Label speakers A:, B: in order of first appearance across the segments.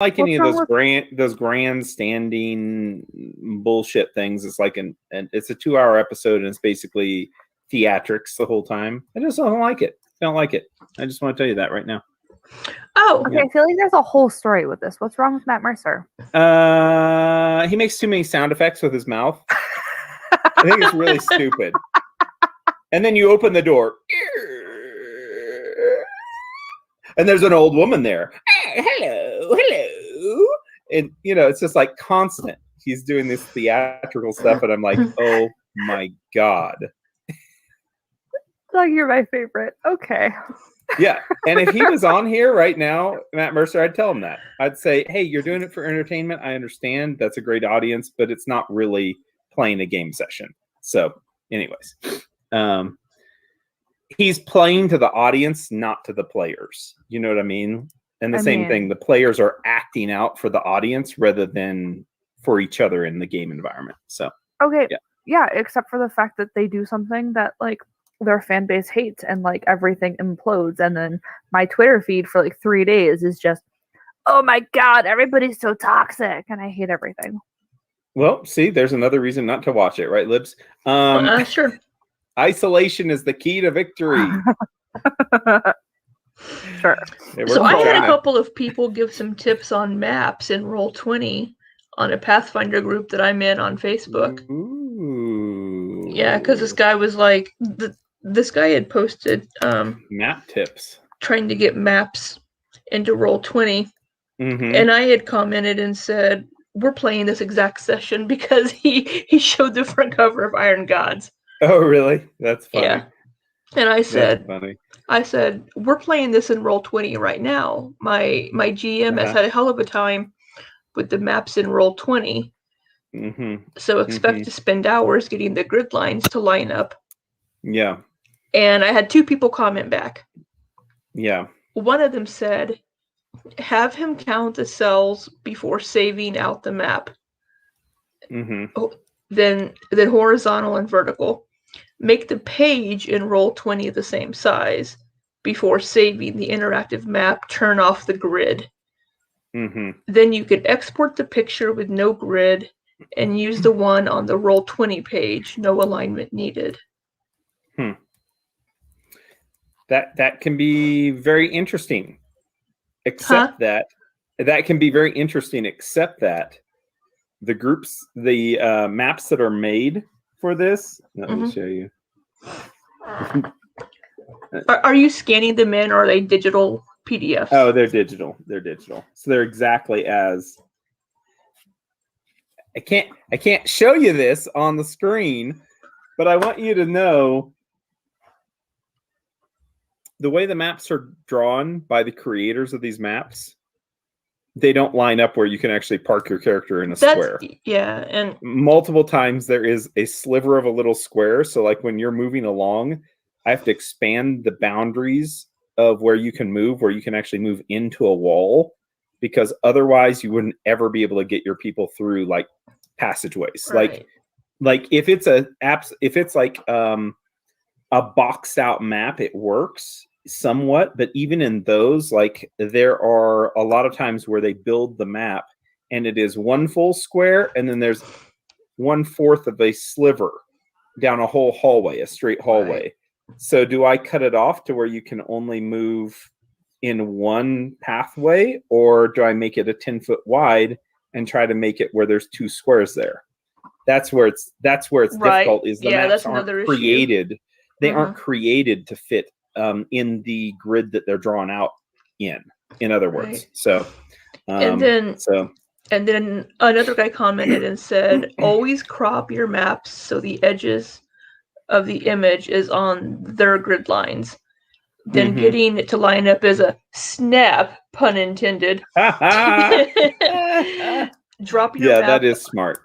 A: like any of those grandstanding bullshit things. It's like it's a 2-hour episode and it's basically theatrics the whole time. I just don't like it. I don't like it. I just want to tell you that right now.
B: Oh,
C: okay. Yeah. I feel like there's a whole story with this. What's wrong with Matt Mercer?
A: He makes too many sound effects with his mouth. I think it's really stupid. And then you open the door, and there's an old woman there. Hello. And, it's just like constant. He's doing this theatrical stuff, and I'm like, oh, my God.
C: Like, you're my favorite. Okay.
A: Yeah. And if he was on here right now, Matt Mercer, I'd tell him that. I'd say, hey, you're doing it for entertainment. I understand. That's a great audience, but it's not really playing a game session. So, anyways. He's playing to the audience, not to the players. You know what I mean? And the same thing, the players are acting out for the audience rather than for each other in the game environment. So
C: okay, yeah, except for the fact that they do something that like their fan base hates and like everything implodes, and then my Twitter feed for like 3 days is just, oh my God, everybody's so toxic, and I hate everything.
A: Well, see, there's another reason not to watch it, right, Libs?
B: Sure.
A: Isolation is the key to victory.
C: Sure.
B: So I had a couple of people give some tips on maps in Roll20 on a Pathfinder group that I'm in on Facebook.
A: Ooh.
B: Yeah, because this guy was like, this guy had posted
A: map tips,
B: trying to get maps into Roll20,
A: mm-hmm.
B: and I had commented and said, we're playing this exact session because he showed the front cover of Iron Gods.
A: Oh, really? That's funny.
B: Yeah. And I said, we're playing this in Roll20 right now. My GM has had a hell of a time with the maps in Roll20.
A: Mm-hmm.
B: So expect to spend hours getting the grid lines to line up.
A: Yeah.
B: And I had 2 people comment back.
A: Yeah.
B: One of them said, have him count the cells before saving out the map.
A: Mm-hmm.
B: Then horizontal and vertical. Make the page in Roll20 the same size. Before saving the interactive map, turn off the grid.
A: Mm-hmm.
B: Then you could export the picture with no grid and use the one on the Roll20 page. No alignment needed.
A: That can be very interesting. Except that can be very interesting, except that the groups, the maps that are made for this, let me show you.
B: Are you scanning them in, or are they digital PDFs?
A: Oh, they're digital. So they're exactly as. I can't show you this on the screen, but I want you to know the way the maps are drawn by the creators of these maps. They don't line up where you can actually park your character in a square.
B: Yeah, and
A: multiple times there is a sliver of a little square. So like when you're moving along, I have to expand the boundaries of where you can move, where you can actually move into a wall, because otherwise you wouldn't ever be able to get your people through like passageways.
B: Right.
A: Like if it's like a boxed out map, it works somewhat, but even in those, like there are a lot of times where they build the map and it is one full square and then there's 1/4 of a sliver down a whole hallway, a straight hallway. Right. So do I cut it off to where you can only move in one pathway, or do I make it a 10-foot wide and try to make it where there's 2 squares there? That's where it's right. Difficult. Is the maps aren't created. Issue. They aren't created to fit in the grid that they're drawn out in other words. Right. So,
B: and then another guy commented and said, always crop your maps so the edges of the image is on their grid lines. Then getting it to line up is a snap, pun intended. Drop your map.
A: That is smart.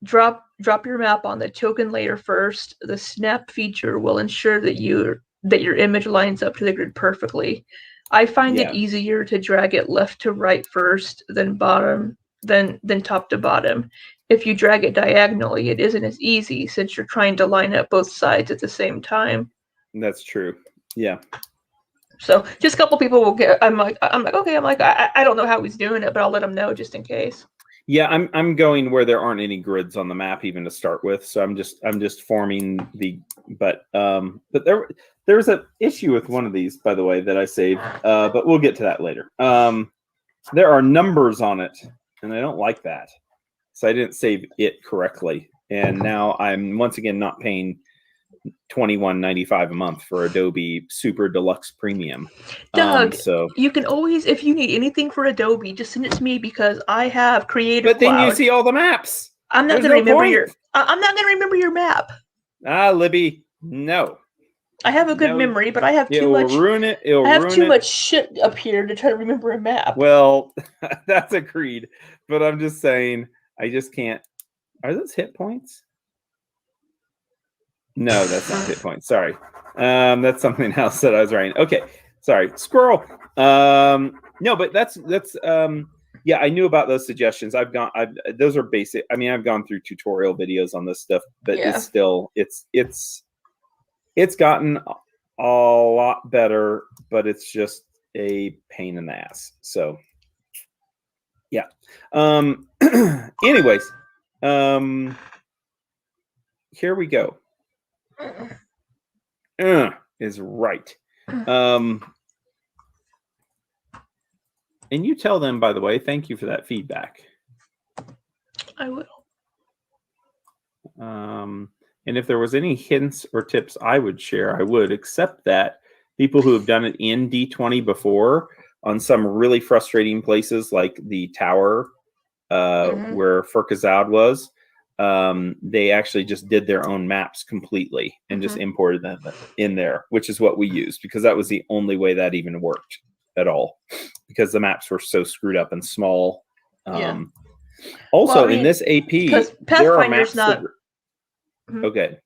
B: Drop your map on the token layer first. The snap feature will ensure that your image lines up to the grid perfectly. I find it easier to drag it left to right first than top to bottom. If you drag it diagonally, it isn't as easy since you're trying to line up both sides at the same time.
A: That's true. Yeah.
B: So just a couple people will get. I'm like, okay. I don't know how he's doing it, but I'll let him know just in case.
A: Yeah, I'm going where there aren't any grids on the map even to start with. So I'm just forming the. But there's an issue with one of these, by the way, that I saved. But we'll get to that later. There are numbers on it, and I don't like that. So I didn't save it correctly, and now I'm once again not paying $21.95 a month for Adobe Super Deluxe Premium.
B: Doug,
A: so
B: you can always, if you need anything for Adobe, just send it to me because I have Creative
A: But then
B: Cloud.
A: you see all the maps.
B: I'm not going to remember your. I'm not going to remember your map.
A: Libby, no.
B: I have a good memory, but I have too much.
A: It'll ruin it.
B: I have too much shit up here to try to remember a map.
A: Well, that's agreed. But I'm just saying, I just can't. Are those hit points? No, that's not hit points. Sorry. That's something else that I was writing. Okay. Sorry. Squirrel. No, but that's yeah, I knew about those suggestions. Those are basic. I mean, I've gone through tutorial videos on this stuff, but
B: Yeah.
A: it's still it's gotten a lot better, but it's just a pain in the ass. So yeah. Anyways, here we go. Is right. And you tell them, by the way, thank you for that feedback.
B: I will.
A: And if there was any hints or tips I would share, I would, except that people who have done it in D20 before on some really frustrating places like the tower where Furkazad was, they actually just did their own maps completely and just imported them in there, which is what we used because that was the only way that even worked at all because the maps were so screwed up and small.
B: Yeah.
A: Also,
B: Well, I mean,
A: in this AP,
B: because
A: there are
B: Pathfinder's
A: maps
B: not.
A: Okay.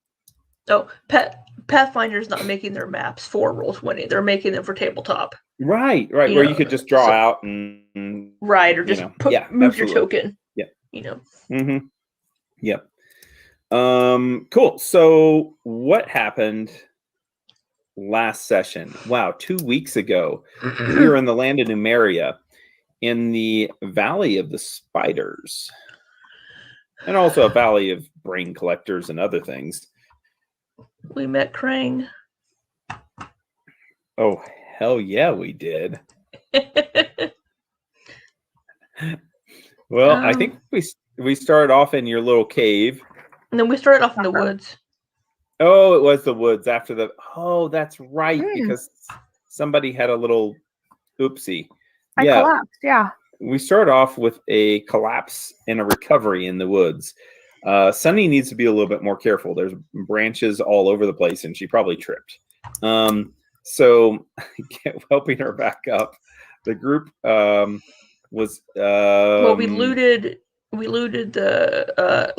B: Oh, Pathfinder's not making their maps for Roll20. They're making them for tabletop.
A: Right. Where you could just draw out and
B: right, or just move your token.
A: Yeah.
B: Mm-hmm.
A: Yep. Cool. So what happened last session? Wow, 2 weeks ago, we were in the land of Numeria in the Valley of the Spiders. And also a valley of brain collectors and other things.
B: We met Krang.
A: Oh, hell yeah, we did. Well, I think we started off in your little cave.
B: And then we started off in the woods.
A: Oh, it was the woods after the... Oh, that's right, because somebody had a little oopsie.
C: I collapsed, yeah.
A: We start off with a collapse and a recovery in the woods. Sunny needs to be a little bit more careful. There's branches all over the place, and she probably tripped. So helping her back up, the group was.
B: Well, we looted the.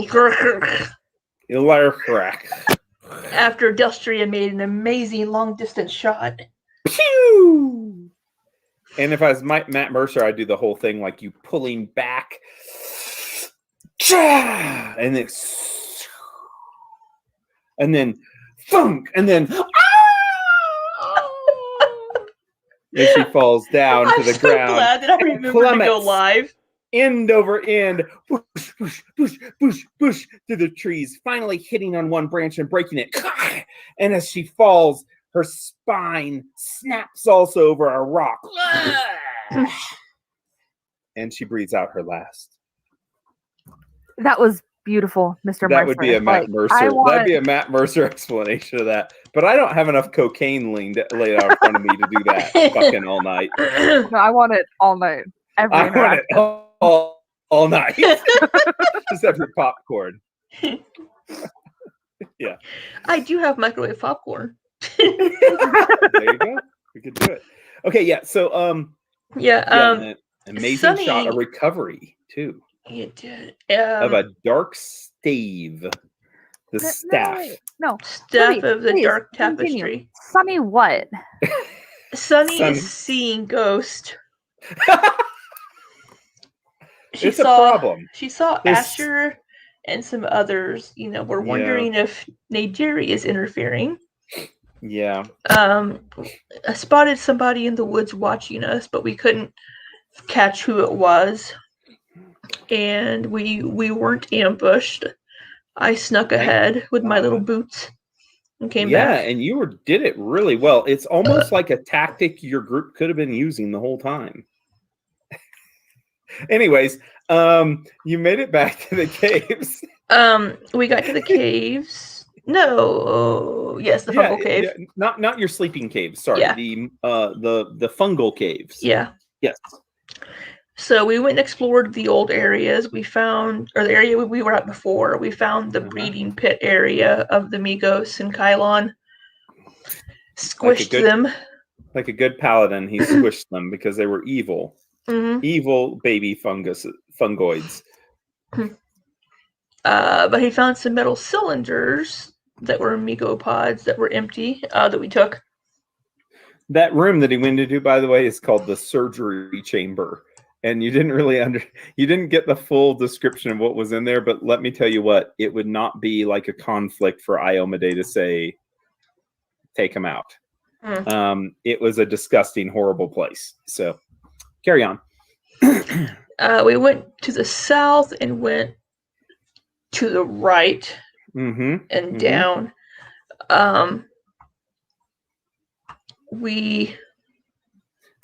B: After Dustria made an amazing long distance shot.
A: Pew! And if I was Matt Mercer, I'd do the whole thing like you pulling back. And then thunk, and then and she falls down to the ground.
B: I'm so glad that I remember to go live.
A: End over end, push, push, push, push, push through the trees, finally hitting on one branch and breaking it. And as she falls, her spine snaps also over a rock. And she breathes out her last.
C: That was beautiful, Mr. Mercer.
A: That would be a Matt Mercer. That'd be a Matt Mercer explanation of that. But I don't have enough cocaine laid out in front of me to do that fucking all night.
C: No, I want it all night.
A: I want it all night. Just have your popcorn. Yeah.
B: I do have microwave popcorn.
A: There you go. We could do it. Okay, yeah. So amazing
B: Sunny,
A: shot of recovery too.
B: You did.
A: Of a dark stave. The staff.
C: No.
B: Staff of the dark tapestry.
C: Sunny what?
B: Sunny is seeing ghost.
A: It's a problem.
B: She saw Asher and some others. We're wondering if Najeri is interfering.
A: Yeah.
B: I spotted somebody in the woods watching us, but we couldn't catch who it was. And we weren't ambushed. I snuck ahead with my little boots and came back.
A: Yeah, and you did it really well. It's almost like a tactic your group could have been using the whole time. Anyways, you made it back to the caves.
B: We got to the caves. No, yes, the fungal cave.
A: Yeah. Not your sleeping caves. Sorry, the fungal caves.
B: Yeah.
A: Yes.
B: So we went and explored the old areas. We found, or the area we were at before. We found the breeding pit area of the Migos and Kylon. Squished them.
A: Like a good paladin, he squished them because they were evil.
B: Mm-hmm.
A: Evil baby fungoids.
B: But he found some metal cylinders that were Migopods that were empty that we took.
A: That room that he went into, by the way, is called the surgery chamber. And you didn't really you didn't get the full description of what was in there, but let me tell you what, it would not be like a conflict for Iomedae to say, take him out. It was a disgusting, horrible place. So carry on.
B: We went to the south and went to the right and down.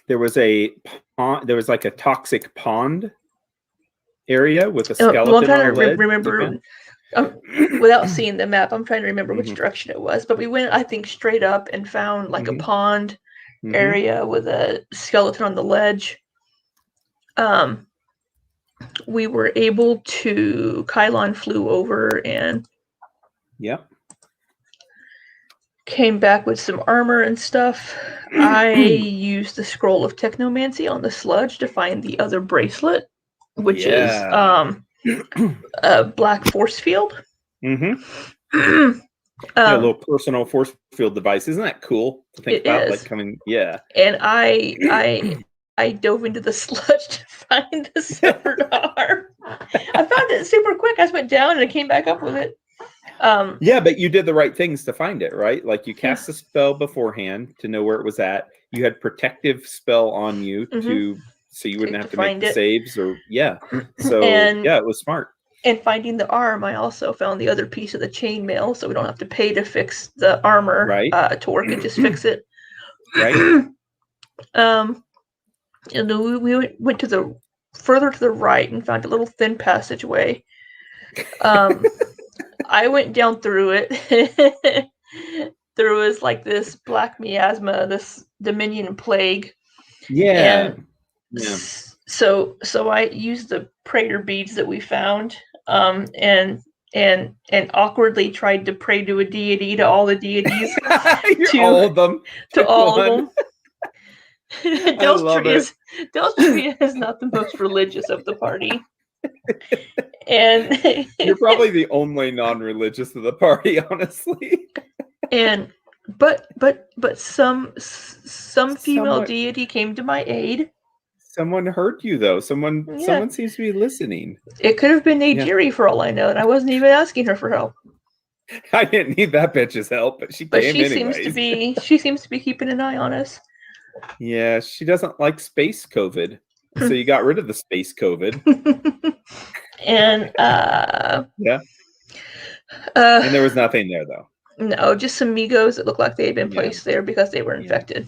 A: There was a pond. There was like a toxic pond area with a skeleton.
B: I'm trying to remember. Without seeing the map, I'm trying to remember which direction it was. But we went, I think, straight up and found like a pond area with a skeleton on the ledge. We were able to. Kylon flew over and.
A: Yep.
B: Came back with some armor and stuff. I used the scroll of technomancy on the sludge to find the other bracelet, which is a black force field.
A: A little personal force field device. Isn't that cool to think about? Like coming,
B: And I dove into the sludge to find the severed arm. I found it super quick. I just went down and I came back up with it.
A: But you did the right things to find it, right? Like you cast a spell beforehand to know where it was at. You had protective spell on you so you wouldn't have to make the saves or So it was smart.
B: And finding the arm, I also found the other piece of the chainmail, so we don't have to pay to fix the armor to work and just fix it.
A: Right.
B: And then we went to the further to the right and found a little thin passageway. I went down through it. There was like this black miasma, this Dominion plague. So I used the prayer beads that we found, and awkwardly tried to pray to a deity, to all the deities,
A: to all of them,
B: Delstria is not the most religious of the party. And
A: you're probably the only non-religious of the party, honestly.
B: But some female deity came to my aid.
A: Someone heard you though. Someone seems to be listening.
B: It could have been Najiri for all I know, and I wasn't even asking her for help.
A: I didn't need that bitch's help, but she came anyways.
B: She seems to be keeping an eye on us.
A: Yeah, she doesn't like space COVID. So you got rid of the space COVID.
B: And
A: and there was nothing there though.
B: No, just some Migos that looked like they had been placed there because they were infected.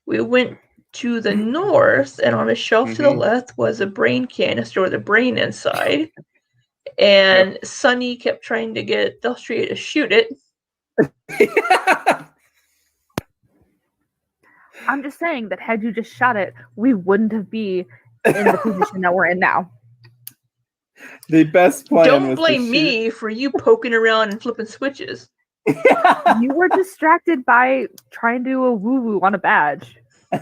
B: We went to the north, and on a shelf to the left was a brain canister with a brain inside. And Sunny kept trying to get Delstria to shoot it.
C: I'm just saying that had you just shot it, we wouldn't have been in the position that we're in now.
A: The best plan.
B: Don't blame me for you poking around and flipping switches.
C: You were distracted by trying to do a woo-woo on a badge.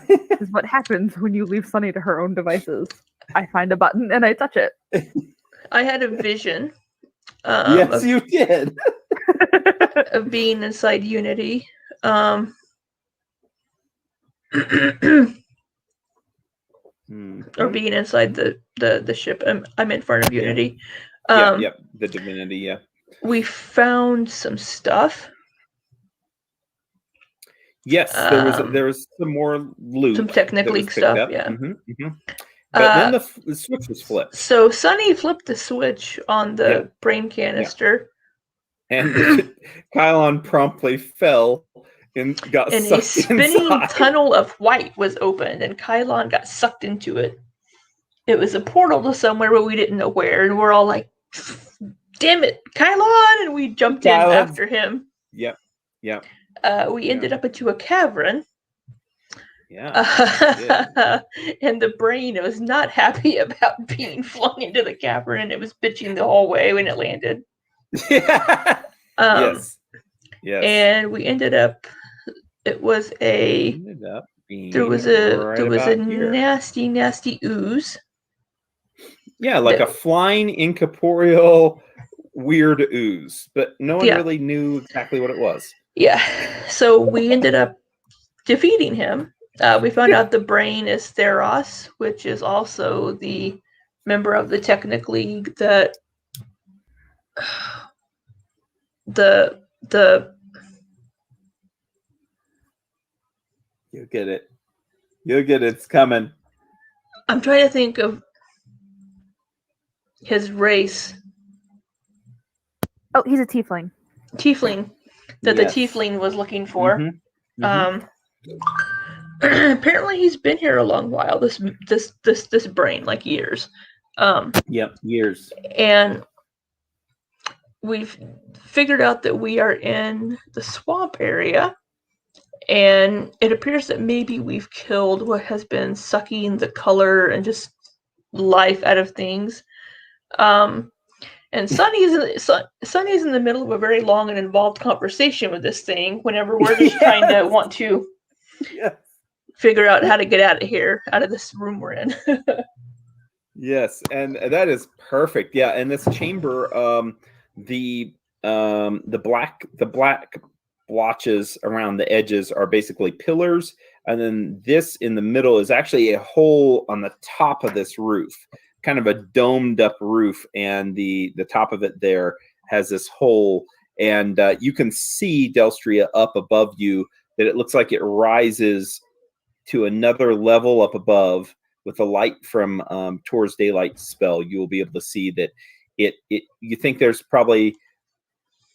C: This is what happens when you leave Sunny to her own devices. I find a button and I touch it.
B: I had a vision.
A: Yes, you did.
B: Of being inside Unity. Or being inside the ship. I'm in front of Unity.
A: The Divinity,
B: We found some stuff.
A: Yes, there was some more loot.
B: Some Technic stuff,
A: up.
B: yeah.
A: But then the switch was flipped.
B: So Sunny flipped the switch on the brain canister.
A: And Kylon promptly fell and got sucked
B: a spinning
A: inside.
B: tunnel of white was opened, and Kylon got sucked into it. It was a portal to somewhere, but we didn't know where, and we're all like, damn it, Kylon! And we jumped in after him.
A: Yep.
B: We ended up into a cavern.
A: Yeah.
B: And the brain was not happy about being flung into the cavern, and it was bitching the whole way when it landed.
A: Yes.
B: And we ended up. It was a. There was a nasty ooze.
A: Yeah, like a flying incorporeal weird ooze, but no one really knew exactly what it was.
B: Yeah, so we ended up defeating him. We found out the brain is Theros, which is also the member of the Technic League that the
A: You'll get it. It's coming.
B: I'm trying to think of his race.
C: Oh, he's a tiefling.
B: Tiefling that the tiefling was looking for. Apparently he's been here a long while. This brain, like years.
A: Years.
B: And we've figured out that we are in the swamp area, and it appears that maybe we've killed what has been sucking the color and just life out of things. And Sunny's in the middle of a very long and involved conversation with this thing whenever we're just trying to want to figure out how to get out of this room we're in.
A: Yes, and that is perfect. Yeah, and this chamber, the black blotches around the edges are basically pillars, and then this in the middle is actually a hole on the top of this roof, kind of a domed up roof, and the top of it there has this hole, and you can see Delstria up above you, that it looks like it rises to another level up above. With the light from Tor's daylight spell, you will be able to see that you think there's probably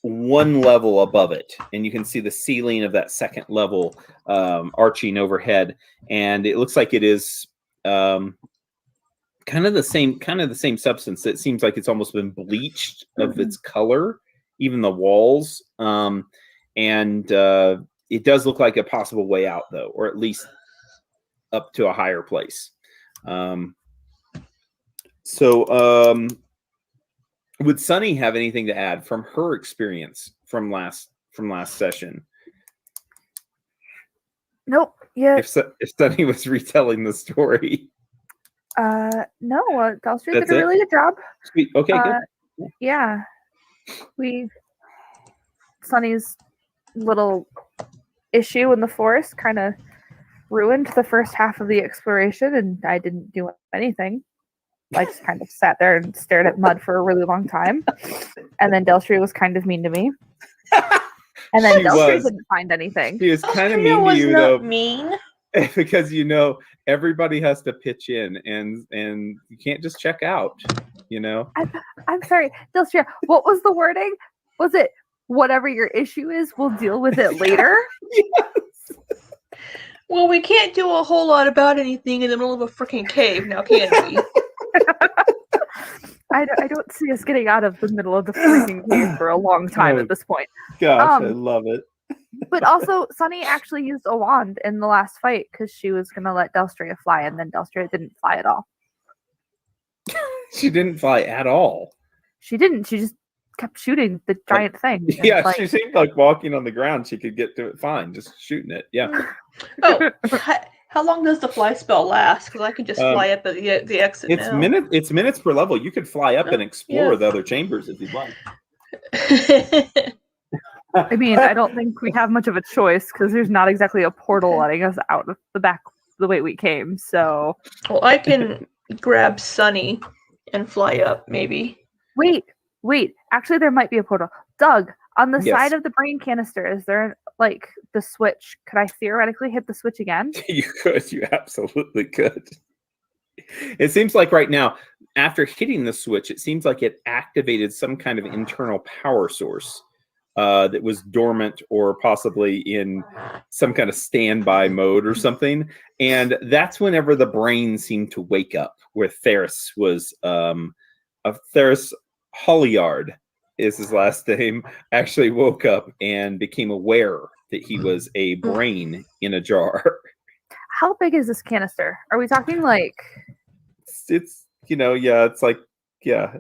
A: one level above it, and you can see the ceiling of that second level arching overhead, and it looks like it is kind of the same substance. It seems like it's almost been bleached of its color, even the walls, and it does look like a possible way out, though, or at least up to a higher place. Would Sunny have anything to add from her experience from last session?
C: Nope. Yeah.
A: If Sunny was retelling the story.
C: No. Delstria did a really good job.
A: Sweet. Okay. Good.
C: Yeah. Sunny's little issue in the forest kind of ruined the first half of the exploration, and I didn't do anything. I just kind of sat there and stared at mud for a really long time. And then Delstria was kind of mean to me. And then Delstria didn't find anything.
A: She was kind of mean to you, though.
B: Mean.
A: Because everybody has to pitch in, and you can't just check out.
C: I'm sorry, Delstria. What was the wording? Was it whatever your issue is, we'll deal with it later?
A: Yes.
B: Well, we can't do a whole lot about anything in the middle of a freaking cave now, can we?
C: I don't see us getting out of the middle of the freaking cave for a long time at this point.
A: Gosh, I love it.
C: But also, Sunny actually used a wand in the last fight because she was going to let Delstria fly, and then Delstria didn't fly at all.
A: She didn't fly at all?
C: She didn't. She just kept shooting the giant thing.
A: Yeah, she seemed like walking on the ground. She could get to it fine, just shooting it. Yeah.
B: Oh, how long does the fly spell last? Because I can just fly up at the exit.
A: It's minutes per level. You could fly up and explore the other chambers if you'd like.
C: I mean, I don't think we have much of a choice because there's not exactly a portal letting us out of the back the way we came. So,
B: well, I can grab Sunny and fly up, maybe.
C: Wait. Actually, there might be a portal. Doug, on the side of the brain canister, is there like the switch, could I theoretically hit the switch again?
A: You could. You absolutely could. It seems like right now, after hitting the switch, it seems like it activated some kind of internal power source that was dormant or possibly in some kind of standby mode or something. And that's whenever the brain seemed to wake up, where Theris was, Theris Hollyard is his last name, actually woke up and became aware that he was a brain in a jar.
C: How big is this canister? Are we talking like...
A: It's yeah, it's like, yeah.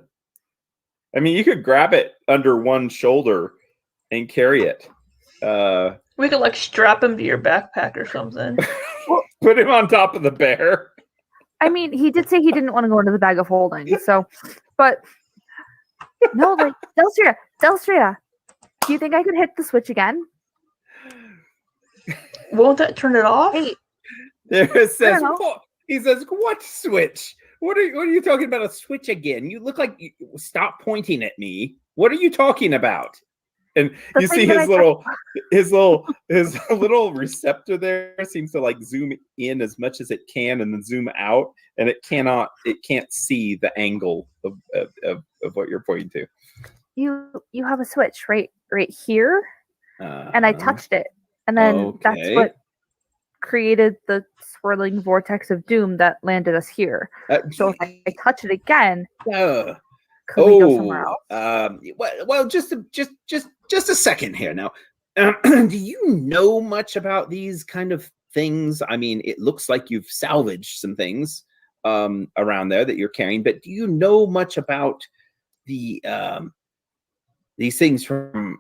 A: I mean, you could grab it under one shoulder and carry it.
B: We could like strap him to your backpack or something.
A: Put him on top of the bear.
C: I mean, he did say he didn't want to go into the bag of holding, so, but no, like, Delstria, do you think I could hit the switch again?
B: Won't that turn it off?
C: Hey,
A: It says, he says, what switch? What are you talking about, a switch again? You look like stop pointing at me. What are you talking about? And you see his little receptor there seems to like zoom in as much as it can and then zoom out, and it can't see the angle of what you're pointing to.
C: You have a switch right here, and I touched it, and then that's what created the swirling vortex of doom that landed us here. So if I touch it again, could we go somewhere else?
A: Well, just a second here now. Do you know much about these kind of things? I mean, it looks like you've salvaged some things around there that you're carrying, but do you know much about the these things from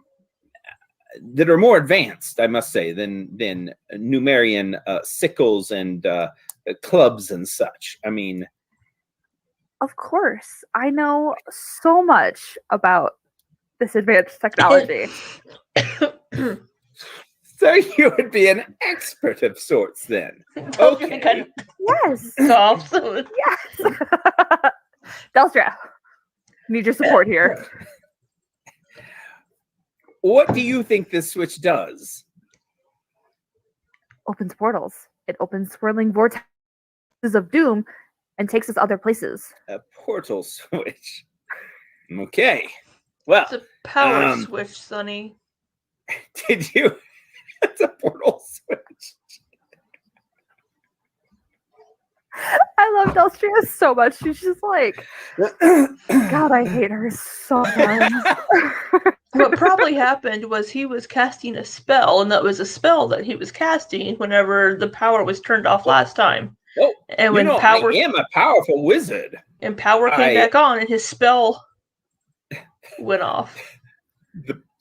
A: that are more advanced, I must say, than Numerian sickles and clubs and such? I mean,
C: of course, I know so much about this advanced technology.
A: So you would be an expert of sorts then. Okay.
C: Yes.
B: Awesome.
C: Yes. Delstria, need your support here.
A: What do you think this switch does?
C: Opens portals. It opens swirling vortexes of doom and takes us other places.
A: A portal switch. Okay. Well,
B: it's a power switch, Sonny.
A: Did you? It's a portal switch.
C: I love Delstria so much. She's just like, God, I hate her so much.
B: What probably happened was he was casting a spell, and that was a spell that he was casting whenever the power was turned off last time.
A: Oh,
B: and when
A: power, I am a powerful wizard.
B: And power came back on, and his spell went off.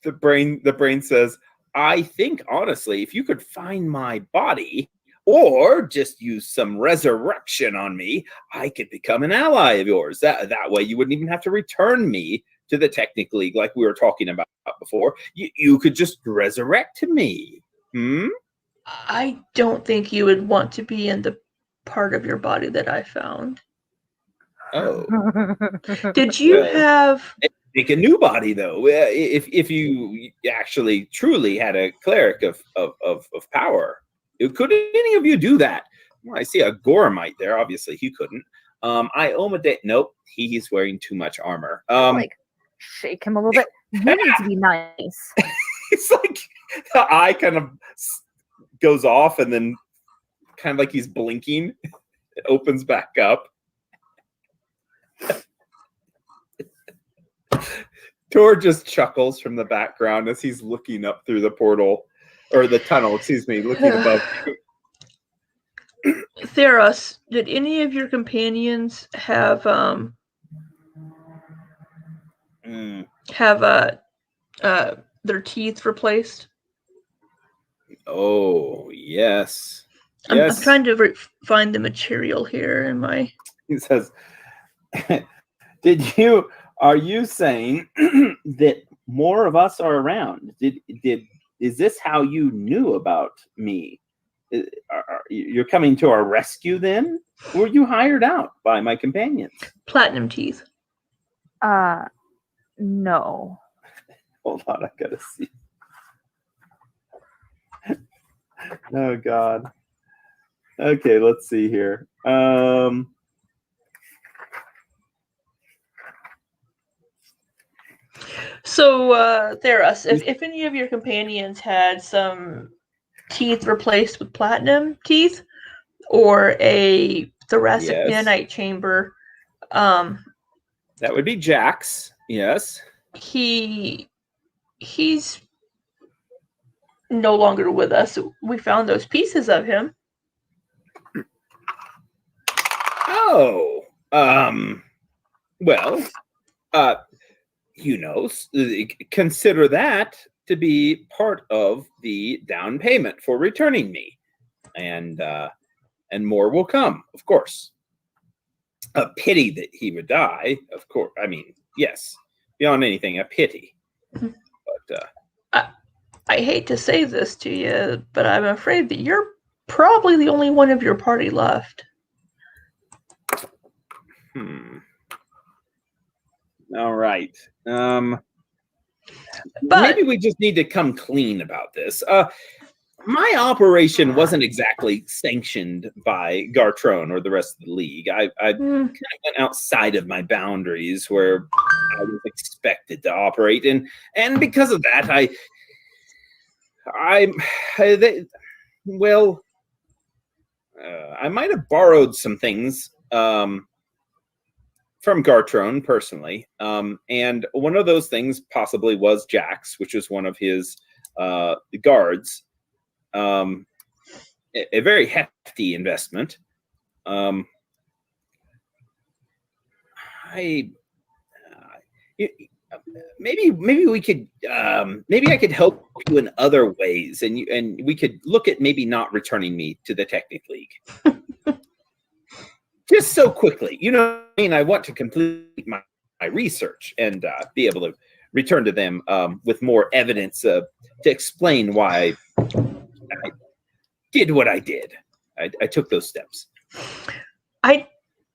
A: The brain says, I think honestly, if you could find my body or just use some resurrection on me, I could become an ally of yours. That way you wouldn't even have to return me to the Technic League like we were talking about before. You could just resurrect me.
B: I don't think you would want to be in the part of your body that I found.
A: Oh.
B: Did you have...
A: Make a new body, though. If you actually truly had a cleric of power. Could any of you do that? Well, I see a Gormite there. Obviously, he couldn't. Nope. He's wearing too much armor.
C: Like, shake him a little bit. You need to be nice.
A: It's like the eye kind of goes off and then kind of like he's blinking. It opens back up. Tor just chuckles from the background as he's looking up through the portal, or the tunnel, excuse me, looking above.
B: Theros, did any of your companions have their teeth replaced?
A: Oh, yes.
B: I'm trying to find the material here in my...
A: He says, are you saying that more of us are around? Is this how you knew about me? You're coming to our rescue then? Or were you hired out by my companions?
B: Platinum teeth.
C: No.
A: Hold on, I gotta see. Oh God. Okay, let's see here.
B: So, Theros, if any of your companions had some teeth replaced with platinum teeth or a thoracic nanite chamber,
A: that would be Jax. Yes.
B: He's no longer with us. We found those pieces of him.
A: Oh, well, consider that to be part of the down payment for returning me, and more will come, of course. A pity that he would die, of course. I mean, yes, beyond anything, a pity. But
B: I hate to say this to you, but I'm afraid that you're probably the only one of your party left.
A: All right.
B: But
A: maybe we just need to come clean about this. My operation wasn't exactly sanctioned by Gartrone or the rest of the league. I kind of went outside of my boundaries where I was expected to operate, and because of that, I might have borrowed some things from Gartrone personally, and one of those things possibly was Jax, which was one of his guards. A very hefty investment. Maybe we could maybe I could help you in other ways, and we could look at maybe not returning me to the Technic League. Just so quickly, I mean, I want to complete my research and be able to return to them with more evidence to explain why I did what I did. I took those steps.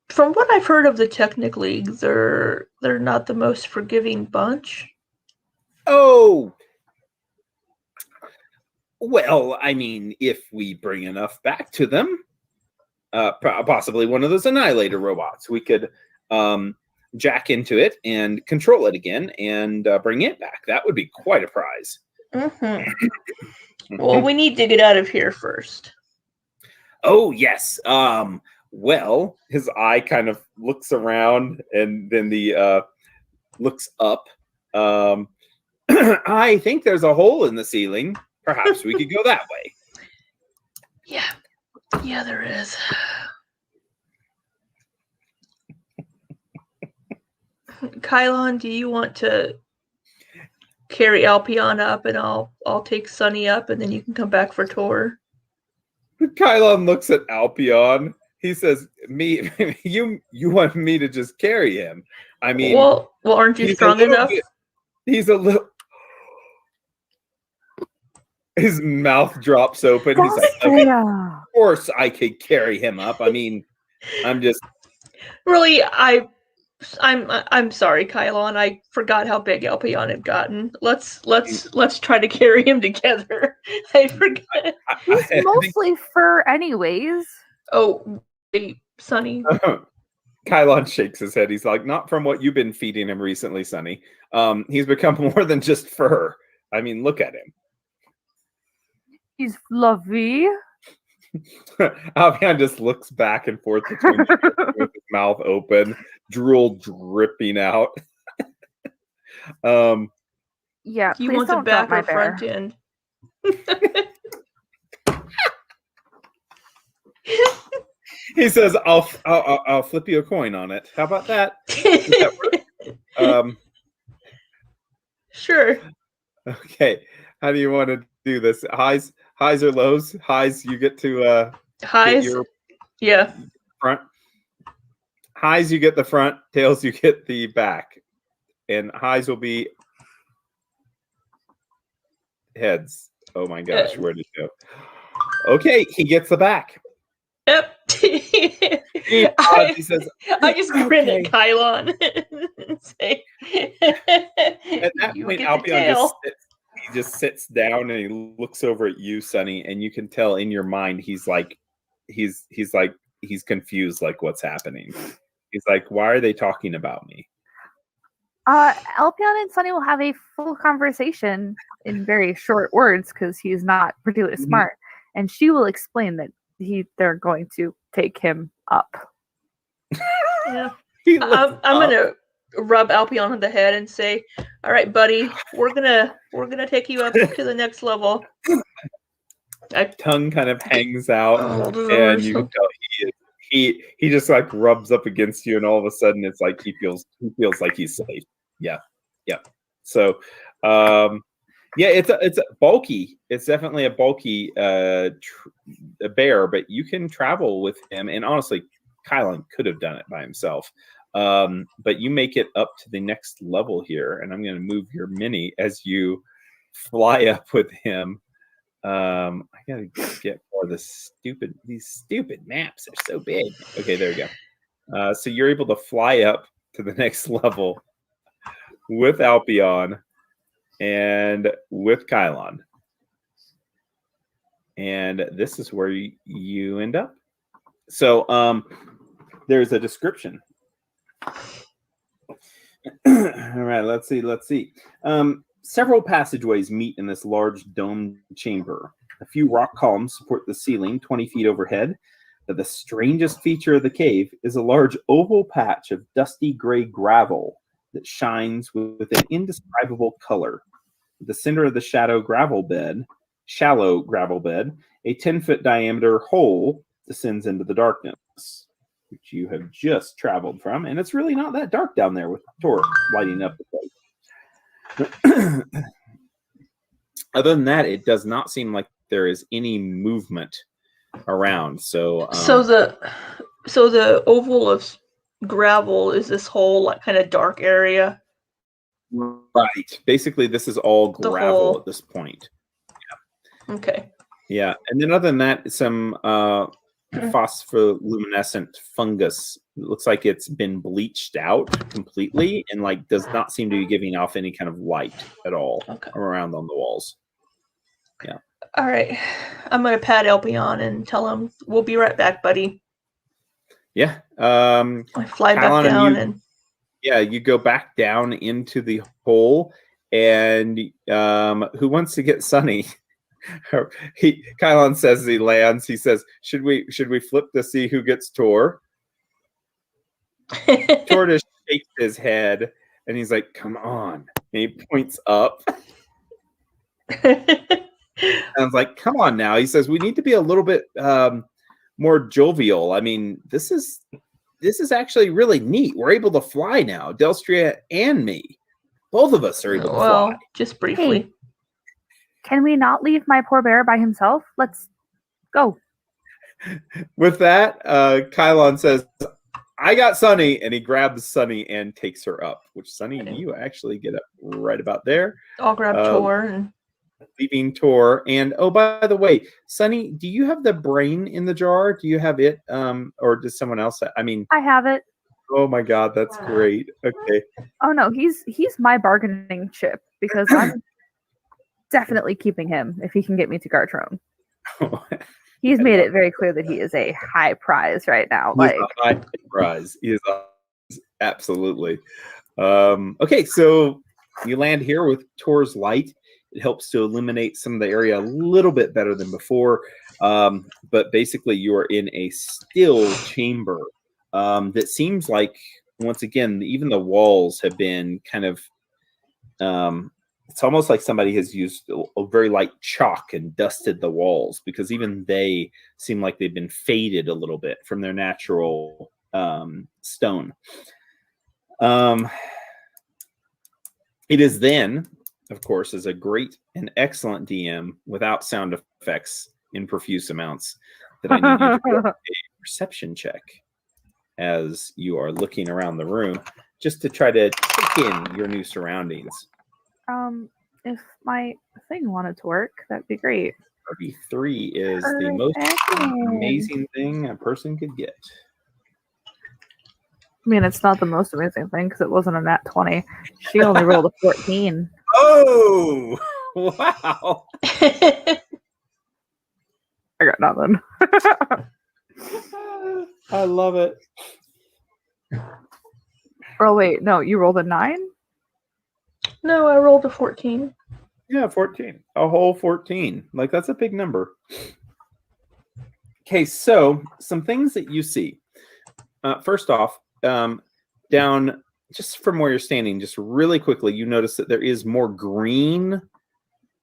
B: From what I've heard of the Technic League, they're not the most forgiving bunch.
A: Oh, well, I mean, if we bring enough back to them, possibly one of those Annihilator robots, we could jack into it and control it again and bring it back. That would be quite a prize.
B: Well, we need to get out of here first.
A: Oh, yes. Well, his eye kind of looks around and then looks up. I think there's a hole in the ceiling. Perhaps we could go that way.
B: Yeah, there is. Kylon, do you want to carry Alpion up, and I'll take Sunny up, and then you can come back for Tor?
A: Kylon looks at Alpion. He says, "Me, you want me to just carry him? I mean,
B: well, aren't you strong enough?"
A: He's a little. His mouth drops open. He's like, okay, of course I could carry him up. I mean, I'm just
B: really. I'm sorry, Kylon. I forgot how big Alpion had gotten. Let's try to carry him together. I forgot.
C: He's mostly fur, anyways.
B: Oh, wait, Sunny.
A: Kylon shakes his head. He's like, not from what you've been feeding him recently, Sunny. He's become more than just fur. I mean, look at him.
C: He's fluffy.
A: Alpion just looks back and forth between with his mouth open, drool dripping out.
C: Yeah,
B: he wants a back or front end.
A: He says, "I'll flip you a coin on it. How about that?" Does that work?
B: Sure.
A: Okay. How do you want to do this? Highs or lows? Highs, you get to
B: highs. Yeah.
A: Front. Highs, you get the front. Tails, you get the back. And highs will be heads. Oh my gosh, where did it go? Okay, he gets the back.
B: Yep.
A: He says,
B: I just grin at Kylon and say,
A: at that point, Alpion just sits. he just sits down and he looks over at you, Sunny, and you can tell in your mind he's confused, like what's happening. He's like, why are they talking about me?
C: Alpion and Sunny will have a full conversation in very short words because he's not particularly smart, and she will explain that they're going to take him up.
B: Yeah. I'm gonna rub Alpion on the head and say, "All right, buddy, we're gonna take you up to the next level."
A: Tongue kind of hangs out, and you can tell he just like rubs up against you, and all of a sudden it's like he feels like he's safe. Yeah. So, it's bulky. It's definitely a bulky a bear, but you can travel with him. And honestly, Kylan could have done it by himself. But you make it up to the next level here, and I'm going to move your mini as you fly up with him. I gotta get more of these stupid maps. They're so big. Okay, there we go. So you're able to fly up to the next level with Alpion and with Kylan. And this is where you end up. So there's a description. All right, let's see. Several passageways meet in this large domed chamber. A few rock columns support the ceiling 20 feet overhead, but the strangest feature of the cave is a large oval patch of dusty gray gravel that shines with an indescribable color. At the center of the shallow gravel bed, a 10-foot diameter hole descends into the darkness, which you have just traveled from, and it's really not that dark down there with Tor lighting up the place. Other than that, it does not seem like there is any movement around. So
B: the oval of gravel is this whole like kind of dark area.
A: Right. Basically, this is all gravel at this point.
B: Yeah. Okay.
A: Yeah, and then other than that, some phospholuminescent fungus. It looks like it's been bleached out completely and like does not seem to be giving off any kind of light at all around on the walls. Yeah.
B: All right. I'm going to pat Alpion and tell him we'll be right back, buddy.
A: Yeah.
B: I fly back down and
A: you go back down into the hole, and who wants to get Sunny? Kylan says as he lands, he says, should we flip to see who gets Tor? Tor just shakes his head and he's like, come on. And he points up. I was like, come on now. He says, we need to be a little bit more jovial. I mean, this is actually really neat. We're able to fly now. Delstria and me. Both of us are able to fly.
B: Just briefly.
C: Hey. Can we not leave my poor bear by himself? Let's go.
A: With that, Kylan says, I got Sunny, and he grabs Sunny and takes her up, which Sunny, you actually get up right about there.
B: I'll grab Tor.
A: Leaving Tor. And, oh, by the way, Sunny, do you have the brain in the jar? Do you have it? Or does someone else?
C: I have it.
A: Oh, my God, that's great. Okay.
C: Oh, no, he's my bargaining chip because I'm definitely keeping him if he can get me to Gartrone. He's made it very clear that he is a high prize right now.
A: He's a high prize. He is absolutely. Okay, so you land here with Tor's light. It helps to illuminate some of the area a little bit better than before. But basically, you are in a still chamber that seems like, once again, even the walls have been kind of it's almost like somebody has used a very light chalk and dusted the walls, because even they seem like they've been faded a little bit from their natural stone. It is then, of course, as a great and excellent DM without sound effects in profuse amounts, that I need you to do a perception check as you are looking around the room, just to try to take in your new surroundings.
C: If my thing wanted to work, that'd be great.
A: 33 is the most amazing thing a person could get.
C: I mean, it's not the most amazing thing because it wasn't a nat 20. She only rolled a 14.
A: Oh! Wow.
C: I got nothing.
A: I love it.
C: Oh wait, no, you rolled a 9?
B: No, I rolled a 14.
A: Yeah, 14. A whole 14. Like, that's a big number. Okay, so some things that you see. First off, down just from where you're standing, just really quickly, you notice that there is more green,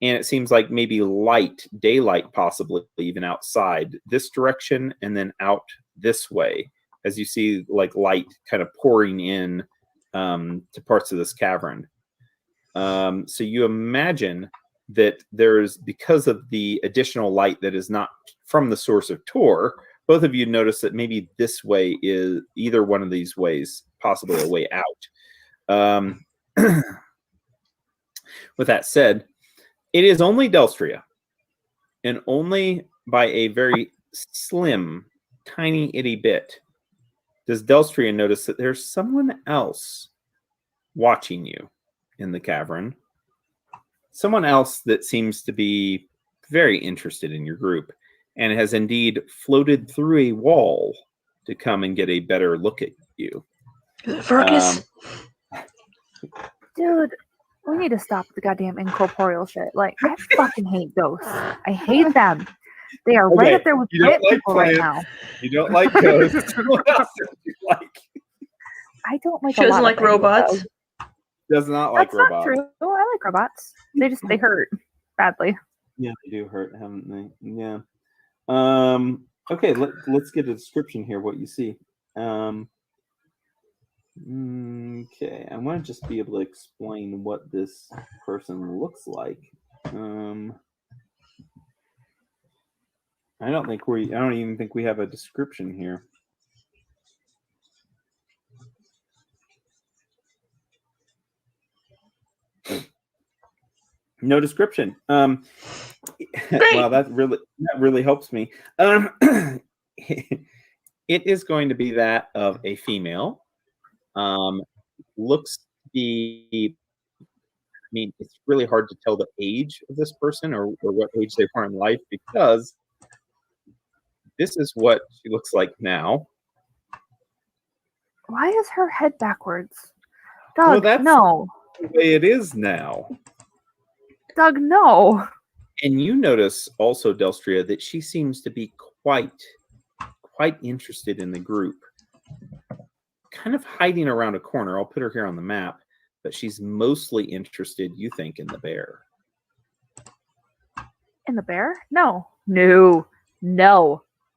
A: and it seems like maybe light, daylight possibly, even outside this direction and then out this way, as you see like light kind of pouring in to parts of this cavern. So you imagine that there's, because of the additional light that is not from the source of Tor, both of you notice that maybe this way is either one of these ways, possibly a way out. With that said, it is only Delstria, and only by a very slim, tiny, itty bit does Delstria notice that there's someone else watching you in the cavern. Someone else that seems to be very interested in your group and has indeed floated through a wall to come and get a better look at you.
B: Fergus.
C: Dude, we need to stop the goddamn incorporeal shit. Like, I fucking hate ghosts. I hate them. They are right up there with plant people right now.
A: You don't like ghosts. What else do you like?
C: I don't like
B: She doesn't like robots.
A: Does not like
C: robots.
A: robots.
C: That's not true. I like robots. They hurt badly.
A: Yeah, they do hurt, haven't they? Yeah. Okay, let's get a description here. What you see. Okay, I want to just be able to explain what this person looks like. I don't even think we have a description here. No description. Wow, that really helps me. It is going to be that of a female. Looks to be, I mean, it's really hard to tell the age of this person or what age they are in life, because this is what she looks like now.
C: Why is her head backwards? Doug, well, no.
A: The way it is now.
C: Doug, no.
A: And you notice also, Delstria, that she seems to be quite interested in the group. Kind of hiding around a corner. I'll put her here on the map, but she's mostly interested, you think, in the bear.
C: In the bear? No.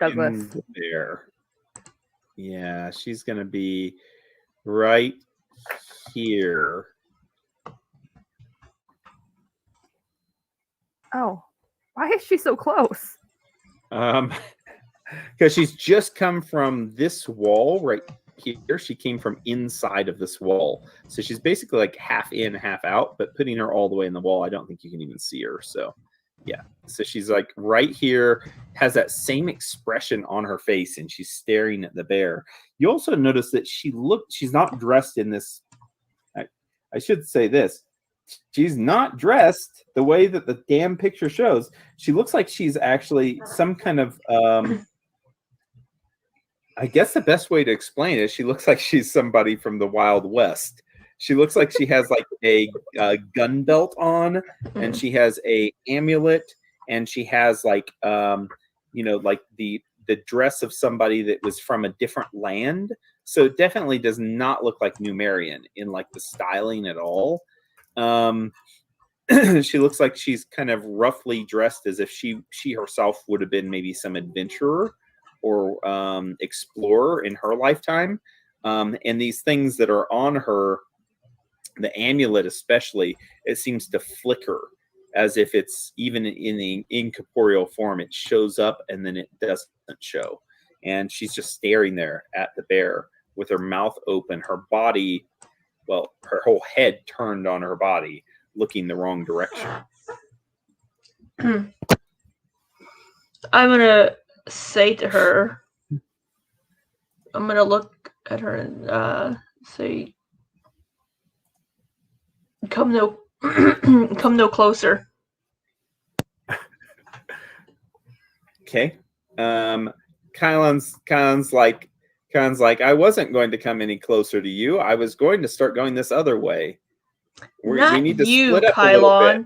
C: Douglas.
A: In the bear. Yeah, she's going to be right here.
C: Oh, why is she so close?
A: Because she's just come from this wall right here. She came from inside of this wall. So she's basically like half in, half out, but putting her all the way in the wall, I don't think you can even see her. So yeah. So she's like right here, has that same expression on her face, and she's staring at the bear. You also notice that she's not dressed in this. I should say this. She's not dressed the way that the damn picture shows. She looks like she's actually some kind of, I guess the best way to explain it, she looks like she's somebody from the Wild West. She looks like she has like a gun belt on, and she has a amulet, and she has like, like the dress of somebody that was from a different land. So it definitely does not look like Numerian in like the styling at all. She looks like she's kind of roughly dressed as if she herself would have been maybe some adventurer or explorer in her lifetime. And these things that are on her, the amulet especially, it seems to flicker as if it's even in the incorporeal form. It shows up and then it doesn't show. And she's just staring there at the bear with her mouth open, her body, well, her whole head turned on her body, looking the wrong direction.
B: I'm going to say to her, I'm going to look at her and say, come no closer.
A: Okay. Kylon's like, I wasn't going to come any closer to you. I was going to start going this other way. We need to split up a little bit.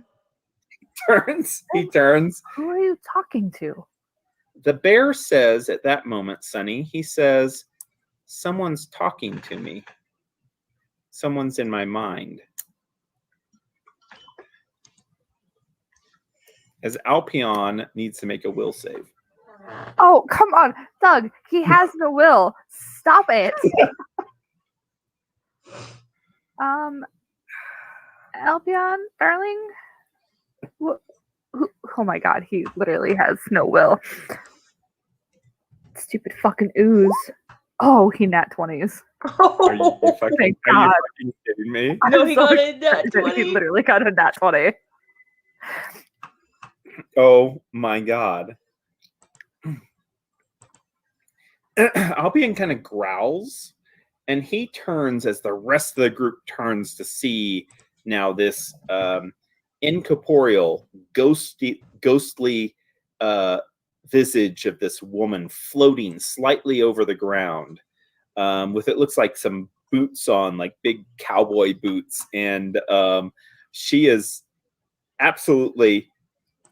A: He turns.
C: Who are you talking to?
A: The bear says at that moment, Sonny, he says, someone's talking to me. Someone's in my mind. As Alpion needs to make a will save.
C: Oh, come on, Doug. He has no will. Stop it. Alpion, darling. Oh my god, he literally has no will. Stupid fucking ooze. Oh, he nat 20s.
A: Are you fucking kidding me?
B: No, he got a nat 20.
C: He literally got a nat 20.
A: Oh my god. Albion kind of growls, and he turns as the rest of the group turns to see now this incorporeal, ghostly visage of this woman floating slightly over the ground, with it looks like some boots on, like big cowboy boots, and she is absolutely,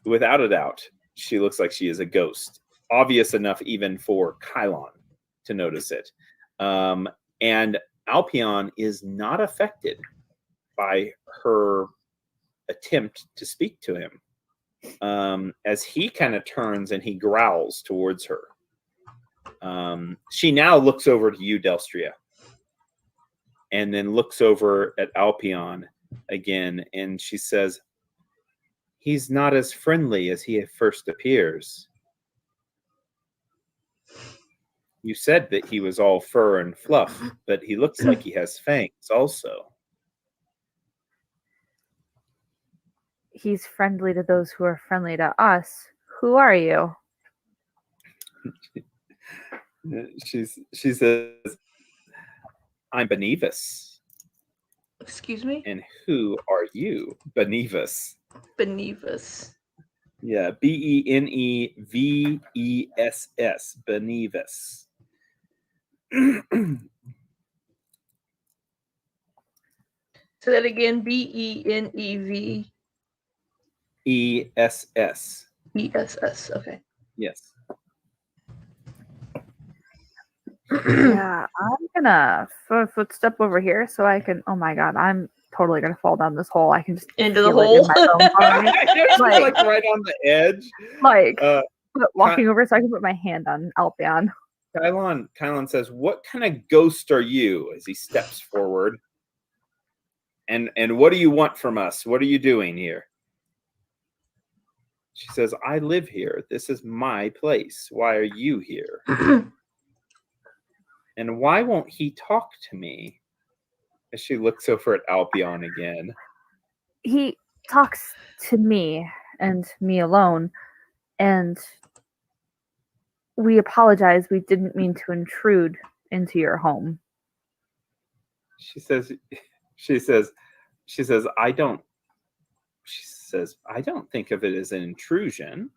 A: without a doubt, she looks like she is a ghost. Obvious enough even for Kylon to notice it. And Alpion is not affected by her attempt to speak to him. As he kind of turns and he growls towards her. She now looks over to you, Delstria, and then looks over at Alpion again, and she says, he's not as friendly as he first appears. You said that he was all fur and fluff, but he looks like he has fangs also.
C: He's friendly to those who are friendly to us. Who are you?
A: She says, I'm Benevus.
B: Excuse me?
A: And who are you? Benevus.
B: Benevus.
A: Yeah, Benevess. Benevus.
B: Say that again. Benev.
A: ESS.
B: ESS. Okay.
A: Yes.
C: Yeah, I'm gonna footstep over here so I can. Oh my god, I'm totally gonna fall down this hole. I can just
B: into the
C: feel it
B: hole.
C: in my own body.
A: like right on the edge.
C: Like walking over so I can put my hand on Alpion.
A: Kylon says, what kind of ghost are you? As he steps forward. And what do you want from us? What are you doing here? She says, I live here. This is my place. Why are you here? And why won't he talk to me? As she looks over at Alpion again.
C: He talks to me and me alone. And we apologize. We didn't mean to intrude into your home.
A: She says, I don't think of it as an intrusion.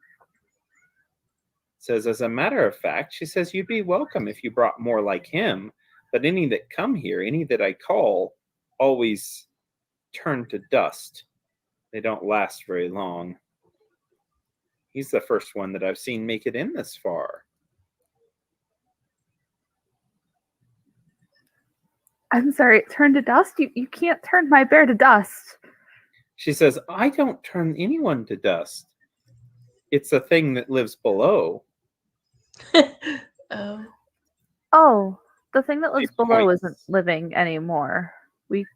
A: Says, as a matter of fact, she says, you'd be welcome if you brought more like him. But any that come here, any that I call, always turn to dust. They don't last very long. He's the first one that I've seen make it in this far.
C: I'm sorry, turn to dust? You can't turn my bear to dust.
A: She says, I don't turn anyone to dust. It's a thing that lives below.
C: Oh, the thing that lives below isn't living anymore. We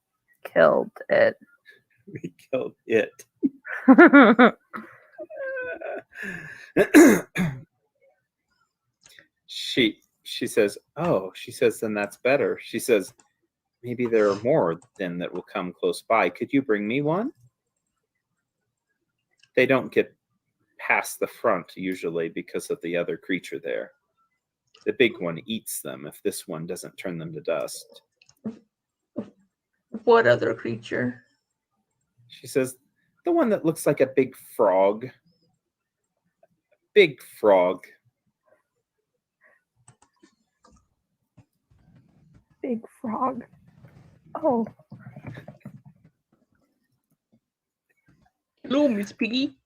C: killed it.
A: We killed it. She says, oh, she says, then that's better. She says, maybe there are more then that will come close by. Could you bring me one? They don't get past the front usually because of the other creature there. The big one eats them if this one doesn't turn them to dust.
B: What other creature?
A: She says, the one that looks like a big frog. big frog.
C: Big frog. Oh.
B: Hello, Miss Piggy.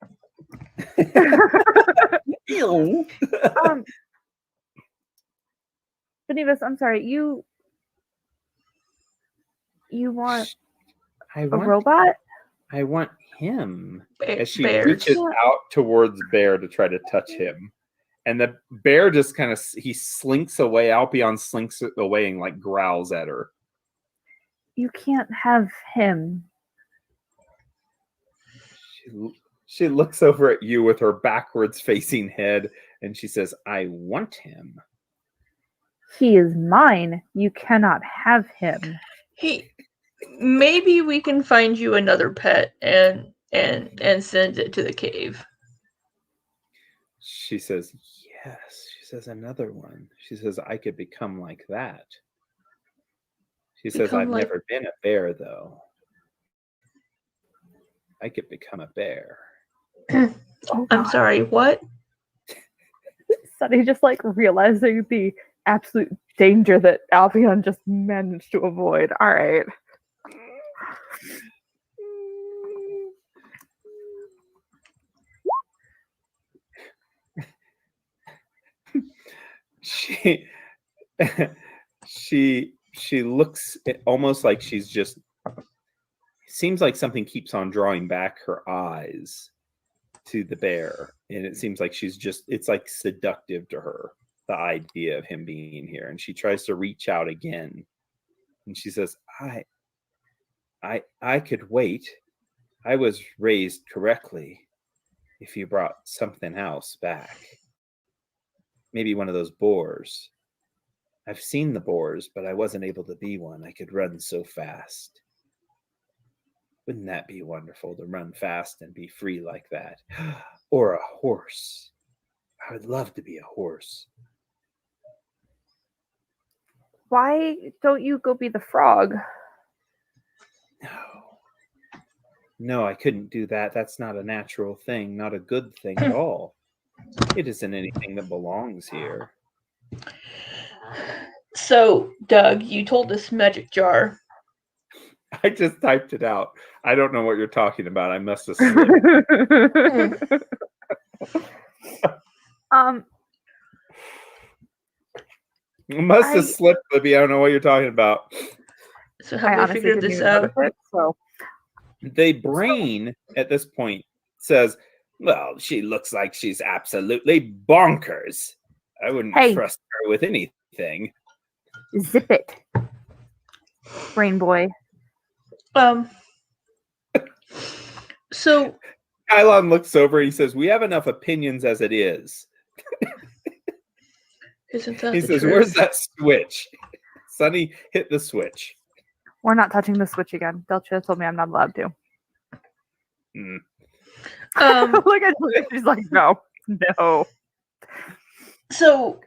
C: Benivus, I'm sorry. You want a robot?
A: I want him. As she
B: Bear.
A: reaches out towards Bear to try to touch him. And the bear just kind of, he slinks away. Alpion slinks away and like growls at her.
C: You can't have him.
A: She looks over at you with her backwards facing head and she says, I want him.
C: He is mine. You cannot have him.
B: Hey, maybe we can find you another pet and send it to the cave.
A: She says, yes. She says, another one. She says, I could become like that. She says, I've never been a bear, though. I could become a bear.
B: I'm sorry, what?
C: Sunny just like realizing the absolute danger that Albion just managed to avoid. All right. She looks almost like she's just, seems like something keeps on drawing back her eyes to the bear, and it seems like she's just, it's like seductive to her, the idea of him being here. And she tries to reach out again and she says, I could wait. I was raised correctly if you brought something else back. Maybe one of those boars. I've seen the boars, but I wasn't able to be one. I could run so fast. Wouldn't that be wonderful to run fast and be free like that? Or a horse. I would love to be a horse. Why don't you go be the frog?
A: No, I couldn't do that. That's not a natural thing, not a good thing at all. It isn't anything that belongs here.
B: So, Doug, you told us magic jar.
A: I just typed it out. I don't know what you're talking about. I must have slipped. Must have slipped, Libby. I don't know what you're talking about.
B: So have we figured this out?
A: The brain at this point says, well, she looks like she's absolutely bonkers. I wouldn't trust her with anything.
C: Zip it, brain boy.
B: So
A: Kylon looks over and he says, we have enough opinions as it is.
B: Isn't that
A: he says, truth? Where's that switch? Sunny, hit the switch.
C: We're not touching the switch again. Delcia told me I'm not allowed to. Look at her. She's like, no.
B: So,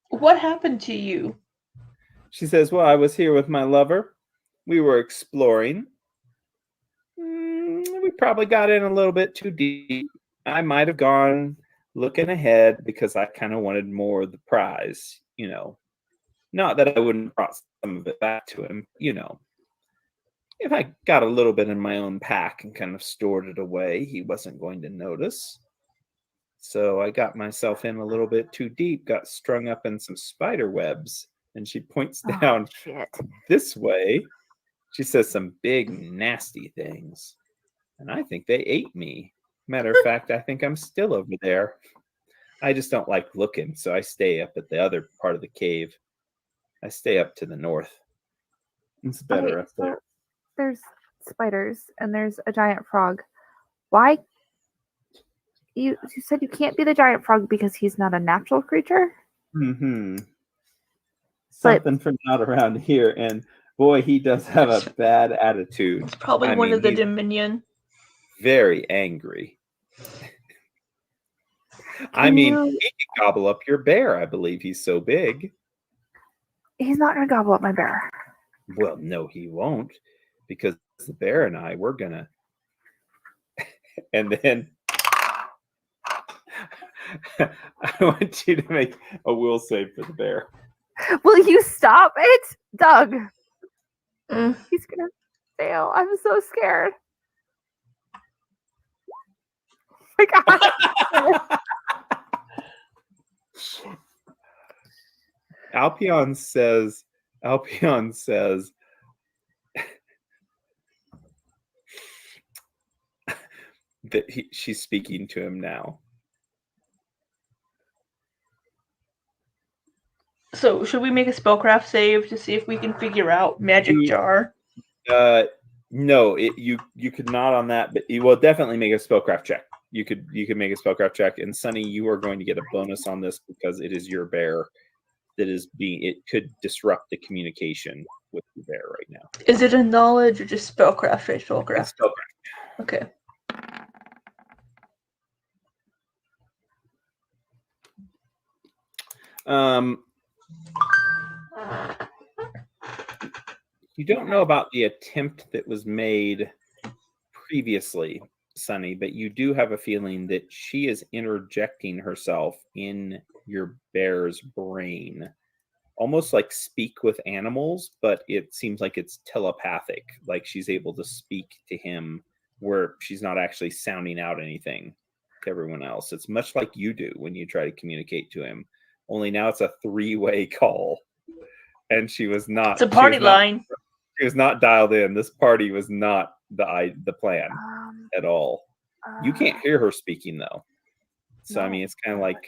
B: what happened to you?
A: She says, well, I was here with my lover. We were exploring. We probably got in a little bit too deep. I might have gone looking ahead because I kind of wanted more of the prize, you know. Not that I wouldn't have brought some of it back to him, you know. If I got a little bit in my own pack and kind of stored it away, he wasn't going to notice. So I got myself in a little bit too deep, got strung up in some spider webs. And she points down this way. She says some big, nasty things. And I think they ate me. Matter of fact, I think I'm still over there. I just don't like looking, so I stay up at the other part of the cave. I stay up to the north. It's better up there.
C: There's spiders and there's a giant frog. Why? You said you can't be the giant frog because he's not a natural creature?
A: Mm-hmm. Something from not around here, and boy, he does have a bad attitude.
B: It's probably one of the Dominion.
A: Very angry. I mean, he can gobble up your bear. I believe he's so big.
C: He's not going to gobble up my bear.
A: Well, no, he won't, because the bear and I, we're gonna. And then I want you to make a will save for the bear.
C: Will you stop it, Doug?
B: Mm.
C: He's gonna fail. I'm so scared. Oh my God.
A: Alpion says that she's speaking to him now.
B: So, should we make a spellcraft save to see if we can figure out magic jar?
A: No, you could not on that, but you will definitely make a spellcraft check. You could make a spellcraft check, and Sunny, you are going to get a bonus on this because it is your bear that is it could disrupt the communication with the bear right now.
B: Is it a knowledge or just spellcraft? Straight spellcraft.
A: It's spellcraft.
B: Okay.
A: You don't know about the attempt that was made previously, Sunny, but you do have a feeling that she is interjecting herself in your bear's brain. Almost like speak with animals, but it seems like it's telepathic. Like she's able to speak to him where she's not actually sounding out anything to everyone else. It's much like you do when you try to communicate to him. Only now it's a 3-way call. And she was not.
B: It's a party line.
A: She was not dialed in. This party was not the plan at all. You can't hear her speaking though. So no, I mean, it's kind of like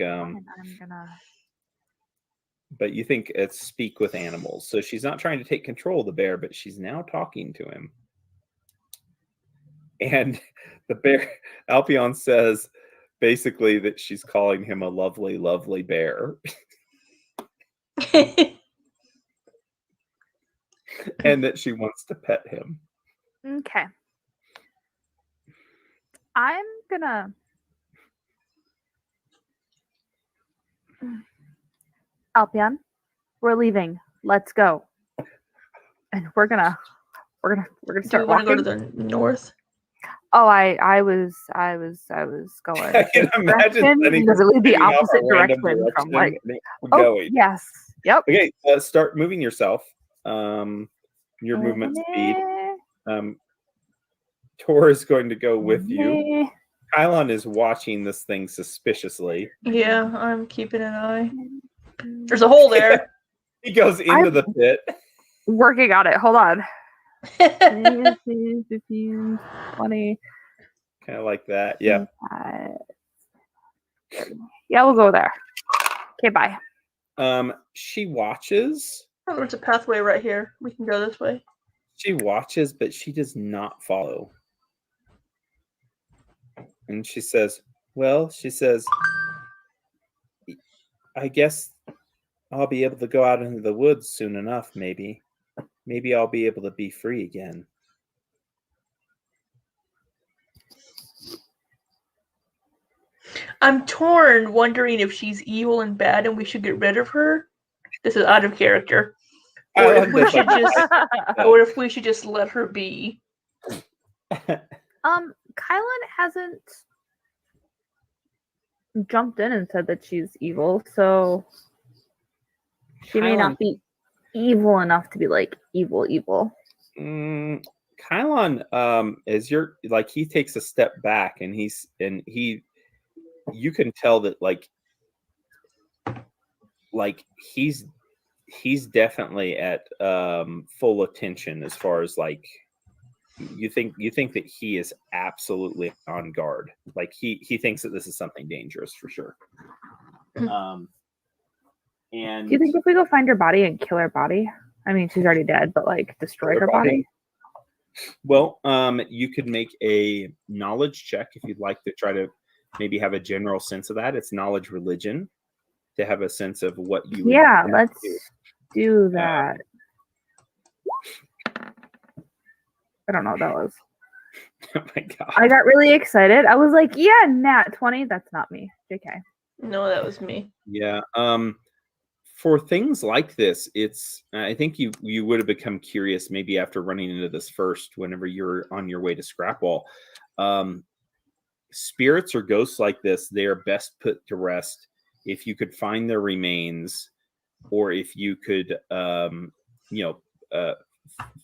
A: but you think it's speak with animals. So she's not trying to take control of the bear, but she's now talking to him. And the bear, Alpion says basically that she's calling him a lovely, lovely bear. And that she wants to pet him.
C: Okay. I'm gonna Alpion, we're leaving. Let's go. And we're gonna start.
B: Do you want to go to the north?
C: Oh, I was going.
A: I can imagine
C: literally the opposite direction from like going. Yes. Yep.
A: Okay, start moving yourself. Your movement speed. Tor is going to go with you. Kylon is watching this thing suspiciously.
B: Yeah, I'm keeping an eye. There's a hole there.
A: He goes into the pit.
C: Working on it. Hold on. 15, 20.
A: Kind of like that. Yeah.
C: Yeah, we'll go there. Okay, bye.
A: She watches.
B: Oh, there's a pathway right here. We can go this way.
A: She watches, but she does not follow. And she says, I guess I'll be able to go out into the woods soon enough, maybe. Maybe I'll be able to be free again.
B: I'm torn, wondering if she's evil and bad and we should get rid of her. This is out of character. Or if we should just let her be.
C: Kylon hasn't jumped in and said that she's evil, so she may not be evil enough to be like evil.
A: Kylon, as you're like, he takes a step back and you can tell that like he's definitely at full attention as far as like you think that he is absolutely on guard. Like he thinks that this is something dangerous for sure. And
C: do you think if we go find her body and kill her body? I mean, she's already dead, but like destroy her body?
A: Well, you could make a knowledge check if you'd like to try to maybe have a general sense of that. It's knowledge religion to have a sense of what you would
C: let's do that. I don't know what that was.
A: Oh my god.
C: I got really excited. I was like, yeah, nat 20. That's not me. JK.
B: No, that was me.
A: Yeah. For things like this, it's I think you would have become curious maybe after running into this first whenever you're on your way to Scrapwall. spirits or ghosts like this, they are best put to rest if you could find their remains, or if you could,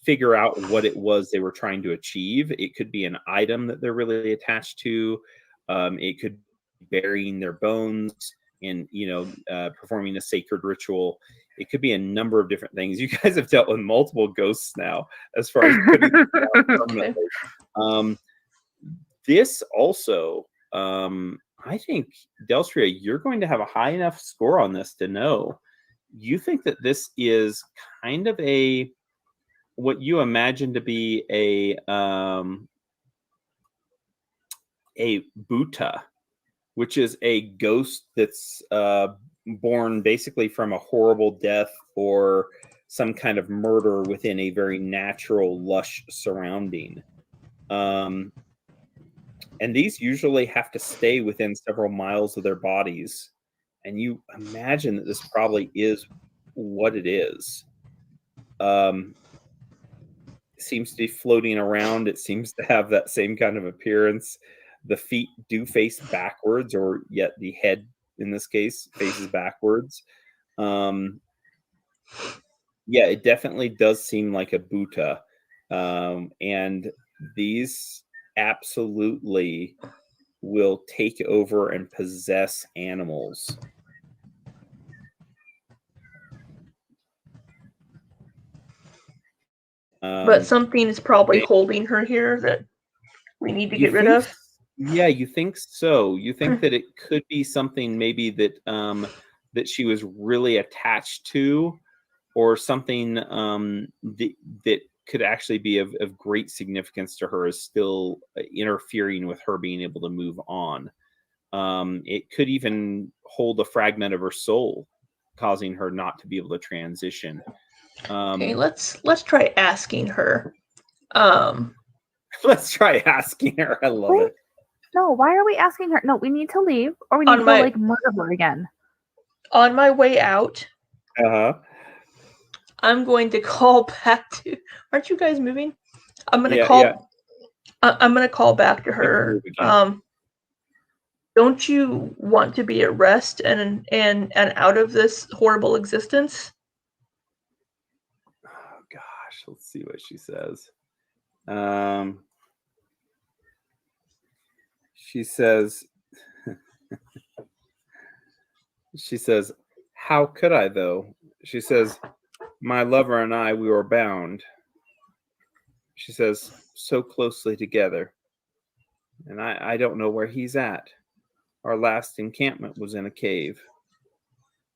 A: figure out what it was they were trying to achieve. It could be an item that they're really attached to. It could be burying their bones and, performing a sacred ritual. It could be a number of different things. You guys have dealt with multiple ghosts now, as far as putting them down permanently. This also, I think, Delstria, you're going to have a high enough score on this to know. You think that this is kind of what you imagine to be a Bhuta, which is a ghost that's born basically from a horrible death or some kind of murder within a very natural, lush surrounding. And these usually have to stay within several miles of their bodies. And you imagine that this probably is what it is. It seems to be floating around. It seems to have that same kind of appearance. The feet do face backwards, or yet the head, in this case, faces backwards. Yeah, it definitely does seem like a Bhuta. And these absolutely will take over and possess animals.
B: But something is probably holding her here that we need to get rid of.
A: Yeah, you think so. You think that it could be something maybe that that she was really attached to, or something that could actually be of great significance to her, is still interfering with her being able to move on. It could even hold a fragment of her soul, causing her not to be able to transition.
B: Okay, let's try asking her.
A: Let's try asking her. I love it.
C: No, why are we asking her? No, we need to leave, or we need to like murder her again.
B: On my way out,
A: I'm
B: going to call back to. Aren't you guys moving? I'm gonna call. Yeah. I'm gonna call back to her. Don't you want to be at rest and out of this horrible existence?
A: Oh gosh, let's see what she says. She says, how could I, though? She says, my lover and I, we were bound. She says, so closely together. And I don't know where he's at. Our last encampment was in a cave.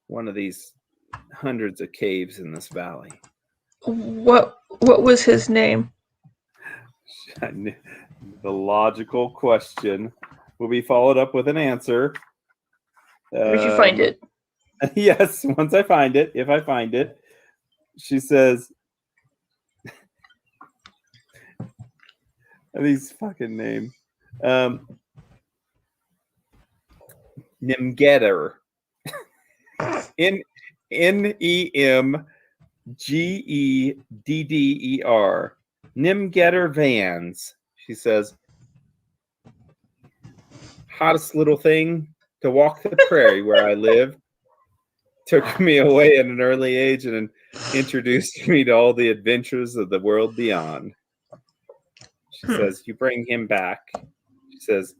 A: One of these hundreds of caves in this valley.
B: What was his name?
A: The logical question will be followed up with an answer.
B: Did you find it?
A: Yes, once I find it. If I find it. She says, these fucking names. Nemgedder. Nemgedder. Nemgedder Vans. She says, hottest little thing to walk the prairie where I live. Took me away at an early age and introduced me to all the adventures of the world beyond. She says, you bring him back. She says,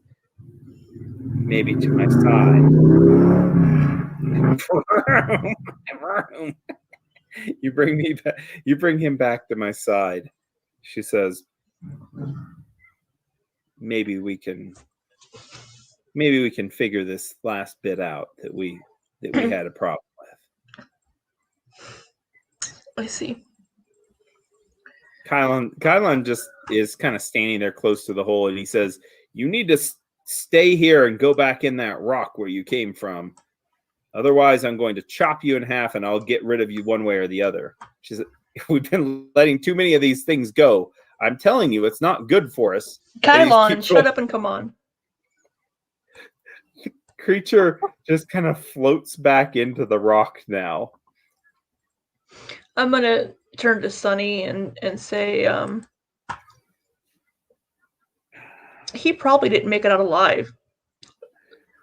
A: maybe to my side. You bring him back to my side. She says, maybe we can figure this last bit out that we had a problem with.
B: I see.
A: Kylon just is kind of standing there close to the hole, and he says, you need to stay here and go back in that rock where you came from. Otherwise, I'm going to chop you in half, and I'll get rid of you one way or the other. She said, we've been letting too many of these things go. I'm telling you, it's not good for us.
B: Kylon, shut up and come on.
A: Creature just kind of floats back into the rock now.
B: I'm going to turn to Sunny and say, he probably didn't make it out alive.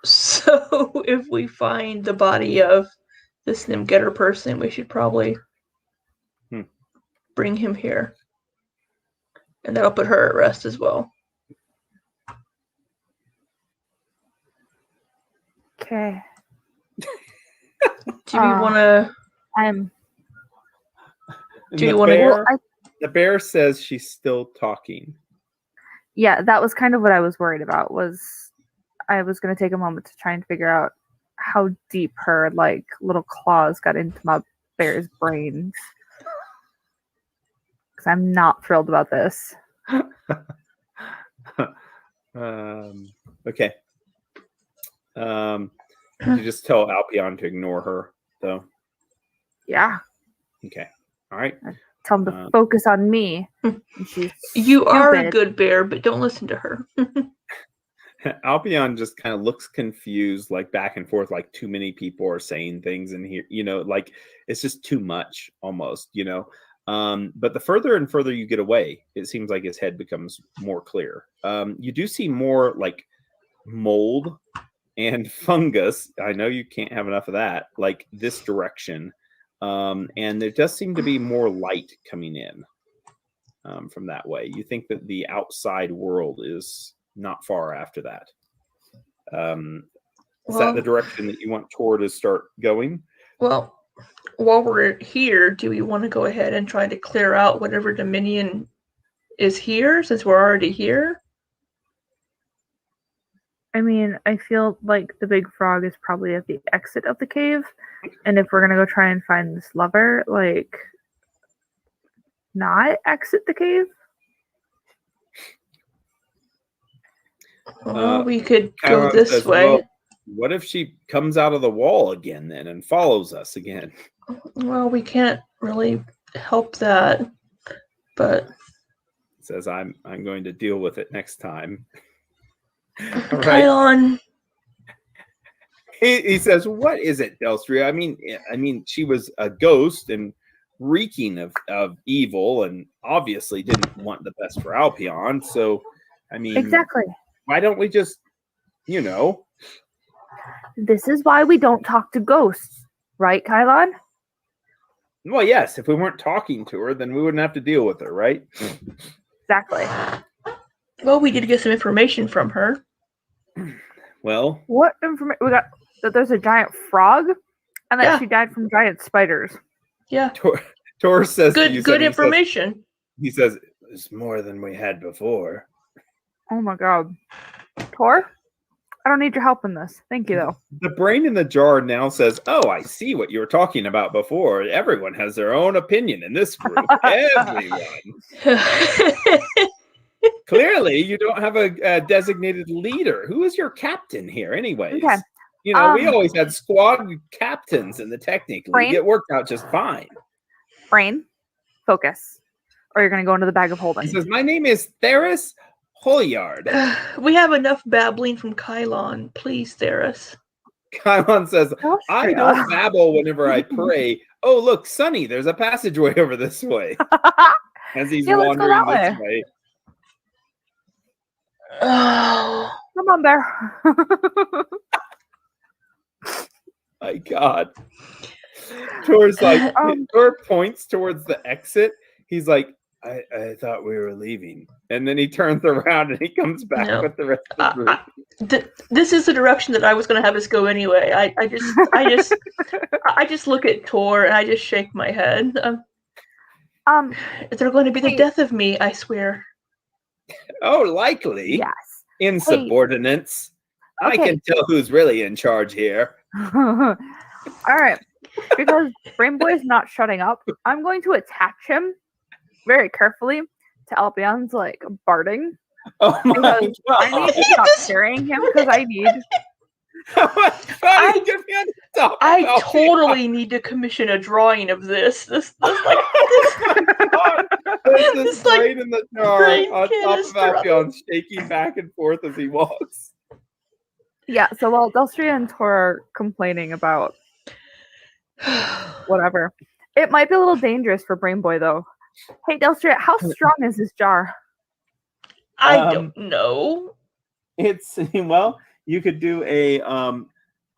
B: So if we find the body of this Nimgetter person, we should probably bring him here. And that'll put her at rest as well.
C: Okay.
B: Do we want to...
A: Do you want to... The bear says she's still talking.
C: Yeah, that was kind of what I was worried about, was I was going to take a moment to try and figure out how deep her, like, little claws got into my bear's brains. Because I'm not thrilled about this.
A: Okay. You just tell Alpion to ignore her, though.
C: Yeah.
A: Okay. All right.
C: Tell him to focus on me.
B: You are a good bear, but don't listen to her.
A: Alpion just kind of looks confused, like back and forth, like too many people are saying things in here, like it's just too much almost, but the further and further you get away, it seems like his head becomes more clear. You do see more like mold and fungus. I know you can't have enough of that, like this direction. And there does seem to be more light coming in from that way. You think that the outside world is not far after that. Is that the direction that you want Tor to start going?
B: Well, while we're here, do we want to go ahead and try to clear out whatever Dominion is here, since we're already here?
C: I mean, I feel like the big frog is probably at the exit of the cave. And if we're going to go try and find this lover, like, not exit the cave?
B: Well, we could go this way.
A: Well, what if she comes out of the wall again then and follows us again?
B: Well, we can't really help that, but...
A: Says, I'm going to deal with it next time.
B: Kylon.
A: He says, "What is it, Delstria? I mean, she was a ghost and reeking of evil, and obviously didn't want the best for Alpion. So, I mean,
C: exactly.
A: Why don't we just,
C: This is why we don't talk to ghosts, right, Kylon?
A: Well, yes. If we weren't talking to her, then we wouldn't have to deal with her, right?
C: Exactly.
B: Well, we did get some information from her.
A: Well,
C: what information? We got that there's a giant frog, and that she died from giant spiders.
B: Yeah.
A: Tor says
B: good information.
A: He says it's more than we had before.
C: Oh my god, Tor, I don't need your help in this. Thank you, though.
A: The brain in the jar now says, "Oh, I see what you were talking about before. Everyone has their own opinion in this group. Everyone." Clearly, you don't have a designated leader. Who is your captain here, anyways? Okay. We always had squad captains in the Technic League. It worked out just fine.
C: Brain, focus, or you're going to go into the bag of holding.
A: He says, "My name is Theris Holyard."
B: We have enough babbling from Kylon. Please, Theris.
A: Kylon says, "I don't babble whenever I pray. Oh, look, Sonny, there's a passageway over this way." As he's wandering this way.
C: Oh, come on, Bear.
A: My God. Tor's like, Tor points towards the exit. He's like, I thought we were leaving. And then he turns around and he comes back with the rest of the group.
B: This is the direction that I was going to have us go anyway. I just look at Tor and I just shake my head. They're going to be the death of me, I swear.
A: Oh, likely.
C: Yes.
A: Insubordinates. Hey. I can tell who's really in charge here.
C: All right. Because Brainboy's not shutting up, I'm going to attach him very carefully to Alpion's like barding.
A: Oh my God.
C: I need to stop carrying him because I need.
B: I totally need to commission a drawing of this. This right
A: in the jar on top of Alpion, shaking back and forth as he walks.
C: Yeah, so while Delstria and Tor are complaining about whatever, it might be a little dangerous for Brainboy though. Hey Delstria, how strong is this jar?
B: I don't know.
A: It's well, you could do a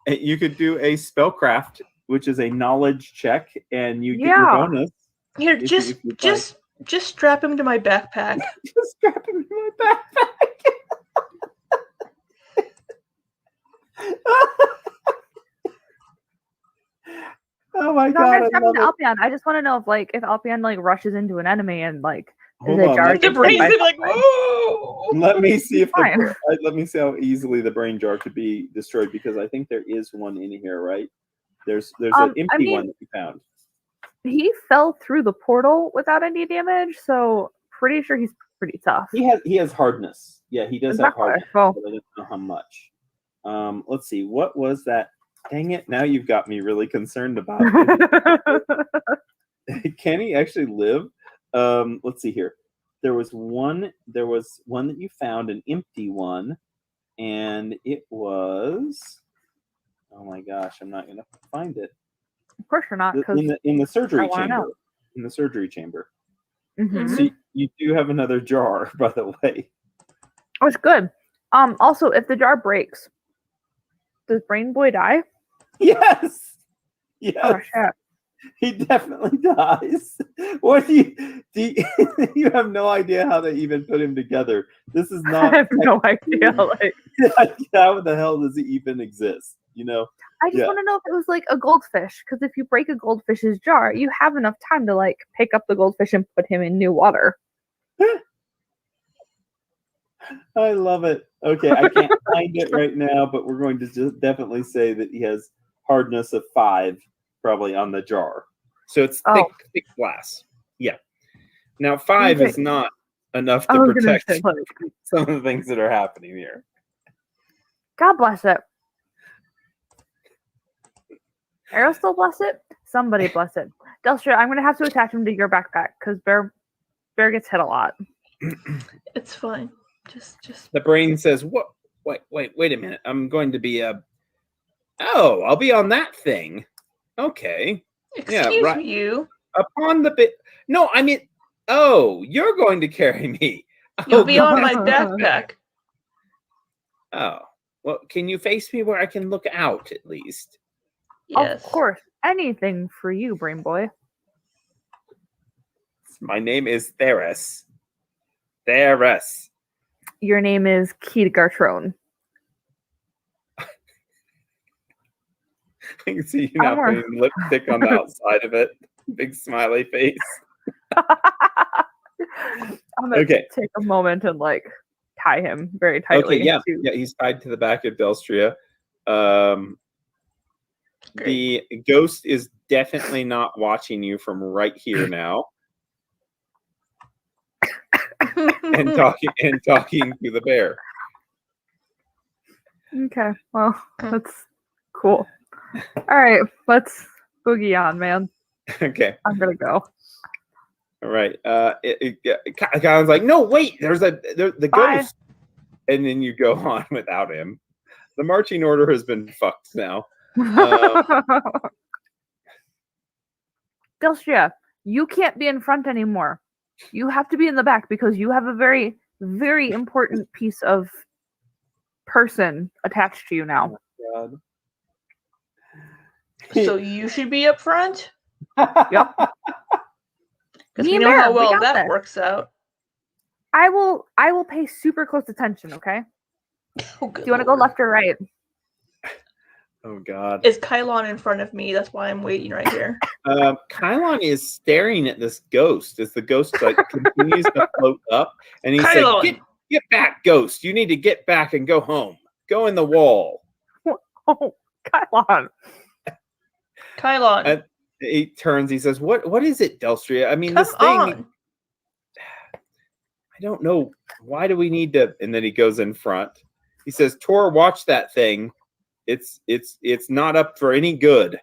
A: spellcraft, which is a knowledge check, and you get your bonus.
B: Here, just strap him to my backpack.
A: Just strap him to my backpack. Oh my god!
C: I'm gonna strap him to Alpion. I just want to know if Alpion rushes into an enemy and
A: the brain's
B: like, whoa!
A: Let me see let me see how easily the brain jar could be destroyed, because I think there is one in here, right? There's an empty one that you found.
C: He fell through the portal without any damage, so pretty sure he's pretty tough.
A: He has hardness. Yeah, he does have hardness, but I don't know how much. Let's see. What was that? Dang it! Now you've got me really concerned about it. Can he actually live? Let's see here. There was one that you found, an empty one, and it was. Oh my gosh! I'm not gonna find it.
C: Of course you're not, because
A: in the surgery chamber. In the surgery chamber.
C: Mm-hmm.
A: So you do have another jar, by the way.
C: Oh, it's good. Also, if the jar breaks, does Brain Boy die?
A: Yes. Yes.
C: Oh shit.
A: He definitely dies. What do you you have no idea how they even put him together. This is not.
C: I have no idea.
A: How the hell does he even exist?
C: I just want to know if it was a goldfish, because if you break a goldfish's jar, you have enough time to pick up the goldfish and put him in new water.
A: I love it. Okay, I can't find it right now, but we're going to just definitely say that he has hardness of 5, probably on the jar. So it's thick glass. Yeah. Now 5 is not enough to protect some of the things that are happening here.
C: God bless it. Arrow still bless it? Somebody bless it. Delstra, I'm going to have to attach him to your backpack, because Bear gets hit a lot.
B: It's fine. Just.
A: The brain says, "What? Wait a minute. I'm going to be I'll be on that thing. Okay.
B: Excuse you.
A: Upon the bit. No, I mean, you're going to carry me.
B: You'll be on my backpack.
A: Oh, well, can you face me where I can look out at least?
B: Yes.
C: Of course. Anything for you, Brain Boy.
A: My name is Theris. Theris.
C: Your name is Keita Gartrone.
A: I can see you now putting lipstick on the outside of it. Big smiley face.
C: I'm going to take a moment and tie him very tightly.
A: Okay, yeah. Yeah, he's tied to the back of Delstria. The ghost is definitely not watching you from right here now. and talking to the bear.
C: Okay, well, that's cool. All right, let's boogie on, man.
A: Okay,
C: I'm gonna go.
A: All right. Kylan's like, no, wait. There's the ghost, and then you go on without him. The marching order has been fucked now.
C: Delstria, you can't be in front anymore. You have to be in the back, because you have a very, very important piece of person attached to you now.
A: Oh,
B: so you should be up front?
C: Yep.
B: Because we know how well that works out.
C: I will pay super close attention, okay?
B: Oh, good.
C: Do you want to go left or right?
A: Oh God!
B: Is Kylon in front of me? That's why I'm waiting right here.
A: Kylon is staring at this ghost as the ghost continues to float up, and he said, "Get back, ghost! You need to get back and go home. Go in the wall."
C: Oh, Kylon!
B: Kylon.
A: He turns. He says, "What is it, Delstria? I mean,
B: Come
A: this thing.
B: on.
A: I don't know. Why do we need to?" And then he goes in front. He says, "Tor, watch that thing. It's not up for any good."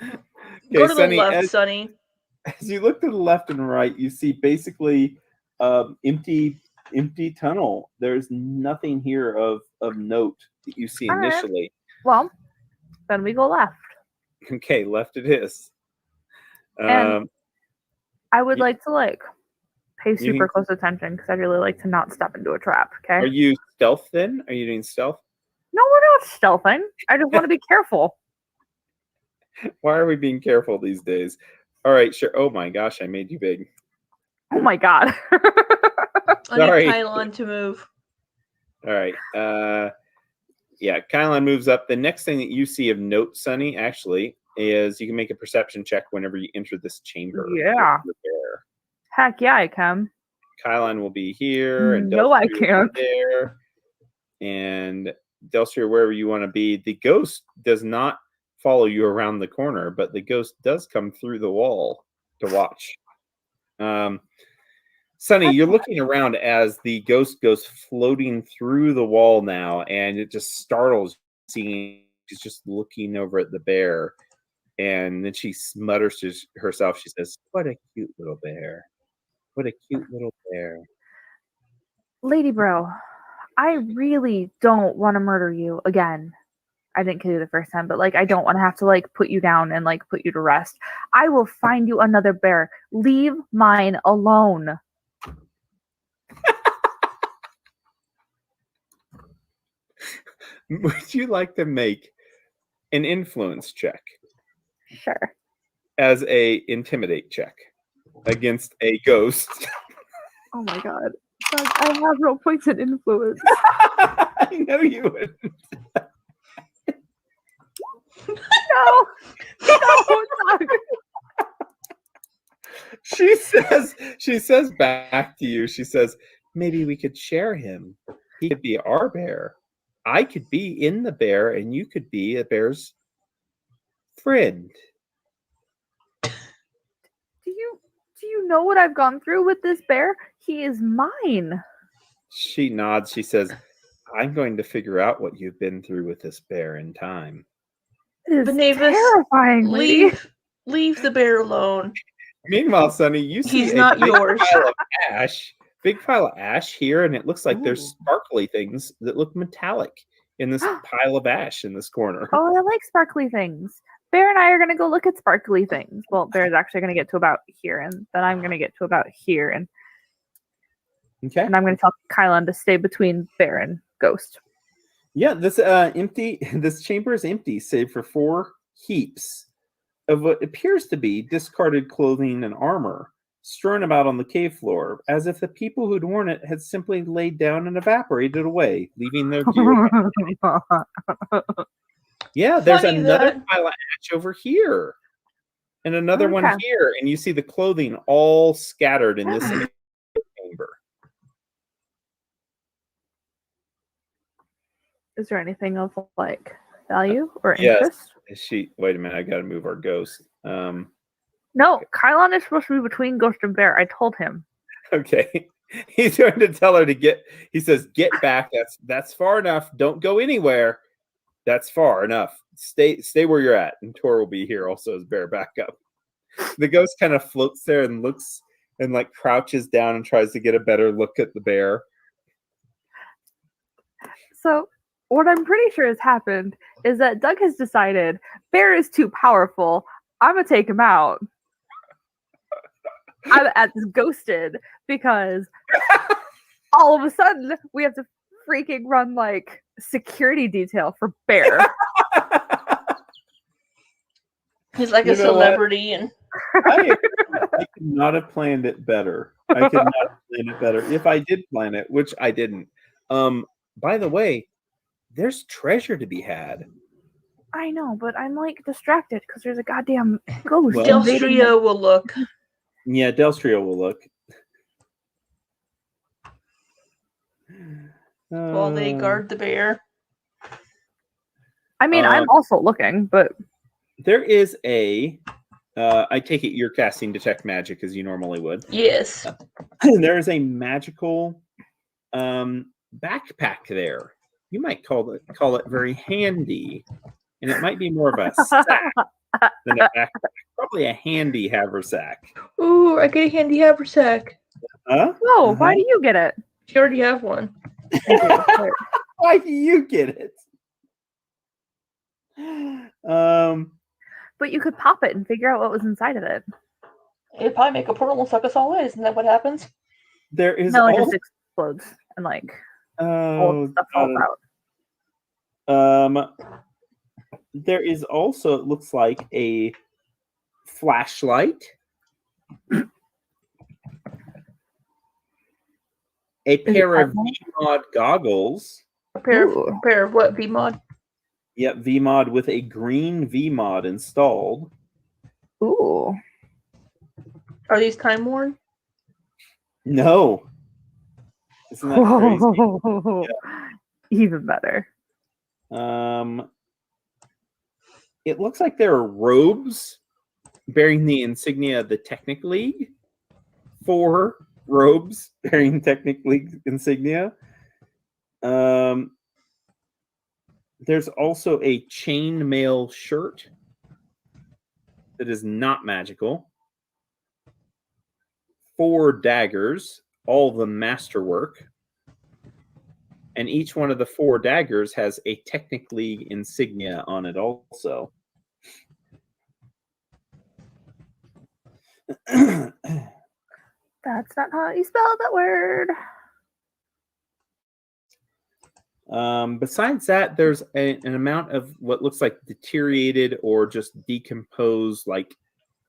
A: Okay,
B: go to the left, Sonny.
A: As you look to the left and right, you see basically empty tunnel. There's nothing here of note that you see initially.
C: Well, then we go left.
A: Okay, left it is.
C: And I would like to Pay super close attention because I really like to not step into a trap. Okay.
A: Are you stealth then? Are you doing stealth?
C: No, we're not stealthing. I just want to be careful.
A: Why are we being careful these days? All right, sure. Oh my gosh, I made you big.
C: Oh my god.
B: I need Kylon to move.
A: All right. Yeah, Kylon moves up. The next thing that you see of note, Sunny, actually, is you can make a perception check whenever you enter this chamber.
C: Yeah. Heck yeah, I can.
A: Kylon will be here. And
C: no, I can't.
A: There. And Delstria, wherever you want to be. The ghost does not follow you around the corner, but the ghost does come through the wall to watch. Sunny, you're looking around as the ghost goes floating through the wall now, and it just startles seeing she's just looking over at the bear. And then she mutters to herself, she says, "What a cute little bear. What a cute little bear."
C: Lady Bro, I really don't want to murder you again. I didn't kill you the first time, but like I don't want to have to like put you down and like put you to rest. I will find you another bear. Leave mine alone.
A: Would you like to make an influence check?
C: Sure.
A: As a intimidate check against a ghost.
C: Oh my god. I have no points in influence.
A: I know you would.
C: No, Doug.
A: She says back to you, she says, maybe we could share him. He could be our bear. I could be in the bear and you could be a bear's friend.
C: Do you know what I've gone through with this bear? He is mine.
A: She nods. She says, I'm going to figure out what you've been through with this bear in time.
C: It is terrifying.
B: Leave the bear alone.
A: Meanwhile, Sunny, you see
B: he's not yours.
A: Big pile of ash here, and it looks like there's sparkly things that look metallic in this pile of ash in this corner.
C: Oh, I like sparkly things. Bear and I are going to go look at sparkly things. Well, Bear's actually going to get to about here, and then I'm going to get to about here, and I'm going to tell Kylon to stay between Bear and Ghost.
A: Yeah, this This chamber is empty, save for 4 heaps of what appears to be discarded clothing and armor strewn about on the cave floor, as if the people who'd worn it had simply laid down and evaporated away, leaving their gear. Yeah, there's another pile of ash over here, and another one here, and you see the clothing all scattered in this chamber.
C: Is there anything of like value or interest?
A: Yes. Wait a minute, I got to move our ghost.
C: No, Kylon is supposed to be between Ghost and Bear. I told him.
A: Okay. He's going to tell her to get, he says, get back. That's far enough. Don't go anywhere. That's far enough. Stay where you're at. And Tor will be here also as Bear back up. The ghost kind of floats there and looks and like crouches down and tries to get a better look at the bear. So what I'm pretty sure has happened is that Doug has decided Bear is too powerful. I'm going to take him out. I'm at this ghosted because all of a sudden we have to freaking run like security detail for Bear.
B: He's like a celebrity, and
A: I could not have planned it better. I could not have planned it better if I did plan it, which I didn't. By the way, there's treasure to be had. I know, but I'm like distracted because there's a goddamn ghost.
B: Delstria will look.
A: Yeah, Delstria will look.
B: While they guard the bear.
C: I mean, I'm also looking, but
A: there is a. I take it you're casting Detect Magic as you normally would.
B: Yes.
A: There is a magical backpack there. You might call it very handy. And it might be more of a sack than a backpack. Probably a handy haversack.
B: Ooh, I get a handy haversack.
A: Huh?
C: Oh, why do you get it?
B: You already have one.
A: Why do you get it?
C: But you could pop it and figure out what was inside of it.
B: It'd probably make a portal and suck us all in. Isn't that what happens?
A: There is
C: No, it just explodes and like old stuff falls out.
A: There is also, it looks like, a flashlight, a pair of VMod goggles.
B: A pair of what VMod?
A: Yep, VMod with a green VMod installed.
C: Ooh.
B: Are these time worn?
A: No. Isn't that crazy?
C: Yeah. Even better.
A: It looks like there are robes bearing the insignia of the Technic League. 4 robes bearing Technic League insignia. There's also a chainmail shirt that is not magical. 4 daggers, all of them masterwork. And each one of the 4 daggers has a Technic League insignia on it also.
C: That's not how you spell that word.
A: Besides that, there's an amount of what looks like deteriorated or just decomposed, like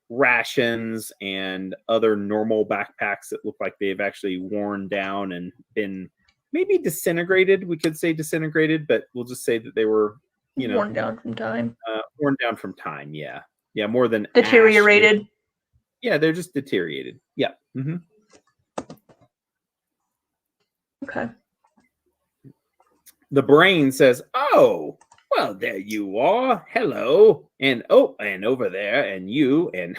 A: rations and other normal backpacks that look like they've actually worn down and been maybe disintegrated. We could say disintegrated, but we'll just say that they were,
B: worn down from time.
A: Worn down from time. Yeah, more than
B: deteriorated.
A: Ash. Yeah, they're just deteriorated. Yeah. Mm-hmm.
B: Okay.
A: The brain says, "Oh, well, there you are. Hello, and over there, and you, and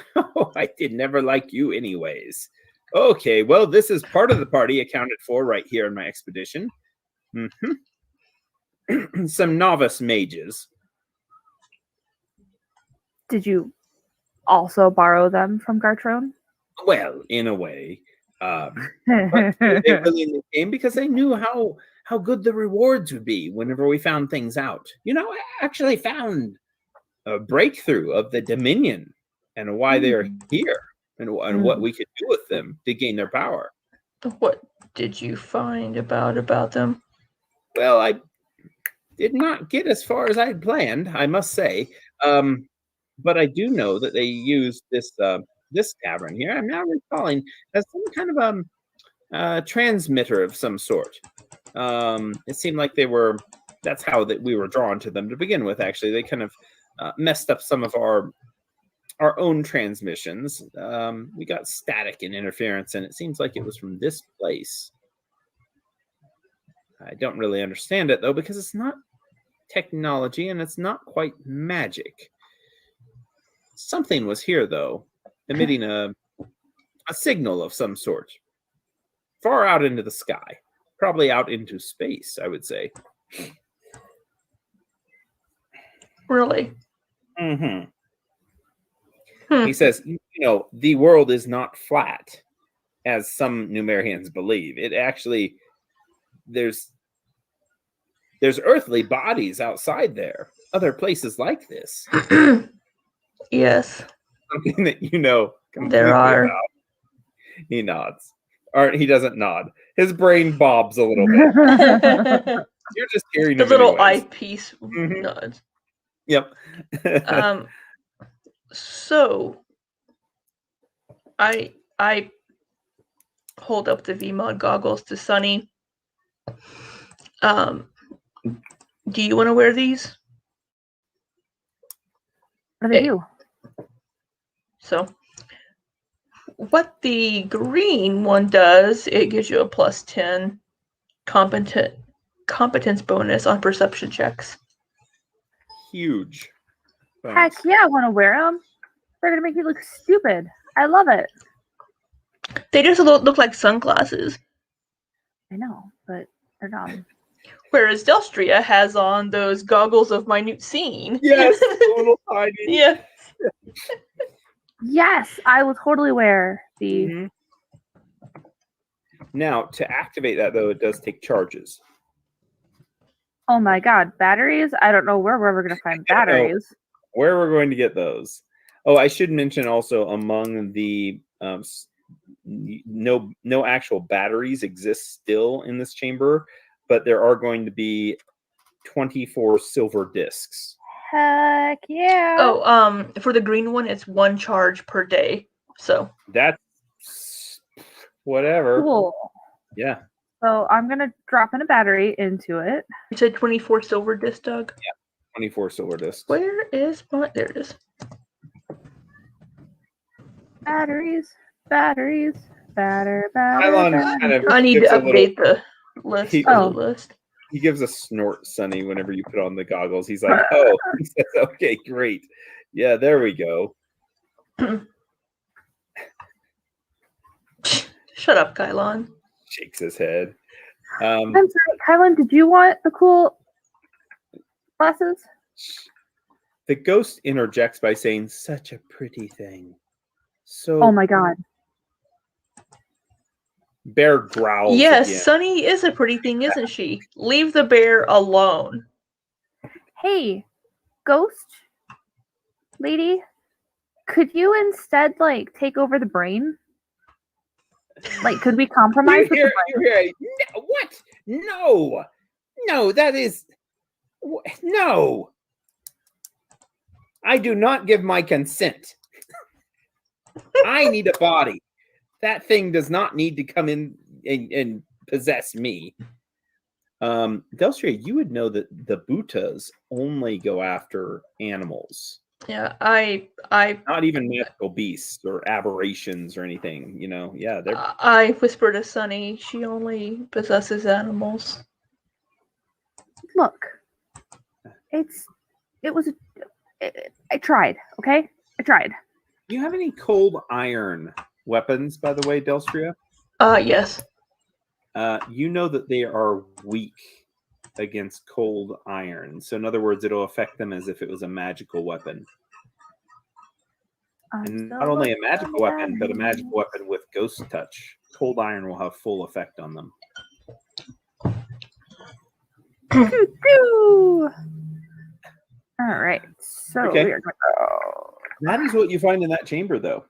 A: I did never like you, anyways." Okay, well, this is part of the party accounted for right here in my expedition. Mm-hmm. Some novice mages.
C: Did you also borrow them from Gartrone?
A: Well, in a way. But they really in the game because they knew how good the rewards would be whenever we found things out. I actually found a breakthrough of the Dominion and why they are here and what we could do with them to gain their power.
B: What did you find about them?
A: Well, I did not get as far as I had planned, I must say. But I do know that they used this tavern here, I'm now recalling, as some kind of transmitter of some sort. It seemed like that's how we were drawn to them to begin with. Actually, they kind of messed up some of our own transmissions. We got static and interference, and it seems like it was from this place. I don't really understand it though, because it's not technology and it's not quite magic. Something was here though, emitting a signal of some sort, far out into the sky. Probably out into space, I would say.
B: Really?
A: Mm-hmm. He says, the world is not flat, as some Numerians believe. It actually, there's earthly bodies outside there. Other places like this.
B: Yes.
A: Something that
B: there are.
A: About. He nods. Or he doesn't nod. His brain bobs a little bit. You're just hearing
B: the little eyepiece nod.
A: Yep.
B: So I hold up the VMod goggles to Sunny. Do you want to wear these?
C: What do they do?
B: So what the green one does, it gives you a +10 competence bonus on perception checks.
A: Huge.
C: Heck yeah, I want to wear them. They're going to make you look stupid. I love it.
B: They just look like sunglasses.
C: I know, but they're dumb.
B: Whereas Delstria has on those goggles of minute seeing.
A: Yes, little tiny.
B: Yeah.
C: Yes, I will totally wear the...
A: Mm-hmm. Now, to activate that, though, it does take charges.
C: Oh my god, batteries? I don't know where we're ever going to find batteries.
A: Where we're going to get those. Oh, I should mention also among the no actual batteries exist still in this chamber, but there are going to be 24 silver discs.
C: Heck yeah.
B: Oh, for the green one, it's 1 charge per day. So
A: that's whatever.
C: Cool.
A: Yeah.
C: So I'm gonna drop in a battery into it.
B: You said 24 silver disc, Doug?
A: Yeah, 24 silver discs.
B: Where is my... There it is.
C: Batteries.
A: Kylon kind of
B: I need to
A: gives a
B: update the list.
C: Oh.
B: The list.
A: He gives a snort, Sonny, whenever you put on the goggles. He's like, oh, he says, okay, great. Yeah, there we go.
B: Shut up, Kylon.
A: Shakes his head.
C: I'm sorry, Kylan, did you want the cool glasses?
A: The ghost interjects by saying, such a pretty thing. So
C: Oh my god.
A: Bear growls.
B: Yes,
A: again.
B: Sunny is a pretty thing, isn't she? Leave the bear alone.
C: Hey, ghost lady, could you instead take over the brain? Like, could we compromise with the brain?
A: No, what? No, that is no. I do not give my consent. I need a body. That thing does not need to come in and possess me. Delstria, you would know that the Bhutas only go after animals.
B: Yeah, I
A: Not even magical beasts or aberrations or anything. Yeah, they're
B: I whispered to Sunny, she only possesses animals.
C: Look, I tried, okay? I tried.
A: Do you have any cold iron weapons, by the way, Delstria?
B: Yes.
A: You know that they are weak against cold iron. So in other words, it'll affect them as if it was a magical weapon. And not only a magical weapon, but a magical weapon with ghost touch. Cold iron will have full effect on them.
C: All right, so
A: Okay.
C: we are going to go.
A: That is what you find in that chamber, though.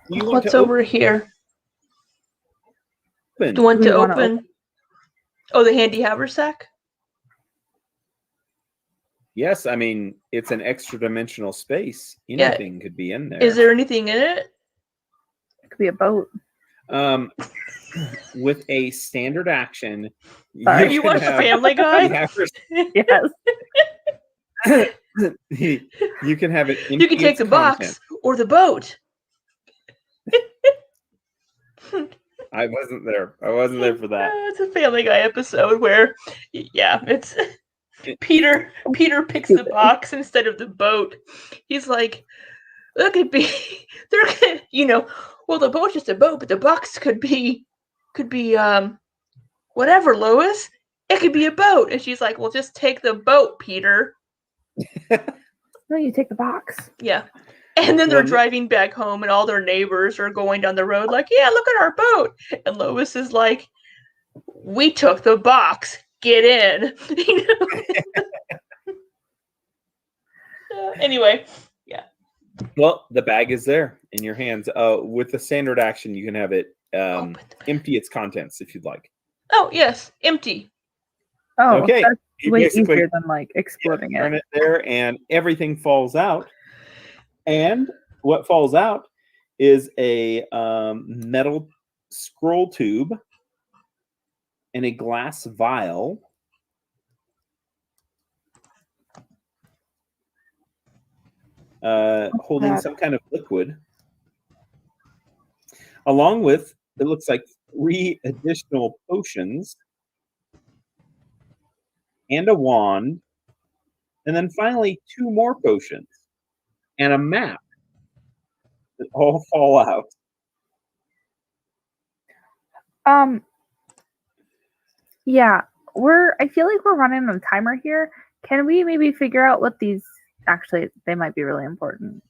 A: You want
B: What's
A: to
B: over here?
A: open?
B: Do you want
C: We
B: to
C: wanna
B: open? Oh, the handy haversack?
A: Yes, I mean, it's an extra dimensional space.
B: Yeah.
A: Anything could be in there.
B: Is there anything in it?
C: It could be a boat.
A: With a standard action,
C: Sorry.
B: You
A: can
B: watch
A: have-
B: Family Guy?
C: Yes.
A: You can have it.
B: You can take the box or the boat.
A: I wasn't there. I wasn't there for that.
B: It's a Family Guy episode where, yeah, it's Peter. Peter picks the box instead of the boat. He's like, "Look at me, well, the boat's just a boat, but the box could be, whatever, Lois. It could be a boat." And she's like, "Well, just take the boat, Peter."
C: No, you take the box.
B: Yeah. And then they're
A: Well,
B: driving back home, and all their neighbors are going down the road like, "Yeah, look at our boat." And Lois is like, "We took the box. Get in." Anyway, yeah.
A: Well, the bag is there in your hands. With the standard action, you can have it
B: Open the bag.
A: empty its contents if you'd like.
B: Oh, yes. Empty.
C: Oh,
A: Okay.
C: that's
A: You
C: way
A: basically
C: easier than exploding
A: turn
C: it.
A: it there, and everything falls out. And what falls out is a metal scroll tube and a glass vial. Holding
C: God.
A: some kind of liquid, along with, it looks like 3 additional potions and a wand, and then finally 2 more potions and a map that all fall out.
C: Yeah, I feel like we're running on a timer here. Can we maybe figure out what these, actually, they might be really important.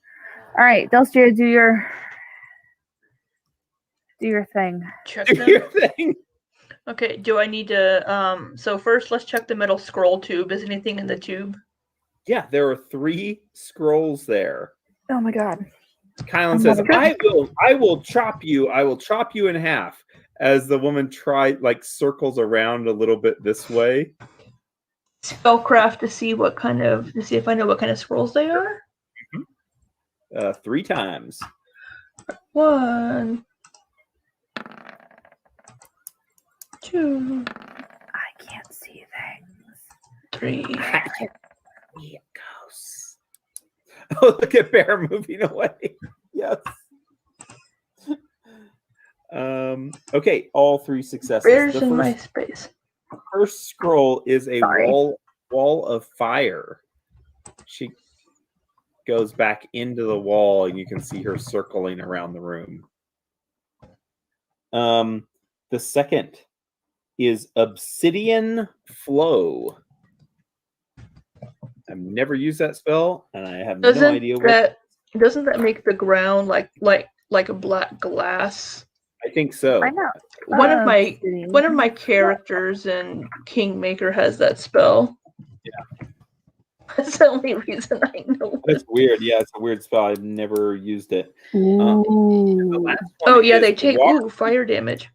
C: All right, Delstria, do your thing.
B: Check
A: Do
B: them.
A: your thing.
B: Okay, do I need to, so first let's check the metal scroll tube. Is anything in the tube?
A: Yeah, there are 3 scrolls there.
C: Oh my god.
A: Kylan says, I will chop you in half, as the woman circles around a little bit this way.
B: Spellcraft to see if I know what kind of scrolls they are.
A: 3 times.
B: 1, 2.
C: I can't see things.
B: 3.
A: It goes. Oh, look at Bear moving away. Yes. Okay, all 3 successes.
B: Bear's in my space.
A: First scroll is a wall of fire. She goes back into the wall, and you can see her circling around the room. The second is Obsidian Flow. I've never used that spell, and I have no idea what.
B: Doesn't that make the ground like a black glass?
A: I think so.
C: I know.
B: One of my characters in Kingmaker has that spell.
A: Yeah.
B: That's the only reason I know.
A: That's weird. Yeah, it's a weird spell. I've never used it.
B: Oh yeah, they take fire damage.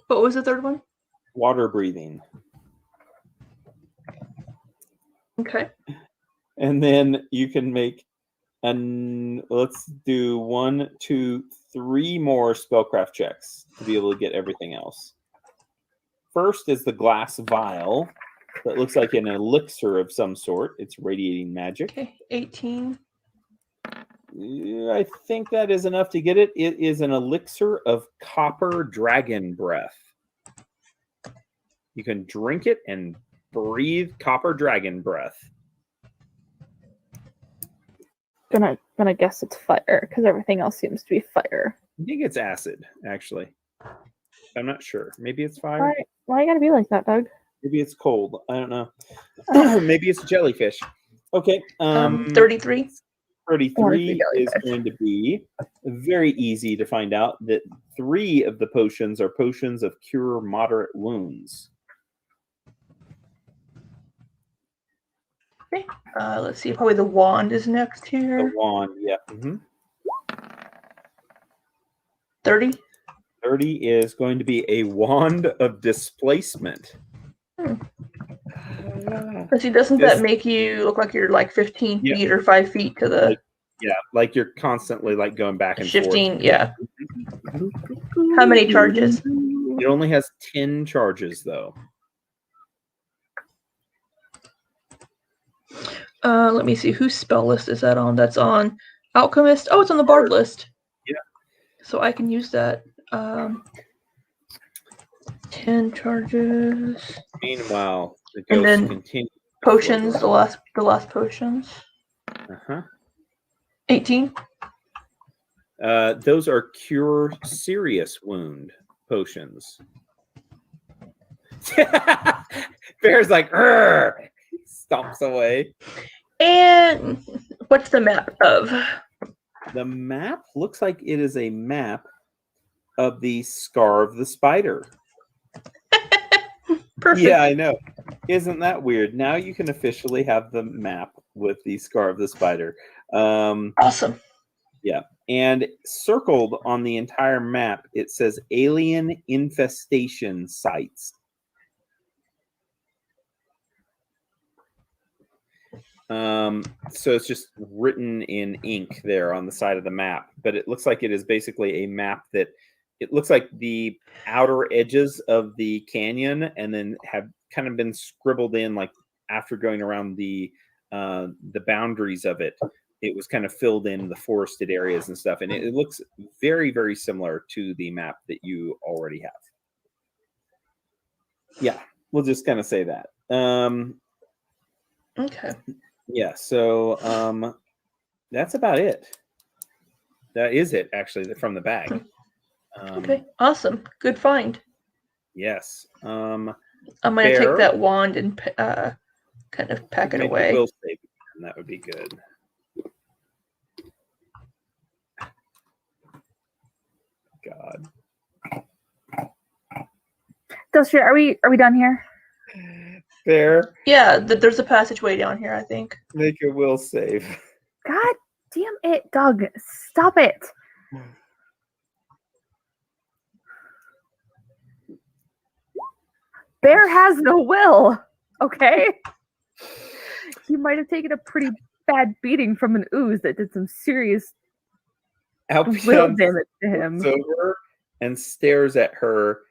B: What was the third one?
A: Water breathing.
B: Okay.
A: And then you can make let's do 1, 2, 3 more spellcraft checks to be able to get everything else. First is the glass vial that looks like an elixir of some sort. It's radiating magic.
B: Okay, 18.
A: I think that is enough to get it. It is an elixir of copper dragon breath. You can drink it and breathe copper dragon breath.
C: Gonna guess it's fire because everything else seems to be fire.
A: I think it's acid, actually. I'm not sure. Maybe it's fire.
C: Why you gotta be like that, Doug?
A: Maybe it's cold. I don't know. Maybe it's jellyfish. Okay.
B: 33.
A: 33 is going to be very easy to find out that 3 of the potions are potions of cure moderate wounds.
B: Okay. Let's see. Probably the wand is next here.
A: The wand, yeah.
B: 30.
A: 30 is going to be a wand of displacement.
B: See, doesn't that make you look like you're like 15 feet or 5 feet to the?
A: Like you're constantly going back and
B: shifting.
A: forth.
B: Yeah. How many charges?
A: It only has 10 charges, though.
B: Let me see. Whose spell list is that on? That's on Alchemist. Oh, it's on the Bard list.
A: Yeah.
B: So I can use that. 10 charges.
A: Meanwhile, the
B: and
A: ghost
B: then
A: continues.
B: Potions. The last potions. 18.
A: Those are cure serious wound potions. Bear's like, "Urgh!" Stomps away.
B: And what's the map of?
A: The map looks like it is a map of the Scar of the Spider.
B: Perfect.
A: Yeah, I know. Isn't that weird? Now you can officially have the map with the Scar of the Spider.
B: Awesome.
A: Yeah. And circled on the entire map, it says alien infestation sites. So it's just written in ink there on the side of the map, but it looks like it is basically a map that it looks like the outer edges of the canyon and then have kind of been scribbled in, like after going around the boundaries of it, it was kind of filled in the forested areas and stuff. And it looks very, very similar to the map that you already have. Yeah, we'll just kind of say that.
B: Okay.
A: Yeah, so that's about it. That is it, actually, from the bag.
B: Okay, awesome. Good find.
A: Yes.
B: I'm going to take that wand and kind of pack it away.
A: Will save, and that would be good. God.
C: Delcia, are we done here?
A: Bear,
B: Yeah, there's a passageway down here, I think.
A: make a will save.
C: God damn it, Doug. Stop it. Bear has no will. Okay? He might have taken a pretty bad beating from an ooze that did some serious will
A: Alpion
C: damage to him.
A: looks over and stares at her,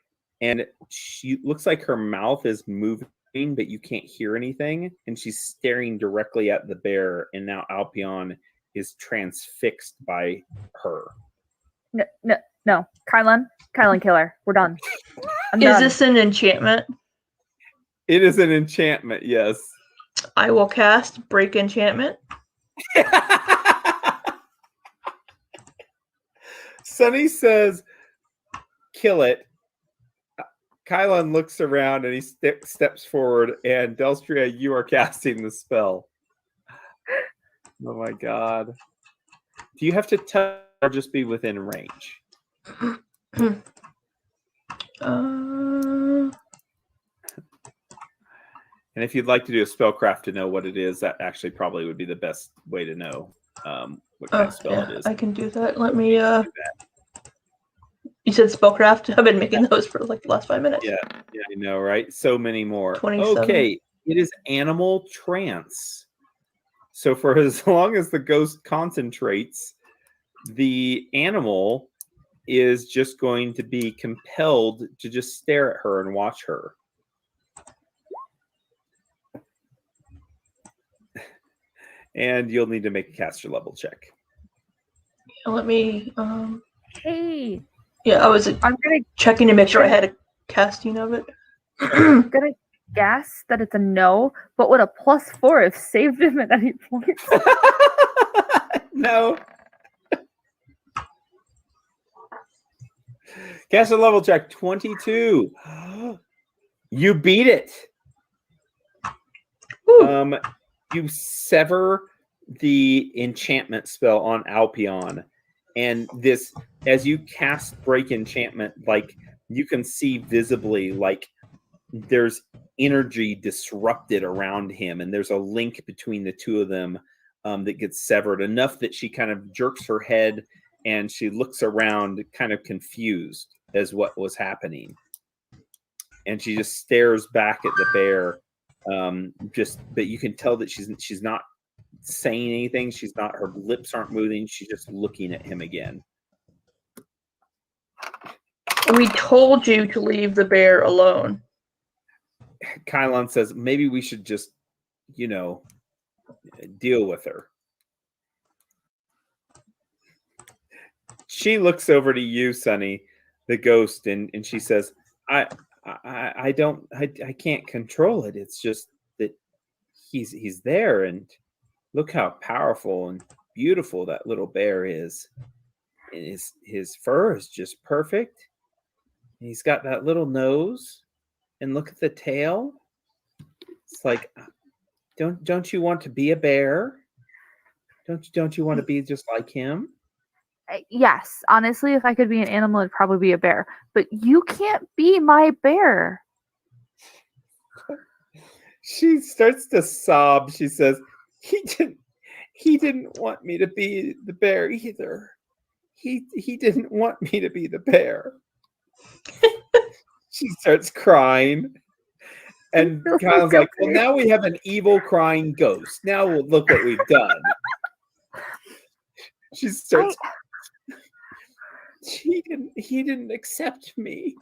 A: and she looks like her mouth is moving, but you can't hear anything. And she's staring directly at the bear, and now Alpion is transfixed by her.
C: No. Kylan, killer. We're done. I'm
B: Is
C: done.
B: this an enchantment?
A: It is an enchantment, yes.
B: I will cast Break Enchantment.
A: Sunny says, kill it. Kylan looks around and he steps forward, and Delstria, you are casting the spell. Oh my god. Do you have to touch or just be within range? And if you'd like to do a spellcraft to know what it is, that actually probably would be the best way to know what kind of spell it is.
B: I can do that. Let me You said spellcraft? I've been making those for like the last 5 minutes.
A: Yeah, I know, right? So many more.
B: 27.
A: Okay, it is animal trance. So for as long as the ghost concentrates, the animal is just going to be compelled to just stare at her and watch her. And you'll need to make a caster level check.
B: Let me
C: Hey.
B: Yeah, I'm checking to make sure I had a casting of it.
C: I'm gonna guess that it's a no, but with a +4 if saved him at any point.
A: No. Caster level check 22. You beat it.
B: Woo.
A: You sever the enchantment spell on Alpion, and this, as you cast Break Enchantment, like you can see visibly, like there's energy disrupted around him, and there's a link between the two of them that gets severed enough that she kind of jerks her head and she looks around, kind of confused as what was happening, and she just stares back at the bear. But you can tell that she's not saying anything. Her lips aren't moving. She's just looking at him again.
B: We told you to leave the bear alone.
A: Kylan says, maybe we should just, deal with her. She looks over to you, Sunny, the ghost, and she says, I can't control it. It's just that he's there, and look how powerful and beautiful that little bear is. And his fur is just perfect. And he's got that little nose, and look at the tail. It's like, don't you want to be a bear? Don't you want to be just like him?
C: Yes, honestly, if I could be an animal, it'd probably be a bear. But you can't be my bear.
A: She starts to sob. She says, He didn't want me to be the bear either. He didn't want me to be the bear. She starts crying. And Kyle's like, well, now we have an evil crying ghost. Now look what we've done. She starts. He didn't accept me.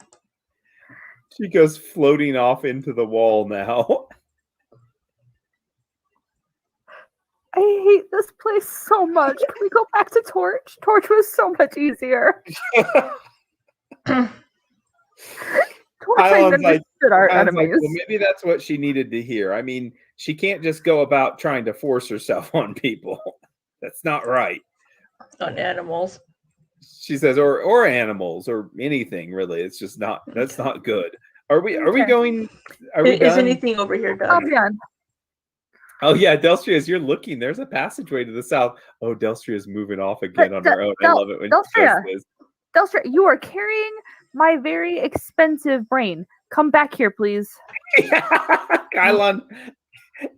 A: She goes floating off into the wall now.
C: I hate this place so much. Can we go back to Torch? Torch was so much easier. Torch, I understood our enemies.
A: Well, maybe that's what she needed to hear. I mean, she can't just go about trying to force herself on people. That's not right.
B: On animals.
A: She says, or animals, or anything really. It's just not. That's not good. Are we going? Are we
B: Is
A: done?
B: anything over here done?
C: I'll be on.
A: Oh yeah, Delstria, as you're looking, there's a passageway to the south. Oh, Delstria is moving off again on her own. I love it when she does this.
C: Delstria, you are carrying my very expensive brain. come back here, please.
A: Kylon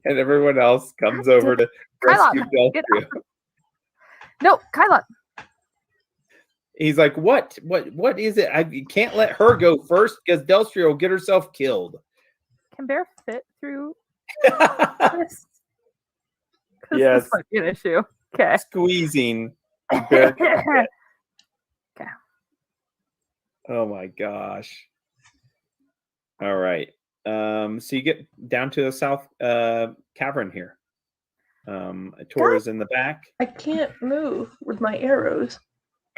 A: and everyone else comes over to rescue Delphria.
C: No, Kylon.
A: He's like, what is it? I can't let her go first because Delphria will get herself killed.
C: Can Bear fit through this?
A: Yes.
C: This might be an issue. Okay.
A: Squeezing. Bear.
C: Okay.
A: Oh my gosh. All right. So you get down to the south cavern here. Tor is in the back.
B: I can't move with my arrows.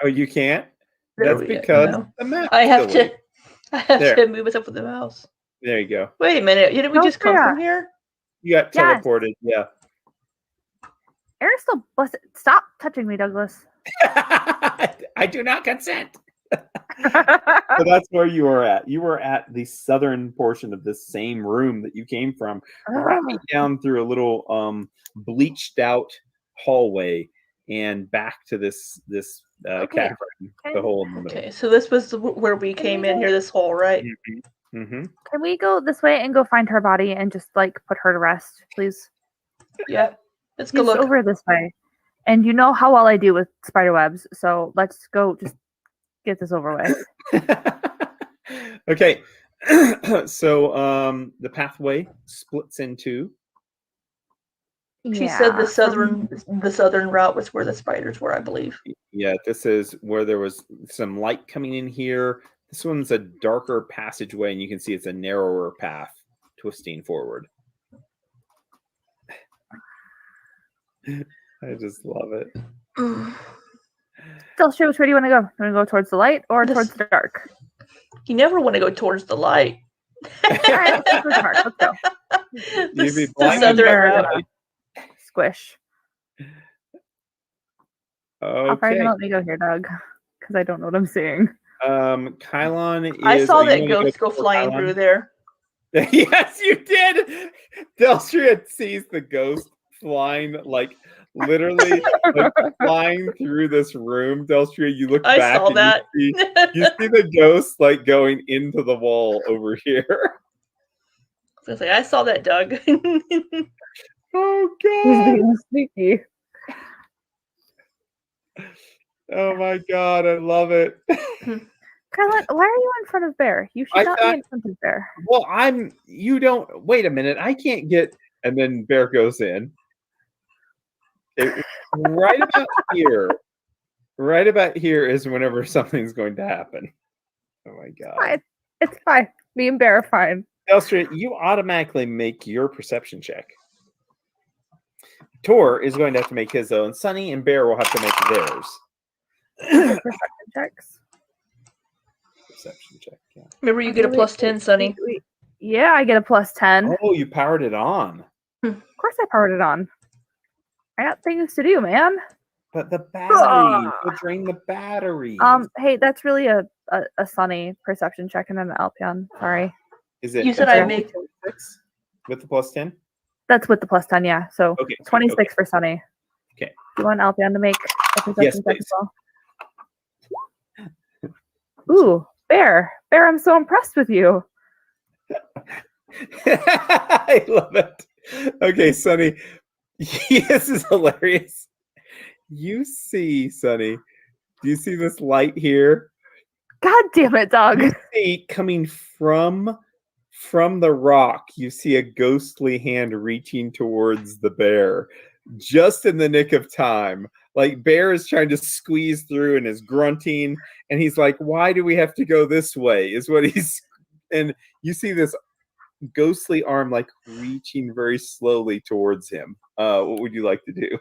A: Oh, you can't?
B: There
A: That's
B: we go.
A: because
B: No.
A: the map.
B: I have to move myself with the mouse.
A: There you go.
B: Wait a minute. Didn't we just come from here?
A: You got teleported. Yeah.
C: Aaron's still blessed. Stop touching me, Douglas.
A: I do not consent. So that's where you were at. You were at the southern portion of this same room that you came from, right down through a little bleached out hallway and back to this cavern, the hole in the middle.
B: Okay, so this was where we came in here, this hole, right?
A: Mm-hmm. Mm-hmm.
C: Can we go this way and go find her body and just like put her to rest, please?
B: Yeah. Let's go look
C: over this way. And you know how well I do with spider webs, so let's go just get this over with.
A: Okay. So the pathway splits in two.
B: She said the southern route was where the spiders were, I believe.
A: Yeah, this is where there was some light coming in here. This one's a darker passageway, and you can see it's a narrower path twisting forward. I just love it.
C: Still sure which way do you want to go? You want to go towards the light or towards the dark?
B: You never want to go towards the light.
C: All right, let's go towards the dark. Let's go.
B: The southern route.
C: Squish.
A: Okay.
C: How far are you gonna let me go here, Doug? Because I don't know what I'm seeing.
A: Kylon is...
B: I saw that ghost go flying through there.
A: Yes, you did. Delphria sees the ghost flying, like literally like, flying through this room. Delphria, you look back
B: saw
A: and
B: that.
A: you see the ghost like going into the wall over here.
B: I saw that, Doug.
A: Oh
C: He's
A: god.
C: being sneaky.
A: Oh my god, I love it.
C: Kylon, why are you in front of Bear? You should not be in front of Bear.
A: Well, you don't wait a minute. I can't get, and then Bear goes in. Right about here. Right about here is whenever something's going to happen. Oh my god.
C: It's fine. Me and Bear are fine.
A: Delphria, you automatically make your perception check. Tor is going to have to make his own. Sunny and Bear will have to make theirs.
C: Perception checks.
A: Perception check, yeah.
B: Remember, you get a plus 10, Sunny.
C: Yeah, I get a plus 10.
A: Oh, you powered it on.
C: Of course I powered it on. I got things to do, man.
A: But the battery, will drain the battery.
C: Hey, that's really a Sunny perception check and an Alpion. Sorry.
A: Is it?
B: You said I make
A: 26 with the plus 10.
C: That's with the plus 10, yeah. So
A: okay,
C: 26
A: okay.
C: for Sunny.
A: Okay.
C: Do you want Alpion to make a perception check
A: please.
C: as well? Ooh, Bear, I'm so impressed with you.
A: I love it. Okay, Sunny. This is hilarious. You see, Sunny, do you see this light here?
C: God damn it, Doug.
A: You see coming from the rock, you see a ghostly hand reaching towards the bear just in the nick of time. Like Bear is trying to squeeze through and is grunting, and he's like, why do we have to go this way? Is what he's, and you see this ghostly arm like reaching very slowly towards him. What would you like to do?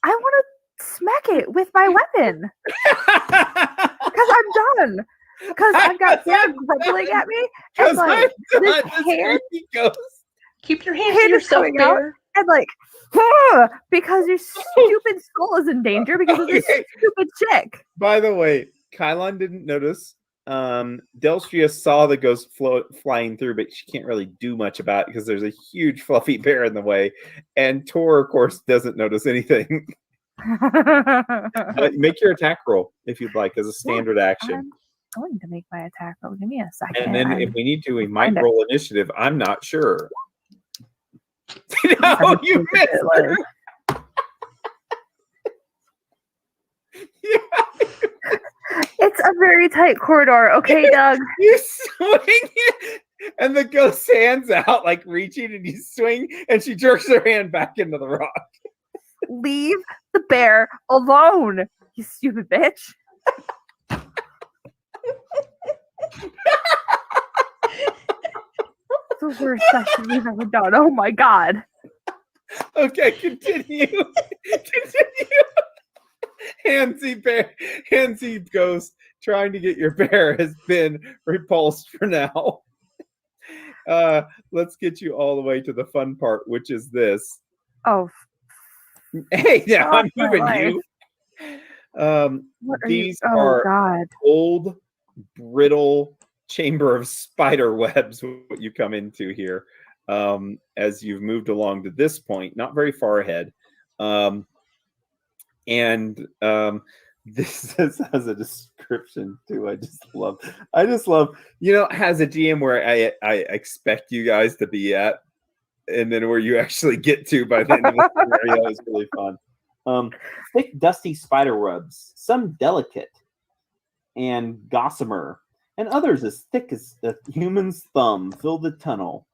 C: I want to smack it with my weapon. Because I'm done. Because I've got Bear grumbling at me. And like, this hand,
B: keep your hands to yourself, Bear.
C: And like, because your stupid skull is in danger because of this stupid chick.
A: By the way, Kylon didn't notice. Delphria saw the ghost flying through, but she can't really do much about it because there's a huge fluffy bear in the way. And Tor, of course, doesn't notice anything. Make your attack roll if you'd like as a standard action.
C: going to make my attack roll. Give me a second.
A: And then if we need to, we might
C: find it.
A: roll initiative. I'm not sure. No, you missed it.
C: It's a very tight corridor. Okay, Doug.
A: You swing it, and the ghost hand's out, like reaching, and you swing, and she jerks her hand back into the rock.
C: Leave the bear alone, you stupid bitch. The worst session we've ever done. Oh my god.
A: Okay, continue. Continue. Handsy ghost trying to get your bear has been repulsed for now. Let's get you all the way to the fun part, which is this.
C: Oh.
A: Hey, now I'm moving you. These are
C: God.
A: old, brittle chamber of spider webs, what you come into here. As you've moved along to this point, not very far ahead. This has a description too. I just love, has a GM where I expect you guys to be at, and then where you actually get to by the end of the scenario is really fun. Thick, dusty spider webs, some delicate and gossamer, and others as thick as a human's thumb, fill the tunnel,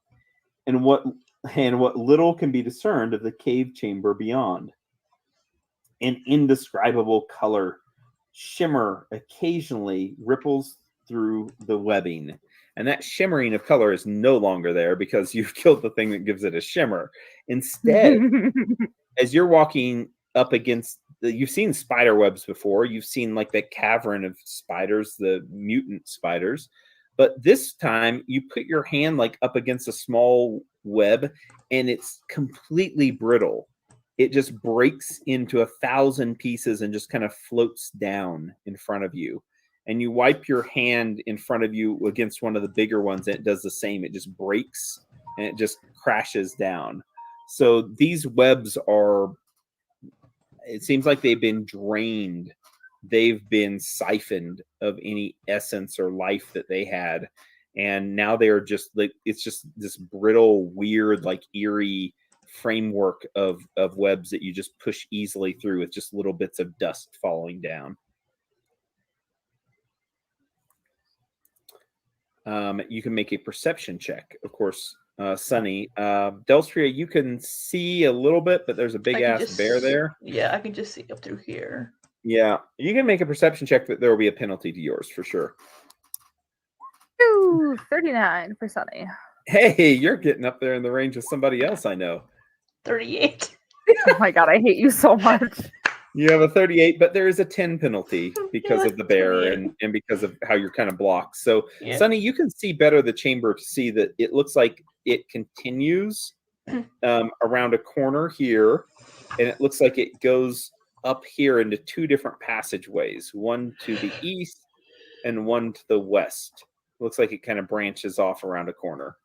A: and what little can be discerned of the cave chamber beyond. An indescribable color shimmer occasionally ripples through the webbing, and that shimmering of color is no longer there because you've killed the thing that gives it a shimmer. Instead, as you're walking up against you've seen spider webs before, you've seen like the cavern of spiders, the mutant spiders, but this time you put your hand like up against a small web and it's completely brittle. It just breaks into 1,000 pieces and just kind of floats down in front of you. And you wipe your hand in front of you against one of the bigger ones, and it does the same. It just breaks and it just crashes down. So these webs it seems like they've been drained. They've been siphoned of any essence or life that they had. And now they're just like, it's just this brittle, weird, like eerie framework of webs that you just push easily through with just little bits of dust falling down. You can make a perception check, of course, Sunny. Delstria, you can see a little bit, but there's a big ass bear there.
B: Yeah, I can just see up through here.
A: Yeah, you can make a perception check, but there will be a penalty to yours for sure.
C: Ooh, 39 for Sunny.
A: Hey, you're getting up there in the range of somebody else I know.
B: 38.
C: Oh my god, I hate you so much.
A: You have a 38, but there is a 10 penalty because of the bear and because of how you're kind of blocked. So, Sunny, you can see better the chamber to see that it looks like it continues around a corner here, and it looks like it goes up here into two different passageways, one to the east and one to the west. Looks like it kind of branches off around a corner.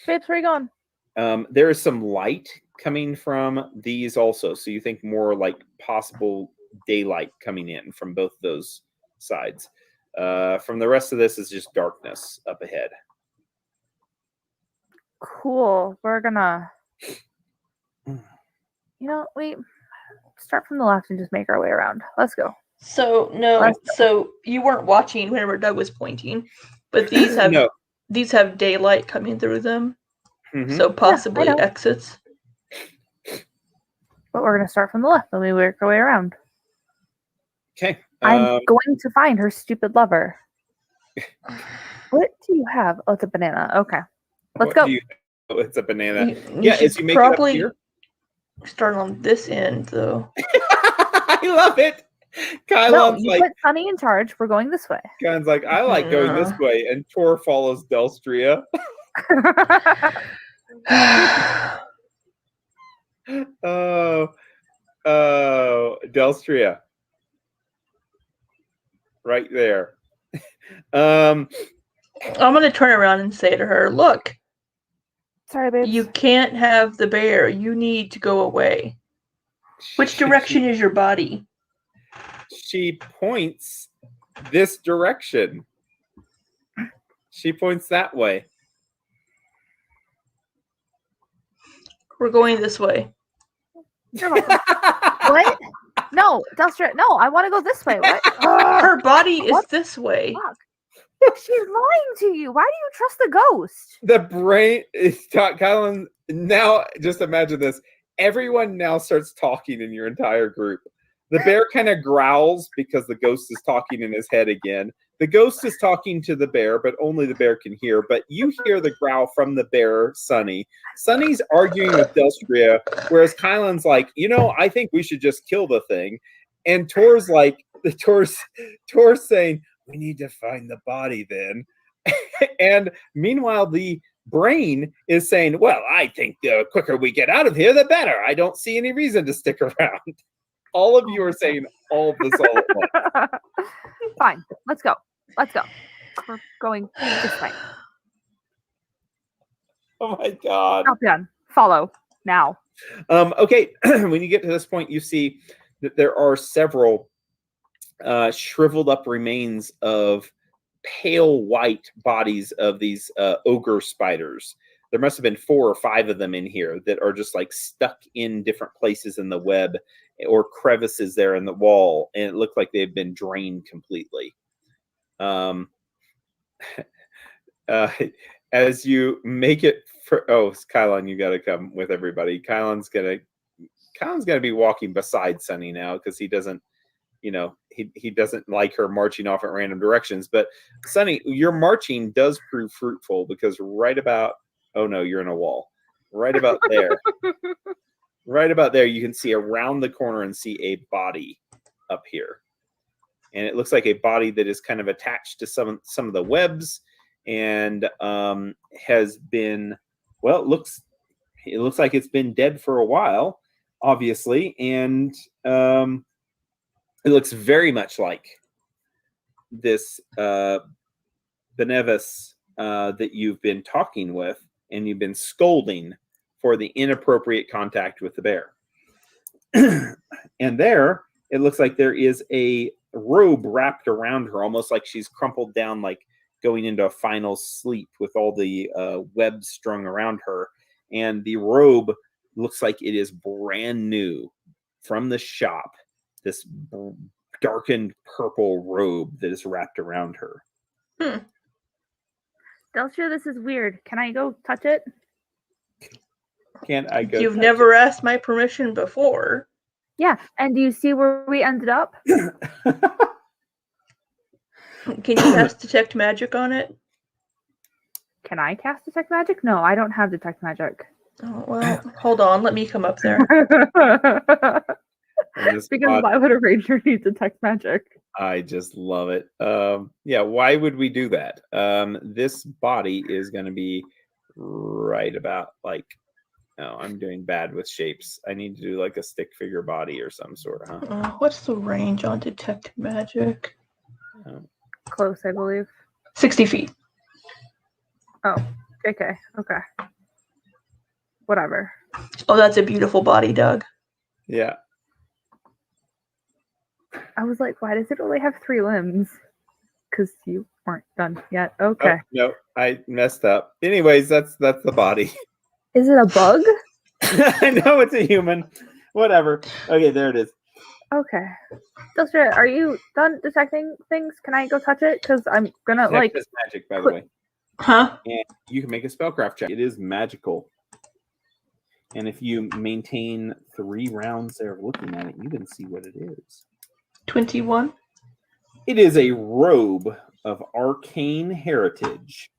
C: Babes, where are you going?
A: There is some light coming from these also. So you think more like possible daylight coming in from both those sides. From the rest of this is just darkness up ahead.
C: Cool. We're gonna, wait, start from the left and just make our way around. Let's go.
B: So so you weren't watching whenever Doug was pointing, but these have these have daylight coming through them. Mm-hmm. So possibly exits.
C: But we're gonna start from the left and we work our way around.
A: Okay.
C: I'm going to find her stupid lover. What do you have? Oh, it's a banana. Okay. Let's go.
A: It's a banana.
B: You
A: as you make it up here.
B: Start on this end though.
A: I love it. Kylon's
C: you put Sunny in charge. We're going this way.
A: Kylon's like, I like going this way, and Tor follows Delstria. Oh, Delstria. Right there.
B: I'm gonna turn around and say to her, look.
C: Sorry, babe.
B: You can't have the bear. You need to go away. Which direction is your body?
A: She points this direction. She points that way.
B: We're going this way.
C: What? No, Delstra, no, I want to go this way. What?
B: Her body is
C: What?
B: this way.
C: Fuck. She's lying to you. Why do you trust the ghost?
A: The brain is Kylan. Now, just imagine this. Everyone now starts talking in your entire group. The bear kind of growls because the ghost is talking in his head again. The ghost is talking to the bear, but only the bear can hear. But you hear the growl from the bear, Sunny. Sunny's arguing with Delstria, whereas Kylan's like, I think we should just kill the thing. And Tor's like, Tor's saying, we need to find the body then. And meanwhile, the brain is saying, well, I think the quicker we get out of here, the better. I don't see any reason to stick around. All of you are saying all of this all at once.
C: Fine. Let's go. We're going this way.
A: Oh my God.
C: Alpion, follow now.
A: Okay. When you get to this point, you see that there are several shriveled up remains of pale white bodies of these ogre spiders. There must have been 4 or 5 of them in here that are just like stuck in different places in the web or crevices there in the wall, and it looked like they've been drained completely. As you make it for Kylan, you got to come with everybody. Kylan's gonna be walking beside Sunny now because he doesn't, he doesn't like her marching off at random directions. But Sunny, your marching does prove fruitful because right about you're in a wall. Right about there. Right about there, you can see around the corner and see a body up here. And it looks like a body that is kind of attached to some of the webs and has been, well, it looks like it's been dead for a while, obviously. And it looks very much like this Benevis that you've been talking with and you've been scolding for the inappropriate contact with the bear. And there, it looks like there is a robe wrapped around her, almost like she's crumpled down, like going into a final sleep with all the webs strung around her. And the robe looks like it is brand new from the shop, this darkened purple robe that is wrapped around her.
C: Delcia, this is weird. Can I go touch it?
A: Can't I go?
B: You've never asked my permission before.
C: Yeah, and do you see where we ended up?
B: Can you cast detect magic on it?
C: Can I cast detect magic? No, I don't have detect magic.
B: Oh, well, hold on. Let me come up there.
C: Because why would a ranger need detect magic?
A: I just love it. Yeah, why would we do that? This body is going to be right about like, I'm doing bad with shapes. I need to do like a stick figure body or some sort, huh?
B: What's the range on detect magic?
C: Close, I believe.
B: 60 feet.
C: Oh, okay. Whatever.
B: Oh, that's a beautiful body, Doug.
A: Yeah.
C: I was like, why does it only have 3 limbs? Because you weren't done yet. Okay.
A: Oh, no, I messed up. Anyways, that's the body.
C: Is it a bug?
A: I know it's a human. Whatever. Okay, there it is.
C: Okay. Delcia, are you done detecting things? Can I go touch it? Because I'm gonna
A: Detect this magic, by the way.
B: Huh?
A: And you can make a spellcraft check. It is magical. And if you maintain 3 rounds there of looking at it, you can see what it is.
B: 21.
A: It is a robe of arcane heritage.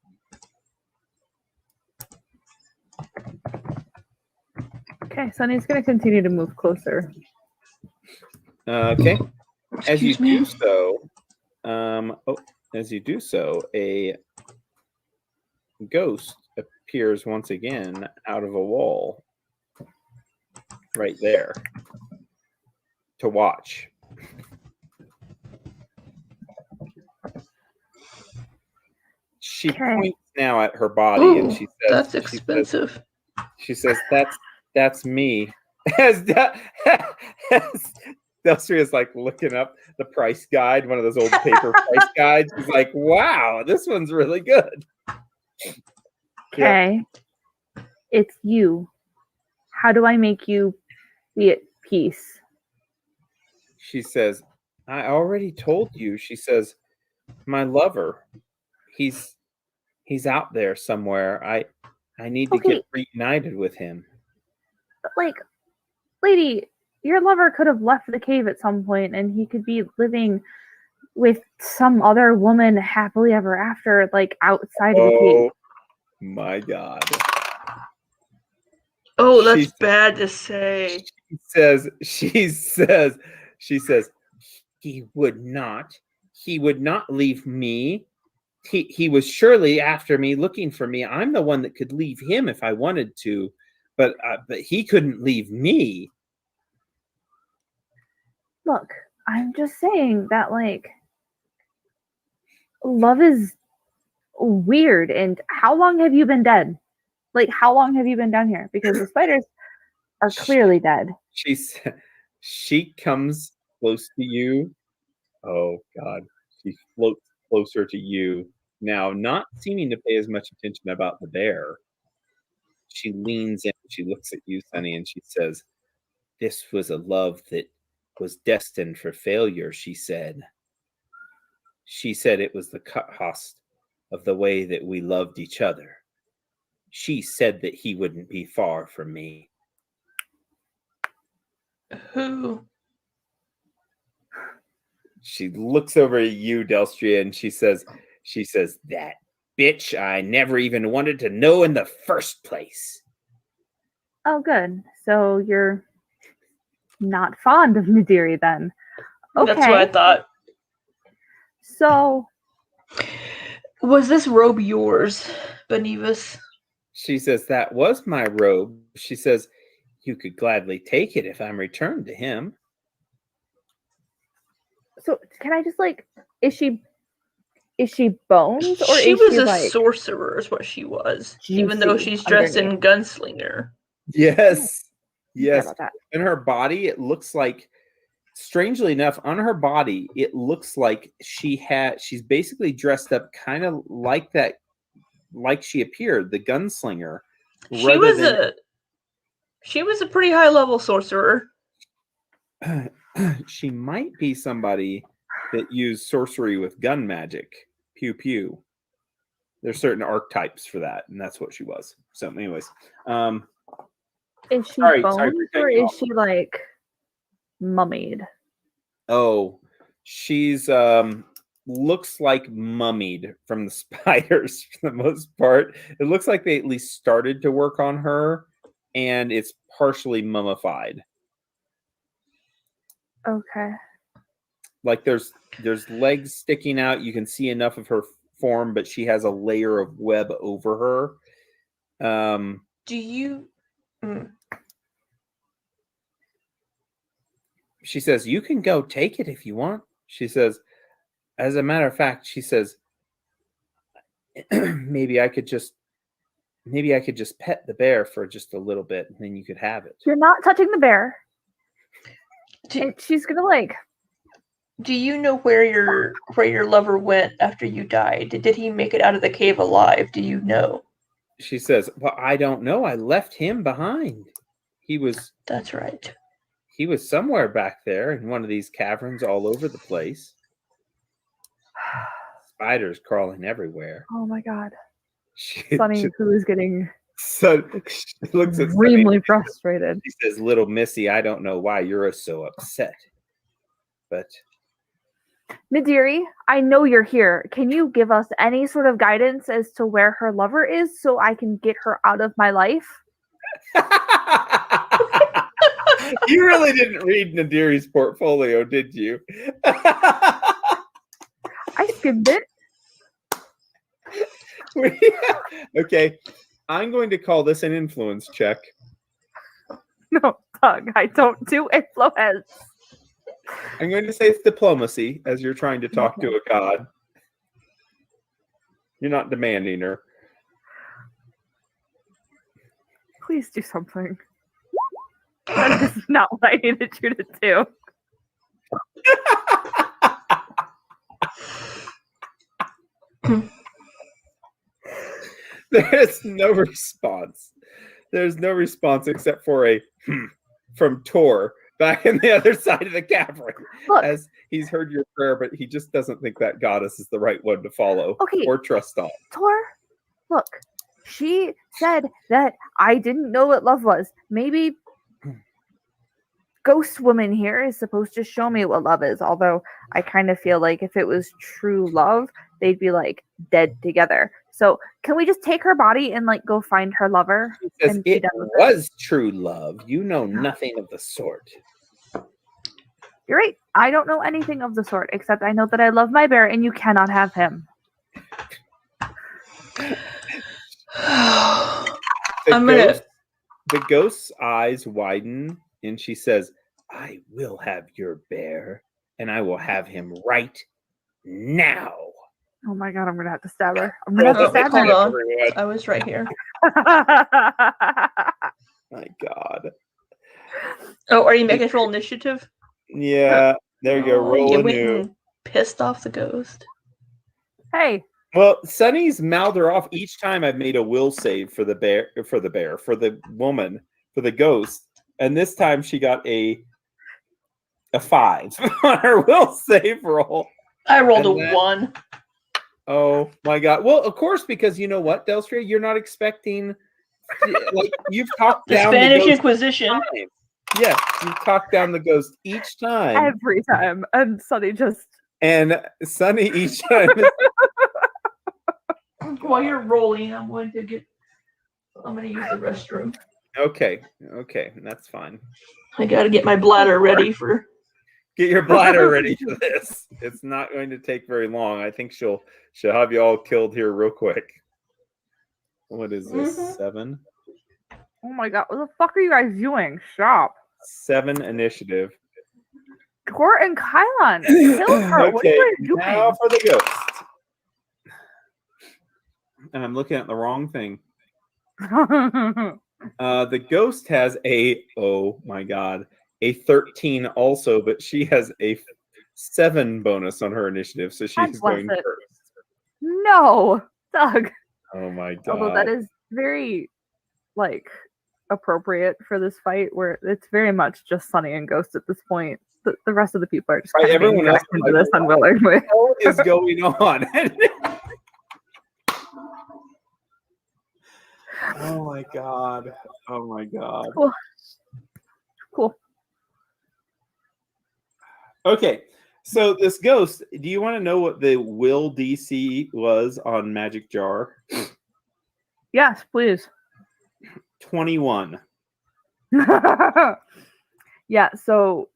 C: Okay, Sunny's gonna continue to move closer.
A: Okay. As you
B: Excuse
A: do so, a ghost appears once again out of a wall right there to watch. She points now at her body and she says,
B: "That's expensive."
A: She says, "That's me." Delstria is like looking up the price guide, one of those old paper price guides. He's like, wow, this one's really good.
C: Okay. Yep. It's you. How do I make you be at peace?
A: She says, I already told you. She says, my lover, he's out there somewhere. I need to get reunited with him.
C: But like, lady, your lover could have left the cave at some point and he could be living with some other woman happily ever after, like outside of the cave.
A: My God.
B: Oh, that's bad to say.
A: She says, he would not leave me. He was surely after me, looking for me. I'm the one that could leave him if I wanted to, but he couldn't leave me.
C: Look, I'm just saying that, like, love is weird. And how long have you been dead? Like, how long have you been down here? Because the spiders are clearly dead.
A: She comes close to you. Oh, God. She floats closer to you. Now, not seeming to pay as much attention about the bear. She leans in, she looks at you, Sunny, and she says, this was a love that was destined for failure, she said. She said it was the cost of the way that we loved each other. She said that he wouldn't be far from me.
B: Who?
A: She looks over at you, Delstria, and she says, that bitch I never even wanted to know in the first place.
C: Oh, good. So you're not fond of Nadiri then. Okay.
B: That's what I thought.
C: So,
B: was this robe yours, Benevus?
A: She says, that was my robe. She says, you could gladly take it if I'm returned to him.
C: So can I just like, is she bones or
B: she
C: is
B: was
C: she
B: a
C: like
B: sorcerer is what she was, even though she's dressed in gunslinger.
A: Yes. In her body, it looks like, strangely enough, on her body, it looks like she's basically dressed up kind of like that, like she appeared, the gunslinger.
B: She was a pretty high level sorcerer.
A: She might be somebody that used sorcery with gun magic. Pew pew. There's certain archetypes for that, and that's what she was. So, anyways,
C: is she bones or is she like mummied?
A: Oh, she's looks like mummied from the spiders for the most part. It looks like they at least started to work on her, and it's partially mummified.
C: Okay.
A: Like there's legs sticking out. You can see enough of her form, but she has a layer of web over her.
B: Do you?
A: She says, you can go take it if you want. She says, as a matter of fact, she says, maybe I could just pet the bear for just a little bit and then you could have it.
C: You're not touching the bear. And she's gonna like.
B: Do you know where your lover went after you died? Did he make it out of the cave alive? Do you know?
A: She says, well, I don't know. I left him behind.
B: That's right.
A: He was somewhere back there in one of these caverns all over the place. Spiders crawling everywhere.
C: Oh my God. Sunny, who is getting
A: she looks
C: extremely frustrated.
A: She says, little Missy, I don't know why you're so upset. But
C: Nadiri, I know you're here. Can you give us any sort of guidance as to where her lover is so I can get her out of my life?
A: You really didn't read Nadiri's portfolio, did you?
C: I skimmed it.
A: Okay, I'm going to call this an influence check.
C: No, Doug, I don't do influence.
A: I'm going to say it's diplomacy, as you're trying to talk to a god. You're not demanding her.
C: Please do something. That is not what I needed you to do.
A: There's no response. There's no response except for a from Tor back in the other side of the cavern.
C: Look.
A: As he's heard your prayer, but he just doesn't think that goddess is the right one to follow or trust on.
C: Tor, look. She said that I didn't know what love was. Maybe Ghost Woman here is supposed to show me what love is. Although I kind of feel like if it was true love, they'd be like dead together. So can we just take her body and like go find her lover?
A: Because it was true love. You know nothing of the sort.
C: You're right. I don't know anything of the sort, except I know that I love my bear and you cannot have him.
A: The ghost's eyes widen and she says, I will have your bear and I will have him right now.
C: Oh my god, I'm gonna have to stab her. I'm gonna have to stab her.
B: Hold on. I was right here.
A: My god.
B: Oh, are you making us roll initiative?
A: Yeah, there you go. Roll anew.
B: Pissed off the ghost.
C: Hey.
A: Well, Sunny's mouthed her off each time I've made a will save for the woman, for the ghost. And this time she got a 5 on her will save roll.
B: I rolled a 1.
A: Oh my god. Well, of course, because you know what, Delstria, you're not expecting like you've talked
B: the
A: down
B: Spanish
A: the ghost
B: Inquisition.
A: Yes, you've talked down the ghost each time.
C: Every time. And Sunny just
A: each time
B: While you're rolling, I'm going to use the restroom.
A: Okay, that's fine.
B: I gotta get my bladder ready for.
A: Get your bladder ready for this. It's not going to take very long. I think she'll have you all killed here real quick. What is this? 7?
C: Oh my god, what the fuck are you guys doing? Stop.
A: 7 initiative.
C: Tor and Kylon, kill her.
A: Okay,
C: what are you guys doing?
A: now for the ghost. And I'm looking at the wrong thing. The ghost has oh my god, a 13 also, but she has a 7 bonus on her initiative, so she's going first.
C: No, Doug.
A: Oh my god.
C: Although that is very appropriate for this fight, where it's very much just Sunny and Ghost at this point. The rest of the people are just
A: right, everyone else
C: into this unwillingly.
A: What is going on? Oh my god. Oh my god.
C: Cool.
A: Okay. So this ghost, do you want to know what the will DC was on Magic Jar?
C: Yes, please.
A: 21.
C: Yeah, so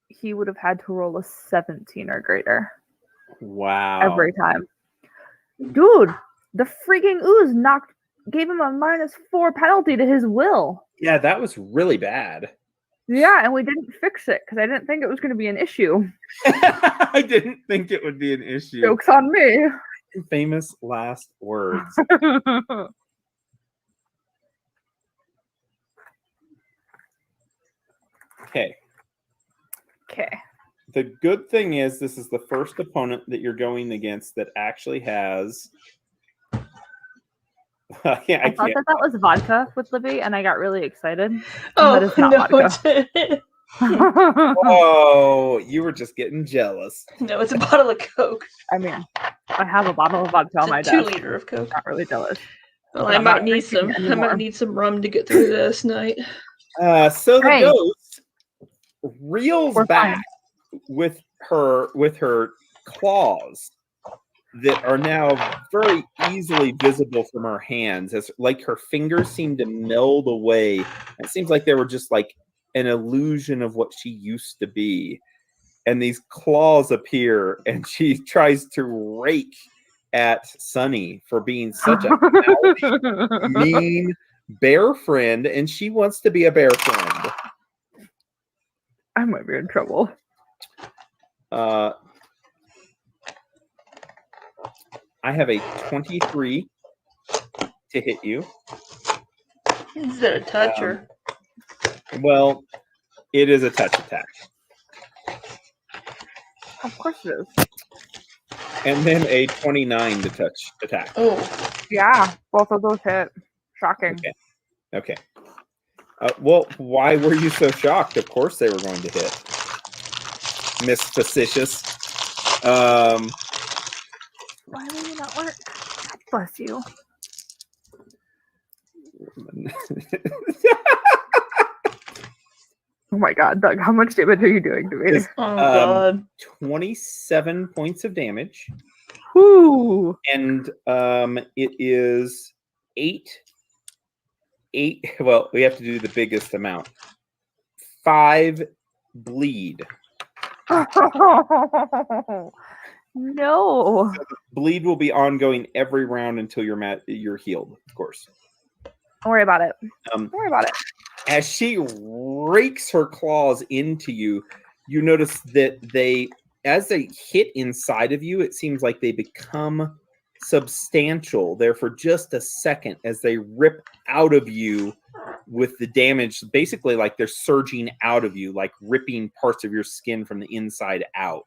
C: he would have had to roll a 17 or greater.
A: Wow.
C: Every time. Dude, the freaking ooze gave him a -4 penalty to his will.
A: Yeah, that was really bad.
C: Yeah, and we didn't fix it because I didn't think it was going to be an issue.
A: I didn't think it would be an issue.
C: Joke's on me.
A: Famous last words. Okay. The good thing is this is the first opponent that you're going against that actually has.
C: I thought that was vodka with Libby, and I got really excited.
B: Oh,
C: that is not vodka.
A: Oh, you were just getting jealous.
B: No, it's a bottle of Coke.
C: I mean, I have a bottle of vodka on my
B: desk. 2 liter of Coke.
C: Not really jealous.
B: Well, I might need some. I might need some rum to get through this night.
A: So the ghost reels back with her claws that are now very easily visible from her hands, as like her fingers seem to meld away. It seems like they were just like an illusion of what she used to be. And these claws appear, and she tries to rake at Sunny for being such a mean bear friend, and she wants to be a bear friend.
C: I might be in trouble.
A: I have a 23 to hit you.
B: Is that a touch or?
A: Well, It is a touch attack.
C: Of course it is.
A: And then a 29 to touch attack.
B: Oh.
C: Yeah, both of those hit. Shocking.
A: Okay. Well, why were you so shocked? Of course they were going to hit. Miss Facetious.
C: Why will you not work? God bless you. Oh my god, Doug, how much damage are you doing to me?
B: Oh god.
A: 27 points of damage.
C: Whoo!
A: And it is 8. Well, we have to do the biggest amount. 5 bleed.
C: No.
A: So bleed will be ongoing every round until you're healed, of course.
C: Don't worry about it. Don't worry about it.
A: As she rakes her claws into you, you notice that as they hit inside of you, it seems like they become substantial there for just a second as they rip out of you with the damage. Basically, like they're surging out of you, like ripping parts of your skin from the inside out.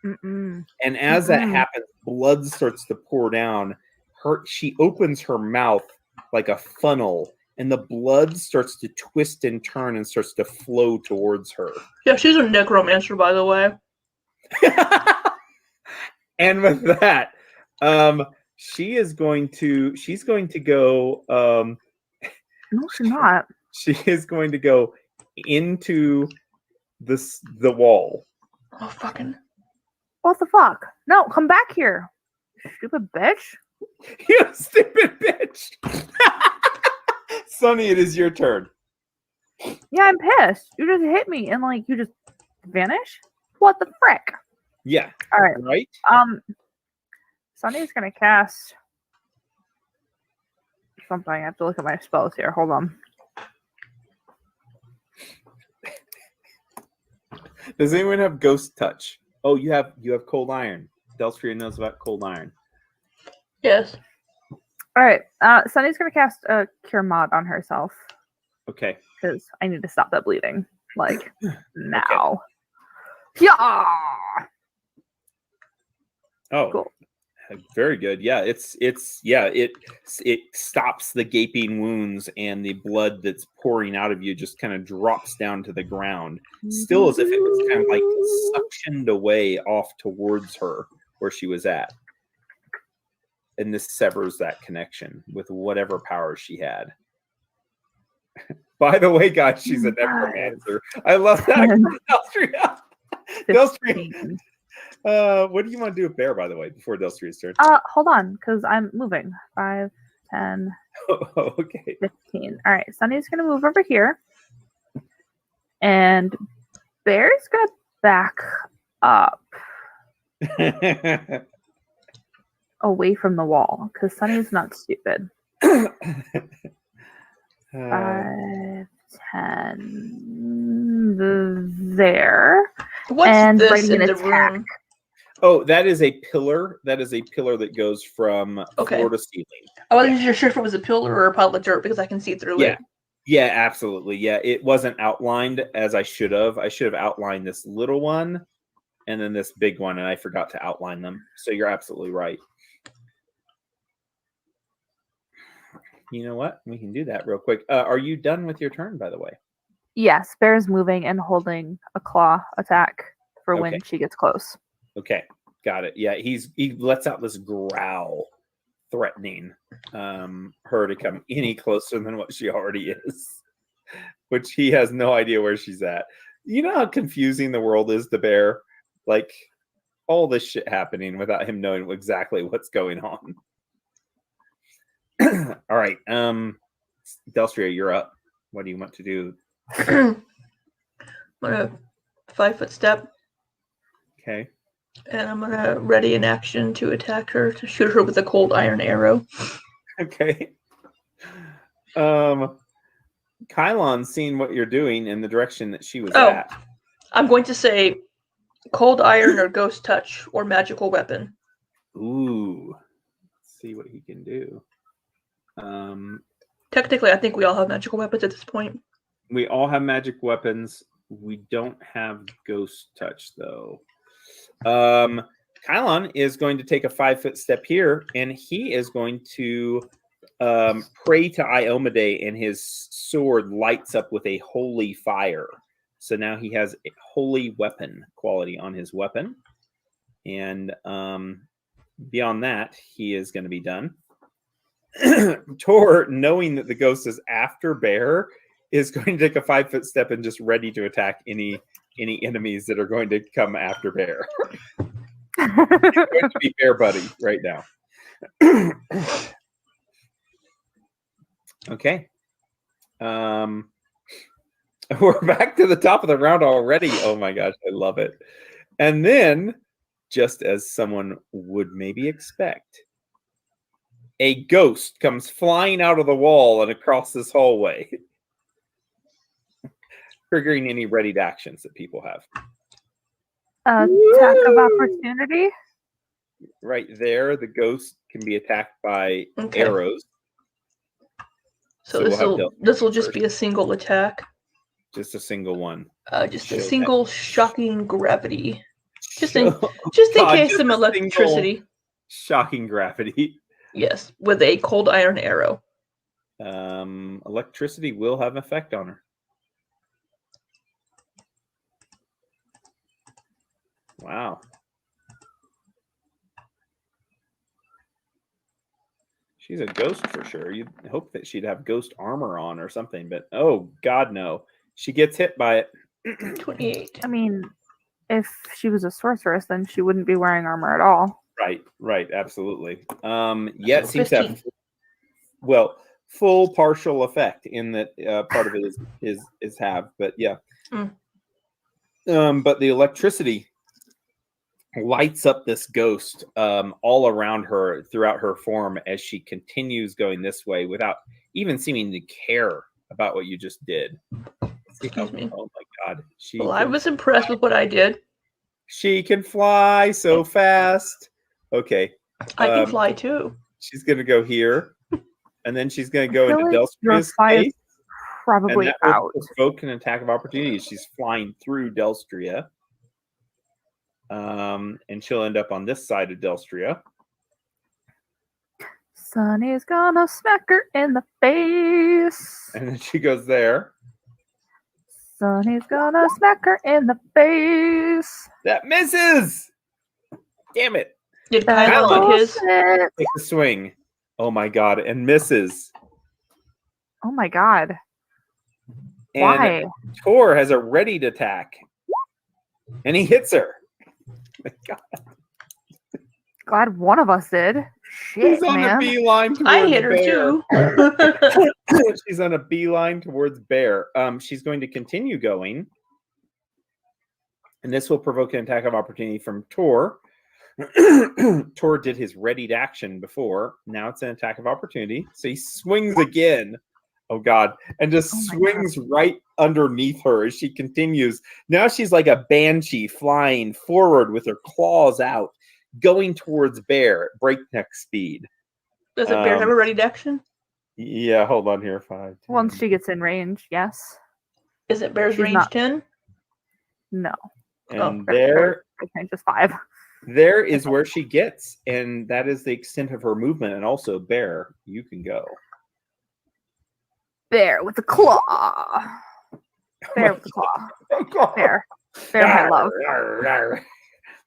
C: Mm-mm.
A: And as that happens, blood starts to pour down. She opens her mouth like a funnel, and the blood starts to twist and turn and starts to flow towards her.
B: Yeah, she's a necromancer, by the way.
A: And with that, she's going to go.
C: No, she's not.
A: She is going to go into the wall.
B: Oh, fucking.
C: What the fuck? No, come back here. Stupid bitch.
A: You stupid bitch. Sunny, it is your turn.
C: Yeah, I'm pissed. You just hit me and like you just vanish? What the frick?
A: Yeah.
C: All right.
A: Right?
C: Sunny's gonna cast something. I have to look at my spells here. Hold on.
A: Does anyone have ghost touch? Oh, you have cold iron. Delstria knows about cold iron.
B: Yes.
C: All right. Sunny's gonna cast a cure mod on herself.
A: Okay.
C: Because I need to stop that bleeding. Like now. Okay. Yeah.
A: Oh,
C: cool.
A: Very good. Yeah, it stops the gaping wounds, and the blood that's pouring out of you just kind of drops down to the ground, still as if it was kind of like suctioned away off towards her where she was at. And this severs that connection with whatever power she had. By the way, guys, she's a necromancer. I love that. Delstria. What do you want to do with Bear, by the way, before Delstria's turn?
C: Hold on, because I'm moving. 5, 10,
A: okay.
C: 15. All right, Sunny's gonna move over here. And Bear's gonna back up away from the wall, because Sunny's not stupid. 5, 10 there.
B: What's
C: and
B: this
C: ready
B: in
C: an
B: the
C: attack.
B: room?
A: Oh, that is a pillar. That is a pillar that goes from floor to ceiling.
B: I wasn't sure if it was a pillar or a pile of dirt because I can see through it.
A: Yeah, absolutely. Yeah, it wasn't outlined as I should have. I should have outlined this little one and then this big one, and I forgot to outline them. So you're absolutely right. You know what? We can do that real quick. Are you done with your turn, by the way?
C: Yes, Bear's moving and holding a claw attack for when she gets close.
A: Okay, got it. Yeah, he lets out this growl, threatening her to come any closer than what she already is, which he has no idea where she's at. You know how confusing the world is to Bear? Like, all this shit happening without him knowing exactly what's going on. All right, Delstria, you're up. What do you want to do?
B: I'm gonna 5-foot step.
A: Okay.
B: And I'm gonna ready an action to attack her, to shoot her with a cold iron arrow.
A: Okay. Kylon, seeing what you're doing in the direction that she was at.
B: I'm going to say cold iron or ghost touch or magical weapon.
A: Ooh. Let's see what he can do.
B: Technically, I think we all have magical weapons at this point.
A: We all have magic weapons. we don't have Ghost Touch though. Kylon is going to take a 5-foot step here, and he is going to pray to Iomedae, and his sword lights up with a holy fire. So now he has a holy weapon quality on his weapon. And beyond that, he is going to be done. Tor, knowing that the ghost is after Bear, is going to take a 5-foot step and just ready to attack any enemies that are going to come after Bear. He's going to be Bear Buddy right now. Okay. We're back to the top of the round already. Oh my gosh, I love it. And then, just as someone would maybe expect, a ghost comes flying out of the wall and across this hallway, triggering any readied actions that people have.
C: Attack of opportunity.
A: Right there, the ghost can be attacked by arrows.
B: So this will just be a single attack.
A: Just a single one.
B: Just a single shocking gravity. Just in case some electricity.
A: Shocking gravity.
B: Yes, with a cold iron arrow.
A: Electricity will have effect on her. Wow. She's a ghost for sure. You'd hope that she'd have ghost armor on or something, but oh god, no. She gets hit by it.
B: 28.
C: I mean, if she was a sorceress, then she wouldn't be wearing armor at all.
A: Right, absolutely. It seems to have full partial effect in that part of it is have, but yeah. But the electricity lights up this ghost all around her throughout her form as she continues going this way without even seeming to care about what you just did.
B: Excuse me.
A: Oh my god.
B: I was impressed with what I did.
A: She can fly so fast. Okay.
B: I can fly too.
A: She's going to go here. And then she's going to go into Delstria's face.
C: Probably
A: and that
C: out.
A: will provoke an attack of opportunity. She's flying through Delstria. And she'll end up on this side of Delstria.
C: Sunny's gonna smack her in the face.
A: And then she goes there.
C: Sunny's gonna smack her in the face.
A: That misses! Damn it.
B: Did Kylon hit his?
A: Take a swing. Oh my god, and misses.
C: Oh my god.
A: And
C: Why?
A: Tor has a readied attack. And he hits her. God.
C: Glad one of us did. Shit,
A: She's on
C: man.
A: a beeline towards
B: I hit her
A: Bear.
B: too.
A: She's on a beeline towards Bear. She's going to continue going. And this will provoke an attack of opportunity from Tor. Tor did his readied action before. Now it's an attack of opportunity. So he swings again. Oh god. And just swings right underneath her as she continues. Now she's like a banshee flying forward with her claws out, going towards Bear at breakneck speed.
B: Does it Bear have a ready action?
A: Yeah, hold on here. 5, 10.
C: Once she gets in range, yes.
B: Is it Bear's
C: She's
B: range
C: not-
B: 10?
C: No.
A: And
C: Range is 5.
A: there is where she gets, and that is the extent of her movement. And also, Bear, you can go.
C: Bear with the claw. Bear with the claw. Bear. Bear, my love.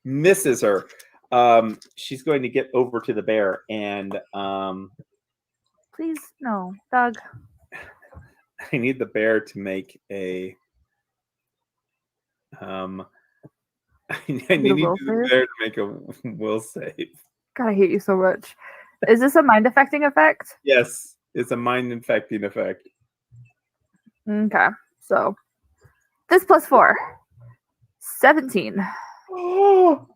A: Misses her. She's going to get over to the bear and
C: Please, no. Doug.
A: I need the bear to make a I need the bear to make a will save.
C: God, I hate you so much. Is this a mind affecting effect?
A: Yes, it's a mind infecting effect.
C: Okay, so this plus 4. 17.
A: Oh.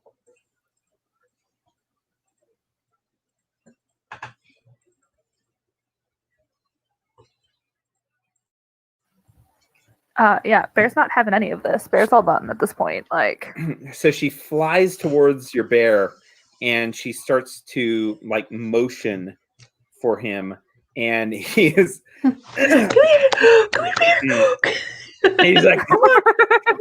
C: Yeah, Bear's not having any of this. Bear's all done at this point. Like,
A: so she flies towards your bear and she starts to like motion for him, and he is
B: Come here, bear.
A: And he's like, come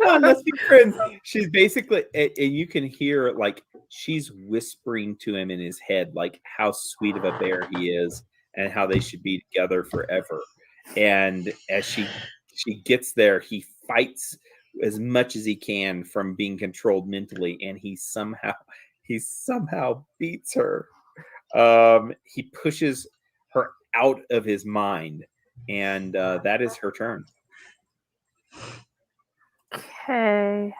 A: on, let's be friends. She's basically, and you can hear like she's whispering to him in his head, like how sweet of a bear he is and how they should be together forever. And as she gets there, he fights as much as he can from being controlled mentally, and he somehow beats her. He pushes her out of his mind, and that is her turn.
C: Okay.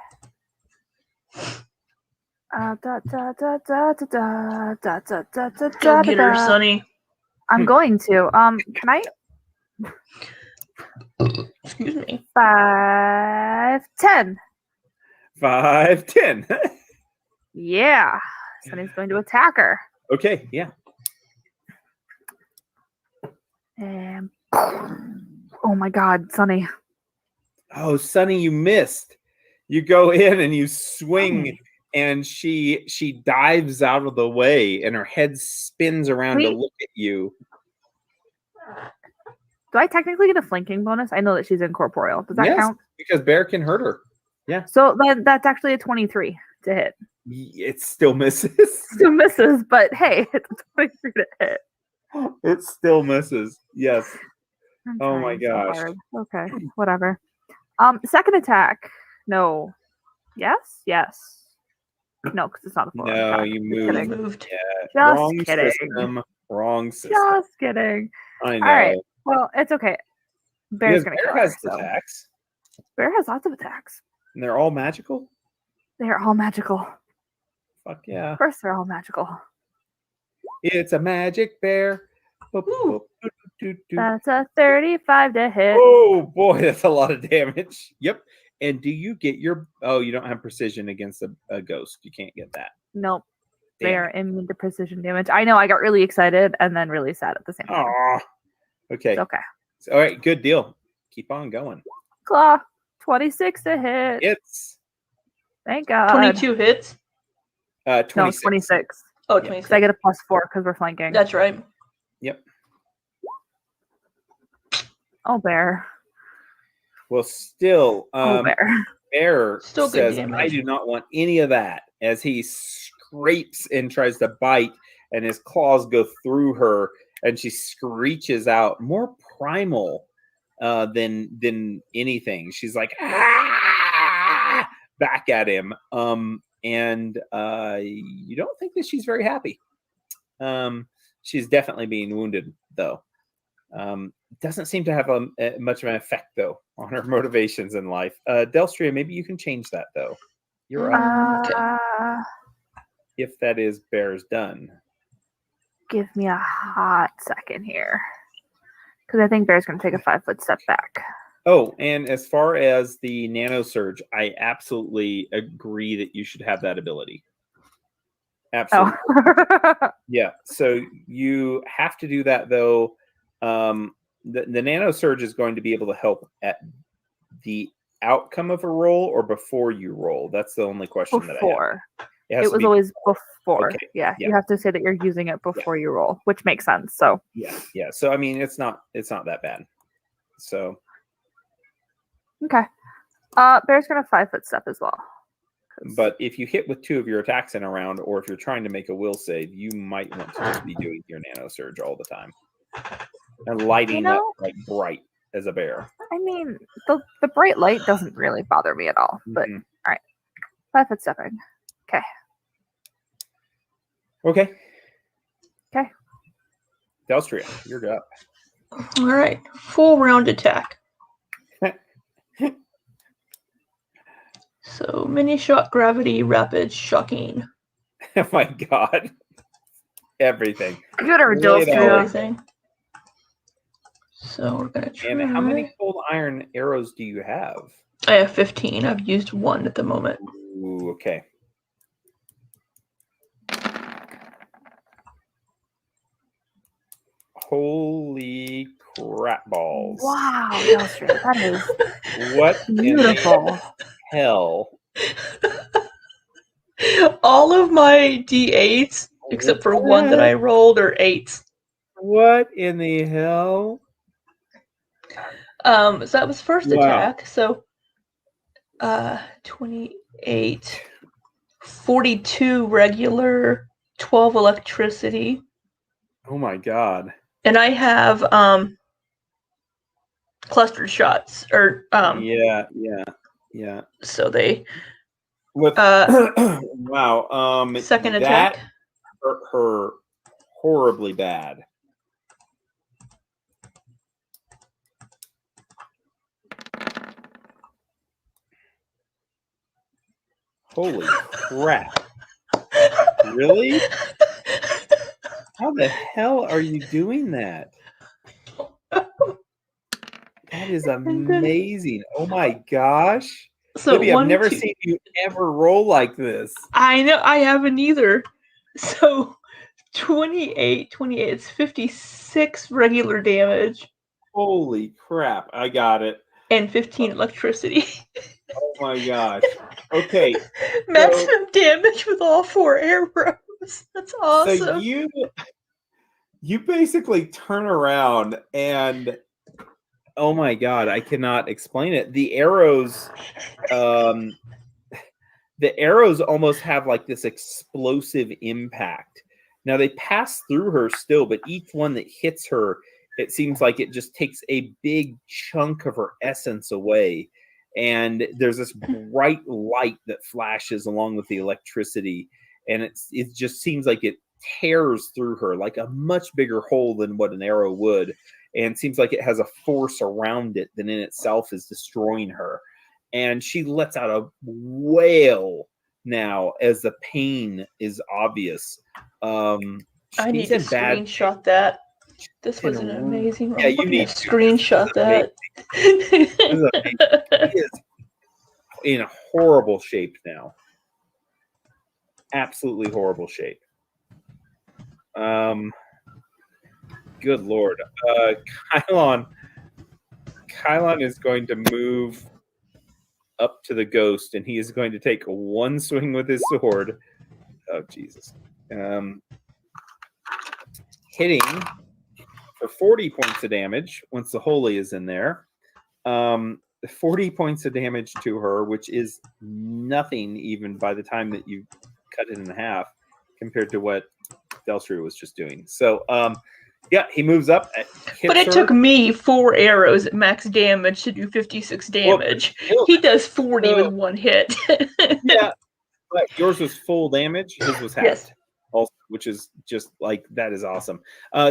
B: Go get her, Sonny.
C: I'm going to. Can I?
B: Excuse me.
C: 5, 10.
A: 5, 10.
C: Yeah. Sonny's going to attack her.
A: Okay, yeah.
C: And oh my God, Sonny.
A: Oh, Sonny, you missed. You go in and you swing, and she dives out of the way, and her head spins around to look at you.
C: Do I technically get a flanking bonus? I know that she's incorporeal. Does that count?
A: Because bear can hurt her. Yeah.
C: So that's actually a 23 to hit.
A: It still misses.
C: Still misses, but hey, it's a 23 to hit.
A: It still misses. Yes.
C: I'm
A: Oh my
C: trying so
A: gosh.
C: hard. Okay, whatever. Second attack. No. Yes. Yes. No, because it's not a full
A: No,
C: attack.
A: you
C: Just
A: moved.
C: kidding.
A: Yeah.
C: Just
A: Wrong
C: kidding.
A: system. Wrong system.
C: Just kidding.
A: I know.
C: All right. Well, it's okay. Bear's
A: Because
C: gonna
A: bear
C: kill
A: has
C: her, so.
A: attacks,
C: Bear has lots of attacks.
A: and they're all magical.
C: They're all magical.
A: Fuck yeah.
C: Of course, they're all magical.
A: It's a magic bear. Boop, boop, boop, doop, doop.
C: That's a 35 to hit.
A: Oh boy, that's a lot of damage. Yep. And do you get your? Oh, you don't have precision against a ghost. You can't get that.
C: Nope.
A: Damn
C: They are immune to precision damage. I know. I got really excited and then really sad at the same time.
A: Oh. Okay.
C: It's okay.
A: All right. Good deal. Keep on going.
C: Claw. 26 to hit.
A: It's
C: Thank God.
B: 22 hits.
A: 26.
C: No, 26.
B: Oh,
A: Yeah.
B: 26.
C: So I get a +4 because we're flanking.
B: That's right.
A: Yep.
C: Oh, bear.
A: Well, still,
C: Bear.
A: Bear
B: Still good
A: says,
B: damage.
A: "I do not want any of that." As he scrapes and tries to bite, and his claws go through her, and she screeches out, more primal than anything. She's like, "Ah!" back at him. And you don't think that she's very happy. She's definitely being wounded, though. Doesn't seem to have much of an effect, though, on her motivations in life. Delstria, maybe you can change that, though. You're up. If that is Bear's done.
C: Give me a hot second here. Because I think Bear's going to take a 5-foot step back.
A: Oh, and as far as the nano surge, I absolutely agree that you should have that ability. Absolutely.
C: Oh.
A: Yeah. So you have to do that, though. The nano surge is going to be able to help at the outcome of a roll or before you roll. That's the only question that I have.
C: Before.
A: It
C: It was always before.
A: Okay,
C: Yeah,
A: yeah.
C: you have to say that you're using it before you roll, which makes sense. So
A: Yeah. So I mean, it's not that bad. So
C: okay. Bear's gonna 5-foot step as well.
A: but if you hit with 2 of your attacks in a round, or if you're trying to make a will save, you might want to just be doing your nano surge all the time and lighting up like bright as a bear.
C: I mean, the bright light doesn't really bother me at all. But
A: Mhm.
C: all right, 5-foot stepping. Okay.
A: Okay.
C: Okay.
A: Delstria, you're up.
B: All right. Full round attack. So mini shock, gravity, rapid, shocking.
A: Oh my god. Everything.
C: Good or
A: Lay it out.
B: Everything. So we're gonna try.
A: And how many cold iron arrows do you have?
B: I have 15. I've used 1 at the moment.
A: Ooh, okay. Holy crap balls.
C: Wow, Delstria, that is
A: What in the
C: beautiful.
A: hell?
B: All of my D8s, except for 1 that I rolled, are 8s.
A: What in the hell?
B: So that was first
A: Wow.
B: attack. So 28, 42 regular, 12 electricity.
A: Oh my god.
B: And I have clustered shots. Or
A: Yeah.
B: so they
A: With wow.
B: second
A: that
B: attack.
A: hurt her horribly bad. Holy crap. Really? How the hell are you doing that? That is amazing. Oh my gosh.
B: So
A: Libby, I've never seen you ever roll like this.
B: I know, I haven't either. So 28, it's 56 regular damage.
A: Holy crap. I got it.
B: And 15 electricity.
A: Oh my gosh. Okay.
B: Maximum damage with all 4 arrows. That's awesome.
A: So you basically turn around and oh my god, I cannot explain it. The arrows almost have like this explosive impact. Now they pass through her still, but each one that hits her, it seems like it just takes a big chunk of her essence away. And there's this bright light that flashes along with the electricity. And it just seems like it tears through her like a much bigger hole than what an arrow would. And it seems like it has a force around it that in itself is destroying her. And she lets out a wail now as the pain is obvious.
B: I need to screenshot that. This was an amazing roll.
A: Yeah, you need
B: to screenshot that.
A: He is in a horrible shape now. Absolutely horrible shape. Good Lord. Kylon is going to move up to the ghost, and he is going to take one swing with his sword. Oh, Jesus. Hitting for 40 points of damage once the holy is in there. 40 points of damage to her, which is nothing even by the time that you cut it in half compared to what Delstria was just doing. So, yeah, he moves up.
B: But it took me 4 arrows at max damage to do 56 damage. Well, he does 40 with one hit.
A: Yeah, but yours was full damage. His was half.
B: Yes.
A: Also, which is just like, that is awesome.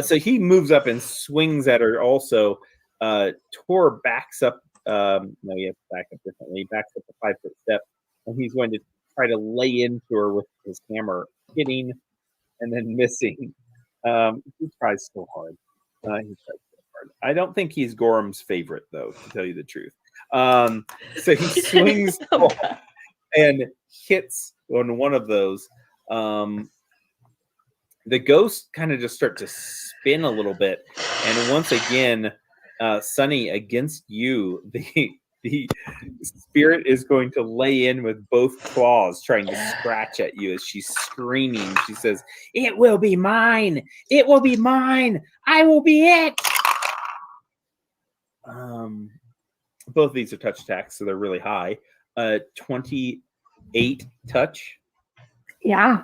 A: So he moves up and swings at her also. Tor backs up. No, he has to back up differently. He backs up a 5-foot step, and he's going to try to lay into her with his hammer, hitting and then missing. He tries so hard. I don't think he's Gorham's favorite, though, to tell you the truth. So he swings and hits on one of those. The ghosts kind of just start to spin a little bit, and once again, Sunny, against you, the spirit is going to lay in with both claws, trying to scratch at you as she's screaming. She says, "It will be mine! It will be mine! I will be it!" Both of these are touch attacks, so they're really high. 28 touch.
C: Yeah.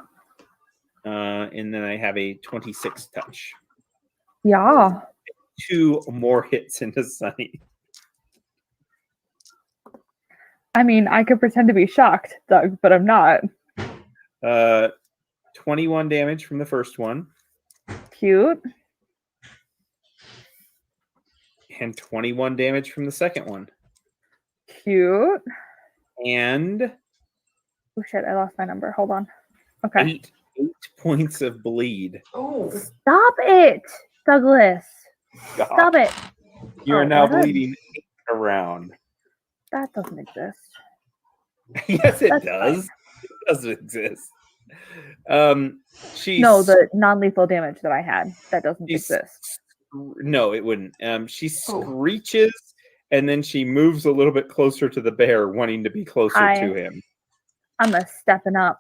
A: And then I have a 26 touch.
C: Yeah.
A: 2 more hits into Sunny.
C: I mean, I could pretend to be shocked, Doug, but I'm not.
A: 21 damage from the first one.
C: Cute.
A: And 21 damage from the second one.
C: Cute.
A: And
C: oh shit, I lost my number. Hold on. Okay.
A: 8 points of bleed.
B: Oh.
C: Stop it, Douglas.
A: God.
C: Stop it.
A: You are now bleeding around.
C: That doesn't exist.
A: Yes, it does. It doesn't exist.
C: No, the non-lethal damage that I had, that doesn't exist.
A: No, it wouldn't. She screeches and then she moves a little bit closer to the bear, wanting to be closer to him.
C: I'm stepping up.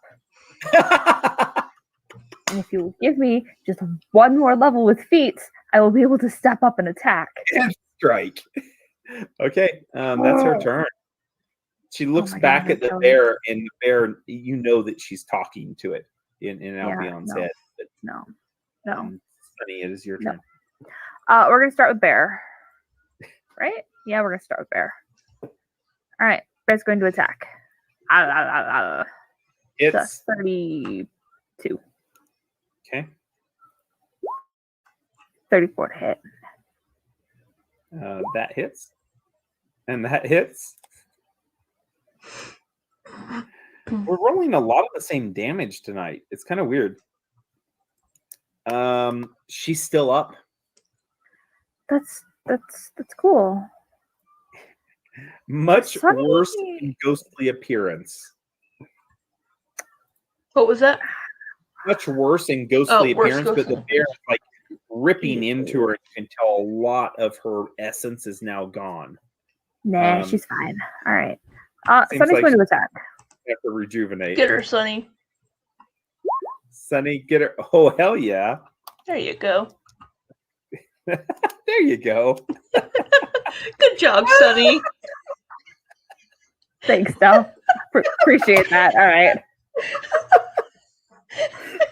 C: And if you give me just one more level with feats, I will be able to step up and attack.
A: And strike. Okay, that's her turn. She looks
C: my
A: back
C: God,
A: at the
C: that's
A: bear, and the bear, you know that she's talking to it in Alpion's
C: no.
A: head. But,
C: No.
A: Sunny, it is your
C: No.
A: turn.
C: We're gonna start with Bear. Right? Yeah, we're gonna start with Bear. All right, Bear's going to attack.
A: It's
C: 32.
A: okay.
C: 34 to hit.
A: That hits, and that hits. We're rolling a lot of the same damage tonight. It's kind of weird. She's still up.
C: That's cool.
A: Much
C: Sunny.
A: worse in ghostly appearance.
B: What was that?
A: Much worse in ghostly
B: worse
A: appearance, but the
B: ghostly.
A: bear is like ripping into her. You can tell a lot of her essence is now gone.
C: Nah, she's fine. All right.
A: Seems
C: Sunny's
A: like
C: going to attack.
A: Have to rejuvenate.
B: Get her, Sunny.
A: Sunny, get her. Oh, hell yeah.
B: There you go.
A: There you go.
B: Good job, Sunny.
C: Thanks, Del. Appreciate that. All right.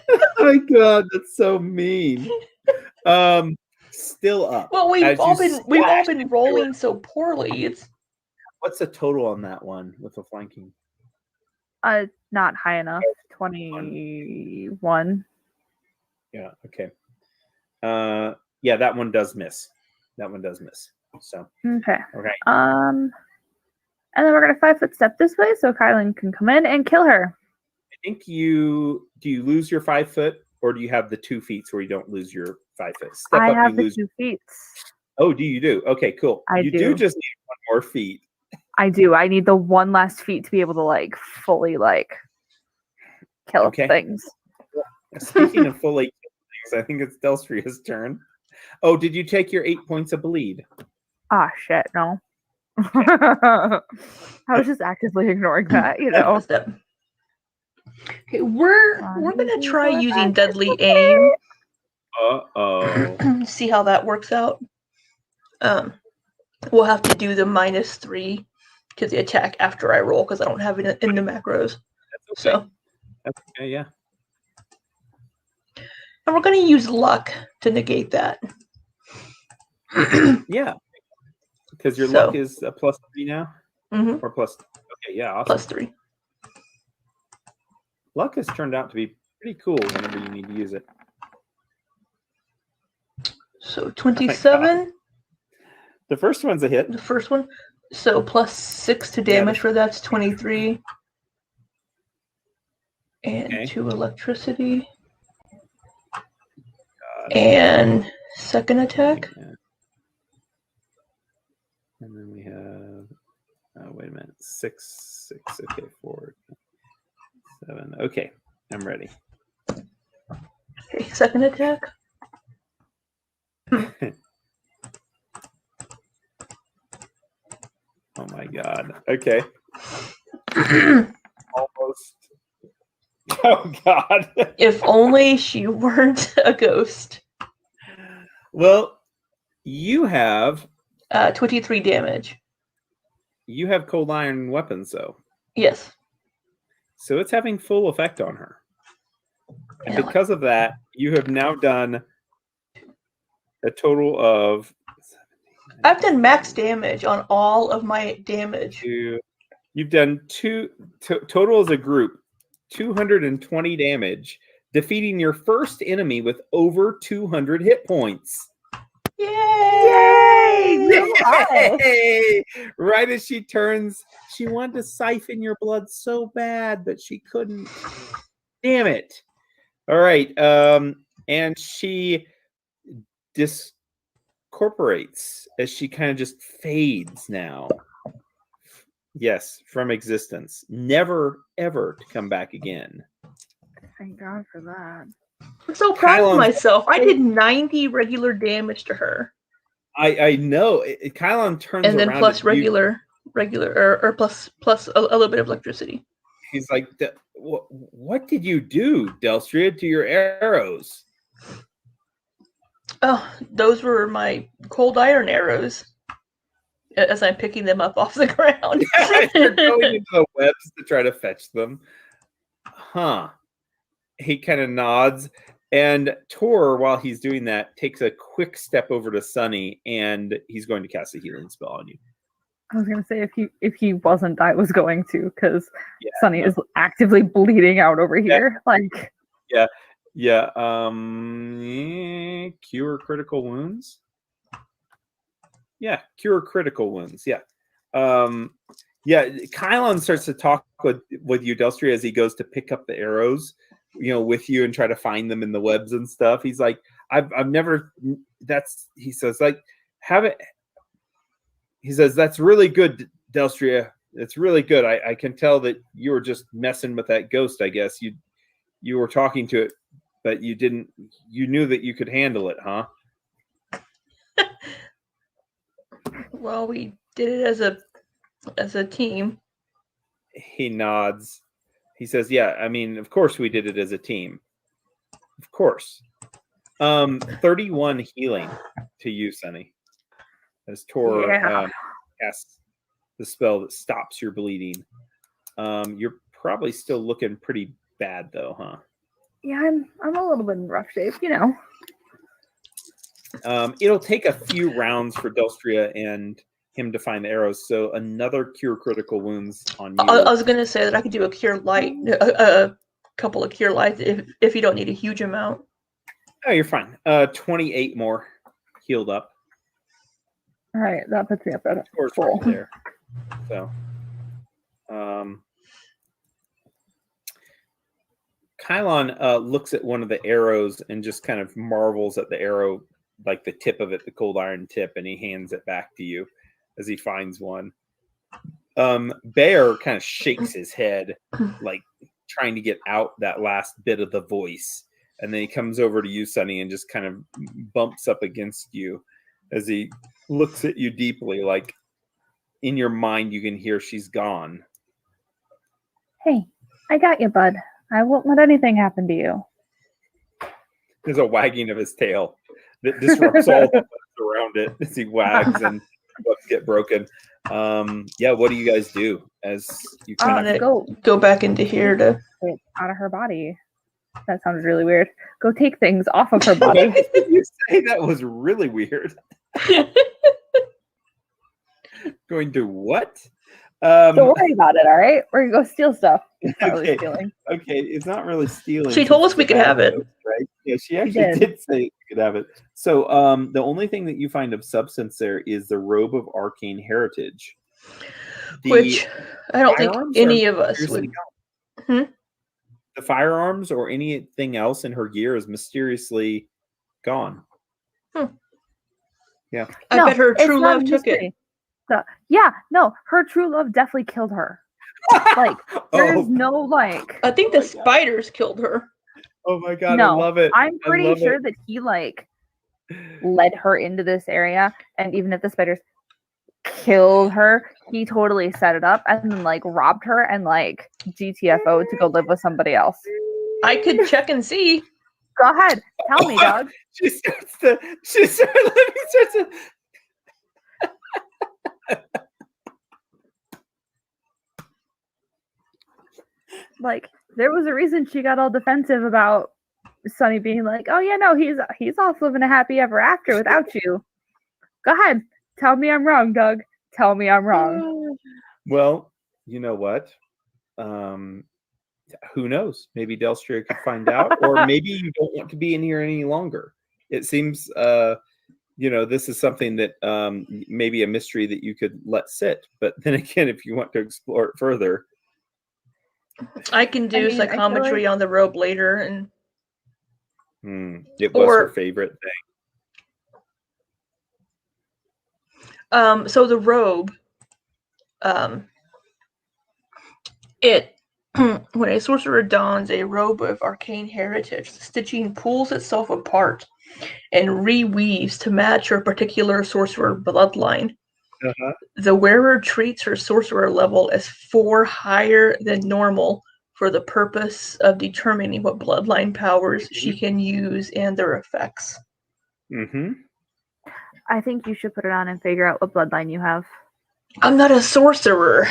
A: Oh my God, that's so mean. Still up.
B: Well, we've all been rolling so poorly.
A: What's the total on that one with the flanking?
C: Not high enough. 21.
A: Yeah. Okay. Yeah, that one does miss. So
C: Okay.
A: okay.
C: And then we're gonna 5-foot step this way so Kylan can come in and kill her.
A: I think do you lose your 5 foot, or do you have the 2 feet where you don't lose your 5 foot? Step
C: I
A: up,
C: have
A: you
C: the
A: lose.
C: 2 feet.
A: Oh, do you do? Okay, cool.
C: I
A: you
C: do.
A: Just need 1 more feet.
C: I do. I need the one last feet to be able to like fully like kill things.
A: Speaking of fully kill things, I think it's Delstria's turn. Oh, did you take your 8 points of bleed?
C: Ah, shit, no. I was just actively ignoring that, you know.
B: Okay, we're gonna try using deadly aim.
A: Uh-oh.
B: See how that works out. We'll have to do the -3 to the attack after I roll because I don't have it in the macros.
A: That's okay.
B: So
A: that's okay, yeah.
B: And we're gonna use luck to negate that.
A: Yeah. Because your luck is a +3 now?
B: Mm-hmm.
A: Or plus. Okay, yeah, awesome.
B: +3.
A: Luck has turned out to be pretty cool whenever you need to use it.
B: So 27.
A: The first one's a hit.
B: The first one. So +6 to damage for that's 23. And 2 electricity. And second attack.
A: Yeah. And then we have, wait a minute, 6, okay, 4, 7. Okay, I'm ready.
B: Okay, second attack.
A: Oh my God. Okay. Almost. Oh God.
B: If only she weren't a ghost.
A: Well, you have
B: 23 damage.
A: You have cold iron weapons, though.
B: Yes.
A: So it's having full effect on her. And because of that, you have now done a total of...
B: I've done max damage on all of my damage.
A: You've done total as a group, 220 damage, defeating your first enemy with over 200 hit points.
B: Yay!
A: Yay! Right as she turns, she wanted to siphon your blood so bad, but she couldn't. Damn it. All right. And she discorporates as she kind of just fades now. Yes, from existence. Never, ever to come back again.
C: Thank God for that.
B: I'm so proud of myself. I did 90 regular damage to her.
A: I know. Kylon turns
B: and then
A: around
B: plus regular or plus a little bit of electricity.
A: He's like, what did you do, Delstria, to your arrows?
B: Oh, those were my cold iron arrows. as I'm picking them up off the ground.
A: You're going into the webs to try to fetch them. Huh. He kind of nods. And Tor, while he's doing that, takes a quick step over to Sunny, and he's going to cast a healing spell on you.
C: I was gonna say if he wasn't, I was going to, because Sunny is actively bleeding out over here.
A: Yeah. Cure critical wounds. Yeah, cure critical wounds. Yeah. Kylon starts to talk with you, Delstria, as he goes to pick up the arrows, with you and try to find them in the webs and stuff. He's like, I've never. He says, like, have it. He says, that's really good, Delstria. It's really good. I can tell that you were just messing with that ghost. I guess you were talking to it, but you didn't. You knew that you could handle it, huh?
B: Well, we did it as a team.
A: He nods. He says, yeah, I mean, of course we did it as a team. Of course. 31 healing to you, Sunny. As Tor casts the spell that stops your bleeding. You're probably still looking pretty bad, though, huh?
C: Yeah, I'm a little bit in rough shape,
A: It'll take a few rounds for Delstria and him to find the arrows, so another cure critical wounds on you.
B: I was gonna say that I could do a cure light, a couple of cure lights if you don't need a huge amount.
A: Oh, you're fine. 28 more healed up.
C: All right, that puts me up at
A: full there. So, Kylon looks at one of the arrows and just kind of marvels at the arrow, like the tip of it, the cold iron tip, and he hands it back to you as he finds one. Bear kind of shakes his head, like trying to get out that last bit of the voice. And then he comes over to you, Sunny, and just kind of bumps up against you as he looks at you deeply, like in your mind you can hear she's gone.
C: Hey, I got you, bud. I won't let anything happen to you.
A: There's a wagging of his tail that disrupts all the webs around it as he wags and webs get broken. What do you guys do as you kind of
B: go back into here to
C: out of her body? That sounds really weird. Go take things off of her body.
A: You say that was really weird. Going to what?
C: Don't worry about it, all right? We're going to go steal stuff. It's not really stealing.
A: Okay, it's not really stealing.
B: She told us we could have it.
A: Right? Yeah, she actually did say we could have it. So the only thing that you find of substance there is the robe of arcane heritage.
B: Which I don't think any of us would.
A: The firearms or anything else in her gear is mysteriously gone. Yeah.
B: I bet her true love took it.
C: Her true love definitely killed her. Like, there's no like.
B: I think the spiders killed her.
A: Oh my god, I love it.
C: I'm pretty sure that he like led her into this area, and even if the spiders killed her, he totally set it up and then like robbed her and like GTFO to go live with somebody else.
B: I could check and see.
C: Go ahead, tell me, dog.
A: She starts to.
C: Like, there was a reason she got all defensive about Sunny being like, "Oh yeah, no, he's off living a happy ever after without you." Go ahead, tell me I'm wrong, Doug. Tell me I'm wrong.
A: Well, you know what? Who knows? Maybe Delstria could find out, or maybe you don't want to be in here any longer. It seems, this is something that maybe a mystery that you could let sit. But then again, if you want to explore it further,
B: I can do psychometry on the robe later, and
A: it was her favorite
B: thing. So the robe, when a sorcerer dons a robe of arcane heritage, the stitching pulls itself apart and reweaves to match her particular sorcerer bloodline. The wearer treats her sorcerer level as 4 higher than normal for the purpose of determining what bloodline powers she can use and their effects.
C: I think you should put it on and figure out what bloodline you have.
B: I'm not a sorcerer.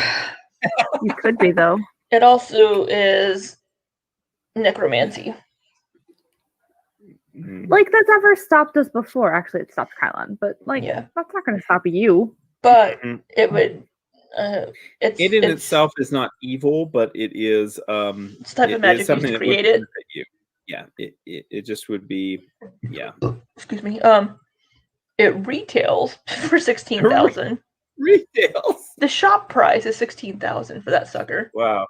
C: You could be though.
B: It also is necromancy.
C: Like that's never stopped us before. Actually, it stopped Kylan, but like that's not going to stop you.
B: But it would.
A: It in itself is not evil, but it is.
B: It's type of magic used to create it.
A: You. Yeah, it just would be. Yeah.
B: Excuse me. It retails for 16,000.
A: Retails.
B: The shop price is 16,000 for that sucker.
A: Wow.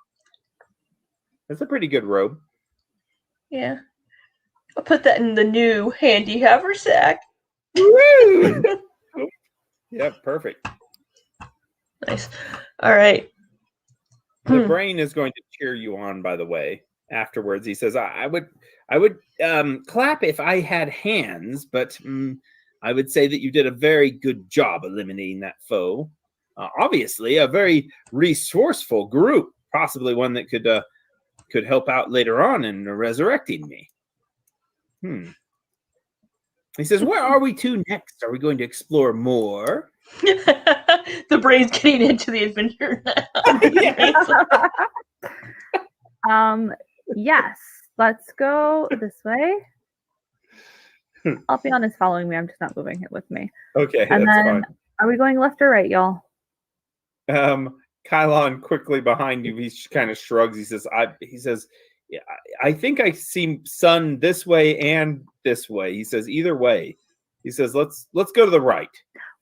A: That's a pretty good robe.
B: Yeah. I'll put that in the new handy haversack.
A: Woo! Yeah, perfect.
B: Nice. All right.
A: The brain is going to cheer you on, by the way. Afterwards, he says, I would clap if I had hands, but I would say that you did a very good job eliminating that foe. Obviously, a very resourceful group, possibly one that could help out later on in resurrecting me. He says, where are we to next? Are we going to explore more?
B: The brain's getting into the adventure now.
C: Yes. Let's go this way. Alphion is following me. I'm just not moving it with me.
A: Okay,
C: and
A: that's
C: then,
A: fine.
C: Are we going left or right, y'all?
A: Kylan quickly behind you. He kind of shrugs. He says, "Yeah, I think I see sun this way and this way." He says, "Either way." He says, "Let's go to the right."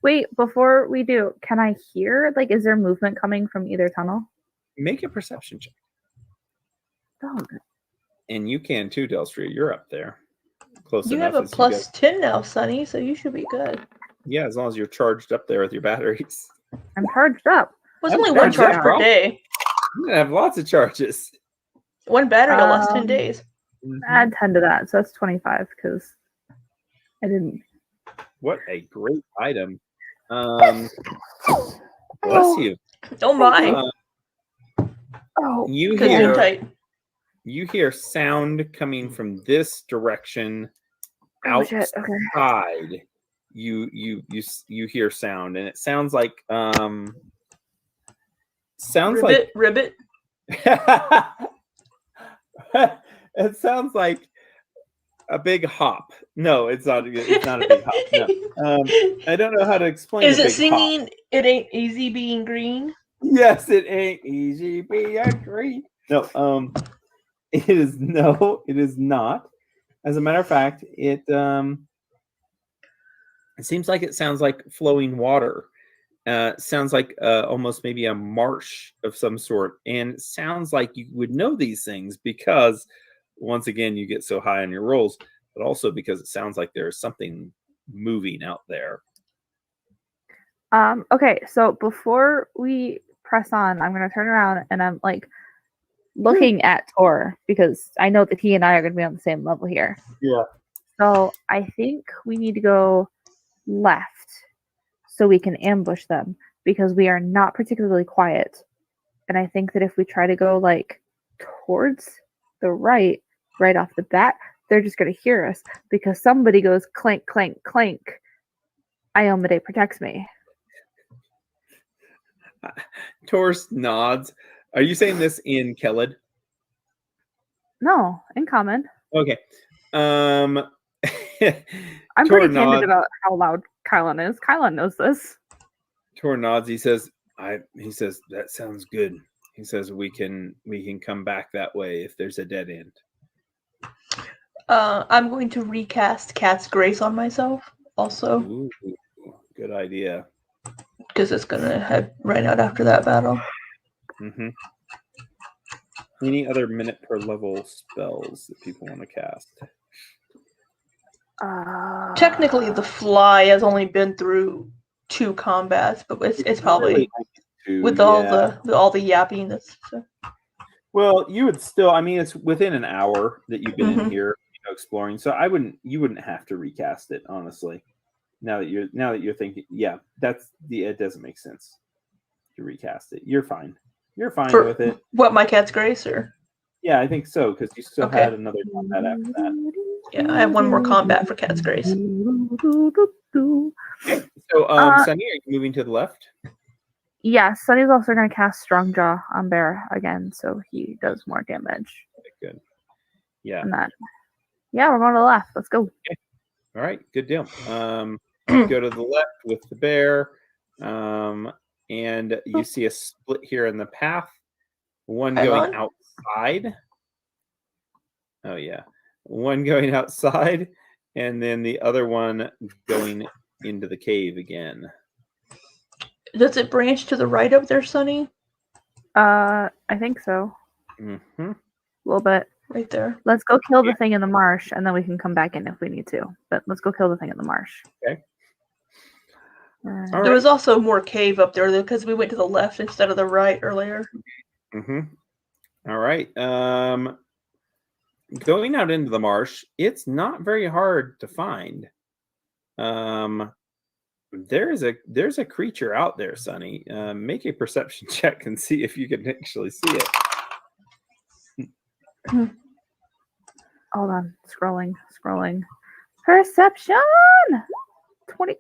C: Wait, before we do, can I hear? Like, is there movement coming from either tunnel?
A: Make a perception check.
C: Oh.
A: And you can too, Delstria. You're up there. Close
B: you
A: enough.
B: You have a plus 10 now, Sonny, so you should be good.
A: Yeah, as long as you're charged up there with your batteries.
C: I'm charged up.
B: Well, it's only one charge per day.
A: You're going to have lots of charges.
B: One battery will last 10 days.
C: Add 10 to that, so that's 25 because I didn't.
A: What a great item. Bless you.
B: Oh my.
A: You hear sound coming from this direction. Outside.
C: Okay.
A: You hear sound, and it sounds like
B: ribbit.
A: It sounds like a big hop. No, it's not. It's not a big hop. No. I don't know how to explain.
B: Is it singing? Hop. It ain't easy being green.
A: Yes, it ain't easy being green. No. It is no. It is not. As a matter of fact, it seems like it sounds like flowing water. Sounds like almost maybe a marsh of some sort, and it sounds like you would know these things because once again you get so high on your rolls, but also because it sounds like there's something moving out there.
C: Okay, so before we press on, I'm gonna turn around and I'm like looking at Tor because I know that he and I are gonna be on the same level here.
A: Yeah.
C: So I think we need to go left so we can ambush them because we are not particularly quiet. And I think that if we try to go like towards the right off the bat, they're just going to hear us because somebody goes clank, clank, clank. Iomedae protects me.
A: Taurus nods. Are you saying this in Keled?
C: No, in common.
A: Okay.
C: I'm pretty candid about how loud Kylan is. Kylan knows this.
A: Tor nods. He says, that sounds good. He says we can come back that way if there's a dead end.
B: I'm going to recast Cat's Grace on myself also.
A: Ooh, good idea.
B: Because it's gonna head right out after that battle.
A: Mm-hmm. Any other minute per level spells that people want to cast?
B: Technically, the fly has only been through 2 combats, but it's probably with all the yapping. So.
A: Well, you would still. I mean, it's within an hour that you've been in here exploring, so you wouldn't have to recast it, honestly. Now that you're thinking, yeah, it doesn't make sense to recast it. You're fine. You're fine with it.
B: What, my Cat's Grace, or?
A: Yeah, I think so, because you still had another combat after that.
B: Yeah, I have one more combat for Cat's Grace.
A: Okay. So, Sunny, are you moving to the left?
C: Yeah, Sunny's also going to cast Strong Jaw on Bear again, so he does more damage.
A: Okay, good. Yeah.
C: And then, yeah, we're going to the left. Let's go.
A: Okay. All right, good deal. Go to the left with the bear, and you see a split here in the path. One going outside. Oh yeah, one going outside, and then the other one going into the cave again.
B: Does it branch to the right up there, Sunny?
C: I think so.
A: Mm-hmm.
C: A little bit.
B: Right there.
C: Let's go kill the thing in the marsh, and then we can come back in if we need to. But let's go kill the thing in the marsh.
A: Okay.
B: There was also more cave up there because we went to the left instead of the right earlier.
A: Mm-hmm. All right. Going out into the marsh, it's not very hard to find. There's a creature out there, Sunny. Make a perception check and see if you can actually see it.
C: Hold on. Scrolling. Perception! 20.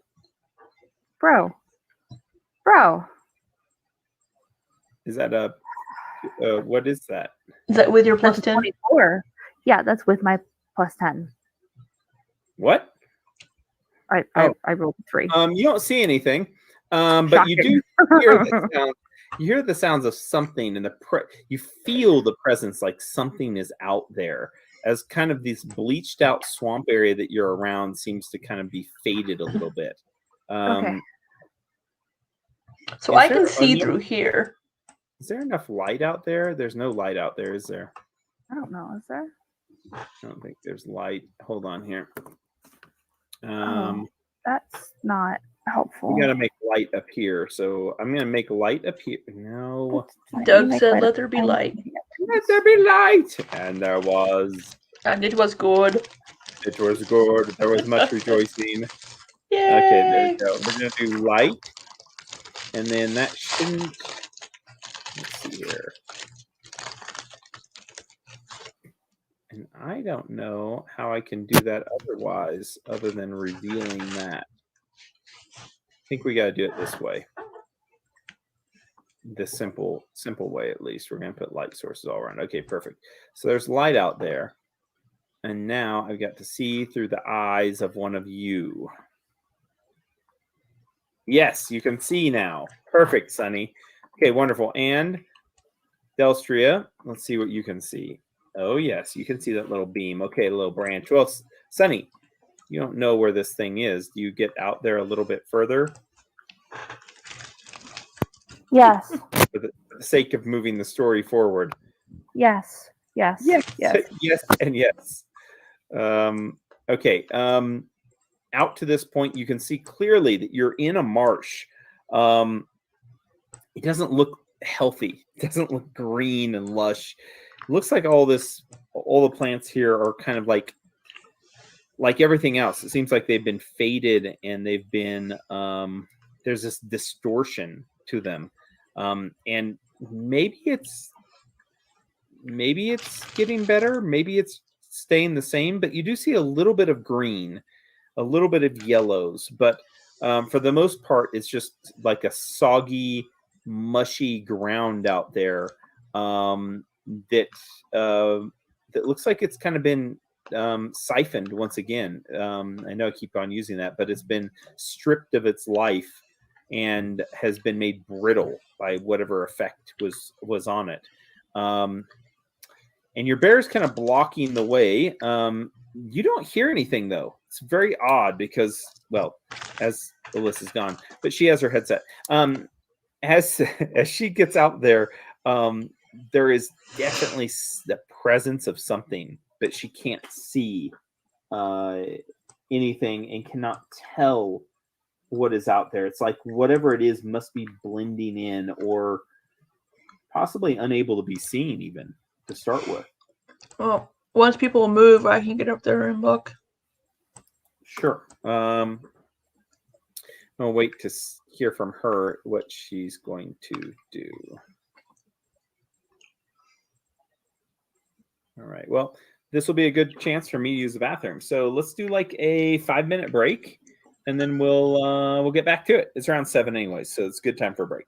C: Bro.
A: Is that a... what is that?
B: Is that with your plus
C: That's
B: 10?
C: 24. Yeah, that's with my plus 10.
A: What?
C: I rolled 3.
A: You don't see anything, but you do hear the sound. You hear the sounds of something, and you feel the presence, like something is out there. As kind of this bleached out swamp area that you're around seems to kind of be faded a little bit.
C: Okay.
B: So I can see through here.
A: Is there enough light out there? There's no light out there, is there?
C: I don't know. Is there?
A: I don't think there's light. Hold on here.
C: That's not helpful.
A: We got to make light up here. So I'm going to make light up here. No.
B: Doug said, let there be light.
A: Let there be light. And there was.
B: And it was good.
A: It was good. There was much rejoicing.
B: Yay!
A: Okay, there we go. We're going to do light. And then that shouldn't. Let's see here. And I don't know how I can do that otherwise, other than revealing that. I think we got to do it this way. This simple way, at least. We're going to put light sources all around. Okay, perfect. So there's light out there. And now I've got to see through the eyes of one of you. Yes, you can see now. Perfect, Sunny. Okay, wonderful. And Delstria, let's see what you can see. Oh, yes, you can see that little beam. Okay, a little branch. Well, Sunny, you don't know where this thing is. Do you get out there a little bit further?
C: Yes.
A: For the sake of moving the story forward.
C: Yes.
A: Yes, and yes. Okay. Out to this point, you can see clearly that you're in a marsh. It doesn't look healthy. It doesn't look green and lush. It looks like all the plants here are kind of like everything else. It seems like they've been faded and they've been there's this distortion to them. And maybe it's getting better, maybe it's staying the same, but you do see a little bit of green, a little bit of yellows, but for the most part, it's just like a soggy, mushy ground out there that looks like it's kind of been siphoned once again. I know I keep on using that, but it's been stripped of its life and has been made brittle by whatever effect was on it. And your bear is kind of blocking the way. You don't hear anything, though. It's very odd because, well, as Alyssa's gone, but she has her headset. As she gets out there, there is definitely the presence of something, but she can't see anything and cannot tell what is out there. It's like whatever it is must be blending in or possibly unable to be seen even to start with.
B: Well, once people move, I can get up there and look.
A: Sure. I'll wait to hear from her what she's going to do. All right. Well, this will be a good chance for me to use the bathroom. So let's do like a 5-minute break, and then we'll get back to it. It's around 7 anyway, so it's a good time for a break.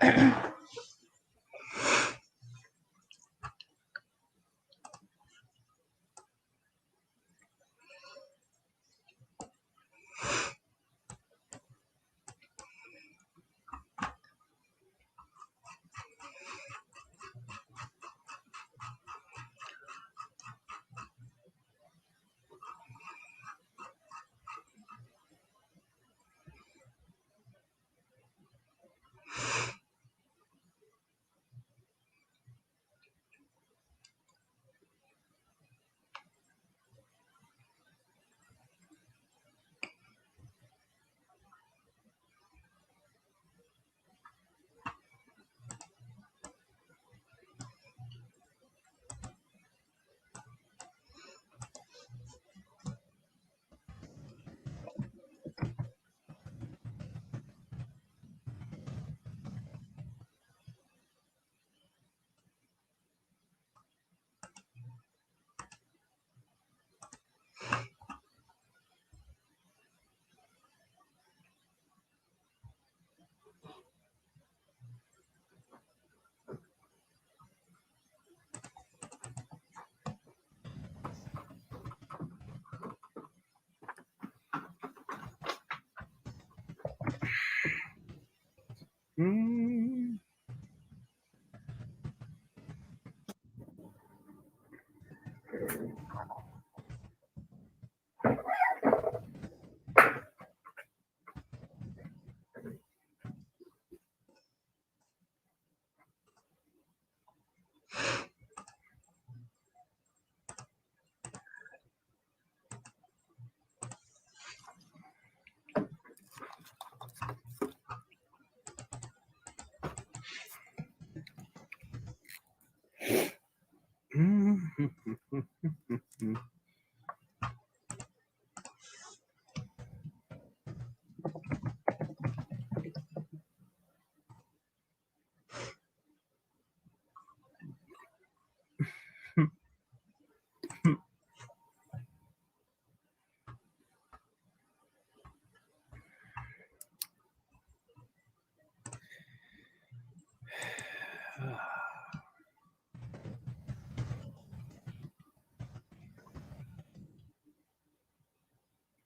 A: Mm.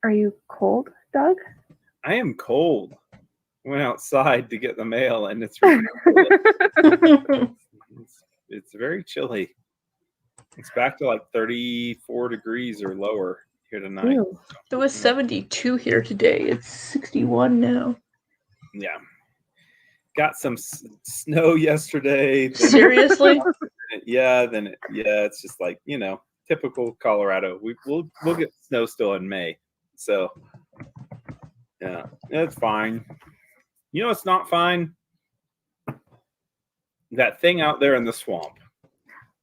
C: Are you cold, Doug?
A: I am cold. Went outside to get the mail, and it's ridiculous. It's very chilly. It's back to like 34 degrees or lower here tonight.
C: Ew.
B: It was 72 here today. It's 61 now.
A: Yeah. Got some snow yesterday.
B: Seriously?
A: Yeah, it's just like, typical Colorado. We'll get snow still in May. So yeah, it's fine. You know it's not fine? That thing out there in the swamp.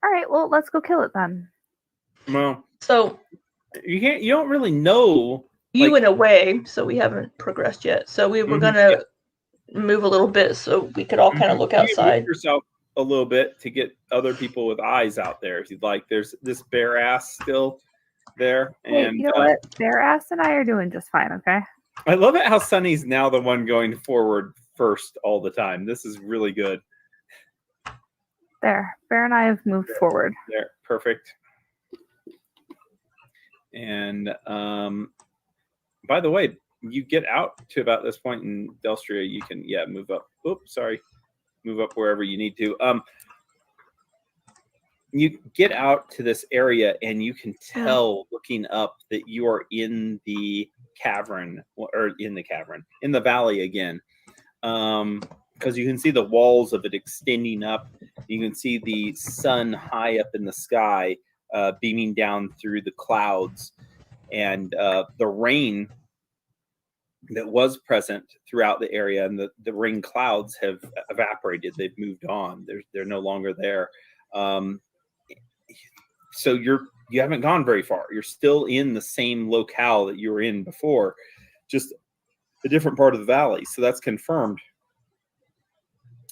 C: All right, well, let's go kill it then.
A: Well,
B: So
A: you don't really know.
B: you went away, so we haven't progressed yet. So we were gonna move a little bit so we could all kind of look outside.
A: Move yourself a little bit to get other people with eyes out there if you'd like. There's this bare ass still there.
C: Hey,
A: And
C: you know what? Bare ass and I are doing just fine, okay?
A: I love it how Sunny's now the one going forward first all the time. This is really good.
C: There. Bear and I have moved forward.
A: There. Perfect. And by the way, you get out to about this point in Delstria, you can move up. Oops, sorry. Move up wherever you need to. You get out to this area and you can tell looking up that you are in the cavern, or in the valley again. Because you can see the walls of it extending up. You can see the sun high up in the sky, beaming down through the clouds. And the rain that was present throughout the area, and the rain clouds have evaporated. They've moved on. They're no longer there. So you haven't gone very far. You're still in the same locale that you were in before, just a different part of the valley. So that's confirmed.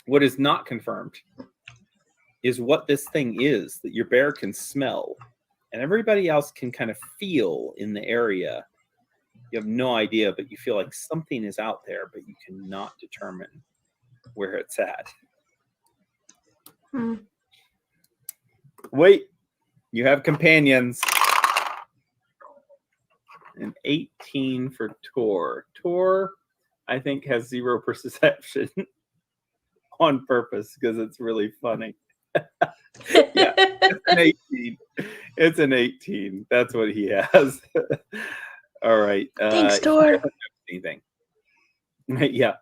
A: What is not confirmed is what this thing is that your bear can smell, and everybody else can kind of feel in the area. You have no idea, but you feel like something is out there, but you cannot determine where it's at.
B: Hmm.
A: Wait, you have companions. An 18 for Tor. Tor, I think, has 0 perception on purpose because it's really funny. Yeah, it's an 18. It's an 18. That's what he has. All right.
B: Thanks,
A: He
B: Tor.
A: doesn't have anything. Yeah.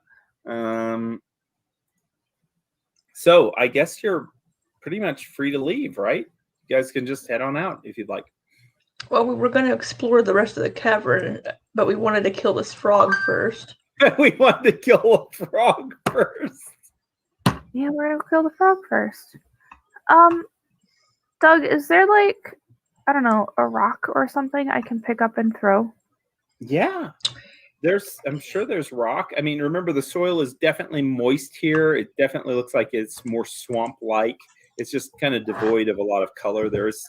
A: So I guess you're pretty much free to leave, right? You guys can just head on out if you'd like.
B: Well, we were going to explore the rest of the cavern, but we wanted to kill this frog first.
A: We wanted to kill a frog first.
C: Yeah, we're gonna kill the frog first. Doug, is there like, I don't know, a rock or something I can pick up and throw?
A: Yeah. I'm sure there's rock. I mean, remember the soil is definitely moist here. It definitely looks like it's more swamp-like. It's just kind of devoid of a lot of color. There is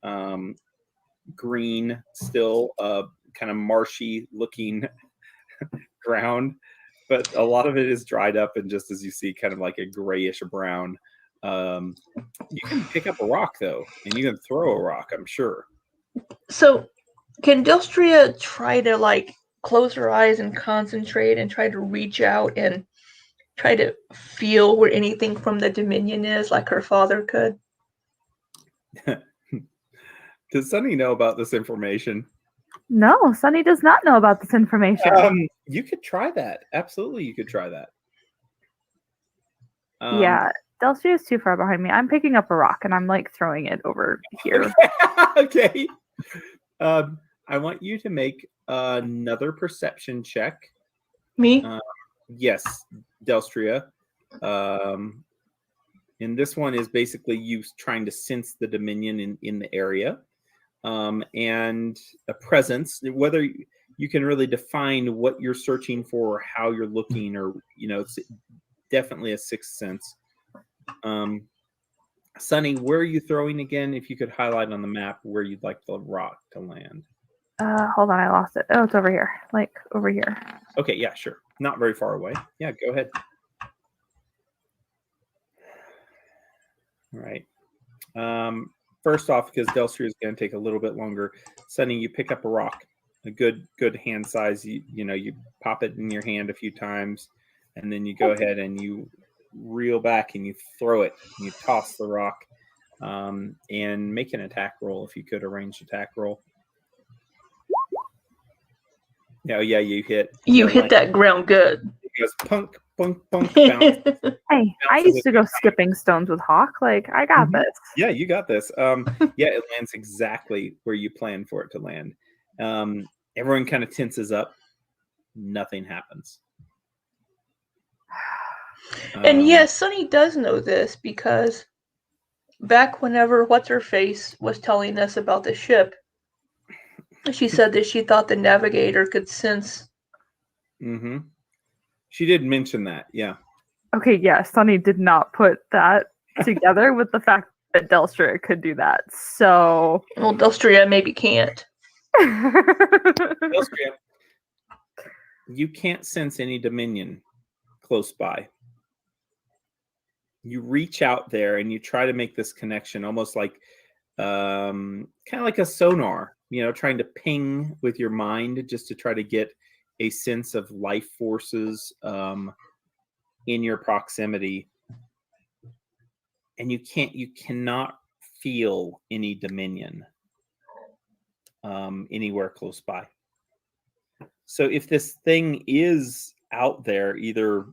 A: some green still, kind of marshy looking ground, but a lot of it is dried up and just, as you see, kind of like a grayish brown. You can pick up a rock though, and you can throw a rock, I'm sure.
B: So can Delstria try to like close her eyes and concentrate and try to reach out and try to feel where anything from the Dominion is, like her father could?
A: Does Sunny know about this information?
C: No, Sunny does not know about this information.
A: You could try that. Absolutely, you could try that.
C: Yeah, Delstria is too far behind me. I'm picking up a rock and I'm like throwing it over here.
A: Okay. I want you to make another perception check.
B: Me?
A: Yes, Delstria. And this one is basically you trying to sense the Dominion in the area. And a presence, whether you can really define what you're searching for, or how you're looking, or it's definitely a sixth sense. Sunny, where are you throwing again? If you could highlight on the map where you'd like the rock to land.
C: Hold on, I lost it. Oh, it's over here. Like over here.
A: Okay, yeah, sure. Not very far away. Yeah, go ahead. All right. First off, because Delstria is going to take a little bit longer, Sunny, you pick up a rock, a good hand size. You pop it in your hand a few times, and then you go ahead and you reel back and you throw it. And you toss the rock, and make an attack roll if you could, a ranged attack roll. Oh yeah, you hit.
B: You hit that ground good.
A: It goes punk, punk, punk, bounce.
C: Hey, I used to go skipping stones with Hawk. Like, I got this.
A: Yeah, you got this. Yeah, it lands exactly where you planned for it to land. Everyone kind of tenses up. Nothing happens.
B: And yes, Sunny does know this because back whenever What's-Her-Face was telling us about the ship, she said that she thought the navigator could sense.
A: Mm-hmm. She did mention that, yeah.
C: Okay, yeah, Sunny did not put that together with the fact that Delstria could do that. So,
B: well, Delstria maybe can't.
A: Delstria, you can't sense any Dominion close by. You reach out there and you try to make this connection, almost like kind of like a sonar, trying to ping with your mind just to try to get a sense of life forces in your proximity. And you cannot feel any Dominion anywhere close by. So if this thing is out there, either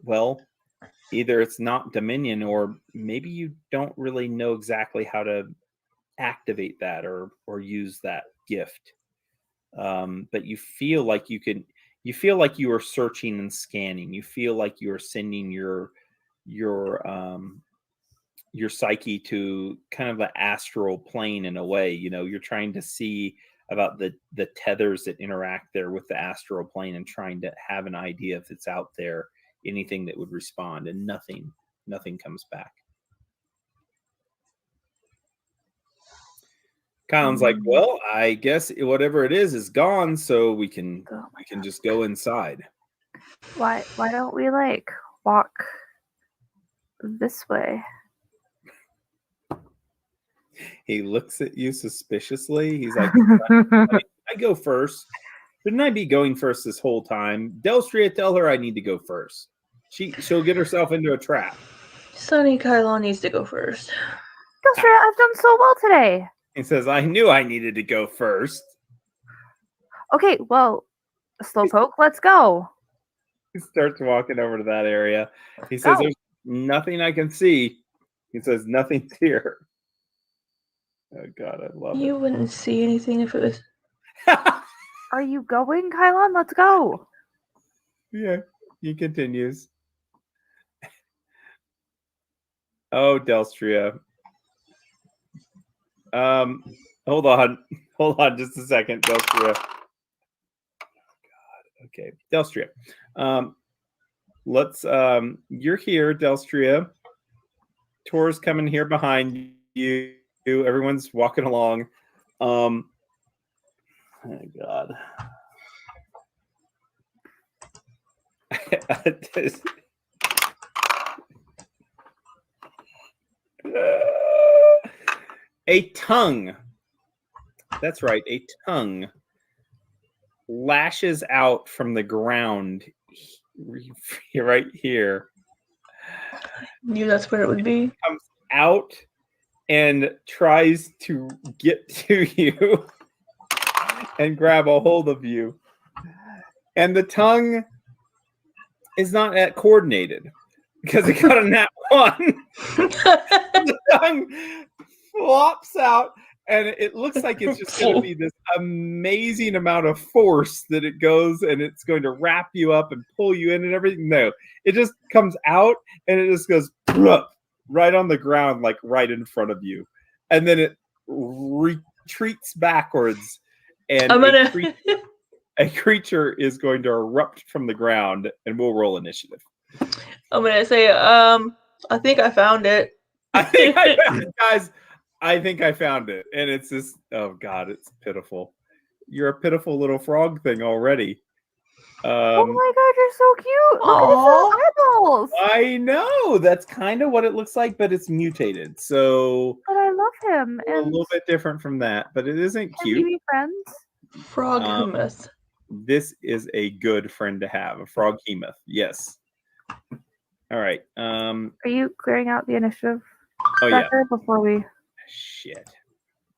A: it's not Dominion, or maybe you don't really know exactly how to activate that or use that gift. But you feel like you are searching and scanning. You feel like you are sending your psyche to kind of an astral plane in a way. You're trying to see about the tethers that interact there with the astral plane and trying to have an idea if it's out there, anything that would respond, and nothing comes back. Colin's like, well, I guess whatever it is gone, so we can just go inside.
C: Why don't we like walk this way.
A: He looks at you suspiciously. He's like, I go first. Shouldn't I be going first this whole time? Delstria, tell her I need to go first. She'll get herself into a trap.
B: Sonny Kylon needs to go first.
C: Delstria, I've done so well today.
A: He says, I knew I needed to go first.
C: Okay, well, Slowpoke, let's go.
A: He starts walking over to that area. He says, there's nothing I can see. He says, nothing's here. Oh, God, I love it.
B: You wouldn't see anything if it was...
C: Are you going, Kylon? Let's go.
A: Yeah, he continues. Oh, Delstria. Hold on just a second, Delstria. God, okay, Delstria. Let's you're here, Delstria. Tor's coming here behind you. Everyone's walking along. Oh God. A tongue. That's right. A tongue lashes out from the ground right here.
B: Knew that's where it would be.
A: Comes out and tries to get to you and grab a hold of you. And the tongue is not that coordinated because it got a nat 1. The tongue flops out, and it looks like it's just going to be this amazing amount of force that it goes, and it's going to wrap you up and pull you in and everything. No, it just comes out, and it just goes right on the ground, like right in front of you. And then it retreats backwards, and a creature is going to erupt from the ground, and we'll roll initiative.
B: I'm going to say, I think I found it.
A: I think I found it, guys. I think I found it. And it's this, oh God, it's pitiful. You're a pitiful little frog thing already.
C: Oh my God, you're so cute. Look at his little eyeballs.
A: I know. That's kind of what it looks like, but it's mutated. So
C: but I love him.
A: And a little bit different from that, but it isn't cute.
C: Can we be friends?
B: Froghemoth.
A: This is a good friend to have. A Froghemoth. Yes. All right.
C: Are you clearing out the initiative before we...
A: Shit.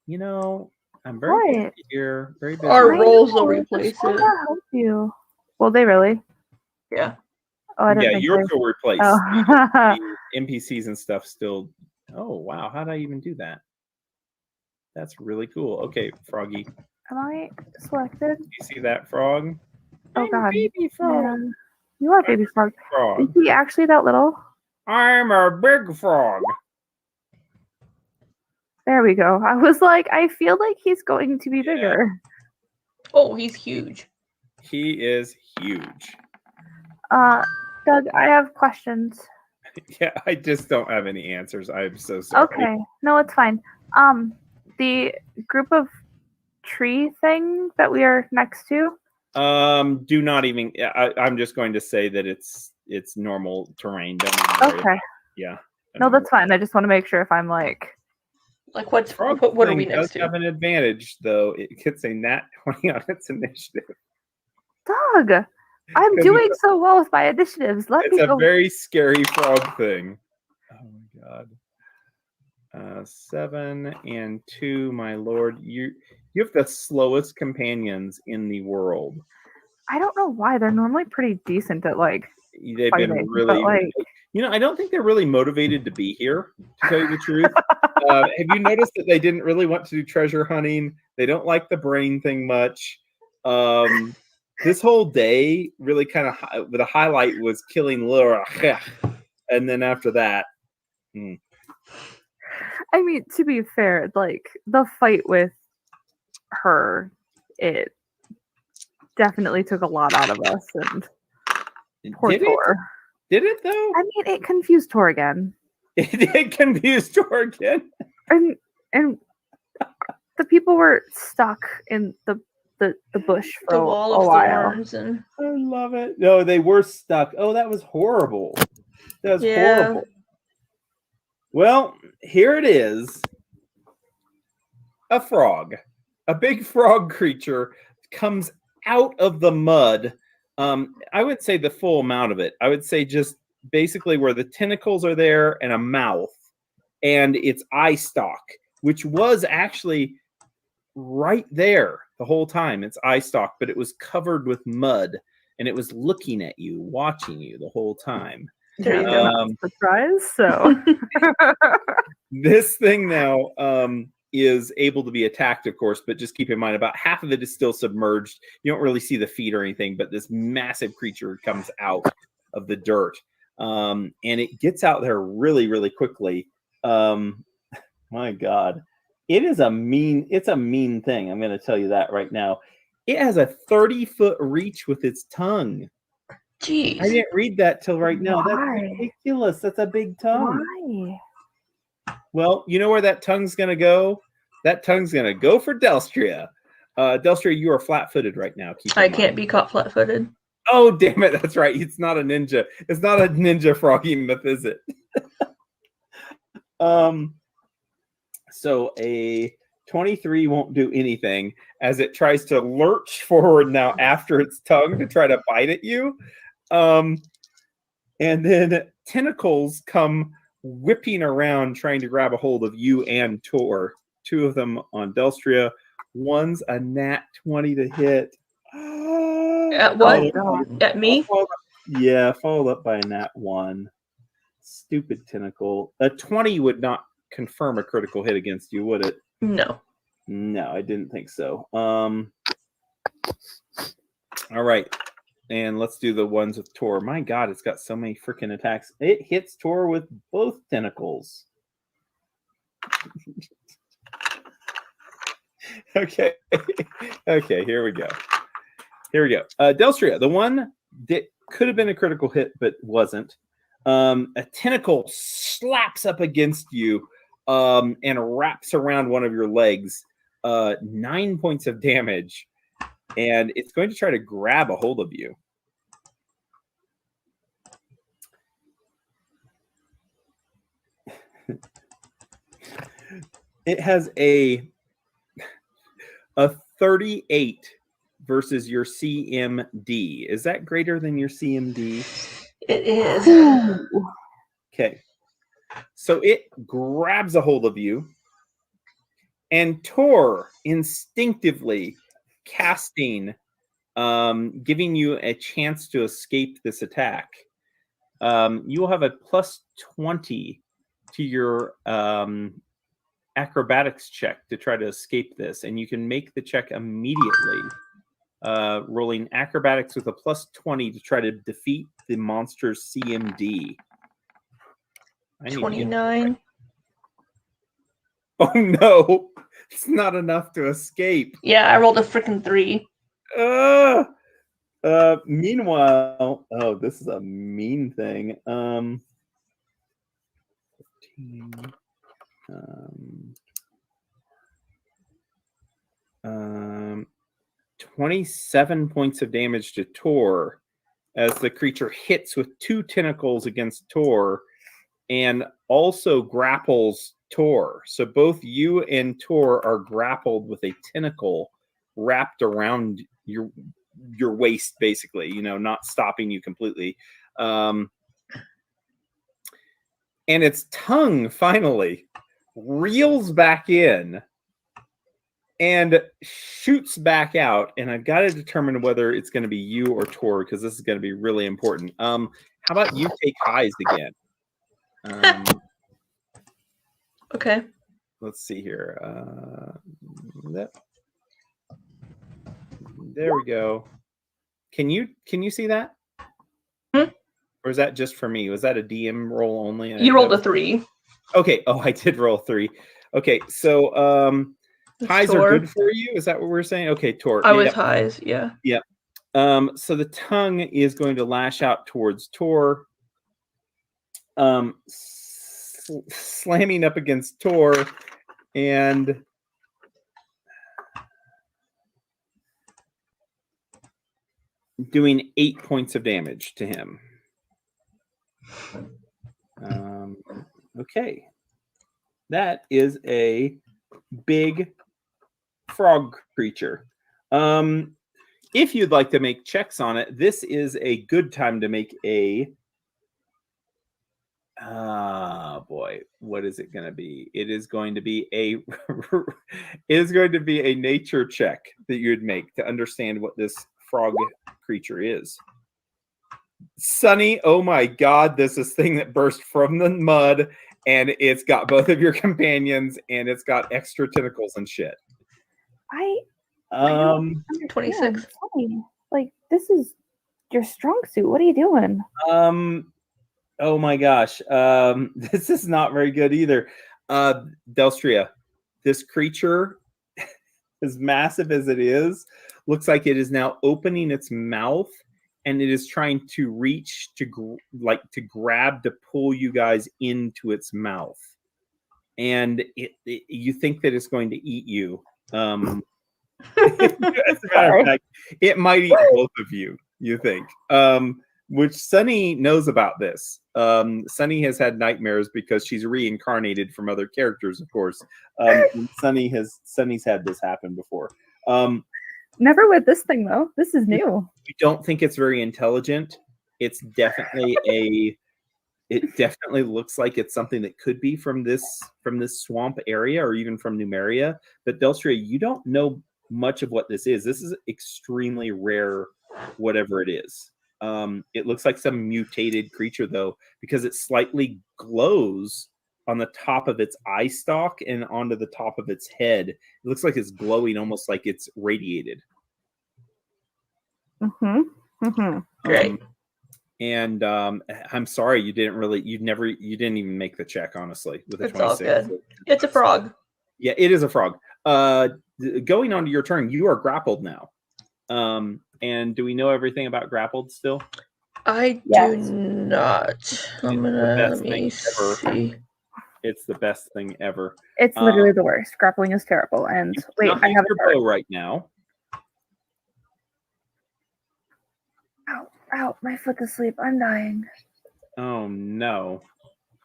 A: You know, I'm very busy here. Very busy.
B: Our roles will replace it.
C: Help you. Will they really?
B: Yeah.
C: Oh, I don't think
A: yours will replace.
C: Oh.
A: The NPCs and stuff still. Oh wow, how did I even do that? That's really cool. Okay, Froggy.
C: Am I selected?
A: You see that frog?
C: Oh God,
A: baby frog.
C: Yeah. You are baby frog. Is he actually that little?
A: I'm a big frog.
C: There we go. I was like, I feel like he's going to be bigger.
B: Oh, he's huge.
A: He is huge.
C: Doug, I have questions.
A: Yeah, I just don't have any answers. I'm so sorry.
C: Okay. No, it's fine. The group of tree thing that we are next to?
A: Do not even I'm just going to say that it's normal terrain.
C: Okay.
A: Yeah.
C: No, that's fine. I just want to make sure if I'm like
B: what are we next to?
A: Have an advantage though. It gets a nat 20 on its initiative.
C: Doug, I'm doing so well with my initiatives.
A: It's a very scary frog thing. Oh my God. 7 and 2, my lord. You have the slowest companions in the world.
C: I don't know why. They're normally pretty decent at
A: they've
C: fighting,
A: been really I don't think they're really motivated to be here, to tell you the truth. Have you noticed that they didn't really want to do treasure hunting? They don't like the brain thing much. This whole day really kind of the highlight was killing Laura. And then after that.
C: I mean, to be fair, the fight with her, it definitely took a lot out of us. And poor Tor.
A: Did it though?
C: I mean, it confused Tor again.
A: It did confuse Tor again.
C: And the people were stuck in the bush for
B: the wall
C: a
B: of
C: while.
B: Thorns and
A: I love it. No, they were stuck. Oh, that was horrible. That was horrible. Well, here it is. A frog. A big frog creature comes out of the mud. I would say the full amount of it. I would say just basically where the tentacles are there and a mouth and its eye stalk, which was actually right there the whole time. Its eye stalk, but it was covered with mud and it was looking at you, watching you the whole time.
B: There you go.
C: Surprise. So
A: this thing now is able to be attacked, of course, but just keep in mind about half of it is still submerged. You don't really see the feet or anything, but this massive creature comes out of the dirt, and it gets out there really, really quickly. My God, it's a mean thing. I'm going to tell you that right now. It has a 30-foot reach with its tongue.
B: Jeez.
A: I didn't read that till right now.
C: Why?
A: That's ridiculous. That's a big tongue.
C: why?
A: Well, you know where that tongue's going to go? That tongue's going to go for Delstria. Delstria, you are flat-footed right now.
B: I can't be caught flat-footed.
A: Oh, damn it. That's right. It's not a ninja. It's not a ninja froggy myth, is it? So a 23 won't do anything as it tries to lurch forward now after its tongue to try to bite at you. And then tentacles come whipping around trying to grab a hold of you and Tor. Two of them on Delstria. One's a nat 20 to hit.
B: At what? At me?
A: Yeah, followed up by a nat 1. Stupid tentacle. A 20 would not confirm a critical hit against you, would it?
B: No.
A: No, I didn't think so. All right. And let's do the ones with Tor. My God, it's got so many freaking attacks. It hits Tor with both tentacles. Okay. Okay, here we go. Delstria, the one that could have been a critical hit but wasn't. A tentacle slaps up against you and wraps around one of your legs. 9 points of damage. And it's going to try to grab a hold of you. It has a 38 versus your CMD. Is that greater than your CMD?
B: It is.
A: Okay. So it grabs a hold of you. And Tor instinctively casting, giving you a chance to escape this attack. You will have a plus 20 to your acrobatics check to try to escape this, and you can make the check immediately. Rolling acrobatics with a plus 20 to try to defeat the monster's CMD.
B: 29.
A: Oh no, it's not enough to escape.
B: Yeah, I rolled a freaking 3.
A: Meanwhile, oh, this is a mean thing. 27 points of damage to Tor as the creature hits with 2 tentacles against Tor and also grapples Tor. So both you and Tor are grappled with a tentacle wrapped around your waist, basically, not stopping you completely. And its tongue finally reels back in and shoots back out. And I've got to determine whether it's going to be you or Tor, because this is going to be really important. How about you take highs again?
B: Okay.
A: Let's see here. There we go. Can you see that? Or is that just for me? Was that a DM roll only?
B: You rolled a 3.
A: Okay. Oh, I did roll 3. Okay, so highs
B: Tor.
A: are good for you. Is that what we're saying? Okay, Tor.
B: I was highs, yeah.
A: Yeah. So the tongue is going to lash out towards Tor, slamming up against Tor, and doing 8 points of damage to him. Okay. That is a big frog creature. If you'd like to make checks on it, this is a good time to make a boy, what is it going to be? It is going to be a nature check that you'd make to understand what this frog creature is. Sunny, oh my god, this is thing that burst from the mud, and it's got both of your companions, and it's got extra tentacles and shit.
B: 26.
C: Like, this is your strong suit. What are you doing?
A: Oh my gosh. This is not very good either. Delstria, this creature, as massive as it is, looks like it is now opening its mouth, and it is trying to reach to grab to pull you guys into its mouth. And you think that it's going to eat you. As a matter of fact, it might eat both of you, you think. Which Sunny knows about this. Sunny has had nightmares because she's reincarnated from other characters, of course. Sunny's had this happen before.
C: Never with this thing though. This is new.
A: You don't think it's very intelligent. It's definitely it definitely looks like it's something that could be from this swamp area or even from Numeria. But Delstria, you don't know much of what this is. This is extremely rare, whatever it is. It looks like some mutated creature though, because it slightly glows on the top of its eye stalk and onto the top of its head. It looks like it's glowing, almost like it's radiated.
B: Great.
A: And I'm sorry, you didn't even make the check, honestly, with a 26.
B: All good. It's a frog.
A: Yeah, it is a frog. Going on to your turn, you are grappled now. And do we know everything about grappled still?
B: I do not. Let me see.
A: It's the best thing ever.
C: It's literally the worst. Grappling is terrible. And wait, I have
A: your bow right now.
C: Ow, my foot is asleep. I'm dying.
A: Oh no.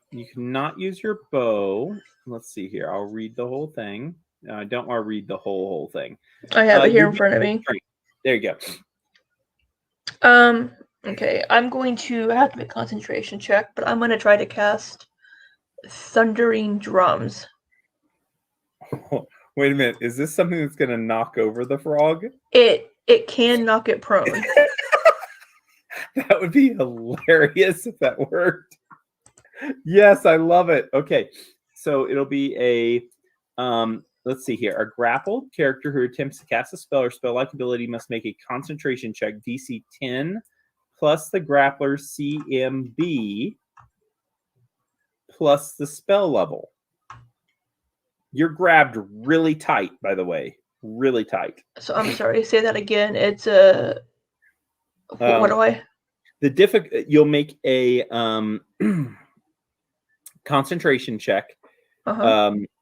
A: You cannot use your bow. Let's see here. I'll read the whole thing. I don't want to read the whole thing.
B: I have it here in front of me.
A: There you go.
B: Okay, I'm going to have to make a concentration check, but I'm going to try to cast Thundering Drums.
A: Wait a minute. Is this something that's going to knock over the frog?
B: It can knock it prone.
A: That would be hilarious if that worked. Yes, I love it. Okay, so it'll be a let's see here. A grappled character who attempts to cast a spell or spell-like ability must make a concentration check DC 10 plus the grappler's CMB plus the spell level. You're grabbed really tight, by the way. Really tight.
B: So I'm sorry, say that again. It's a what do I?
A: You'll make a concentration check.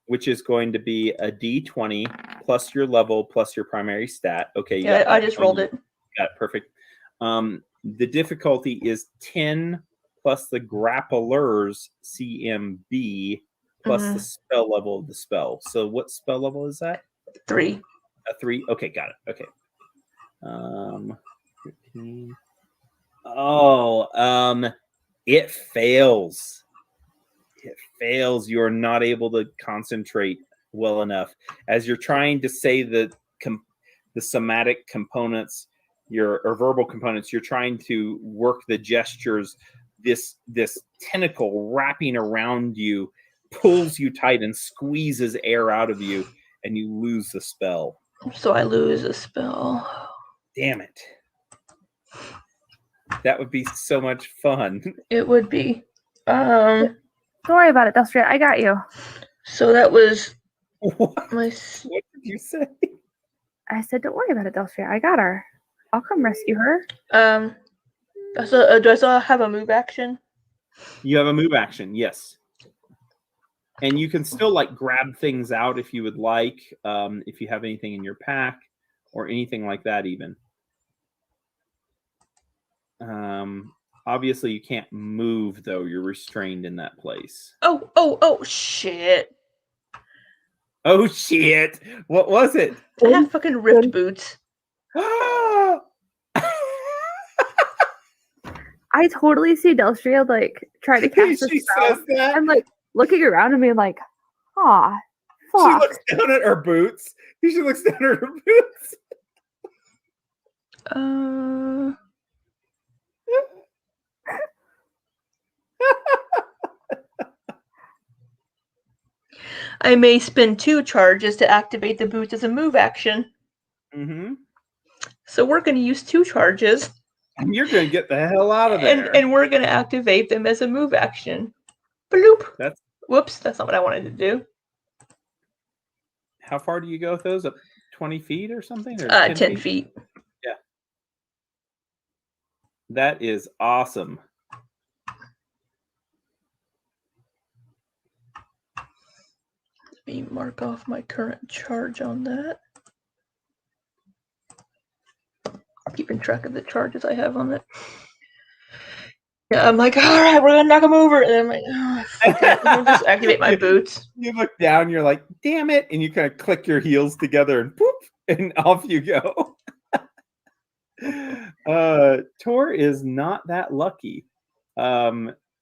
A: Which is going to be a D20 plus your level plus your primary stat. Okay.
B: Yeah, I just rolled it.
A: Got it. Perfect. The difficulty is 10 plus the grappler's CMB plus the spell level of the spell. So what spell level is that?
B: 3.
A: A 3? Okay, got it. Okay. 15. It fails. It fails. You are not able to concentrate well enough as you're trying to say the somatic components, or verbal components. You're trying to work the gestures. This tentacle wrapping around you pulls you tight and squeezes air out of you, and you lose the spell.
B: So I lose a spell.
A: Damn it! That would be so much fun.
B: It would be.
C: Don't worry about it, Delstria. I got you.
B: So that was
A: what did you say?
C: I said, don't worry about it, Delstria. I got her. I'll come rescue her.
B: Do I still have a move action?
A: You have a move action, yes. And you can still grab things out if you would like, if you have anything in your pack or anything like that even. Obviously you can't move though. You're restrained in that place.
B: Oh, shit.
A: Oh shit! What was it?
B: I have fucking ripped boots.
A: Ah!
C: I totally see Delstria like try to cast a
A: She
C: spell.
A: says that.
C: I'm like looking around and being like, "Ah,
A: She
C: fuck."
A: looks down at her boots. She looks down at her boots.
B: I may spend 2 charges to activate the boots as a move action.
A: Mm-hmm.
B: So we're going to use 2 charges.
A: And you're going to get the hell out of there.
B: And we're going to activate them as a move action. Bloop. Whoops, that's not what I wanted to do.
A: How far do you go with those? Up 20 feet or something? Or
B: 10 feet.
A: Yeah. That is awesome.
B: Let me mark off my current charge on that. Keeping track of the charges I have on it. Yeah, I'm like, all right, we're gonna knock them over, and then I'm like, oh, fuck it. I'll just activate my boots.
A: You look down, you're like, damn it, and you kind of click your heels together, and poof, and off you go. Tor is not that lucky.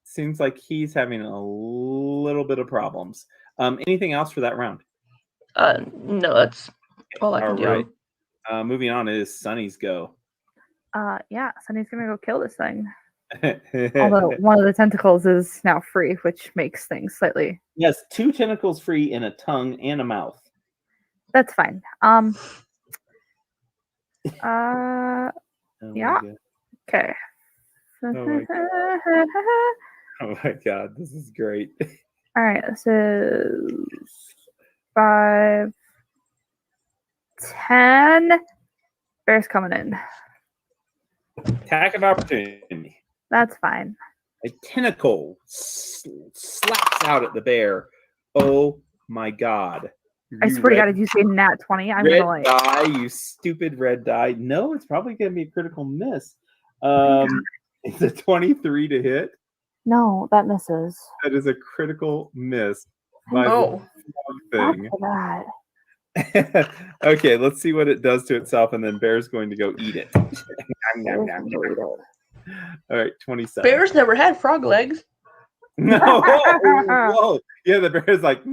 A: Seems like he's having a little bit of problems. Anything else for that round?
B: No, that's all I can do.
A: Right. Moving on is Sunny's go.
C: Yeah, Sunny's gonna go kill this thing. Although one of the tentacles is now free, which makes things slightly.
A: Yes, 2 tentacles free in a tongue and a mouth.
C: That's fine. Yeah. Okay.
A: Oh my god, this is great.
C: All right, this is 5, 10. Bear's coming in.
A: Attack of opportunity.
C: That's fine.
A: A tentacle slaps out at the bear. Oh my god.
C: I swear to God, if you say nat 20, I'm
A: red
C: gonna like
A: die, you stupid red die. No, it's probably gonna be a critical miss. It's a 23 to hit.
C: No, that misses.
A: That is a critical miss.
B: Oh.
A: Thing.
C: God.
A: Okay, let's see what it does to itself, and then Bear's going to go eat it. All right, 27.
B: Bears never had frog legs.
A: No, whoa. Yeah, the bear's like,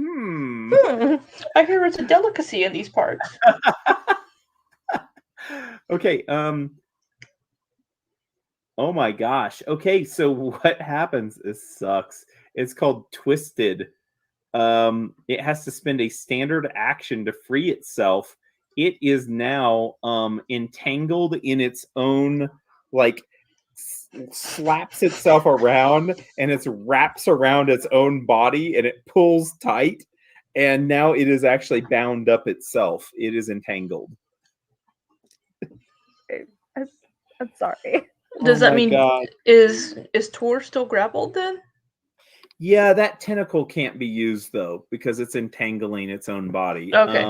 B: I hear it's a delicacy in these parts.
A: Okay, oh my gosh. Okay, so what happens? This sucks. It's called Twisted. It has to spend a standard action to free itself. It is now entangled in its own, like, slaps itself around, and it wraps around its own body, and it pulls tight, and now it is actually bound up itself. It is entangled.
C: I'm sorry.
B: Does that mean is Tor still grappled then?
A: Yeah, that tentacle can't be used though because it's entangling its own body.
B: Okay.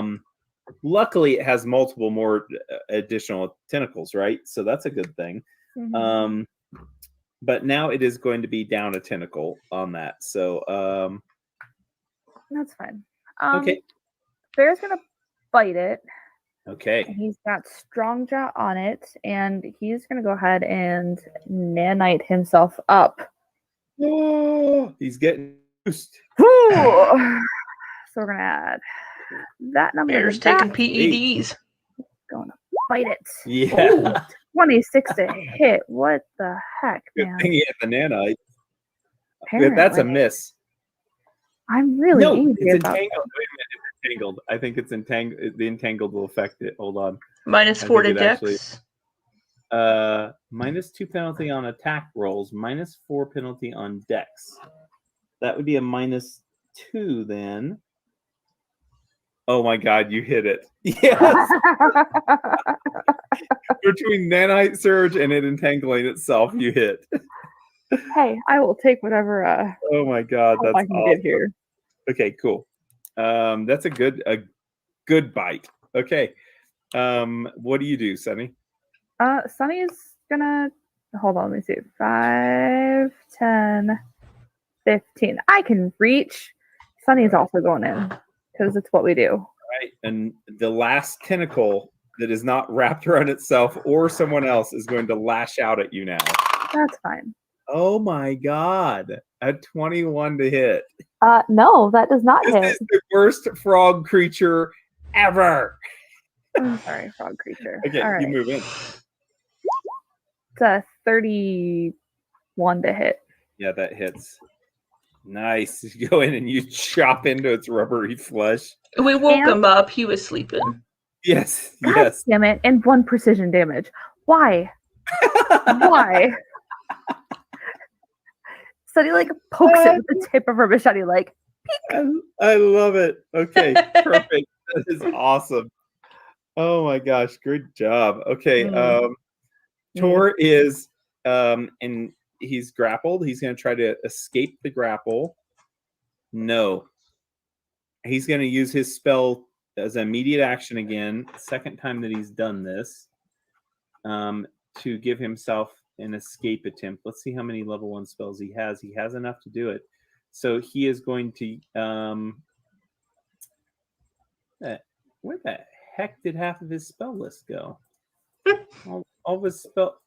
A: Luckily, it has multiple more additional tentacles, right? So that's a good thing.
C: Mm-hmm.
A: But now it is going to be down a tentacle on that. So
C: that's fine.
A: Okay.
C: Bear's gonna bite it.
A: Okay.
C: And he's got strong jaw on it, and he's gonna go ahead and nanite himself up.
A: Oh, he's getting boost.
C: So we're gonna add that number.
B: Bear's taking PEDs.
C: Gonna bite it.
A: Yeah.
C: Ooh, 26 to hit. What the heck, man?
A: Good thing he had the nanite.
C: Apparently.
A: That's a miss.
C: I'm really angry
A: it's
C: about
A: entangled. Wait a minute, it's entangled. I think it's entangled. The entangled will affect it. Hold on.
B: -4 to Dex.
A: -2 penalty on attack rolls, -4 penalty on Dex. That would be a -2 then. Oh my god, you hit it. Yes. Between nanite surge and it entangling itself, you hit.
C: Hey, I will take whatever
A: oh my god, that's
C: I can
A: awesome.
C: get here.
A: Okay, cool. That's a good bite. Okay. What do you do, Sunny?
C: Sunny's gonna hold on, let me see. 5, 10, 15. I can reach. Sunny's also going in. because it's what we do.
A: Right. And the last tentacle that is not wrapped around itself or someone else is going to lash out at you now.
C: That's fine.
A: Oh my God. A 21 to hit.
C: No, that does not hit.
A: This is the worst frog creature ever.
C: I'm sorry, frog creature.
A: Okay,
C: all right.
A: you move in.
C: It's a 31 to hit.
A: Yeah, that hits. Nice. You go in and you chop into its rubbery flesh.
B: We woke him up. He was sleeping.
A: Yes,
C: God
A: yes.
C: damn it. And 1 precision damage. Why? Why? So he like pokes it with the tip of her machete, like,
A: I love it. Okay, perfect. That is awesome. Oh my gosh, good job. Okay, Tor is and he's grappled. He's going to try to escape the grapple. No. He's going to use his spell as an immediate action again, second time that he's done this, to give himself an escape attempt. Let's see how many level 1 spells he has. He has enough to do it. So he is going to where the heck did half of his spell list go? all of his spell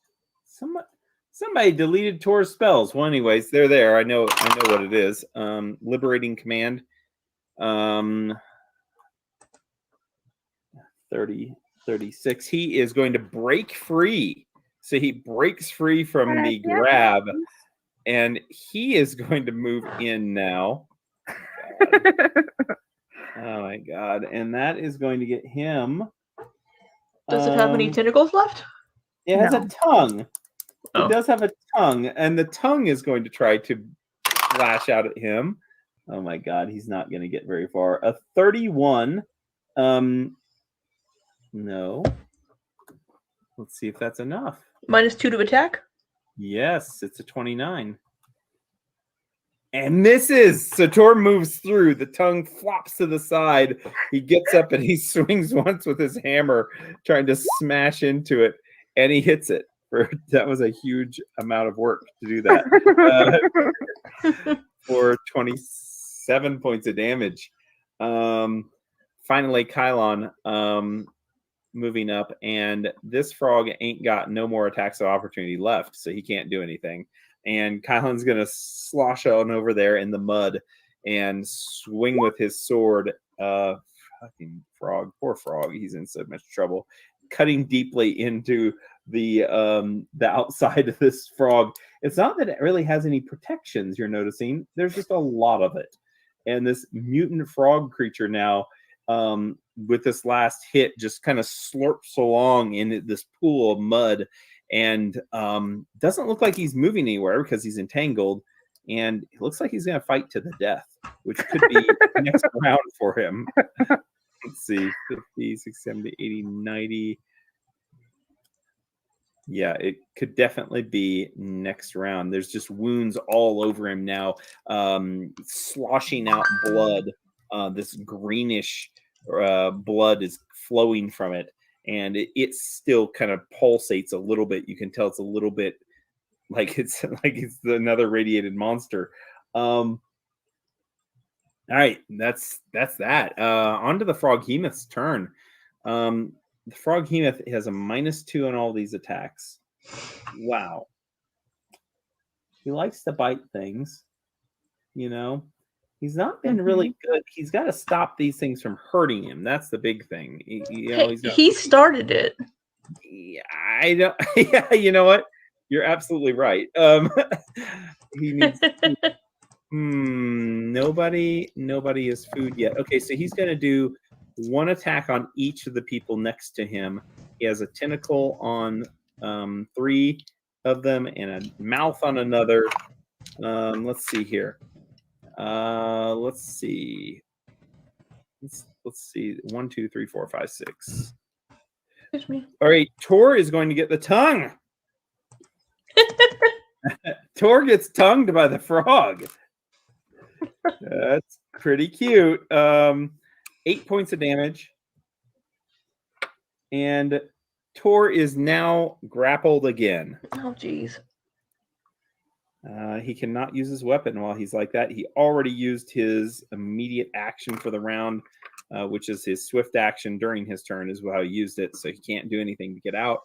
A: somebody deleted Tor's spells. Well, anyways, they're there. I know what it is. Liberating command. 36. He is going to break free. So he breaks free from the grab, and he is going to move in now. Oh my God. And that is going to get him.
B: Does it have any tentacles left?
A: It has a tongue.
B: Oh.
A: It does have a tongue, and the tongue is going to try to lash out at him. Oh my God, he's not going to get very far. A 31. No. Let's see if that's enough.
B: -2 to attack?
A: Yes, it's a 29. And misses. So Tor moves through. The tongue flops to the side. He gets up and he swings once with his hammer, trying to smash into it, and he hits it. That was a huge amount of work to do that. For 27 points of damage. Finally, Kylon moving up, and this frog ain't got no more attacks of opportunity left, so he can't do anything. And Kylon's gonna slosh on over there in the mud and swing with his sword. Fucking frog, poor frog, he's in so much trouble. Cutting deeply into the outside of this frog. It's not that it really has any protections, you're noticing. There's just a lot of it. And this mutant frog creature now, with this last hit, just kind of slurps along in this pool of mud, and doesn't look like he's moving anywhere because he's entangled, and it looks like he's going to fight to the death, which could be next round for him. Let's see, 50, 60, 70, 80, 90. Yeah, it could definitely be next round. There's just wounds all over him now, sloshing out blood. This greenish blood is flowing from it, and it still kind of pulsates a little bit. You can tell it's a little bit like it's another radiated monster. All right, that's that. On to the Froghemoth's turn. The Froghemoth has a -2 on all these attacks. Wow. He likes to bite things, you know. He's not been really good. He's got to stop these things from hurting him. That's the big thing.
B: He started it.
A: Yeah, I don't. Yeah, you know what? You're absolutely right. He needs. Nobody has food yet. Okay, so he's going to do 1 attack on each of the people next to him. He has a tentacle on 3 of them and a mouth on another. Let's see here. Let's see. 1, 2, 3, 4, 5, 6.
B: Excuse me.
A: All right, Tor is going to get the tongue. Tor gets tongued by the frog. That's pretty cute. 8 points of damage. And Tor is now grappled again.
B: Oh, geez.
A: He cannot use his weapon while he's like that. He already used his immediate action for the round, which is his swift action during his turn is how he used it. So he can't do anything to get out.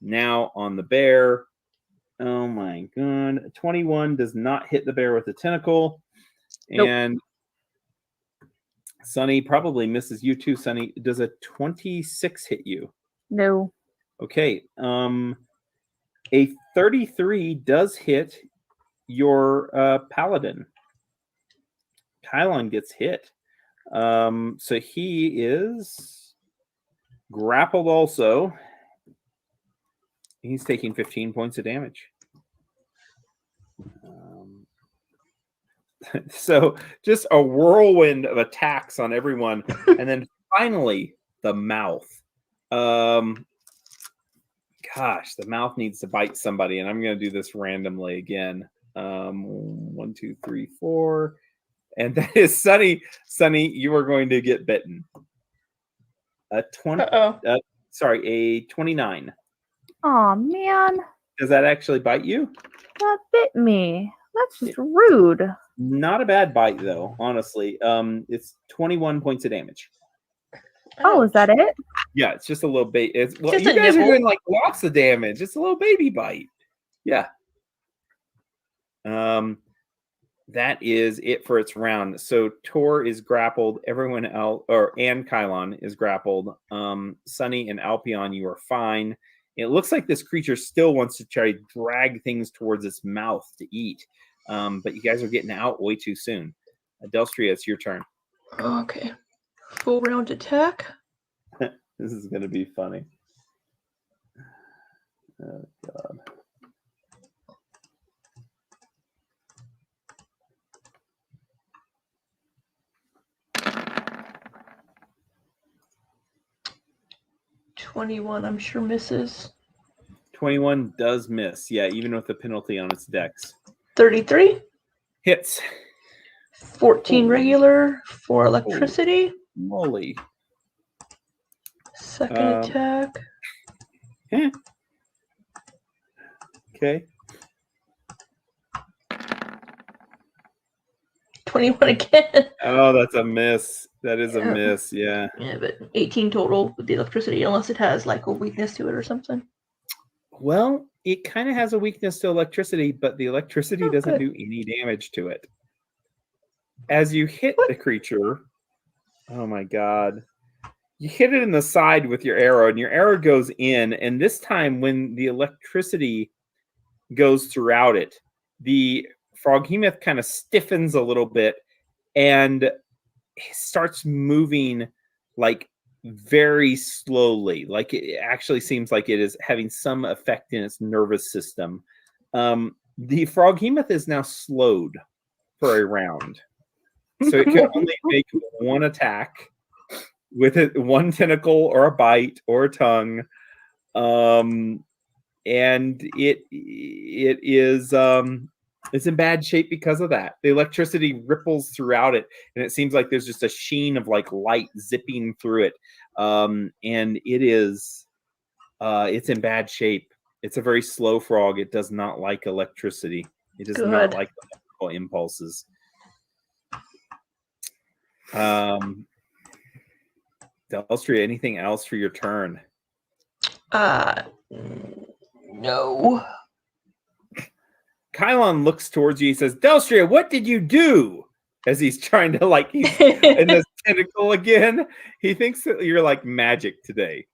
A: Now on the bear. Oh my god. 21 does not hit the bear with the tentacle.
C: Nope.
A: And Sunny probably misses you too, Sunny. Does a 26 hit you?
C: No.
A: Okay. A 33 does hit your paladin. Kylon gets hit. So he is grappled also. He's taking 15 points of damage. So just a whirlwind of attacks on everyone. And then finally, the mouth. Gosh, the mouth needs to bite somebody. And I'm going to do this randomly again. 1, 2, 3, 4. And that is Sunny. Sunny, you are going to get bitten. A 29.
C: Oh man.
A: Does that actually bite you?
C: That bit me. That's just rude.
A: Not a bad bite though, honestly. It's 21 points of damage.
C: Oh, is that it?
A: Yeah, it's just a little bit. It's well,
B: Just
A: you
B: a
A: guys are
B: nibble.
A: doing like lots of damage. It's a little baby bite. Yeah. That is it for its round. So Tor is grappled. Everyone else, and Kylon is grappled. Sunny and Alpion, you are fine. It looks like this creature still wants to try to drag things towards its mouth to eat. But you guys are getting out way too soon. Delstria, it's your turn.
B: Okay. Full round attack.
A: This is going to be funny. Oh, God.
B: $21, I'm sure misses.
A: 21 does miss. Yeah, even with the penalty on its dex.
B: 33.
A: Hits.
B: 14
A: Holy.
B: regular for electricity.
A: Moly.
B: Second attack.
A: Okay.
B: 21 again.
A: Oh, that's a miss. That is a miss. Yeah.
B: Yeah, but 18 total with the electricity, unless it has like a weakness to it or something.
A: Well, it kind of has a weakness to electricity, but the electricity doesn't do any damage to it. As you hit the creature, oh my God, you hit it in the side with your arrow, and your arrow goes in. And this time, when the electricity goes throughout it, the Froghemoth kind of stiffens a little bit and starts moving like very slowly. Like it actually seems like it is having some effect in its nervous system. The Froghemoth is now slowed for a round. So it can only make one attack with it, one tentacle or a bite or a tongue. And it is it's in bad shape because of that. The electricity ripples throughout it, and it seems like there's just a sheen of like light zipping through it. And it is it's in bad shape. It's a very slow frog. It does not like electricity. It does not like electrical impulses. Delstria, anything else for your turn?
B: No.
A: Kylon looks towards you. He says, Delstria, what did you do? As he's trying to, like, he's in this tentacle again. He thinks that you're like magic today.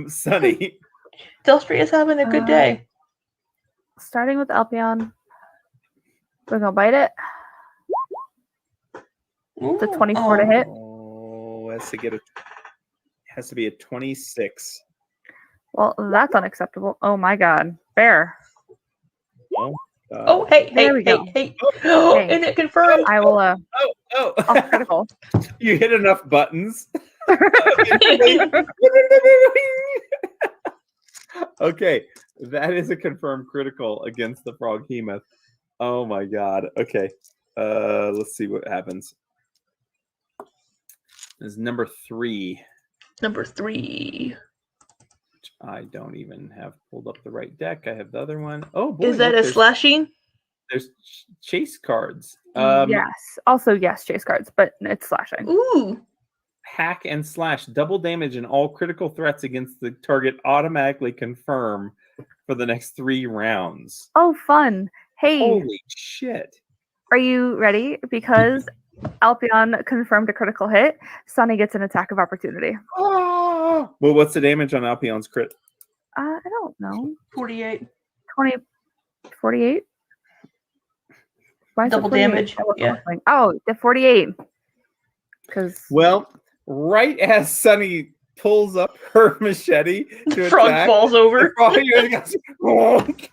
A: Sunny.
B: Delstria's having a good day.
C: Starting with Alpion. We're going to bite it. It's a 24 to hit.
A: Oh, has to be a 26.
C: Well, that's unacceptable. Oh my God. Bear.
B: Oh, hey.
C: Hey.
B: And it confirmed.
C: I will
A: Oh,
C: critical.
A: You hit enough buttons. Okay, that is a confirmed critical against the Froghemoth. Oh my God. Okay. Let's see what happens. This is number 3.
B: Number 3.
A: Which I don't even have pulled up the right deck. I have the other one. Oh boy,
B: Is that
A: look,
B: a slashing?
A: There's chase cards.
C: Yes. Also, yes, chase cards, but it's slashing.
B: Ooh.
A: Hack and slash. Double damage and all critical threats against the target automatically confirm for the next 3 rounds.
C: Oh, fun. Hey.
A: Holy shit.
C: Are you ready? Because Alpion confirmed a critical hit. Sunny gets an attack of opportunity.
A: Oh! Well, what's the damage on Alpion's crit?
C: I don't know.
B: 48.
C: 48? Why is it
B: Double
C: 48?
B: damage. Yeah.
C: Oh, the 48. Because
A: Well, right as Sunny pulls up her machete to
B: The frog
A: attack,
B: falls
A: the
B: over.
A: frog goes, "Wonk,"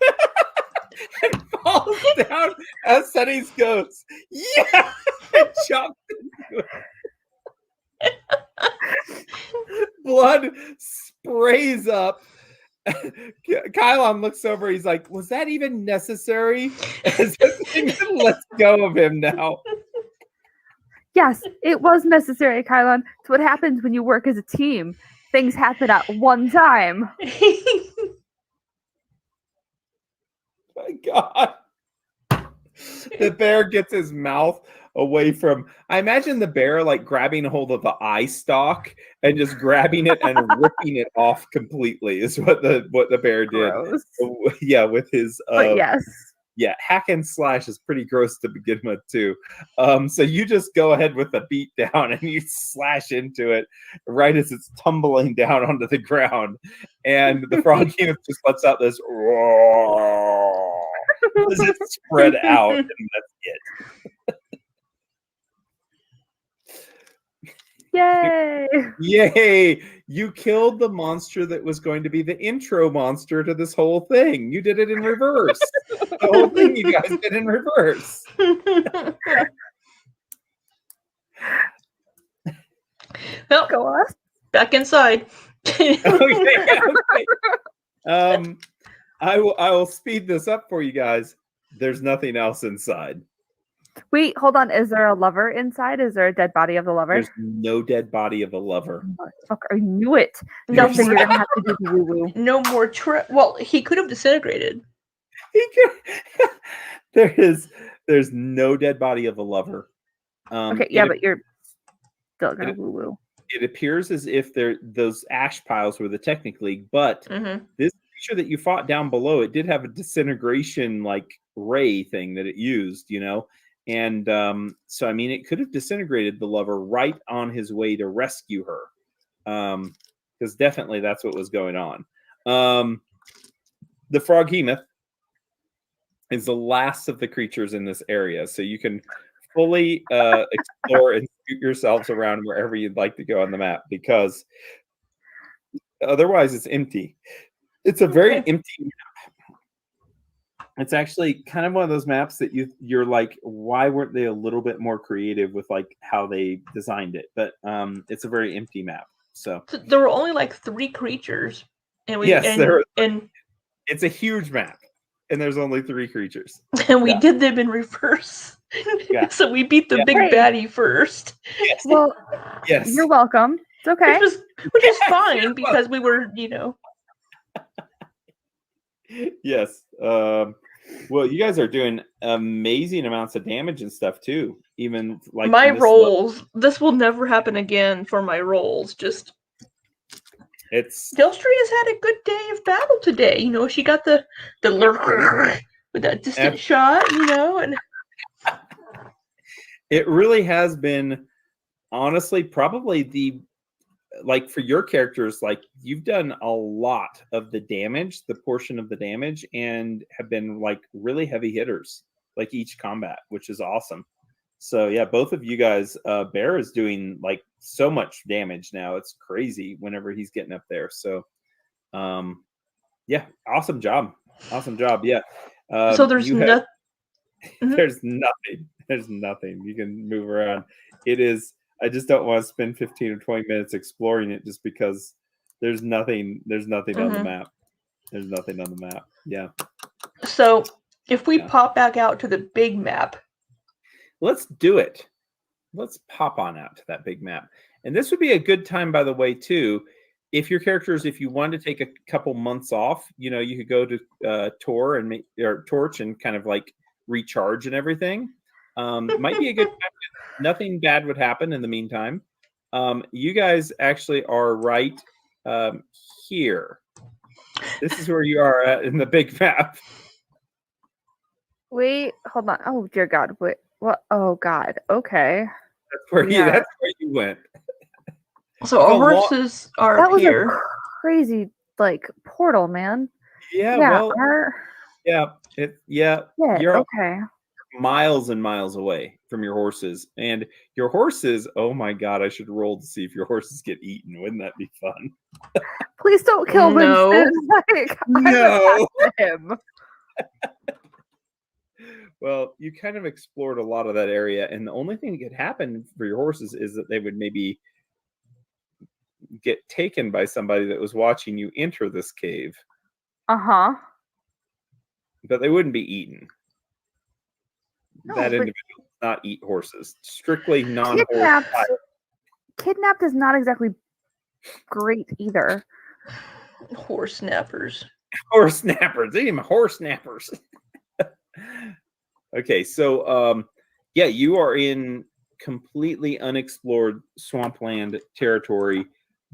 A: and falls down as Sunny's goes, yeah, and jumps into it. Blood sprays up. Kylon looks over. He's like, "Was that even necessary?" As if let's go of him now.
C: yes, it was necessary, Kylon. It's what happens when you work as a team. Things happen at one time.
A: My God. The bear gets his mouth away from. I imagine the bear like grabbing a hold of the eye stalk and just grabbing it and ripping it off completely is what the bear did.
C: Gross.
A: Yeah, with his
C: But yes.
A: Yeah, hack and slash is pretty gross to begin with too. So you just go ahead with the beat down and you slash into it right as it's tumbling down onto the ground, and the frog just lets out this roar as it spread out, and that's it.
C: Yay!
A: Yay! You killed the monster that was going to be the intro monster to this whole thing. You did it in reverse. The whole thing you guys did in reverse.
B: Well,
C: Go on.
B: back inside.
A: Okay. I will speed this up for you guys. There's nothing else inside.
C: Wait, hold on. Is there a lover inside? Is there a dead body of the lover?
A: There's no dead body of a lover.
C: Fuck, I knew it.
B: No
C: Justin,
B: more-
C: you're gonna have to do the woo woo.
B: No more well, he could have disintegrated.
A: There's no dead body of a lover.
C: Okay, yeah, but you're still gonna woo woo.
A: It appears as if those ash piles were the Technic League, but this creature that you fought down below, it did have a disintegration like ray thing that it used, and so I mean it could have disintegrated the lover right on his way to rescue her, because definitely that's what was going on. The Froghemoth is the last of the creatures in this area, so you can fully explore and shoot yourselves around wherever you'd like to go on the map, because otherwise it's empty. It's a very empty map. It's actually kind of one of those maps that you're like, why weren't they a little bit more creative with like how they designed it? But it's a very empty map. So
B: there were only like 3 creatures, and
A: it's a huge map, and there's only 3 creatures,
B: and we did them in reverse.
A: Yeah.
B: So we beat the big baddie first.
A: Yes.
C: Well,
A: yes,
C: you're welcome. It's okay.
B: Which is fine because we were,
A: Yes. Well, you guys are doing amazing amounts of damage and stuff too. Even like
B: my rolls. This will never happen again for my rolls. Just Delstria has had a good day of battle today. She got the lurker with that distant shot. And
A: it really has been, honestly, probably like for your characters, like you've done a lot of the damage, the portion of the damage, and have been like really heavy hitters, like each combat, which is awesome. So yeah, both of you guys, Bear is doing like so much damage now. It's crazy whenever he's getting up there. So yeah, awesome job. Awesome job. Yeah.
B: So there's nothing.
A: There's nothing. There's nothing. You can move around. It is. I just don't want to spend 15 or 20 minutes exploring it just because there's nothing. There's nothing on the map. There's nothing on the map. Yeah.
B: So if we pop back out to the big map,
A: let's do it. Let's pop on out to that big map. And this would be a good time, by the way, too. if your characters, if you wanted to take a couple months off, you could go to Tor and Torch and kind of like recharge and everything. Might be a good time. Nothing bad would happen in the meantime. You guys actually are right here. This is where you are at in the big map.
C: Wait, hold on. Oh dear God! Wait, what? Oh God. Okay.
A: That's where you went.
B: So our horses are
C: that
B: up
C: was
B: here.
C: a crazy like portal, man.
A: Yeah. Well. Yeah. You're
C: okay.
A: Miles and miles away from your horses, and your horses. Oh my God! I should roll to see if your horses get eaten. Wouldn't that be fun?
C: Please don't kill Winston. Like,
A: no.
C: Him.
A: Well, you kind of explored a lot of that area, and the only thing that could happen for your horses is that they would maybe get taken by somebody that was watching you enter this cave.
C: Uh-huh.
A: But they wouldn't be eaten.
C: No,
A: that individual does not eat horses. Strictly non-horse.
C: Kidnapped is not exactly great either.
B: Horse snappers.
A: Horse snappers. They even horse snappers. Okay, so yeah, you are in completely unexplored swampland territory,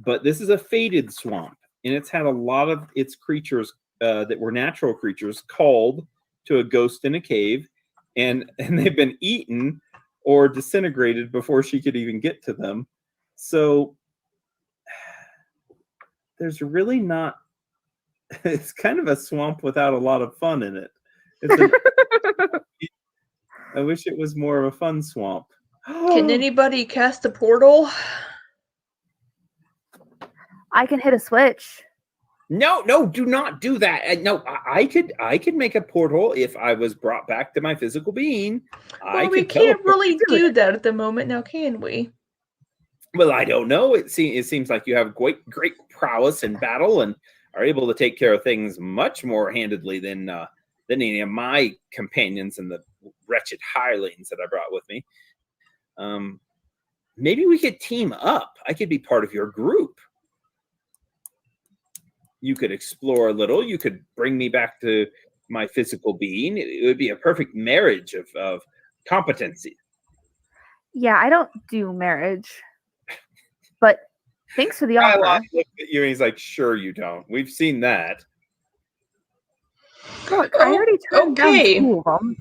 A: but this is a fated swamp, and it's had a lot of its creatures that were natural creatures called to a ghost in a cave, and they've been eaten or disintegrated before she could even get to them. So there's really not. It's kind of a swamp without a lot of fun in it. I wish it was more of a fun swamp.
B: Can anybody cast a portal?
C: I can hit a switch.
A: No, do not do that. No, I could make a portal if I was brought back to my physical being.
B: Well, we can't really do that at the moment now, can we?
A: Well, I don't know. It seems like you have great prowess in battle and are able to take care of things much more handedly than any of my companions and the wretched hirelings that I brought with me. Maybe we could team up. I could be part of your group. You could explore a little. You could bring me back to my physical being. It would be a perfect marriage of competency.
C: Yeah, I don't do marriage. But thanks for the offer.
A: I looked at you and he's like, sure you don't. We've seen that.
C: Look, I already turned down 2 of them.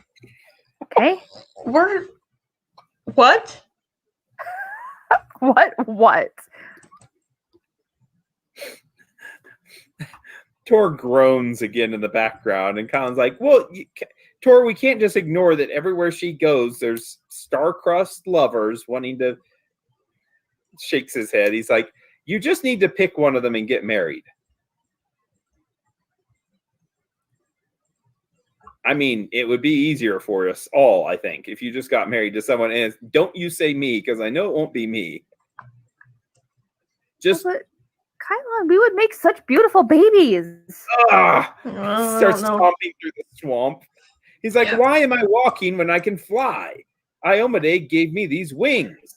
C: Okay.
B: What?
C: What?
A: Tor groans again in the background, and Colin's like, well, Tor, we can't just ignore that everywhere she goes, there's star-crossed lovers wanting to... Shakes his head. He's like, you just need to pick one of them and get married. I mean, it would be easier for us all, I think, if you just got married to someone. And don't you say me, because I know it won't be me. Just...
C: But, Kylon, we would make such beautiful babies.
A: Starts stomping through the swamp. He's like, why am I walking when I can fly? Iomedae gave me these wings.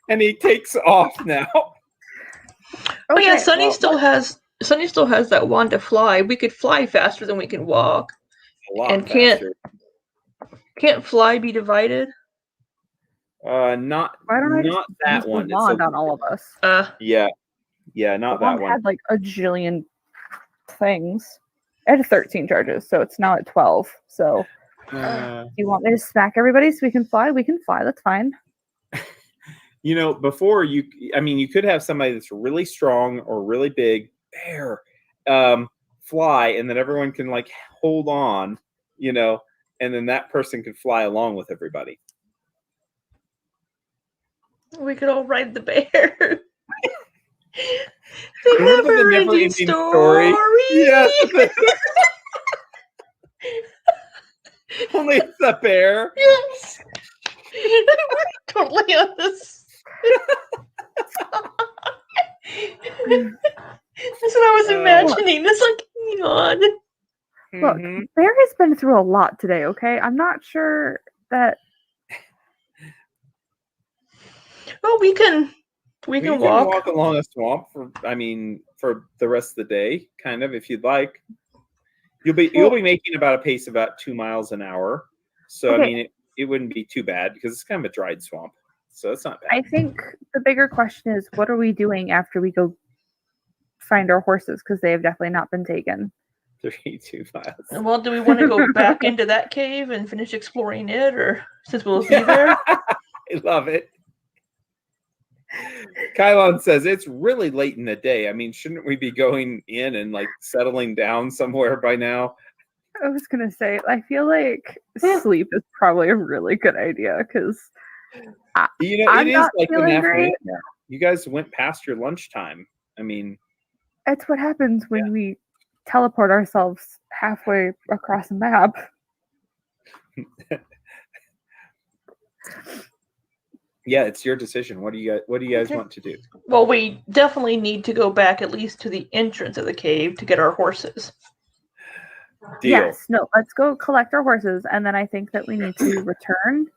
A: And he takes off now.
B: Oh yeah, Sunny still has that wand to fly. We could fly faster than we can walk. And faster. Can't fly be divided?
A: Not that one.
C: Wand on all of us.
A: Yeah, not that one.
C: Had like a jillion things. I had 13 charges, so it's now at 12. So, do you want me to smack everybody so we can fly? We can fly. That's fine.
A: Before you could have somebody that's really strong or really big, bear, fly, and then everyone can like hold on, and then that person could fly along with everybody.
B: We could all ride the bear. The never-ending story.
A: Yes. Only it's a bear.
B: Yes. Totally on this. That's what I was imagining. It's like, God.
C: Look, Bear has been through a lot today, okay? I'm not sure that...
B: Well, we can We can
A: You
B: walk.
A: along a swamp for the rest of the day, kind of, if you'd like. You'll be making about a pace of about 2 miles an hour. So
C: Okay.
A: I mean, it wouldn't be too bad because it's kind of a dried swamp. So it's not bad.
C: I think the bigger question is, what are we doing after we go find our horses? Because they have definitely not been taken.
A: 32 miles.
B: Well, do we want to go back into that cave and finish exploring it, or since we'll be there?
A: I love it. Kylon says it's really late in the day. I mean, shouldn't we be going in and like settling down somewhere by now?
C: I was gonna say, I feel like sleep is probably a really good idea because
A: it is like an afternoon now. You guys went past your lunchtime. I mean,
C: it's what happens when we teleport ourselves halfway across a map.
A: Yeah, it's your decision. What do you guys want to do?
B: Well, we definitely need to go back at least to the entrance of the cave to get our horses.
A: Deal.
C: Yes, no, let's go collect our horses, and then I think that we need to return.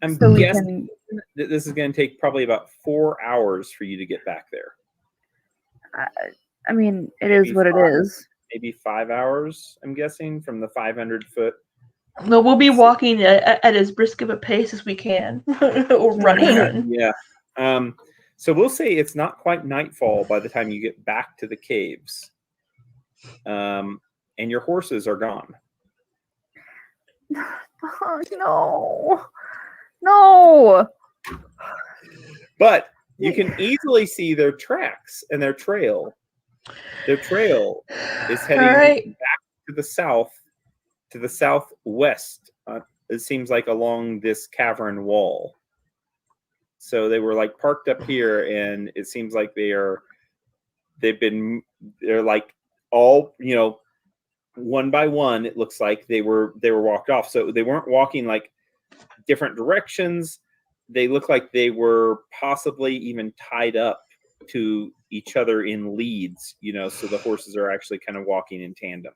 A: I'm guessing that this is going to take probably about 4 hours for you to get back there.
C: I mean, it is what it is.
A: Maybe 5 hours, I'm guessing, from the 500-foot.
B: No, we'll be walking at as brisk of a pace as we can, or running.
A: Yeah. So we'll say it's not quite nightfall by the time you get back to the caves. And your horses are gone. No. But you can easily see their tracks and their trail. Their trail is heading back to the south, to the southwest. It seems like along this cavern wall. So they were like parked up here, and it seems like they're like all, one by one. It looks like they were walked off. So they weren't walking like different directions. They look like they were possibly even tied up to each other in leads, so the horses are actually kind of walking in tandem.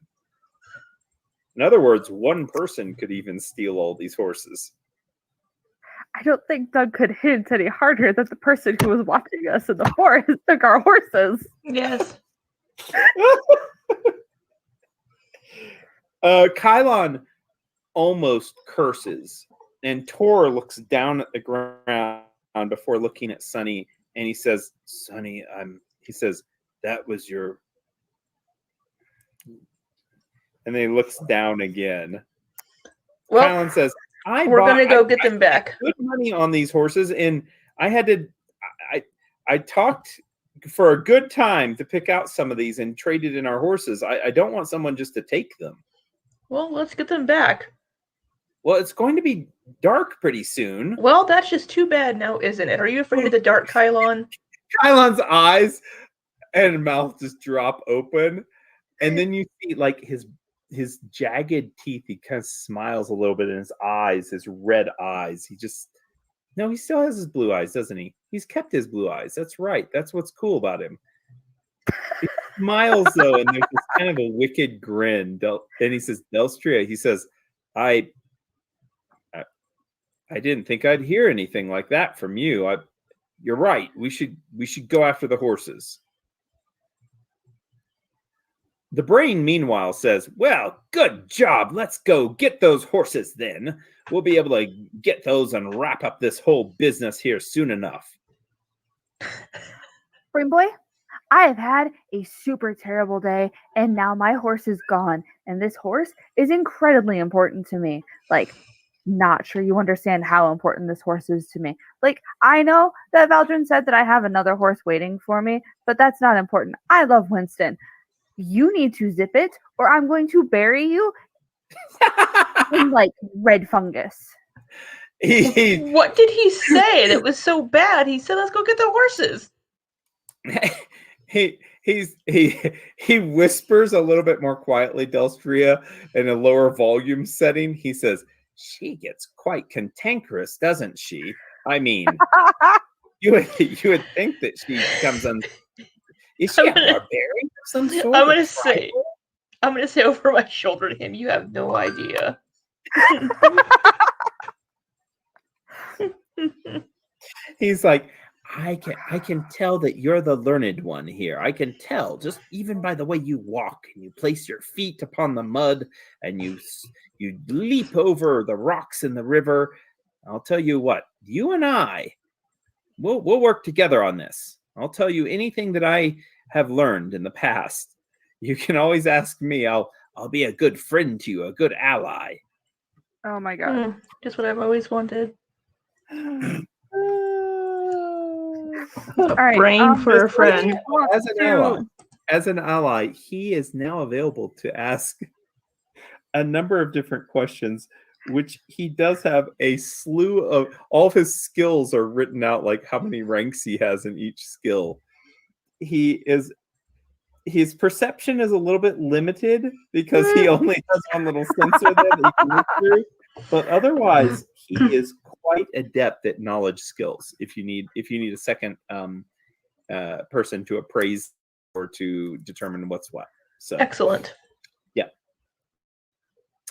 A: In other words, one person could even steal all these horses.
C: I don't think Doug could hint any harder that the person who was watching us in the forest took our horses.
B: Yes.
A: Kylon almost curses, and Tor looks down at the ground before looking at Sunny, and he says, "Sunny, he says, that was your..." And then he looks down again.
B: Well,
A: Kylon says,
B: we're going to go get them back.
A: Good money on these horses, and I talked for a good time to pick out some of these and traded in our horses. I don't want someone just to take them.
B: Well, let's get them back.
A: Well, it's going to be dark pretty soon.
B: Well, that's just too bad now, isn't it? Are you afraid of the dark, Kylon?
A: Kylon's eyes and mouth just drop open, and then you see like his jagged teeth. He kind of smiles a little bit in his eyes, his red eyes. He still has his blue eyes, doesn't he? He's kept his blue eyes. That's right. That's what's cool about him. He smiles though, and there's this kind of a wicked grin. And he says, "Delstria," he says, I didn't think I'd hear anything like that from you. You're right. We should go after the horses. The brain, meanwhile, says, "Well, good job. Let's go get those horses then. We'll be able to get those and wrap up this whole business here soon enough."
C: Brain boy, I have had a super terrible day, and now my horse is gone. And this horse is incredibly important to me. Like, not sure you understand how important this horse is to me. Like, I know that Valdrin said that I have another horse waiting for me, but that's not important. I love Winston. You need to zip it, or I'm going to bury you in like red fungus.
B: What did he say? That was so bad. He said, "Let's go get the horses."
A: He whispers a little bit more quietly, Delstria, in a lower volume setting. He says, "She gets quite cantankerous, doesn't she? I mean, you would think that she comes on. Is she a barbarian of some sort?"
B: I'm gonna say over my shoulder to him, "You have no idea."
A: He's like, I can tell that you're the learned one here. I can tell just even by the way you walk and you place your feet upon the mud and you leap over the rocks in the river. I'll tell you what, you and I, we'll work together on this. I'll tell you anything that I have learned in the past. You can always ask me. I'll be a good friend to you, a good ally.
C: Oh my god.
B: Just what I've always wanted.
C: All right,
B: brain for a friend.
A: As an ally, he is now available to ask a number of different questions, which he does have a slew of. All of his skills are written out, like how many ranks he has in each skill. His perception is a little bit limited because he only has one little sensor there that he can look through. But otherwise, he is quite adept at knowledge skills. If you need a second person to appraise or to determine what's what. So
B: excellent.
A: Yeah.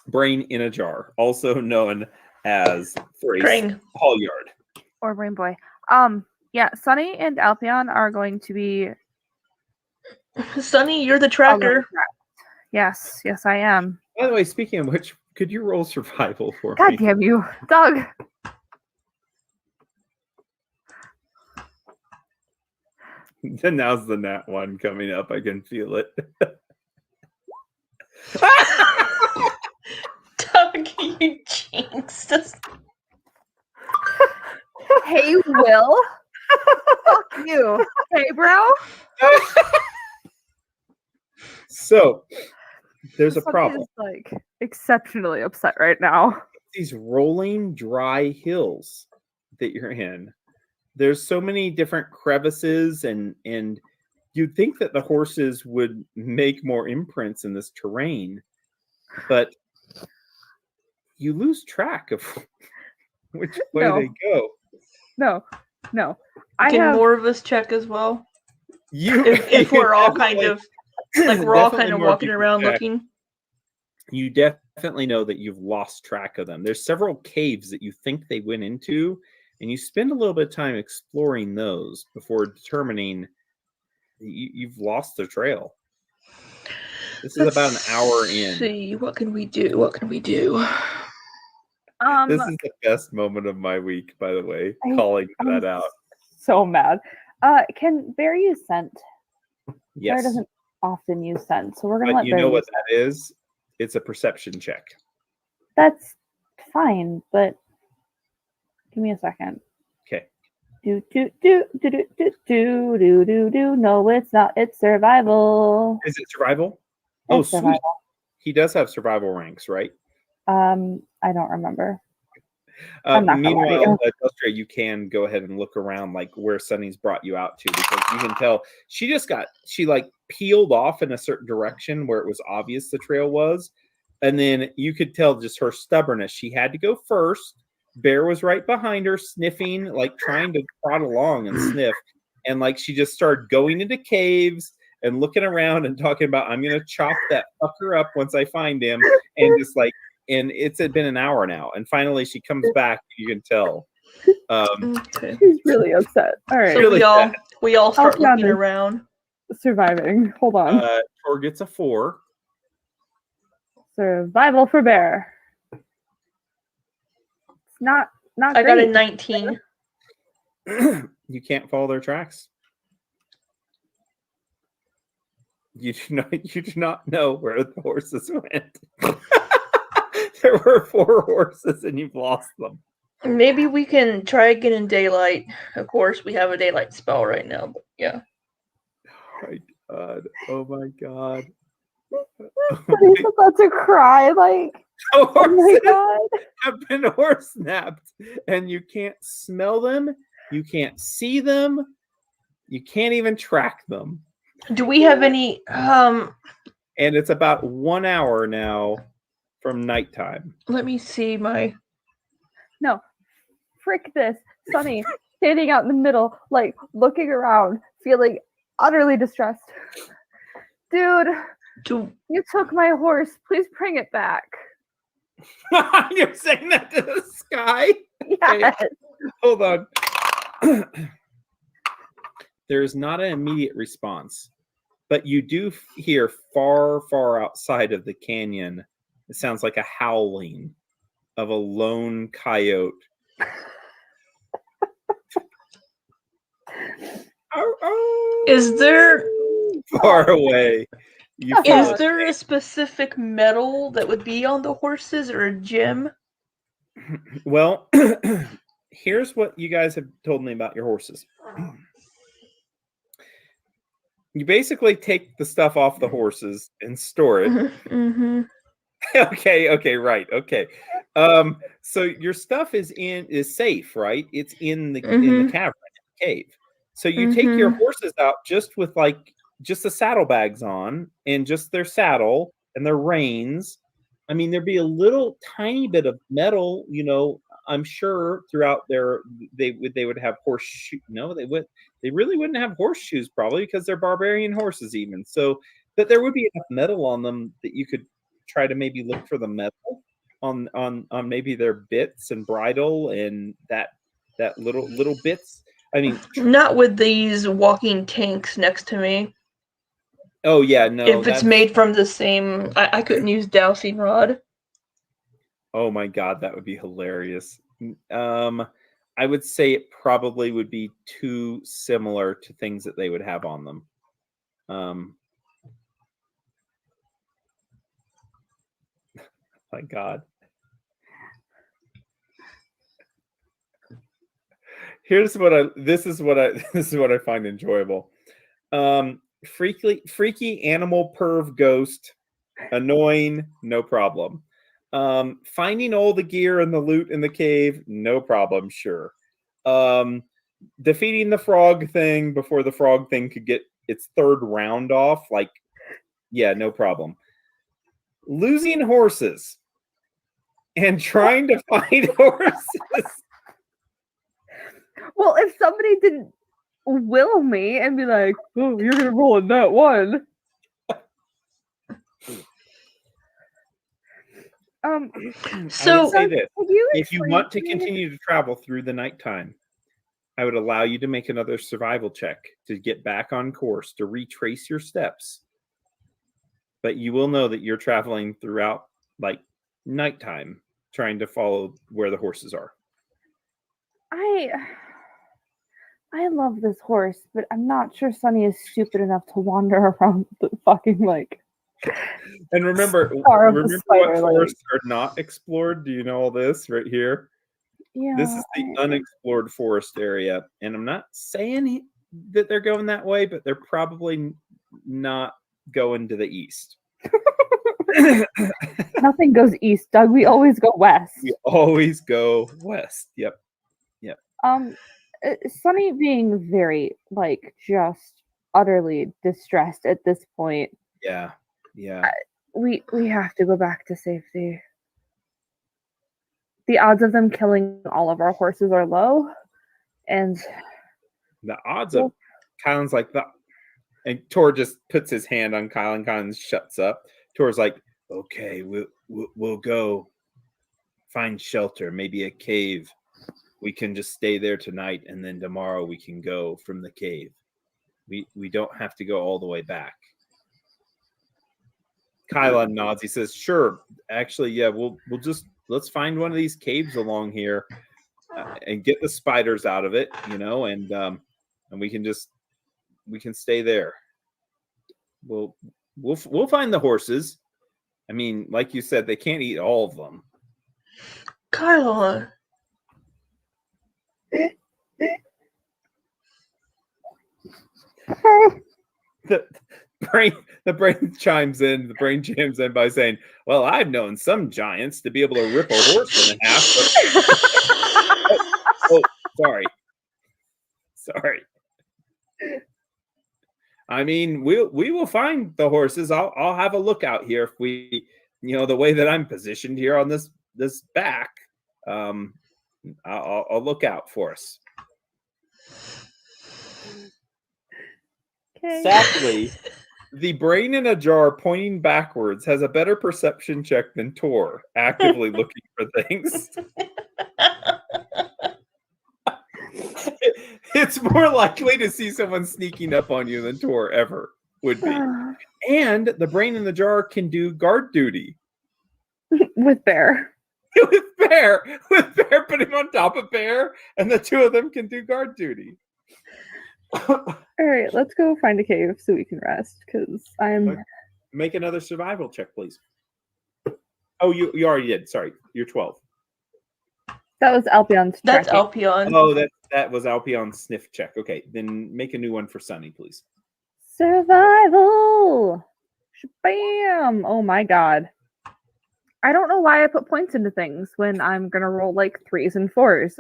A: Brain in a jar, also known as Thrace Halyard
C: or Brain Boy. Yeah, Sunny and Alpion are going to be.
B: Sunny, you're the tracker.
C: Yes, I am.
A: By the way, speaking of which, could you roll survival for me?
C: God damn you, Doug.
A: Then now's the nat one coming up. I can feel it.
B: Doug, you jinxed us.
C: Hey, Will. Fuck you. Hey, bro.
A: So there's a problem.
C: Is like exceptionally upset right now.
A: These rolling dry hills that you're in. There's so many different crevices and you'd think that the horses would make more imprints in this terrain, but you lose track of which way they go.
C: No.
B: Can more of us check as well?
A: If
B: we're all kind of like we're all kind of walking around looking.
A: You definitely know that you've lost track of them. There's several caves that you think they went into, and you spend a little bit of time exploring those before determining you've lost the trail. This is about an hour in.
B: See, what can we do?
A: This is the best moment of my week, by the way, calling that out.
C: So mad. Can Bear use scent?
A: Yes.
C: Bear doesn't often use scent, so we're gonna let
A: you
C: Bear
A: know what
C: use
A: that is? It's a perception check.
C: That's fine, but give me a second.
A: Okay.
C: Do. No, it's not. It's survival.
A: Is it survival?
C: It's survival.
A: Sweet. He does have survival ranks, right?
C: I don't remember.
A: Meanwhile, Dustra, you can go ahead and look around, like where Sunny's brought you out to, because you can tell she peeled off in a certain direction where it was obvious the trail was, and then you could tell just her stubbornness. She had to go first. Bear was right behind her, sniffing, like trying to trot along and sniff, and like she just started going into caves and looking around and talking about, I'm gonna chop that fucker up once I find him, and just like. And it's been an hour now, and finally she comes back. You can tell.
C: She's really upset. All right,
B: so we all start looking around.
C: Surviving. Hold on.
A: Tor gets a 4.
C: Survival for Bear. It's not.
B: I got a 19.
A: You can't follow their tracks. You do not know where the horses went. There were 4 horses and you've lost them.
B: Maybe we can try again in daylight. Of course, we have a daylight spell right now, but yeah.
A: Oh my god.
C: I'm about to cry. Like,
A: oh my god. Have been horse snapped, and you can't smell them, you can't see them, you can't even track them.
B: Do we have any
A: And it's about 1 hour now from nighttime.
B: Let me see my.
C: No, frick this. Sunny standing out in the middle, like looking around, feeling utterly distressed. Dude, you took my horse. Please bring it back.
A: You're saying that to the sky?
C: Yes.
A: Okay. Hold on. there is not an immediate response, but you do hear far, far outside of the canyon. It sounds like a howling of a lone coyote.
B: Is there
A: far away?
B: Is there a specific medal that would be on the horses or a gem?
A: Well, here's what you guys have told me about your horses. You basically take the stuff off the horses and store it.
B: Mm-hmm.
A: Okay, right. Okay. So your stuff is safe, right? It's in the cavern, in the cave. So you take your horses out just with just the saddlebags on and just their saddle and their reins. I mean, there'd be a little tiny bit of metal, I'm sure throughout they would have horseshoe. No, they really wouldn't have horseshoes probably because they're barbarian horses even. So, but there would be enough metal on them that you could try to maybe look for the metal on maybe their bits and bridle and that little bits. I mean,
B: not with these walking tanks next to me.
A: Oh yeah, no.
B: If it's made from the same, I couldn't use dowsing rod.
A: Oh my god, that would be hilarious. I would say it probably would be too similar to things that they would have on them. My god. This is what I find enjoyable. Freaky animal perv ghost, annoying, no problem. Finding all the gear and the loot in the cave, no problem, sure. Defeating the frog thing before the frog thing could get its third round off, yeah, no problem. Losing horses and trying to find horses.
C: Well, if somebody didn't will me and be like, "Oh, you're gonna roll in that one."
B: So
A: say this. If you want to continue to travel through the nighttime, I would allow you to make another survival check to get back on course, to retrace your steps. But you will know that you're traveling throughout nighttime, trying to follow where the horses are.
C: I love this horse, but I'm not sure Sunny is stupid enough to wander around the fucking
A: And remember what forests are not explored? Do you know all this right here?
C: Yeah.
A: This is the unexplored forest area, and I'm not saying that they're going that way, but they're probably not going to the east.
C: Nothing goes east, Doug. We always go west.
A: We always go west. Yep.
C: Sunny being very just utterly distressed at this point.
A: Yeah.
C: We have to go back to safety. The odds of them killing all of our horses are low, and
A: the odds of Kylan's like that. And Tor just puts his hand on Kylan. Kylan shuts up. Tor's like, "Okay, we'll go find shelter, maybe a cave. We can just stay there tonight, and then tomorrow we can go from the cave. We don't have to go all the way back." Kylan nods. He says, "Sure. Actually, yeah. Let's find one of these caves along here and get the spiders out of it, and we can stay there. We'll find the horses. I mean, like you said, they can't eat all of them."
B: Kylan.
A: The brain chimes in by saying, "Well, I've known some giants to be able to rip a horse in half." But... sorry. I mean, we will find the horses. I'll have a look out here if we, the way that I'm positioned here on this back. I'll look out for us. Okay. Sadly, the brain in a jar pointing backwards has a better perception check than Tor, actively looking for things. It's more likely to see someone sneaking up on you than Tor ever would be. And the brain in the jar can do guard duty.
C: With Bear.
A: With Bear put him on top of Bear, and the two of them can do guard duty.
C: All right, let's go find a cave so we can rest, because I'm...
A: Make another survival check, please. Oh, you already did. Sorry, you're 12.
C: That was Alpion's
B: That's
C: tracking.
B: Alpion.
A: Oh, that was Alpion's sniff check. Okay, then make a new one for Sunny, please.
C: Survival! Bam! Oh my god. I don't know why I put points into things when I'm gonna roll like 3s and 4s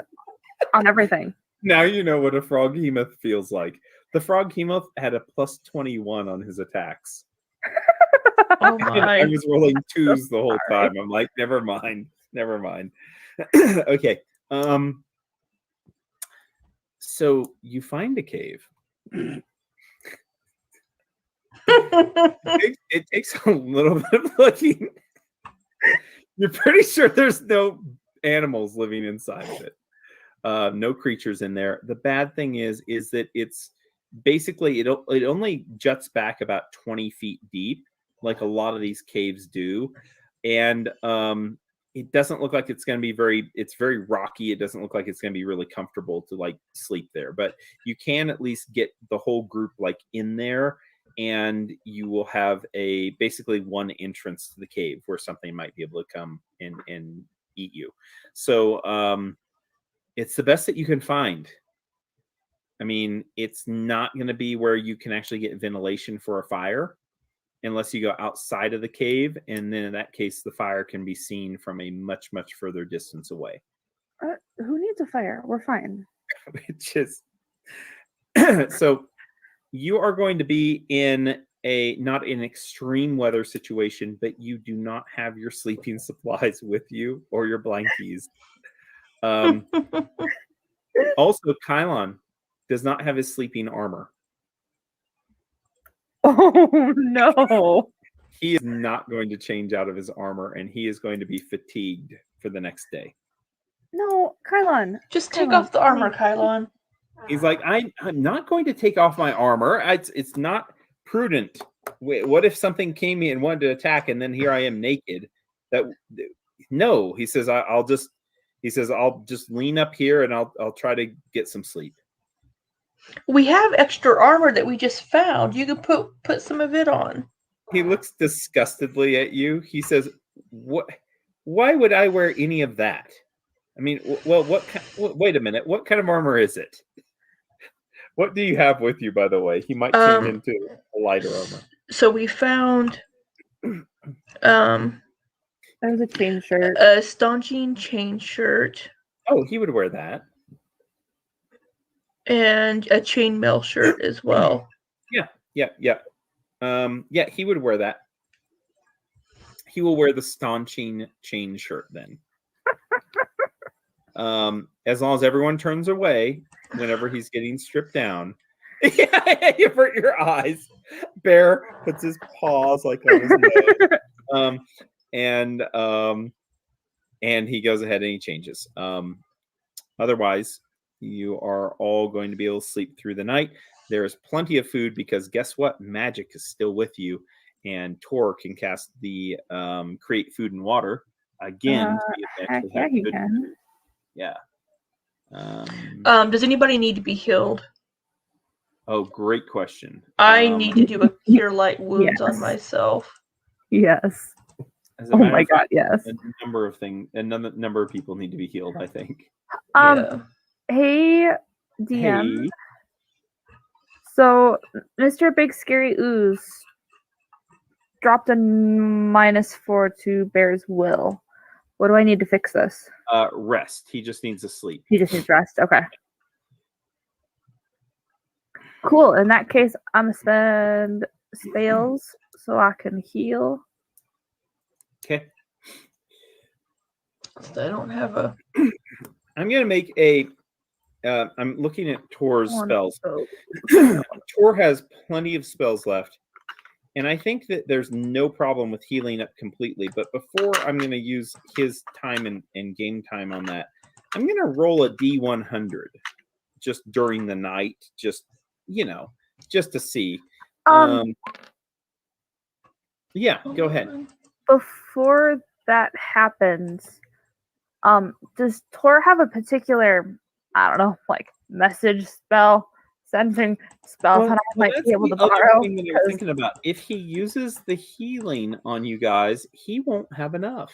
C: on everything.
A: Now you know what a Froghemoth feels like. The Froghemoth had a plus 21 on his attacks.
B: Oh my.
A: I was rolling 2s the whole time. I'm like, never mind. Okay. So you find a cave. It takes a little bit of looking. You're pretty sure there's no animals living inside of it. No creatures in there. The bad thing is that it's basically it only juts back about 20 feet deep, like a lot of these caves do, and it doesn't look like it's going to be it's very rocky. It doesn't look like it's going to be really comfortable to like sleep there, but you can at least get the whole group like in there, and you will have basically one entrance to the cave where something might be able to come and eat you. So it's the best that you can find. I mean, it's not going to be where you can actually get ventilation for a fire unless you go outside of the cave. And then in that case, the fire can be seen from a much, much further distance away.
C: Who needs a fire? We're fine.
A: Which is so you are going to be in not an extreme weather situation, but you do not have your sleeping supplies with you or your blankies. Also, Kylon does not have his sleeping armor.
C: Oh no.
A: He is not going to change out of his armor, and he is going to be fatigued for the next day.
C: No, Kylon.
B: Just take off the armor, Kylon.
A: He's like, I'm not going to take off my armor. It's not prudent. Wait, what if something came in and wanted to attack, and then here I am naked? No, he says, I'll just lean up here and I'll try to get some sleep.
B: We have extra armor that we just found. You could put some of it on.
A: He looks disgustedly at you. He says, "What? Why would I wear any of that? I mean, well, wait a minute. What kind of armor is it? What do you have with you, by the way? He might change into a lighter armor."
B: So we found
C: That was a chain shirt.
B: a Staunching chain shirt.
A: Oh, he would wear that.
B: And a chainmail shirt as well.
A: Yeah. He would wear that. He will wear the Staunching chain shirt then. As long as everyone turns away whenever he's getting stripped down. Yeah, you hurt your eyes. Bear puts his paws like on his nose. And he goes ahead and he changes. Otherwise, you are all going to be able to sleep through the night. There is plenty of food because guess what? Magic is still with you, and Tor can cast the create food and water again.
C: Yeah, he can.
A: Yeah.
B: Does anybody need to be healed?
A: Oh, great question.
B: I need to do a cure light wounds on myself.
C: Yes. Oh my god, yes.
A: A number of people need to be healed, I think.
C: Hey, DM.
A: Hey.
C: So, Mr. Big Scary Ooze dropped a -4 to Bear's will. What do I need to fix this?
A: Rest. He just needs to sleep.
C: He just needs rest. Okay. Cool. In that case, I'm gonna spend spells so I can heal.
A: Okay.
B: I don't have a.
A: I'm gonna make a. I'm looking at Tor's spells. Tor has plenty of spells left, and I think that there's no problem with healing up completely. But before I'm going to use his time and game time on that, I'm going to roll a D100 just during the night, just to see. Yeah, go ahead.
C: Before that happens, does Tor have a particular, I don't know, like message spell, sending spell that I might be able to borrow?
A: Thing that I'm thinking about. If he uses the healing on you guys, he won't have enough.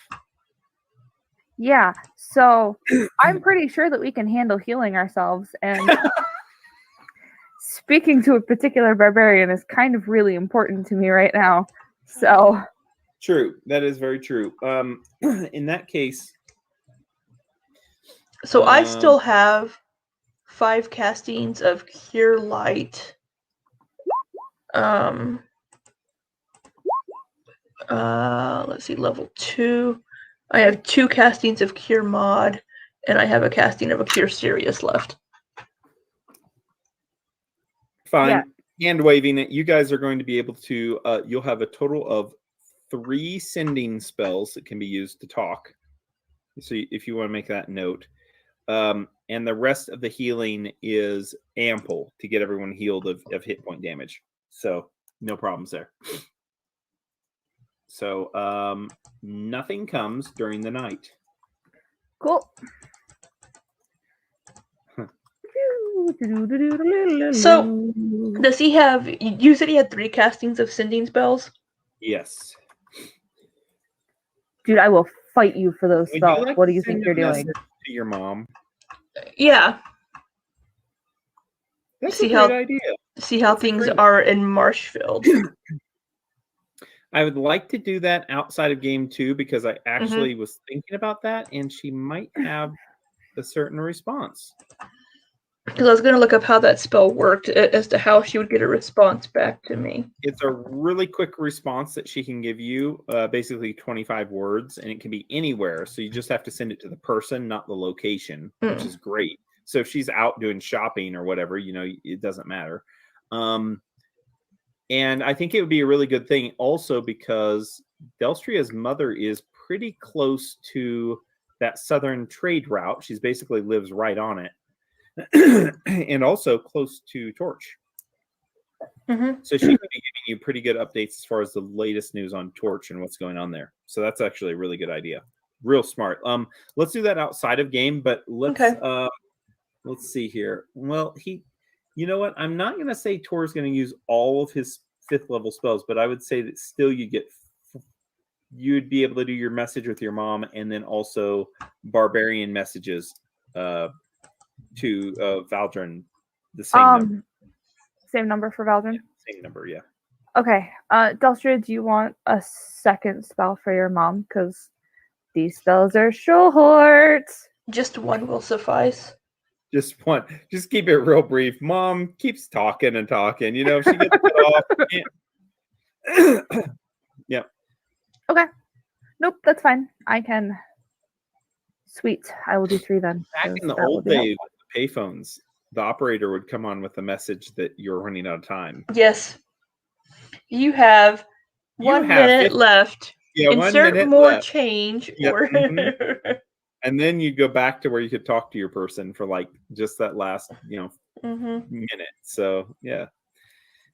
C: Yeah, so I'm pretty sure that we can handle healing ourselves, and speaking to a particular barbarian is kind of really important to me right now. So
A: true, that is very true. In that case,
B: so I still have 5 castings of Cure Light. Let's see, level 2. I have 2 castings of Cure Mod, and I have a casting of a Cure Serious left.
A: Fine. Yeah. Hand waving it. You guys are going to be able to, you'll have a total of 3 sending spells that can be used to talk. So if you want to make that note. And the rest of the healing is ample to get everyone healed of hit point damage. So no problems there. So nothing comes during the night.
C: Cool.
B: So does he have, you said he had 3 castings of sending spells?
A: Yes.
C: Dude, I will fight you for those spells. What do you think you're doing?
A: To your mom.
B: Yeah.
A: That's a great idea.
B: See how things are in Marshfield.
A: I would like to do that outside of game 2 because I actually was thinking about that, and she might have a certain response.
B: Because I was going to look up how that spell worked as to how she would get a response back to me.
A: It's a really quick response that she can give you, basically 25 words, and it can be anywhere. So you just have to send it to the person, not the location, which is great. So if she's out doing shopping or whatever, it doesn't matter. And I think it would be a really good thing also because Delstria's mother is pretty close to that southern trade route. She's basically lives right on it. And also close to Torch. So she could be giving you pretty good updates as far as the latest news on Torch and what's going on there. So that's actually a really good idea. Real smart. Let's do that outside of game, but let's see here. Well, you know what? I'm not going to say Tor is going to use all of his 5th level spells, but I would say that still you'd be able to do your message with your mom and then also barbarian messages to Valdrin, the same number.
C: Same number for Valdrin?
A: Yeah, same number, yeah.
C: Okay. Delstria, do you want a second spell for your mom? Because these spells are short.
B: Just 1 will suffice.
A: Just 1. Just keep it real brief. Mom keeps talking and talking. She gets cut off. Yeah.
C: Okay. Nope, that's fine. I can. Sweet. I will do 3 then.
A: Back in the old days, with the payphones, the operator would come on with a message that you're running out of time.
B: Yes. You have 1 minute left.
A: Yeah,
B: insert more change.
A: Yep. And then you go back to where you could talk to your person for like just that last, minute. So yeah.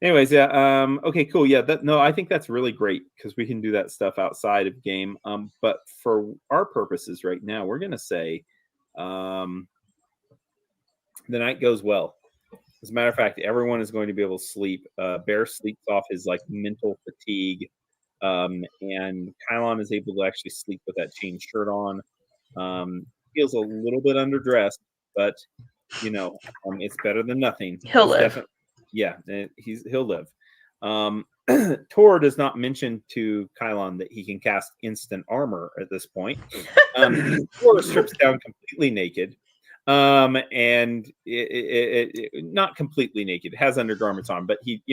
A: Anyways, yeah. Okay, cool. Yeah. I think that's really great because we can do that stuff outside of game. But for our purposes right now, we're gonna say, the night goes well. As a matter of fact, everyone is going to be able to sleep. Bear sleeps off his mental fatigue, and Kylon is able to actually sleep with that chain shirt on. Feels a little bit underdressed, but it's better than nothing.
B: He'll live.
A: Yeah, he'll live. Tor does not mention to Kylon that he can cast instant armor at this point. Tor strips down completely naked, and it not completely naked, has undergarments on, but he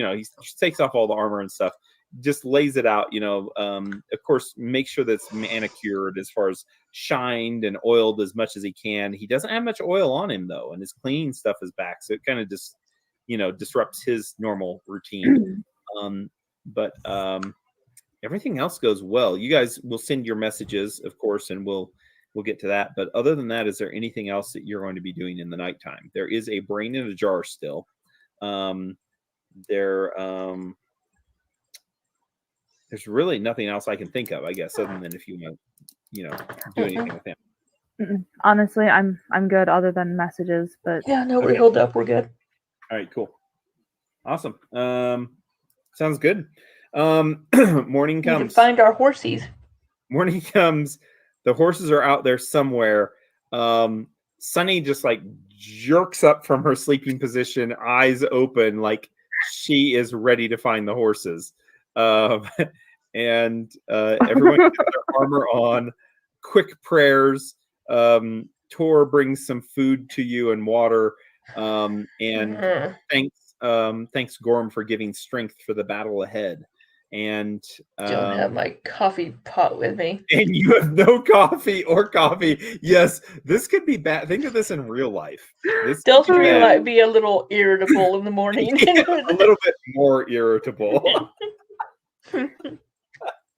A: takes off all the armor and stuff. Just lays it out, of course, make sure that it's manicured as far as shined and oiled as much as he can. He doesn't have much oil on him though, and his cleaning stuff is back. So it kind of just, disrupts his normal routine. But everything else goes well. You guys will send your messages, of course, and we'll we'll get to that. But other than that, is there anything else that you're going to be doing in the nighttime? There is a brain in a jar still. There's really nothing else I can think of, I guess, other than if you want to, do anything with him.
C: Honestly, I'm good other than messages, but
B: yeah, no, we're held up. We're good.
A: All right, cool. Awesome. Sounds good. Morning comes.
B: We can find our horsies.
A: Morning comes. The horses are out there somewhere. Sunny just like jerks up from her sleeping position, eyes open, like she is ready to find the horses. And everyone gets their armor on. Quick prayers. Tor brings some food to you and water. And thanks Gorm for giving strength for the battle ahead. And
B: don't have my coffee pot with me.
A: And you have no coffee or coffee. Yes, this could be bad. Think of this in real life.
B: Delstria might be a little irritable in the morning.
A: Yeah, a little bit more irritable.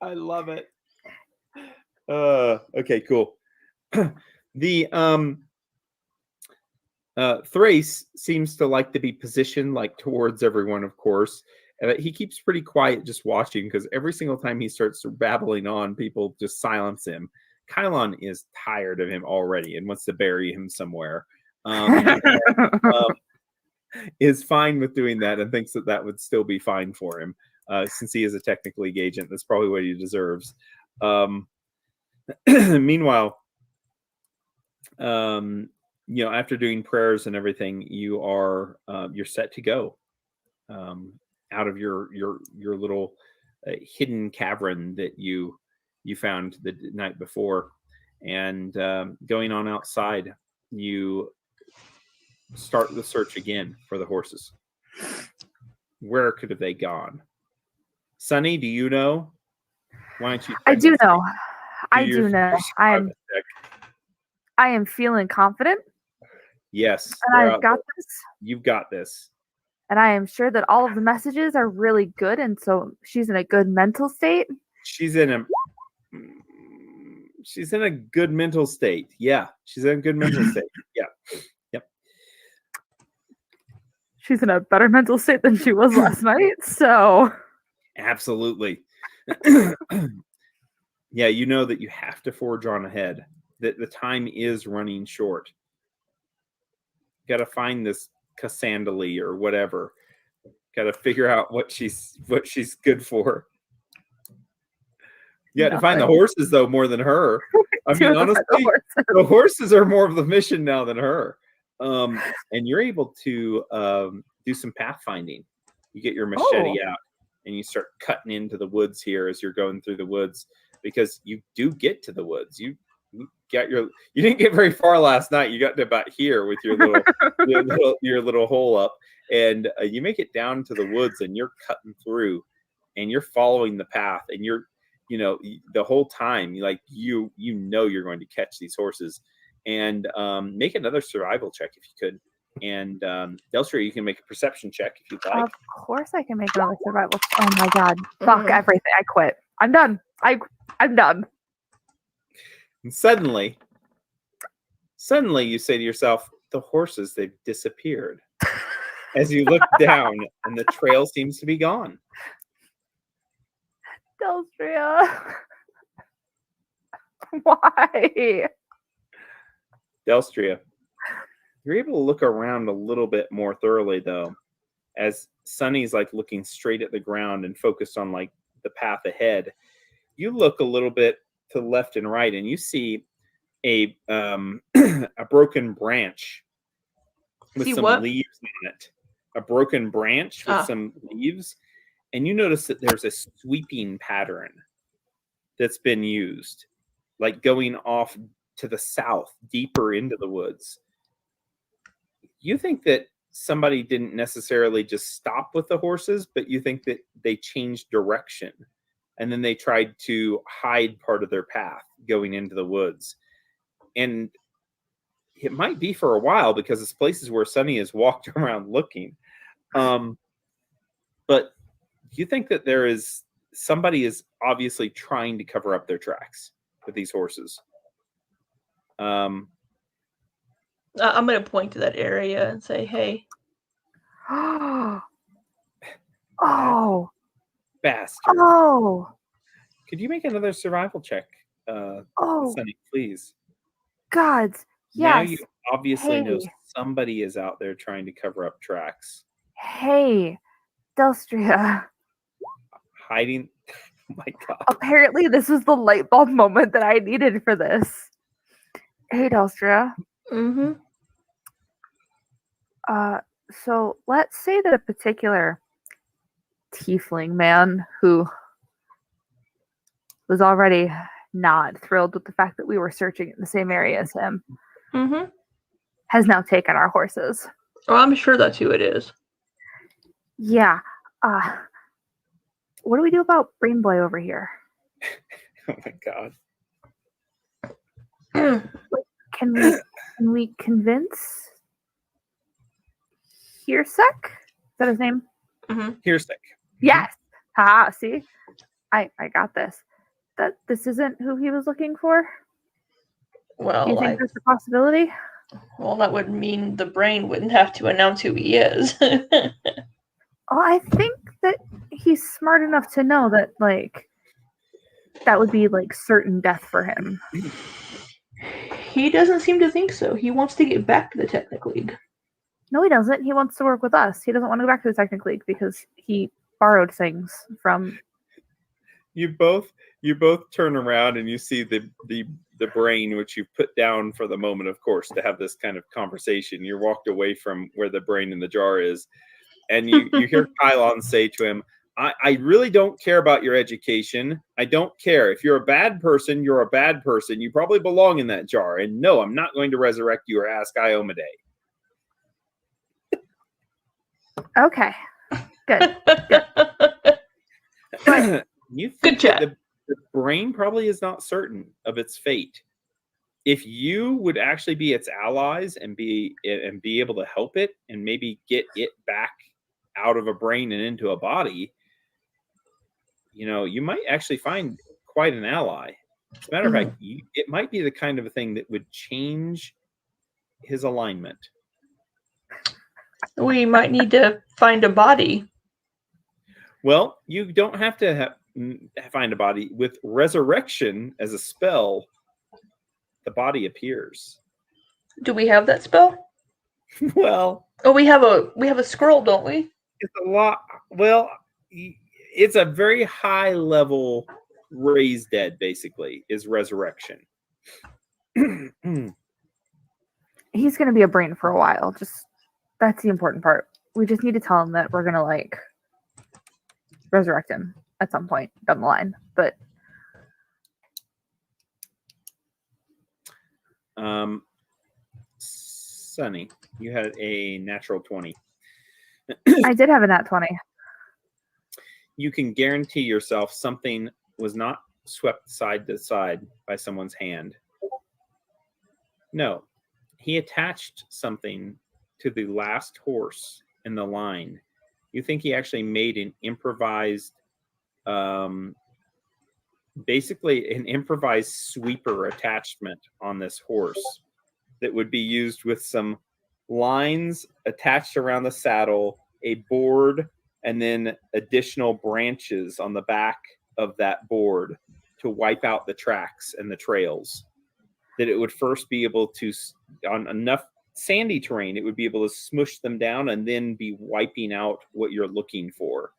A: I love it. Okay, cool. The Thrace seems to like to be positioned like towards everyone, of course. He keeps pretty quiet just watching, because every single time he starts babbling on, people just silence him. Kylon is tired of him already and wants to bury him somewhere. Is fine with doing that and thinks that would still be fine for him. Since he is a technical league agent, that's probably what he deserves. Meanwhile, after doing prayers and everything, you're set to go out of your little hidden cavern that you found the night before, and going on outside, you start the search again for the horses. Where could have they gone? Sunny, do you know? Why don't you?
C: I do know. I do know. I am feeling confident.
A: Yes.
C: And I've got this.
A: You've got this.
C: And I am sure that all of the messages are really good, and so she's in a good mental state.
A: She's in a good mental state. Yeah, she's in a good mental state. Yeah. Yep.
C: She's in a better mental state than she was last night, so
A: absolutely. Yeah, you know that you have to forge on ahead. That the time is running short. Got to find this Cassandra or whatever. Got to figure out what she's good for. You got to find the horses though more than her. I mean, honestly, the horses are more of the mission now than her. And you're able to do some pathfinding. You get your machete out and you start cutting into the woods here as you're going through the woods, because you do get to the woods. You didn't get very far last night. You got to about here with your little hole up, and you make it down to the woods, and you're cutting through, and you're following the path, and you're, the whole time, you're going to catch these horses, and make another survival check if you could. And Delstria, you can make a perception check if you'd like.
C: Of course I can make another survival. Oh my god. Fuck everything. I quit. I'm done. I'm done.
A: And suddenly you say to yourself, the horses, they've disappeared. As you look down and the trail seems to be gone.
C: Delstria. Why?
A: Delstria. You're able to look around a little bit more thoroughly, though, as Sunny's like looking straight at the ground and focused on like the path ahead. You look a little bit to the left and right, and you see a broken branch with some leaves on it. A broken branch with some leaves, and you notice that there's a sweeping pattern that's been used, like going off to the south, deeper into the woods. You think that somebody didn't necessarily just stop with the horses, but you think that they changed direction, and then they tried to hide part of their path going into the woods. And it might be for a while, because it's places where Sunny has walked around looking. But you think that somebody is obviously trying to cover up their tracks with these horses.
B: I'm going to point to that area and say, hey.
C: Oh.
A: Bastard.
C: Oh.
A: Could you make another survival check, Sunny, please?
C: Gods.
A: Now
C: Yes.
A: you obviously know
C: Hey.
A: somebody is out there trying to cover up tracks.
C: Hey, Delstria.
A: Hiding. Oh my God.
C: Apparently, this was the light bulb moment that I needed for this. Hey, Delstria.
B: Mm-hmm.
C: So let's say that a particular tiefling man who was already not thrilled with the fact that we were searching in the same area as him has now taken our horses.
B: Oh, I'm sure that's who it is.
C: Yeah. What do we do about Brain Boy over here?
A: Oh my God.
C: Can we convince Hirsek? Is that his name?
A: Hirsek.
C: Yes. Haha, see? I got this. That this isn't who he was looking for?
B: Well,
C: do you think there's a possibility?
B: Well, that would mean the brain wouldn't have to announce who he is.
C: Well, I think that he's smart enough to know that, like, that would be, like, certain death for him.
B: He doesn't seem to think so. He wants to get back to the Technic League.
C: No, he doesn't. He wants to work with us. He doesn't want to go back to the Technic League because he borrowed things from...
A: You both turn around and you see the brain, which you put down for the moment, of course, to have this kind of conversation. You're walked away from where the brain in the jar is. And you hear Kylon say to him, I really don't care about your education. I don't care. If you're a bad person, you're a bad person. You probably belong in that jar. And no, I'm not going to resurrect you or ask Iomade.
C: Okay. Good.
A: But you think
B: Good chat.
A: that the brain probably is not certain of its fate. If you would actually be its allies and be able to help it and maybe get it back out of a brain and into a body, you might actually find quite an ally. As a matter of fact, it might be the kind of a thing that would change his alignment.
B: We might need to find a body.
A: Well, you don't have to find a body. With resurrection as a spell, the body appears.
B: Do we have that spell?
A: Well,
B: we have a scroll, don't we?
A: It's a lot. Well, it's a very high level raised dead, basically, is resurrection.
C: He's going to be a brain for a while. That's the important part. We just need to tell him that we're going to, resurrect him at some point down the line. But
A: Sunny, you had a natural 20.
C: I did have a nat 20.
A: You can guarantee yourself something was not swept side to side by someone's hand. No, he attached something to the last horse in the line. You think he actually made an improvised, basically an improvised sweeper attachment on this horse that would be used with some lines attached around the saddle, a board, and then additional branches on the back of that board to wipe out the tracks and the trails. That it would first be able to, on enough sandy terrain, it would be able to smush them down and then be wiping out what you're looking for.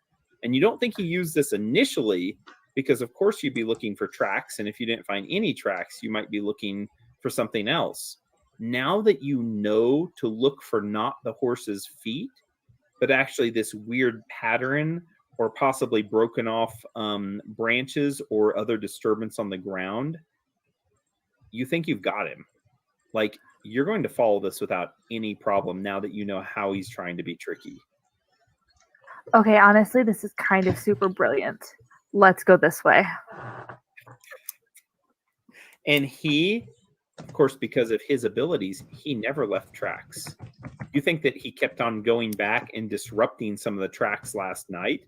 A: And you don't think he used this initially because, of course, you'd be looking for tracks. And if you didn't find any tracks, you might be looking for something else. Now that you know to look for not the horse's feet, but actually this weird pattern or possibly broken off branches or other disturbance on the ground, you think you've got him. Like, you're going to follow this without any problem now that you know how he's trying to be tricky.
C: Okay, honestly, this is kind of super brilliant. Let's go this way.
A: And he, of course, because of his abilities, he never left tracks. You think that he kept on going back and disrupting some of the tracks last night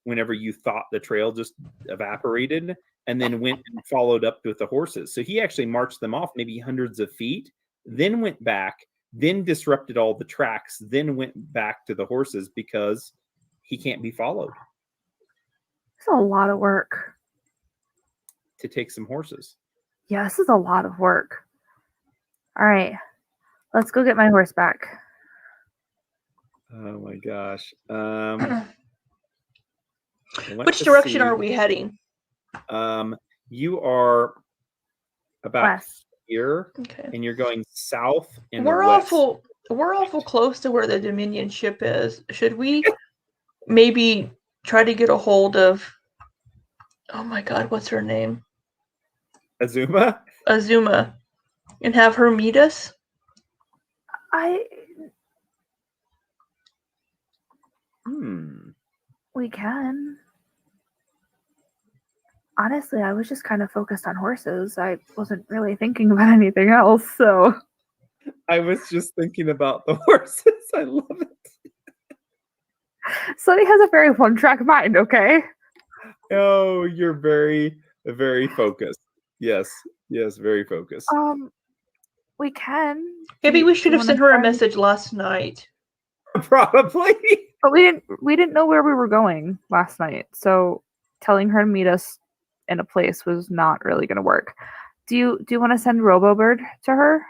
A: whenever you thought the trail just evaporated, and then went and followed up with the horses. So he actually marched them off maybe hundreds of feet, then went back, then disrupted all the tracks, then went back to the horses because he can't be followed.
C: It's a lot of work
A: to take some horses.
C: Yeah, this is a lot of work. All right, let's go get my horse back.
A: Oh my gosh.
B: Which direction are we heading?
A: You are about
C: West.
A: here,
B: Okay.
A: and you're going south and
B: We're
A: west.
B: awful close to where the Dominion ship is. Should we maybe try to get a hold of, oh my god, what's her name?
A: Azuma?
B: Azuma. And have her meet us?
C: We can. Honestly, I was just kind of focused on horses. I wasn't really thinking about anything else, so.
A: I was just thinking about the horses. I love it.
C: Sunny has a very one-track mind, okay?
A: Oh, you're very, very focused. Yes, very focused.
C: We can.
B: Maybe we should have sent her a message last night.
A: Probably.
C: But we didn't know where we were going last night, so telling her to meet us in a place was not really going to work. Do you want to send RoboBird to her?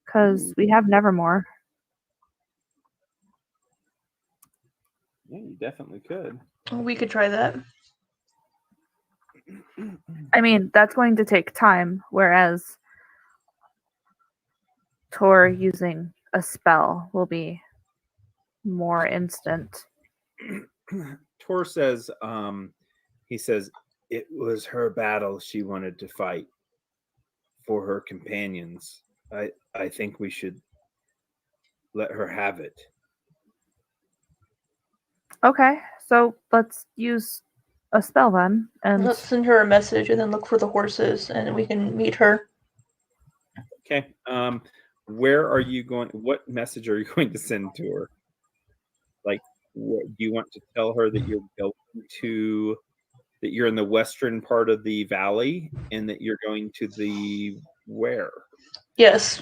C: Because we have Nevermore.
A: Yeah, you definitely could.
B: We could try that.
C: I mean, that's going to take time, whereas Tor using a spell will be more instant.
A: Tor says, he says, it was her battle she wanted to fight for her companions. I think we should let her have it.
C: Okay, so let's use a spell then. And
B: let's send her a message and then look for the horses and we can meet her.
A: Okay. Where are you going? What message are you going to send to her? Like, do you want to tell her that you're going to, that you're in the western part of the valley and that you're going to the where?
B: Yes.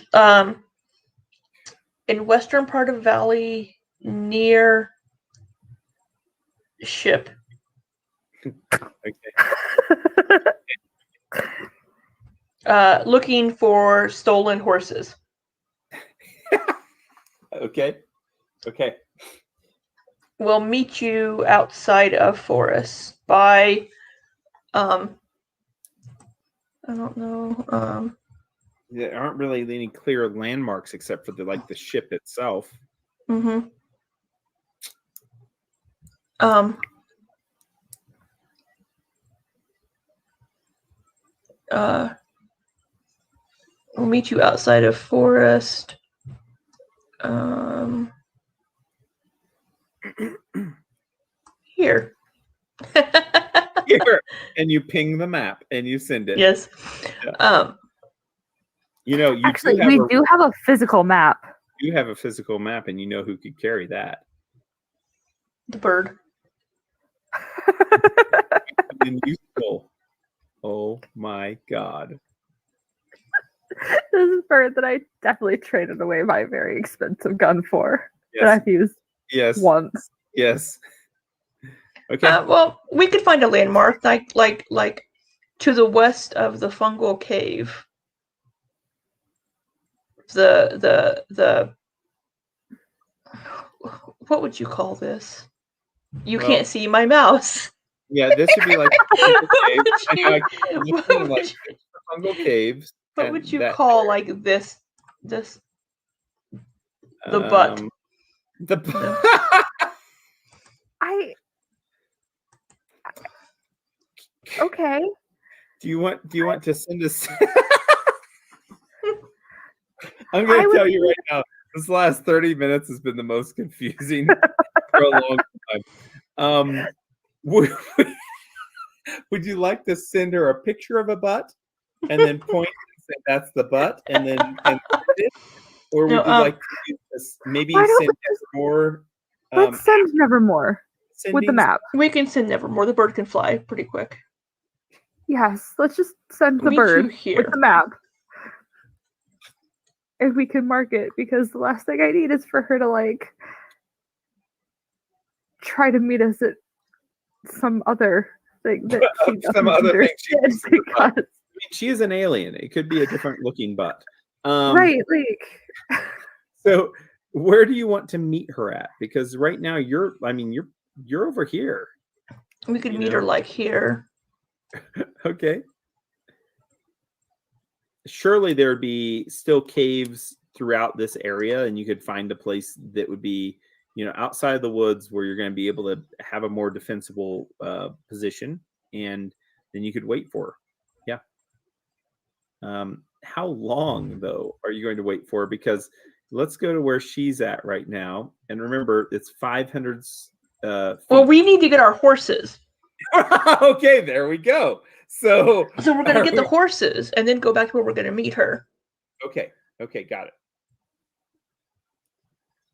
B: In western part of valley near ship.
A: Okay.
B: Looking for stolen horses.
A: Okay.
B: We'll meet you outside of Forest by I don't know.
A: There aren't really any clear landmarks except for the ship itself.
B: Mm-hmm. We'll meet you outside of Forest. Here.
A: Here, and you ping the map and you send it.
B: Yes.
A: Yeah. You
C: actually we do have a physical map.
A: You have a physical map, and you know who could carry that?
B: The bird.
A: Useful. Oh my god.
C: This is a bird that I definitely traded away my very expensive gun for.
A: Yes.
C: That I've used once.
A: Yes. Okay.
B: Well, we could find a landmark like to the west of the fungal cave. The what would you call this? You can't see my mouse.
A: Yeah, this should be like fungal caves.
B: What would you call like this? The butt.
A: The butt.
C: Okay.
A: Do you want to send us? I'm going to tell you right now. This last 30 minutes has been the most confusing for a long time. Would you like to send her a picture of a butt and then point and say that's the butt and then send it? Or would you like to use this, maybe send Nevermore?
C: Let's send Nevermore with the map.
B: We can send Nevermore. The bird can fly pretty quick.
C: Yes, let's just send the
B: Meet
C: bird
B: you
C: with
B: here.
C: the map. If we can mark it, because the last thing I need is for her to like try to meet us at some other thing that she doesn't
A: Some other thing she
C: understand because
A: I mean, she is an alien. It could be a different looking butt.
C: right, like
A: So where do you want to meet her at? Because right now you're over here.
B: We could
A: You
B: meet
A: know?
B: her like here.
A: Okay. Surely there'd be still caves throughout this area, and you could find a place that would be, outside of the woods where you're going to be able to have a more defensible position, and then you could wait for her. Yeah. How long though are you going to wait for? Because let's go to where she's at right now, and remember it's 500 feet.
B: Well, we need to get our horses.
A: Okay, there we go. So
B: we're gonna get the horses and then go back to where we're gonna meet her.
A: Okay, got it.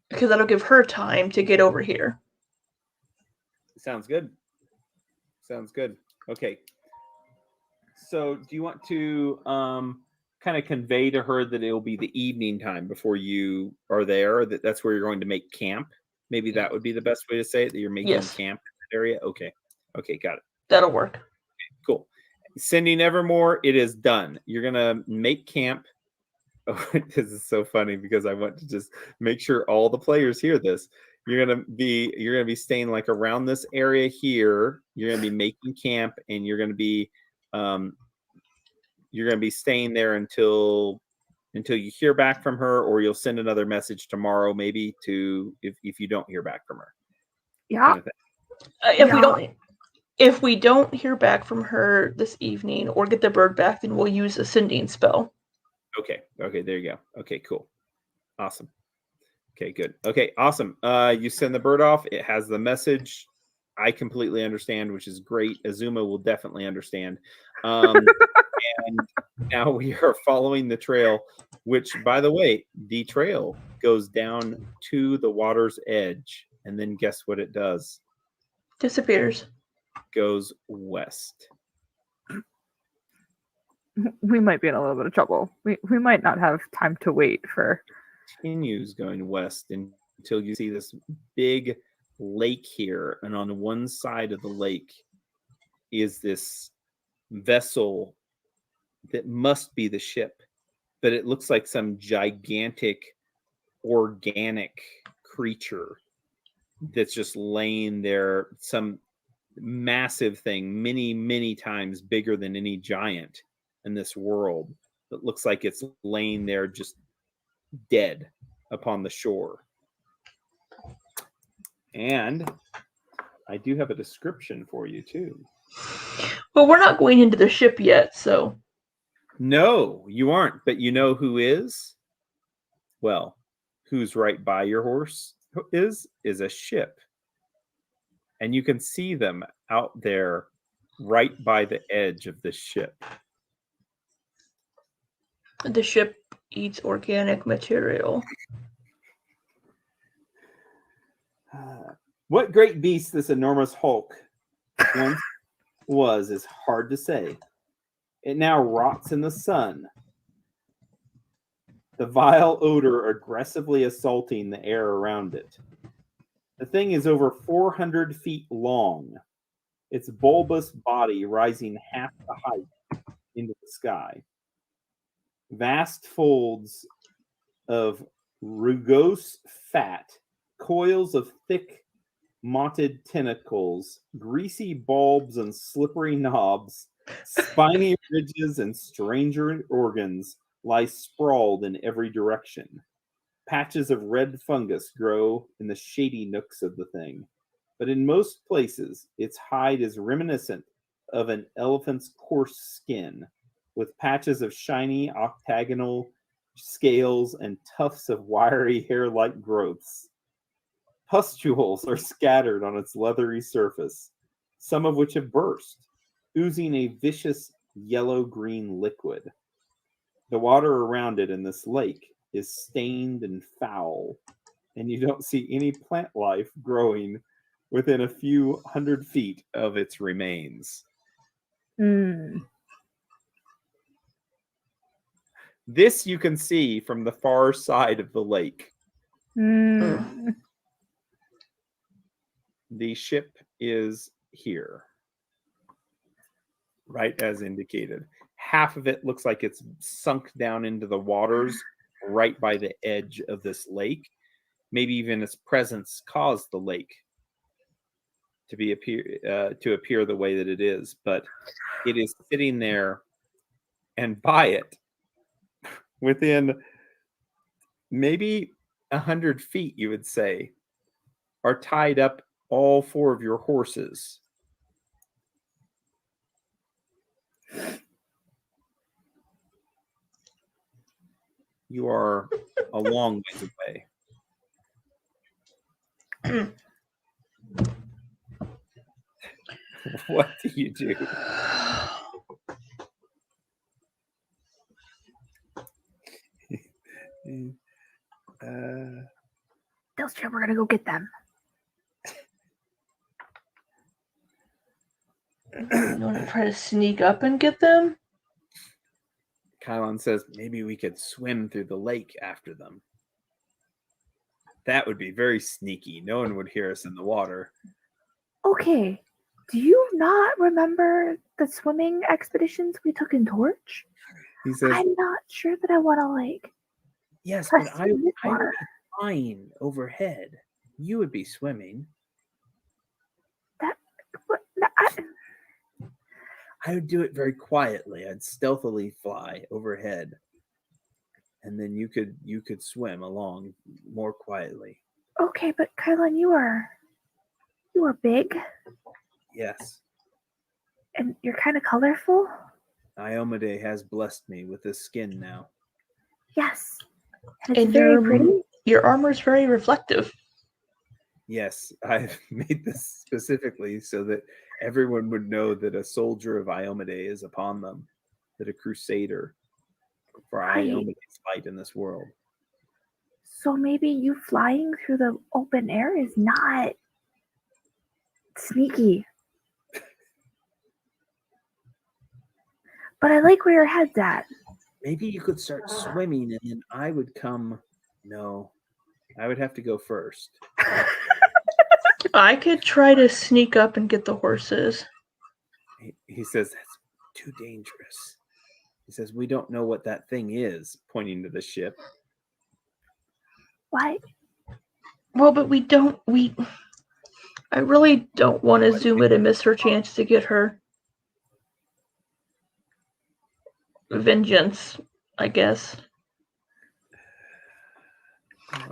B: Because that'll give her time to get over here.
A: Sounds good. Okay. So do you want to kind of convey to her that it'll be the evening time before you are there, that's where you're going to make camp? Maybe that would be the best way to say it, that you're making camp in that area? Okay, got it.
B: That'll work.
A: Okay, cool. Sending Evermore, it is done. You're going to make camp. Oh, this is so funny because I want to just make sure all the players hear this. You're gonna be staying like around this area here. You're gonna be making camp, and you're gonna be staying there until you hear back from her, or you'll send another message tomorrow, maybe if you don't hear back from her.
C: yeah.
A: Kind of
B: If we don't hear back from her this evening or get the bird back, then we'll use a sending spell.
A: Okay, there you go. Okay, cool. Awesome. Okay, good. Okay, awesome. You send the bird off. It has the message. I completely understand, which is great. Azuma will definitely understand. And now we are following the trail, which, by the way, the trail goes down to the water's edge. And then guess what it does?
B: Disappears.
A: Goes west.
C: We might be in a little bit of trouble. We might not have time to wait for.
A: Continues going west until you see this big lake here, and on one side of the lake is this vessel that must be the ship, but it looks like some gigantic organic creature that's just laying there, some massive thing, many times bigger than any giant in this world. It looks like it's laying there just dead upon the shore. And I do have a description for you too.
B: Well, we're not going into the ship yet, so.
A: No, you aren't, but you know who is? Well, who's right by your horse is a ship. And you can see them out there right by the edge of the ship.
B: The ship eats organic material.
A: What great beast this enormous hulk once was is hard to say. It now rots in the sun. The vile odor aggressively assaulting the air around it. The thing is over 400 feet long, its bulbous body rising half the height into the sky. Vast folds of rugose fat, coils of thick, mottled tentacles, greasy bulbs and slippery knobs, spiny ridges and stranger organs lie sprawled in every direction. Patches of red fungus grow in the shady nooks of the thing, but in most places its hide is reminiscent of an elephant's coarse skin, with patches of shiny octagonal scales and tufts of wiry hair-like growths. Pustules are scattered on its leathery surface, some of which have burst, oozing a vicious yellow-green liquid. The water around it in this lake is stained and foul, and you don't see any plant life growing within a few 100 feet of its remains. This you can see from the far side of the lake.
C: Mm.
A: The ship is here, right as indicated. Half of it looks like it's sunk down into the waters right by the edge of this lake. Maybe even its presence caused the lake to appear the way that it is, but it is sitting there, and by it, within maybe 100 feet, you would say, are tied up all 4 of your horses. You are a long ways away. What do you do?
C: Delstra, we're gonna go get them.
B: You want to try to sneak up and get them?
A: Kylon says, maybe we could swim through the lake after them. That would be very sneaky. No one would hear us in the water.
C: Okay. Do you not remember the swimming expeditions we took in Torch?
A: He says,
C: I'm not sure that I want to, like...
A: Yes, but I would be flying overhead. You would be swimming. I would do it very quietly. I'd stealthily fly overhead, and then you could swim along more quietly.
C: Okay, but Kylon, you are big.
A: Yes.
C: And you're kind of colorful.
A: Iomade has blessed me with this skin now.
C: Yes. And it's very pretty.
B: Your armor is very reflective.
A: Yes, I've made this specifically so that everyone would know that a soldier of Iomade is upon them, that a crusader for Iomade's fight in this world.
C: So maybe you flying through the open air is not sneaky. But I like where your head's at.
A: Maybe you could start swimming and then I would come. No, I would have to go first.
B: I could try to sneak up and get the horses.
A: He says, that's too dangerous. He says, we don't know what that thing is, pointing to the ship.
C: Why?
B: Well, but I really don't want to zoom it and miss her chance to get her vengeance, I guess.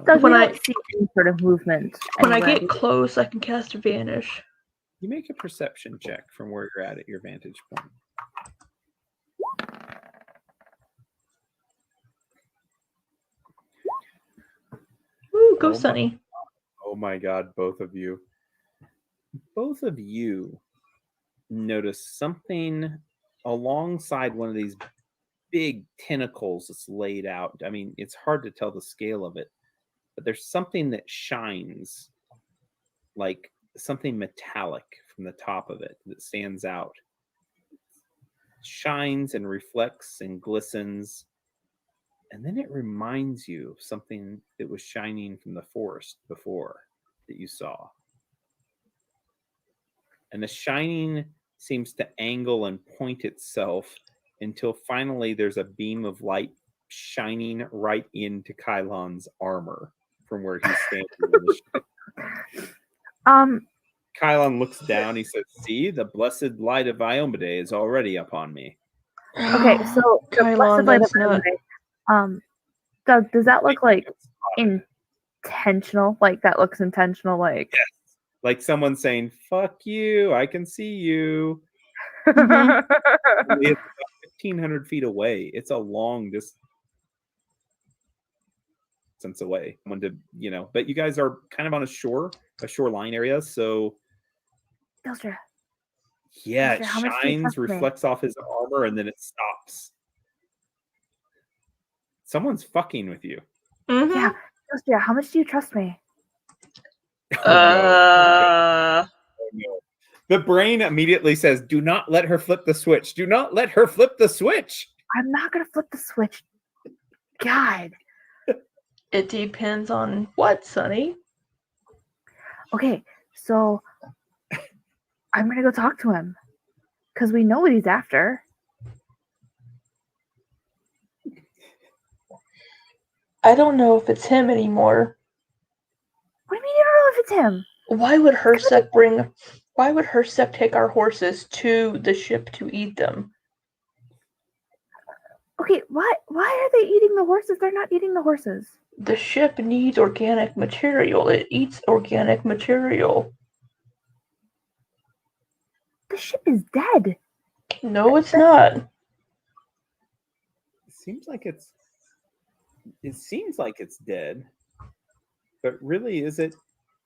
C: When I see any sort of movement,
B: when I get close, I can cast Vanish.
A: You make a perception check from where you're at your vantage point.
B: Ooh, go Sunny.
A: Oh my God, both of you. Both of you notice something alongside one of these big tentacles that's laid out. I mean, it's hard to tell the scale of it, but there's something that shines like something metallic from the top of it that stands out. Shines and reflects and glistens. And then it reminds you of something that was shining from the forest before that you saw. And the shining seems to angle and point itself until finally there's a beam of light shining right into Kylon's armor from where he's standing. Kylon looks down. He says, see, the blessed light of Iomade is already upon me.
C: Okay, so
B: Kylon, that's not...
C: Doug, does that look like intentional? Like that looks intentional, like...
A: Yes. Like someone saying, fuck you, I can see you.
B: Mm-hmm.
A: It's about 1,500 feet away. It's a long distance away. But you guys are kind of on a shoreline area, so...
C: Delstra.
A: Yeah,
C: Delstra,
A: it shines, reflects off his armor, and then it stops. Someone's fucking with you.
B: Mm-hmm.
C: Yeah, Delstra, how much do you trust me?
A: Oh, no. The brain immediately says, "Do not let her flip the switch. Do not let her flip the switch."
C: I'm not gonna flip the switch. God.
B: It depends on what, Sonny?
C: Okay, so I'm gonna go talk to him because we know what he's after.
B: I don't know if it's him anymore.
C: What do you mean you don't know if it's him?
B: Why would Hersek take our horses to the ship to eat them?
C: Okay, why are they eating the horses? They're not eating the horses.
B: The ship needs organic material. It eats organic material.
C: The ship is dead.
B: No, it's not.
A: It seems like it's dead, but really, is it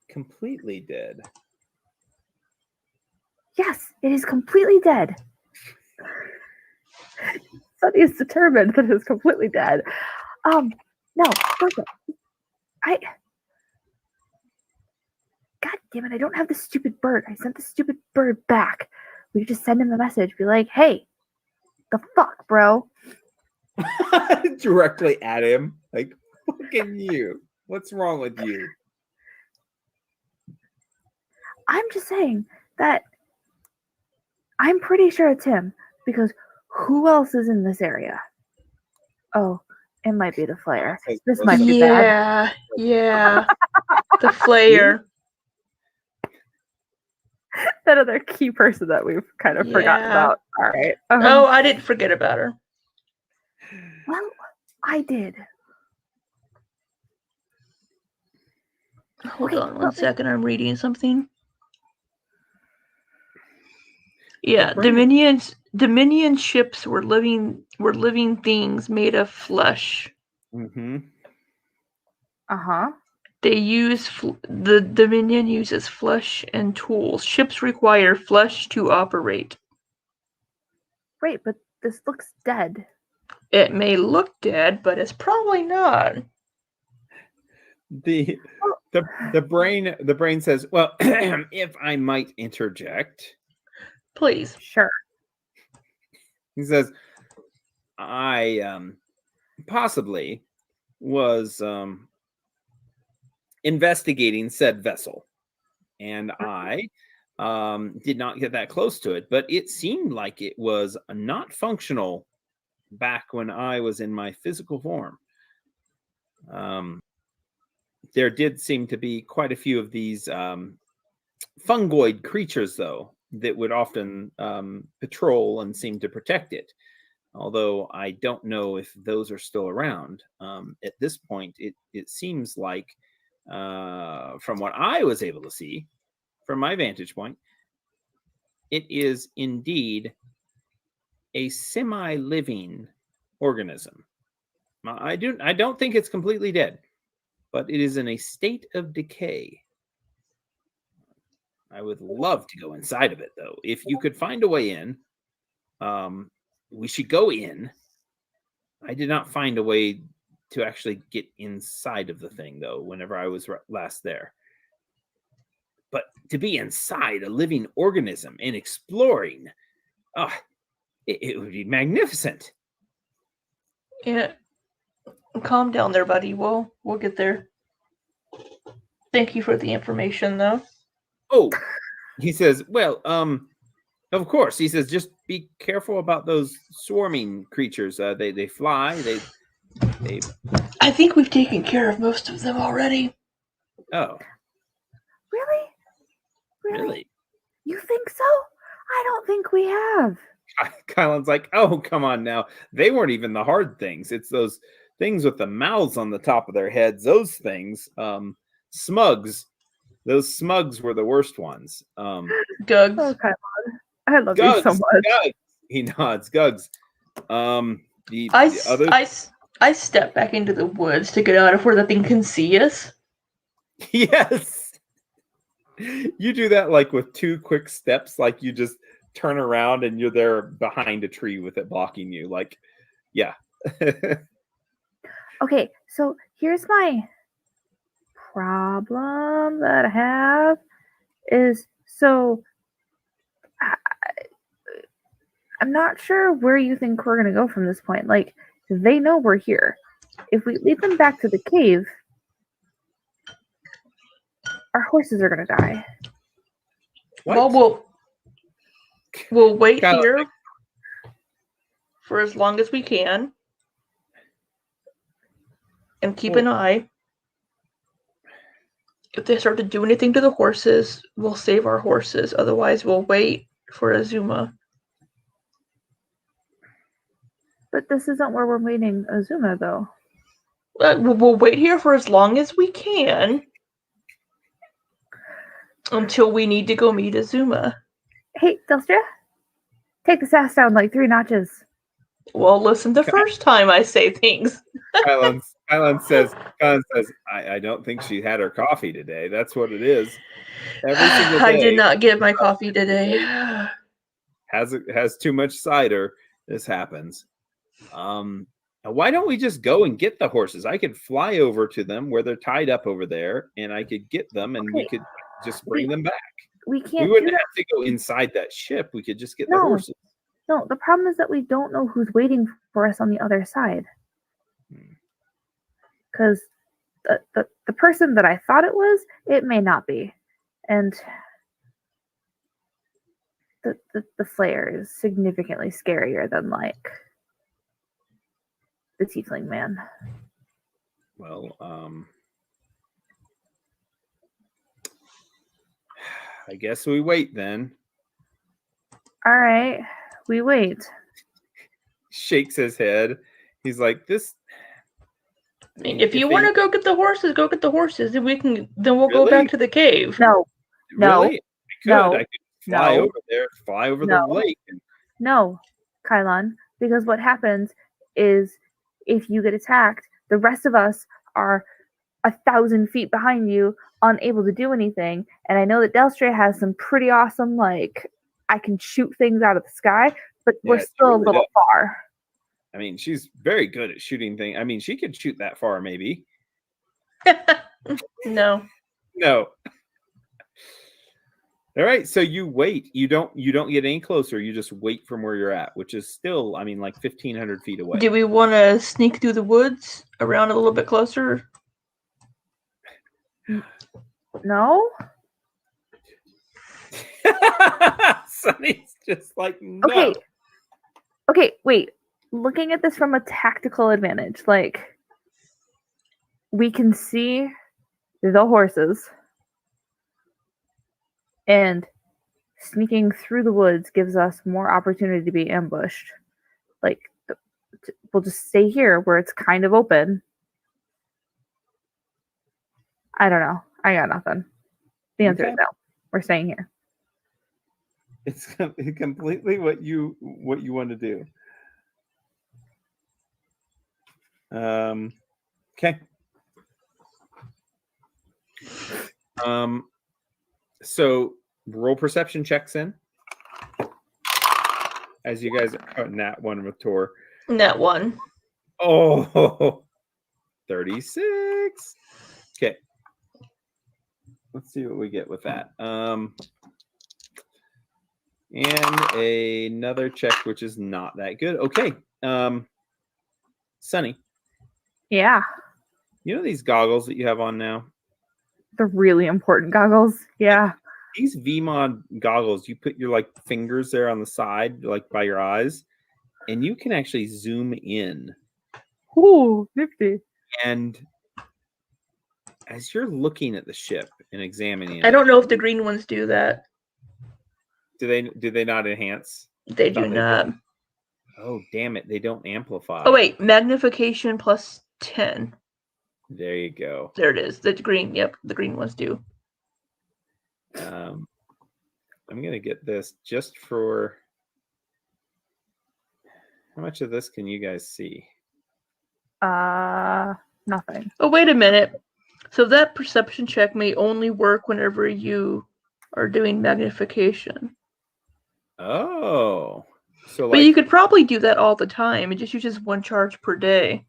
A: completely dead?
C: Yes, it is completely dead. Sonny is determined that it is completely dead. No, perfect. God damn it, I don't have the stupid bird. I sent the stupid bird back. We just send him a message, be like, hey, the fuck, bro?
A: Directly at him. Like, fucking you. What's wrong with you?
C: I'm just saying that I'm pretty sure it's him because who else is in this area? Oh, it might be the Flayer. This might be bad.
B: Yeah. The Flayer.
C: That other key person that we've kind of forgotten about. All right.
B: Oh, I didn't forget about her.
C: Well, I did.
B: Hold on one second. I'm reading something. Yeah, Dominion ships were living things made of flesh.
A: Mm-hmm.
C: Uh-huh.
B: They use the Dominion uses flesh and tools. Ships require flesh to operate.
C: Wait, but this looks dead.
B: It may look dead, but it's probably not.
A: The brain says, well, if I might interject.
B: Please.
C: Sure.
A: He says, I possibly was investigating said vessel, and I did not get that close to it, but it seemed like it was not functional back when I was in my physical form. There did seem to be quite a few of these fungoid creatures, though, that would often patrol and seem to protect it. Although I don't know if those are still around. At this point, it seems like, from what I was able to see, from my vantage point, it is indeed a semi-living organism. I don't think it's completely dead, but it is in a state of decay. I would love to go inside of it, though. If you could find a way in, we should go in. I did not find a way to actually get inside of the thing, though, whenever I was last there. But to be inside a living organism and exploring, it would be magnificent.
B: Yeah. Calm down there, buddy. We'll get there. Thank you for the information, though.
A: Oh, he says, well, of course. He says, just be careful about those swarming creatures. They fly. They.
B: I think we've taken care of most of them already.
A: Oh.
C: Really? You think so? I don't think we have.
A: Kylan's like, oh, come on now. They weren't even the hard things. It's those things with the mouths on the top of their heads. Those things. Smugs. Those smugs were the worst ones.
B: Gugs.
C: Oh, Kylan. I love you so much.
A: Gugs. He nods. Gugs.
B: I step back into the woods to get out of where the thing can see us.
A: Yes. You do that like with 2 quick steps, like you just turn around and you're there behind a tree with it blocking you. Like, yeah.
C: Okay, so here's my problem that I have is, so I'm not sure where you think we're gonna go from this point. Like, they know we're here. If we lead them back to the cave, our horses are gonna die.
A: What?
B: Well, we'll wait
A: Kyle,
B: here for as long as we can, and keep an eye. If they start to do anything to the horses, we'll save our horses. Otherwise, we'll wait for Azuma.
C: But this isn't where we're meeting Azuma, though.
B: We'll wait here for as long as we can until we need to go meet Azuma.
C: Hey, Delstra, take the sass down like 3 notches.
B: Well, listen the first time I say things.
A: Kylan says, I don't think she had her coffee today. That's what it is. Every single day.
B: I did not get my coffee today.
A: Has too much cider. This happens. Why don't we just go and get the horses? I could fly over to them where they're tied up over there, and I could get them, and we could just bring them back.
C: We can't.
A: We wouldn't have to go inside that ship. We could just get the horses.
C: No, the problem is that we don't know who's waiting for us on the other side. Because the person that I thought it was, it may not be. And the flare is significantly scarier than, like, the tiefling man.
A: Well, I guess we wait then.
C: All right, we wait.
A: Shakes his head. He's like, this.
B: I mean, if you want to go get the horses, go get the horses. And we'll go back to the cave.
C: No.
A: Really? I could fly
C: No.
A: over there, fly over the lake.
C: No, Kylon, because what happens is if you get attacked, the rest of us are 1,000 feet behind you, unable to do anything. And I know that Delstra has some pretty awesome, like, I can shoot things out of the sky, but we're still a little far.
A: I mean, she's very good at shooting things. I mean, she could shoot that far, maybe.
B: No.
A: All right, so you wait. You don't get any closer. You just wait from where you're at, which is still, I mean, like 1,500 feet away.
B: Do we want to sneak through the woods around a little bit closer?
C: No.
A: Sunny's just like, no.
C: Okay, wait. Looking at this from a tactical advantage, like, we can see the horses, and sneaking through the woods gives us more opportunity to be ambushed. Like, we'll just stay here where it's kind of open. I don't know. I got nothing. The answer is no. We're staying here.
A: It's completely what you want to do. Okay. So roll perception checks in. As you guys are nat one with Tor.
B: Nat 1.
A: Oh, 36. Okay. Let's see what we get with that. And another check, which is not that good. Okay. Sunny.
C: Yeah.
A: You know these goggles that you have on now?
C: The really important goggles. Yeah.
A: These VMod goggles, you put your like fingers there on the side, like by your eyes, and you can actually zoom in.
C: Ooh, nifty.
A: And as you're looking at the ship and examining it,
B: I don't know if the green ones do that.
A: Do they not enhance?
B: They do not.
A: Oh, damn it. They don't amplify.
B: Oh, wait. Magnification plus 10.
A: There you go.
B: There it is. The green. Yep. The green ones do.
A: I'm going to get this just for... How much of this can you guys see?
C: Nothing.
B: Oh, wait a minute. So that perception check may only work whenever you are doing magnification.
A: Oh. So,
B: but you could probably do that all the time. It just uses 1 charge per day.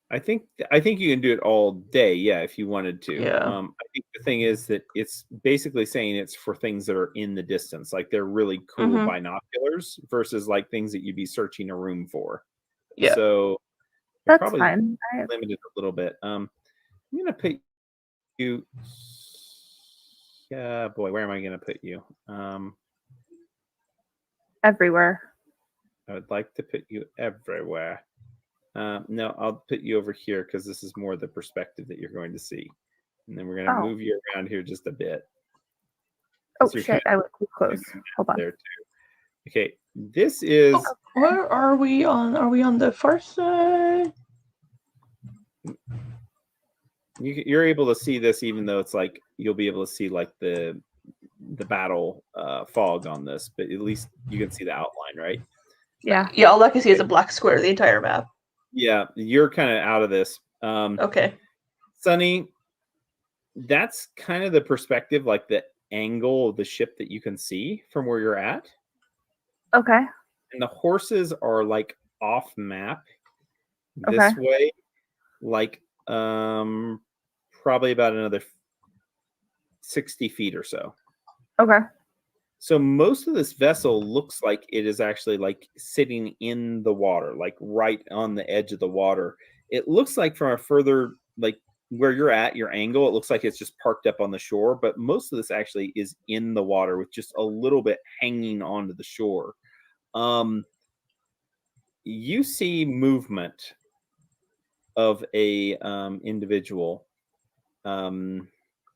A: I think you can do it all day, yeah, if you wanted to.
B: Yeah.
A: I think the thing is that it's basically saying it's for things that are in the distance, like they're really cool binoculars versus like things that you'd be searching a room for.
B: Yeah.
A: So
C: That's
A: probably
C: fine.
A: limited a little bit. I'm gonna put you. Yeah, boy, where am I gonna put you?
C: Everywhere.
A: I would like to put you everywhere. No, I'll put you over here because this is more the perspective that you're going to see. And then we're going to move you around here just a bit.
C: Oh, shit. I went too close. Hold on.
A: There too. Okay, this is...
B: Where are we on? Are we on the far side?
A: You're able to see this even though it's like you'll be able to see like the battle fog on this, but at least you can see the outline, right?
C: Yeah.
B: Yeah, all I can see is a black square, the entire map.
A: Yeah, you're kind of out of this.
B: Okay.
A: Sunny, that's kind of the perspective, like the angle of the ship that you can see from where you're at.
C: Okay.
A: And the horses are like off map this way, like probably about another 60 feet or so.
C: Okay.
A: So most of this vessel looks like it is actually like sitting in the water, like right on the edge of the water. It looks like from a further, like where you're at, your angle, it looks like it's just parked up on the shore, but most of this actually is in the water with just a little bit hanging onto the shore. You see movement of a individual.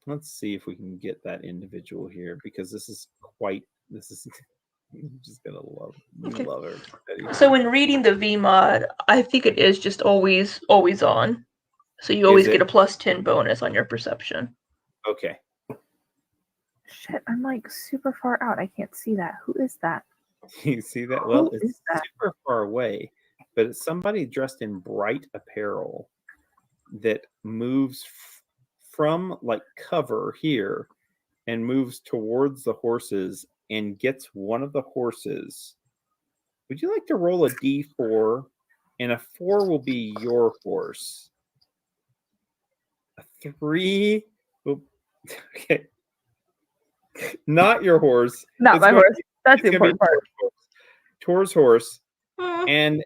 A: Let's see if we can get that individual here because this is I'm just gonna love her.
B: So when reading the VMod, I think it is just always on. So you always get a +10 bonus on your perception.
A: Okay.
C: Shit, I'm like super far out. I can't see that. Who is that?
A: You see that? Well, it's super far away, but it's somebody dressed in bright apparel that moves from like cover here and moves towards the horses and gets one of the horses. Would you like to roll a d4? And a 4 will be your horse. A 3 will... Okay. Not your horse.
C: Not my horse. That's the important part.
A: Tor's horse. And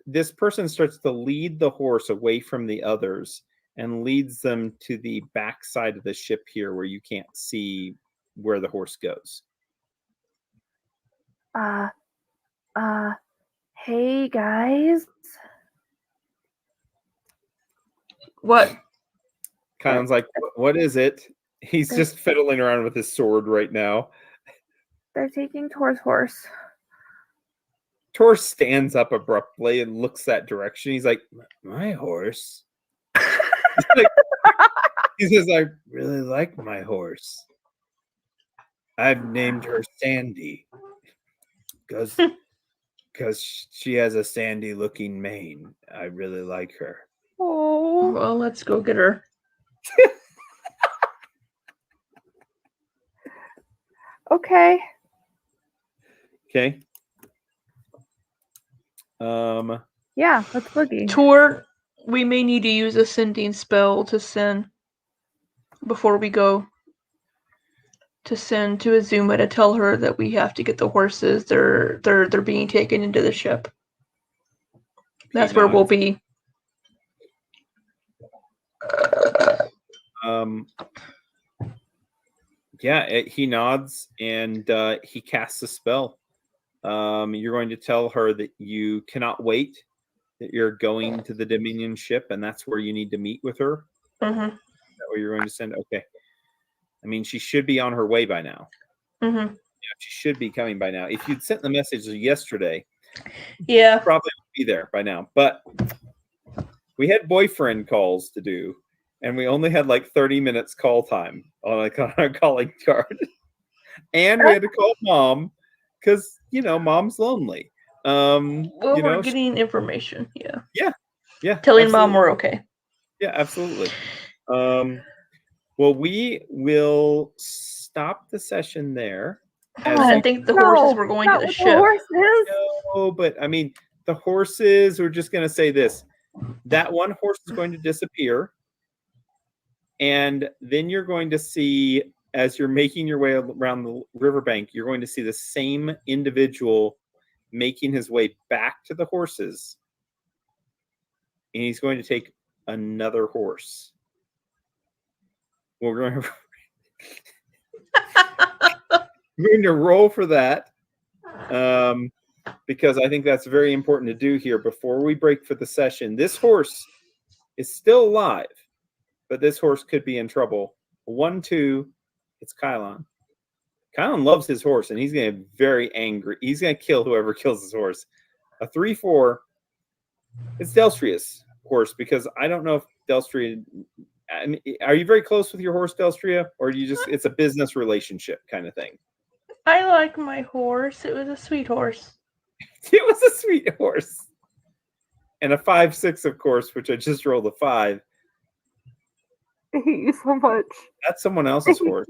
A: this person starts to lead the horse away from the others and leads them to the back side of the ship here where you can't see where the horse goes.
C: Hey guys.
B: What?
A: Kylan's like, what is it? He's just fiddling around with his sword right now.
C: They're taking Tor's horse.
A: Tor stands up abruptly and looks that direction. He's like, my horse? He says, I really like my horse. I've named her Sandy because she has a sandy looking mane. I really like her.
B: Oh, well, let's go get her.
C: Okay.
A: Okay.
C: Yeah, let's boogie.
B: Tor, we may need to use a sending spell to send before we go. To send to Azuma to tell her that we have to get the horses. They're being taken into the ship. That's where we'll be.
A: Yeah, he nods and he casts a spell. You're going to tell her that you cannot wait, that you're going to the Dominion ship, and that's where you need to meet with her.
B: Mm-hmm.
A: Is that where you're going to send? Okay. I mean, she should be on her way by now.
B: Mm-hmm.
A: Yeah, she should be coming by now. If you'd sent the message yesterday,
B: yeah,
A: probably would be there by now. But we had boyfriend calls to do, and we only had like 30 minutes call time on a calling card. And we had to call mom because, mom's lonely.
B: We're getting information. Yeah.
A: absolutely.
B: Telling mom we're okay.
A: Yeah, absolutely. Well, we will stop the session there.
B: I think the horses were going to the ship.
A: No, but I mean, the horses, we're just going to say this. That one horse is going to disappear. And then you're going to see, as you're making your way around the riverbank, you're going to see the same individual making his way back to the horses. And he's going to take another horse. We're going to roll for that. Because I think that's very important to do here before we break for the session. This horse is still alive, but this horse could be in trouble. 1, 2, it's Kylon. Kylon loves his horse, and he's going to be very angry. He's going to kill whoever kills his horse. A 3, 4, it's Delstria's horse, because I don't know if Delstria... I mean, are you very close with your horse, Delstria, or do you just... It's a business relationship kind of thing?
B: I like my horse. It was a sweet horse.
A: It was a sweet horse. And a 5, 6, of course, which I just rolled a 5.
C: I hate you so much.
A: That's someone else's horse.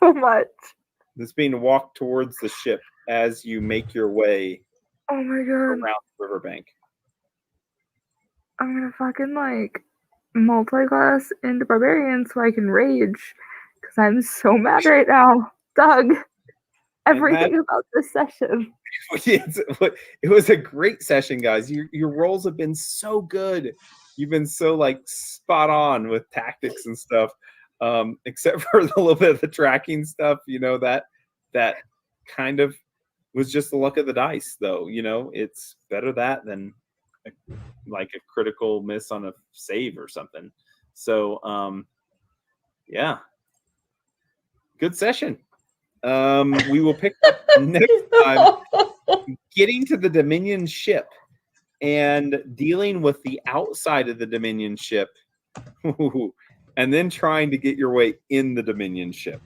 C: So much.
A: That's being walked towards the ship as you make your way
C: Oh my god.
A: around the riverbank.
C: I'm gonna fucking like multi-class into barbarian so I can rage. Because I'm so mad right now. Doug. Everything about this session.
A: It was a great session, guys. Your rolls have been so good. You've been so like spot on with tactics and stuff. Except for a little bit of the tracking stuff, you know, that kind of was just the luck of the dice, though. You know, it's better that than like a critical miss on a save or something. So, yeah, good session. We will pick up next time getting to the Dominion ship and dealing with the outside of the Dominion ship. And then trying to get your way in the Dominion ship.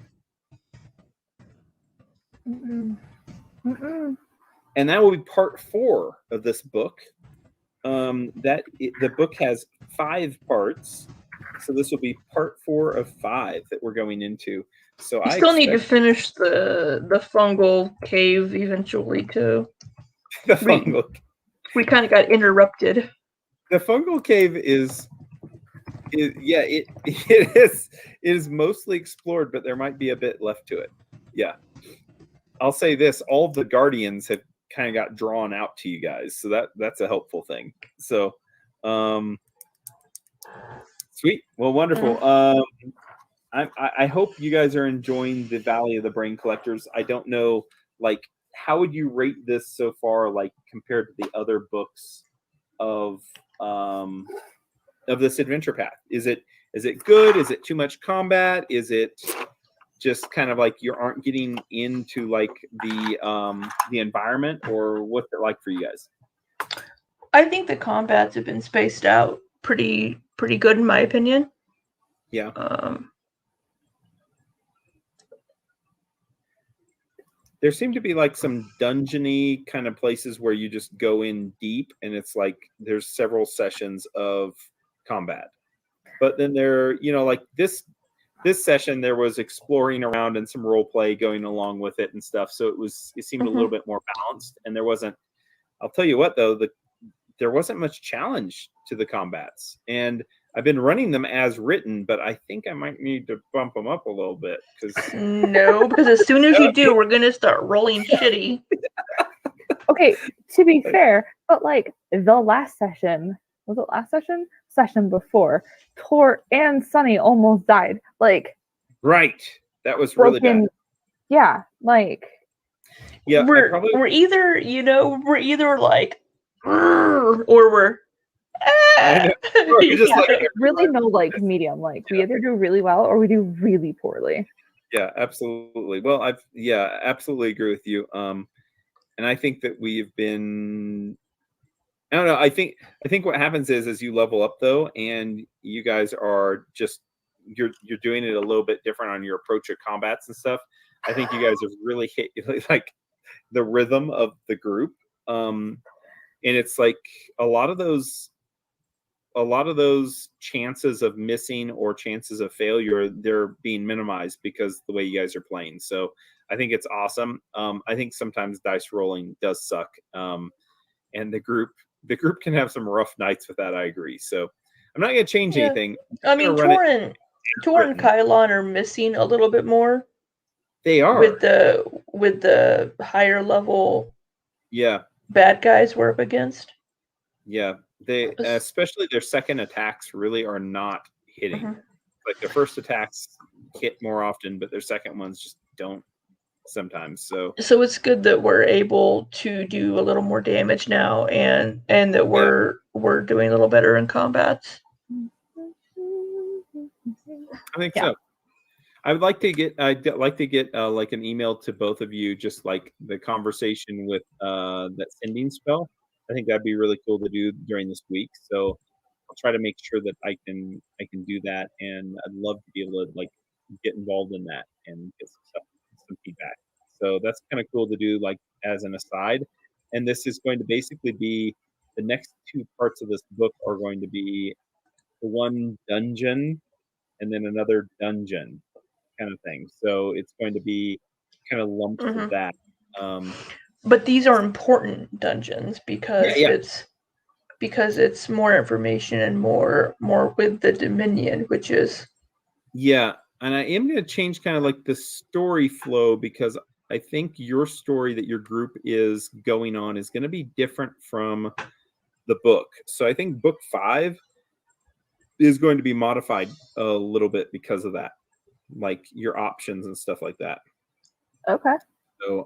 C: Mm-mm. Mm-mm.
A: And that will be part 4 of this book. The book has 5 parts. So this will be part 4 of 5 that we're going into. So
B: I still need to finish the fungal cave eventually too.
A: The fungal.
B: We kind of got interrupted.
A: The fungal cave is it is mostly explored, but there might be a bit left to it. Yeah, I'll say this: all of the guardians have kind of got drawn out to you guys, so that's a helpful thing. So, sweet, well, wonderful. I hope you guys are enjoying the Valley of the Brain Collectors. I don't know, like, how would you rate this so far, like compared to the other books of this adventure path? Is it good? Is it too much combat? Is it just kind of like you aren't getting into like the environment, or what's it like for you guys?
B: I think the combats have been spaced out pretty good in my opinion.
A: Yeah. There seem to be like some dungeony kind of places where you just go in deep, and it's like there's several sessions of combat. But then there, you know, like this session, there was exploring around and some role play going along with it and stuff. So it seemed a little bit more balanced, and there wasn't. I'll tell you what, though, there wasn't much challenge to the combats, and I've been running them as written, but I think I might need to bump them up a little bit
B: because as soon as you do, we're gonna start rolling shitty.
C: Okay, to be fair, but like the last session, was it last session? Session before, Tor and Sunny almost died. Like,
A: right, that was really bad.
C: Yeah, like,
B: yeah, we're either like, or we're.
C: Really no like medium. Like we either do really well or we do really poorly.
A: Yeah, absolutely. Well, absolutely agree with you. And I think that we've been. I don't know. I think what happens is as you level up though, and you guys are just you're doing it a little bit different on your approach of combats and stuff. I think you guys have really hit like the rhythm of the group. And it's like a lot of those chances of missing or chances of failure, they're being minimized because the way you guys are playing. So I think it's awesome. I think sometimes dice rolling does suck. And the group can have some rough nights with that. I agree. So I'm not going to change anything.
B: I mean, Torin Tor and Kylon are missing a little bit more.
A: They are
B: with the higher level bad guys we're up against.
A: Yeah, they especially their second attacks really are not hitting. Like their first attacks hit more often, but their second ones just don't sometimes. So
B: it's good that we're able to do a little more damage now, and that we're doing a little better in combats.
A: I think so. I'd like to get like an email to both of you, just like the conversation with that sending spell. I think that'd be really cool to do during this week. So I'll try to make sure that I can do that, and I'd love to be able to like get involved in that and get some feedback. So that's kind of cool to do, like as an aside. And this is going to basically be the next two parts of this book are going to be the one dungeon and then another dungeon kind of thing. So it's going to be kind of lumped with that.
B: But these are important dungeons because it's more information and more with the Dominion, which is
A: and I am going to change kind of like the story flow, because I think your story that your group is going on is going to be different from the book. So I think book 5 is going to be modified a little bit because of that, like your options and stuff like that.
C: Okay.
A: So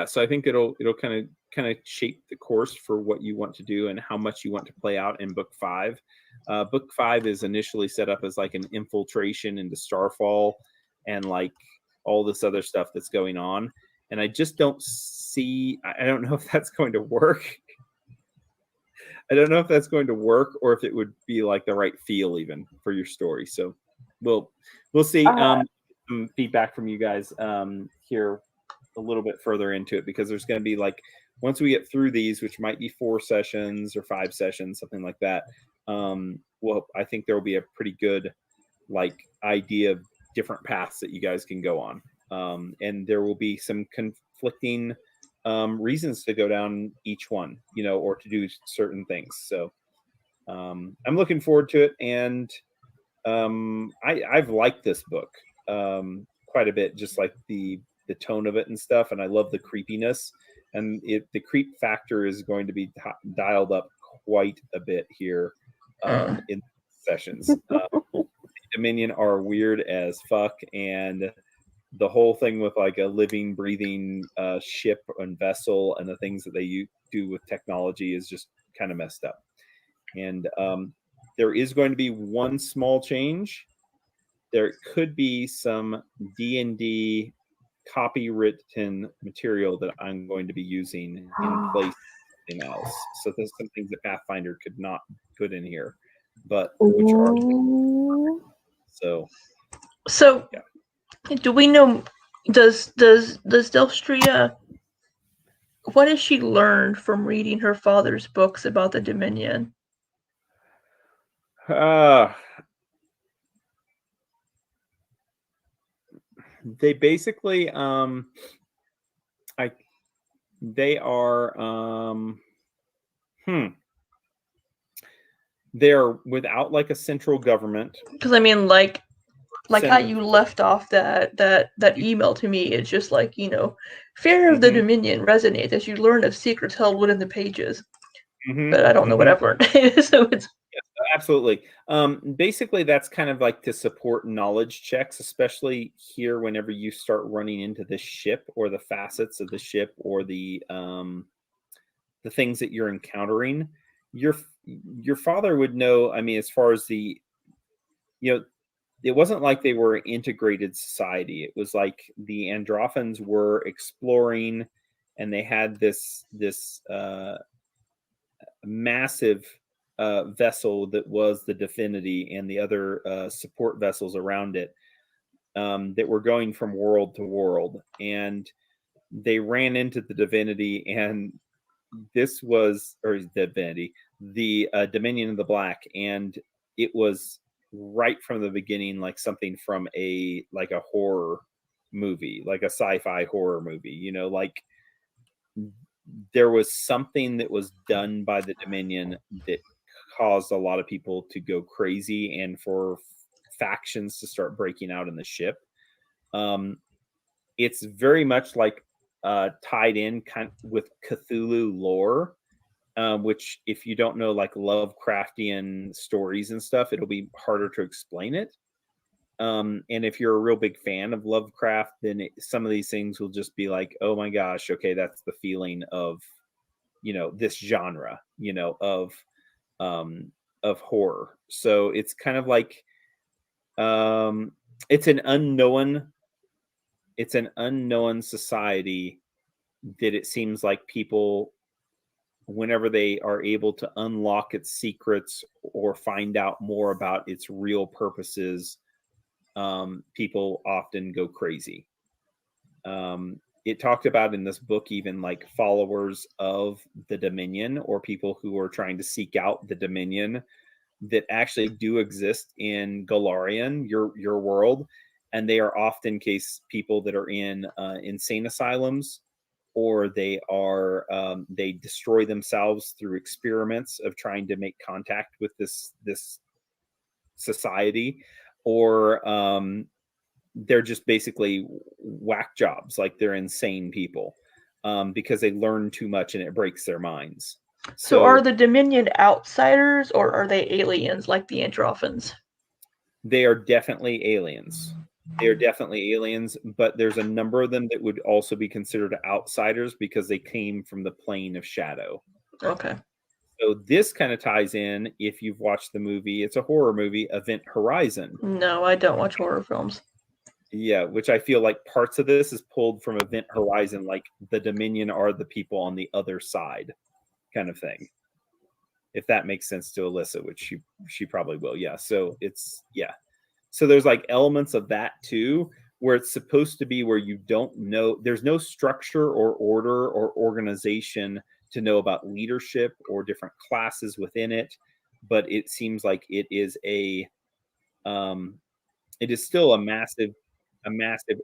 A: so I think it'll kind of shape the course for what you want to do and how much you want to play out in book 5. Book 5 is initially set up as like an infiltration into Starfall and like all this other stuff that's going on, and I just don't see. I don't know if that's going to work. I don't know if that's going to work or if it would be like the right feel even for your story. So we'll see. Some feedback from you guys here a little bit further into it, because there's going to be like, once we get through these, which might be 4 sessions or 5 sessions, something like that. Well, I think there will be a pretty good like idea of different paths that you guys can go on. And there will be some conflicting reasons to go down each one, or to do certain things. So I'm looking forward to it. And I've liked this book quite a bit, just like the tone of it and stuff. And I love the creepiness, and the creep factor is going to be dialed up quite a bit here in sessions. Dominion are weird as fuck, and the whole thing with like a living, breathing ship and vessel and the things that they do with technology is just kind of messed up. And there is going to be one small change. There could be some D&D copywritten material that I'm going to be using in place of something else. So there's some things that Pathfinder could not put in here, but which are
B: so. Yeah. Do we know? Does Delstria? What has she learned from reading her father's books about the Dominion?
A: They basically they are they're without like a central government.
B: Because I mean, like how you left off that email to me, it's just like, fear of the Dominion resonates as you learn of secrets held within the pages. But I don't know what I've learned. So it's
A: absolutely. Basically, that's kind of like to support knowledge checks, especially here whenever you start running into the ship or the facets of the ship or the things that you're encountering. Your father would know. I mean, as far as the, it wasn't like they were an integrated society. It was like the Androphans were exploring, and they had this massive vessel that was the Divinity and the other support vessels around it that were going from world to world. And they ran into the Divinity, and this was, or Divinity, the Dominion of the Black, and it was right from the beginning like something from a horror movie, like a sci-fi horror movie, like there was something that was done by the Dominion that caused a lot of people to go crazy, and for factions to start breaking out in the ship. It's very much like tied in kind of with Cthulhu lore, which if you don't know like Lovecraftian stories and stuff, it'll be harder to explain it. And if you're a real big fan of Lovecraft, then some of these things will just be like, oh my gosh, okay, that's the feeling of, this genre, of horror. So it's kind of like, it's an unknown society that it seems like people, whenever they are able to unlock its secrets or find out more about its real purposes, people often go crazy. It talked about in this book even like followers of the Dominion or people who are trying to seek out the Dominion that actually do exist in Golarion, your world, and they are often people that are in insane asylums, or they destroy themselves through experiments of trying to make contact with this society, or they're just basically whack jobs, like they're insane people, because they learn too much and it breaks their minds.
B: So are the Dominion outsiders, or are they aliens like the Androphans?
A: They are definitely aliens. But there's a number of them that would also be considered outsiders because they came from the plane of shadow.
B: Okay.
A: So this kind of ties in, if you've watched the movie, it's a horror movie, Event Horizon.
B: No, I don't watch horror films.
A: Yeah, which I feel like parts of this is pulled from Event Horizon, like the Dominion are the people on the other side kind of thing. If that makes sense to Alyssa, which she probably will. Yeah. So so there's like elements of that too, where it's supposed to be where you don't know, there's no structure or order or organization to know about leadership or different classes within it, but it seems like it is still a massive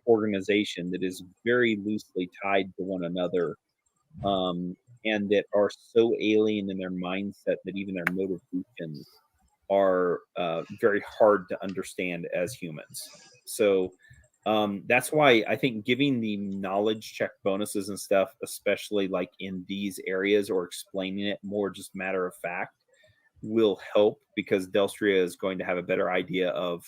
A: organization that is very loosely tied to one another, and that are so alien in their mindset that even their motivations are very hard to understand as humans. So that's why I think giving the knowledge check bonuses and stuff, especially like in these areas, or explaining it more just matter of fact, will help, because Delstria is going to have a better idea of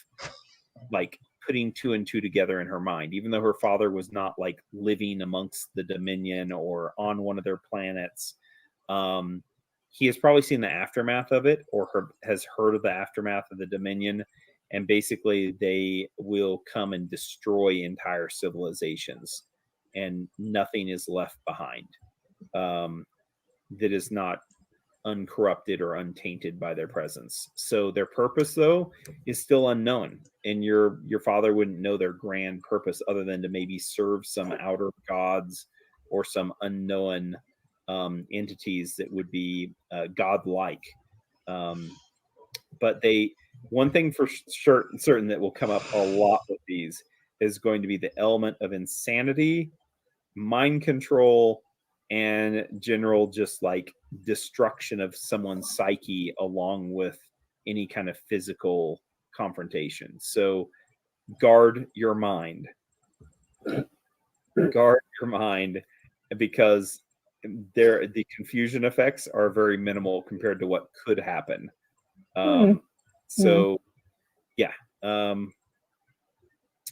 A: like putting 2 and 2 together in her mind, even though her father was not like living amongst the Dominion or on one of their planets. He has probably seen the aftermath of it, or has heard of the aftermath of the Dominion, and basically they will come and destroy entire civilizations, and nothing is left behind that is not uncorrupted or untainted by their presence. So their purpose, though, is still unknown, and your father wouldn't know their grand purpose other than to maybe serve some outer gods or some unknown entities that would be godlike. But one thing for certain that will come up a lot with these is going to be the element of insanity, mind control, and general just like destruction of someone's psyche, along with any kind of physical confrontation. So guard your mind, because the confusion effects are very minimal compared to what could happen.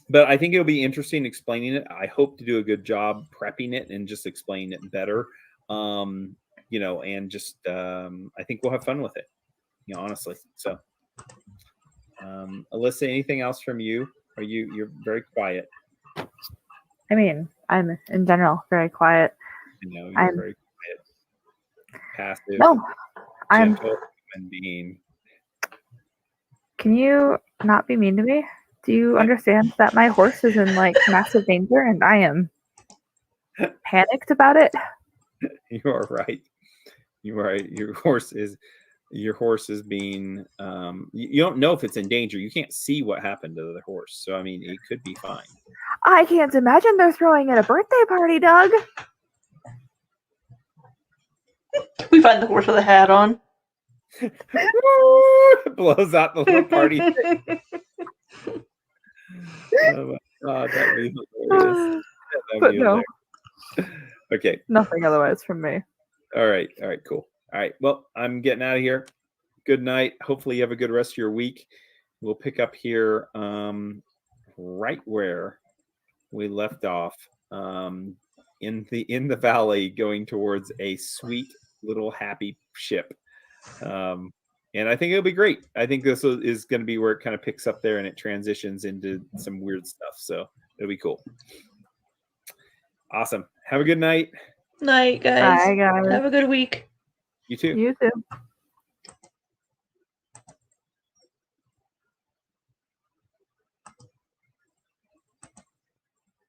A: But I think it'll be interesting explaining it. I hope to do a good job prepping it and just explaining it better. And just I think we'll have fun with it, honestly. So Alyssa, anything else from you? You're very quiet.
C: I mean, I'm in general very quiet.
A: You're very quiet. Passive.
C: No, I'm
A: gentle human being.
C: Can you not be mean to me? Do you understand that my horse is in like massive danger and I am panicked about it?
A: You are right. You're right. Your horse is being you don't know if it's in danger. You can't see what happened to the horse. So I mean, it could be fine.
C: I can't imagine they're throwing it a birthday party, Doug.
B: We find the horse with a hat on.
A: Blows out the little party. Oh my God, that'd be hilarious.
C: But no,
A: Okay.
C: nothing otherwise from me.
A: All right, cool. All right, well, I'm getting out of here. Good night. Hopefully you have a good rest of your week. We'll pick up here right where we left off, in the valley, going towards a sweet little happy ship. And I think it'll be great. I think this is going to be where it kind of picks up there and it transitions into some weird stuff. So it'll be cool. Awesome. Have a good night.
B: Night, guys.
C: Bye, guys.
B: Have a good week.
A: You too.
C: You too.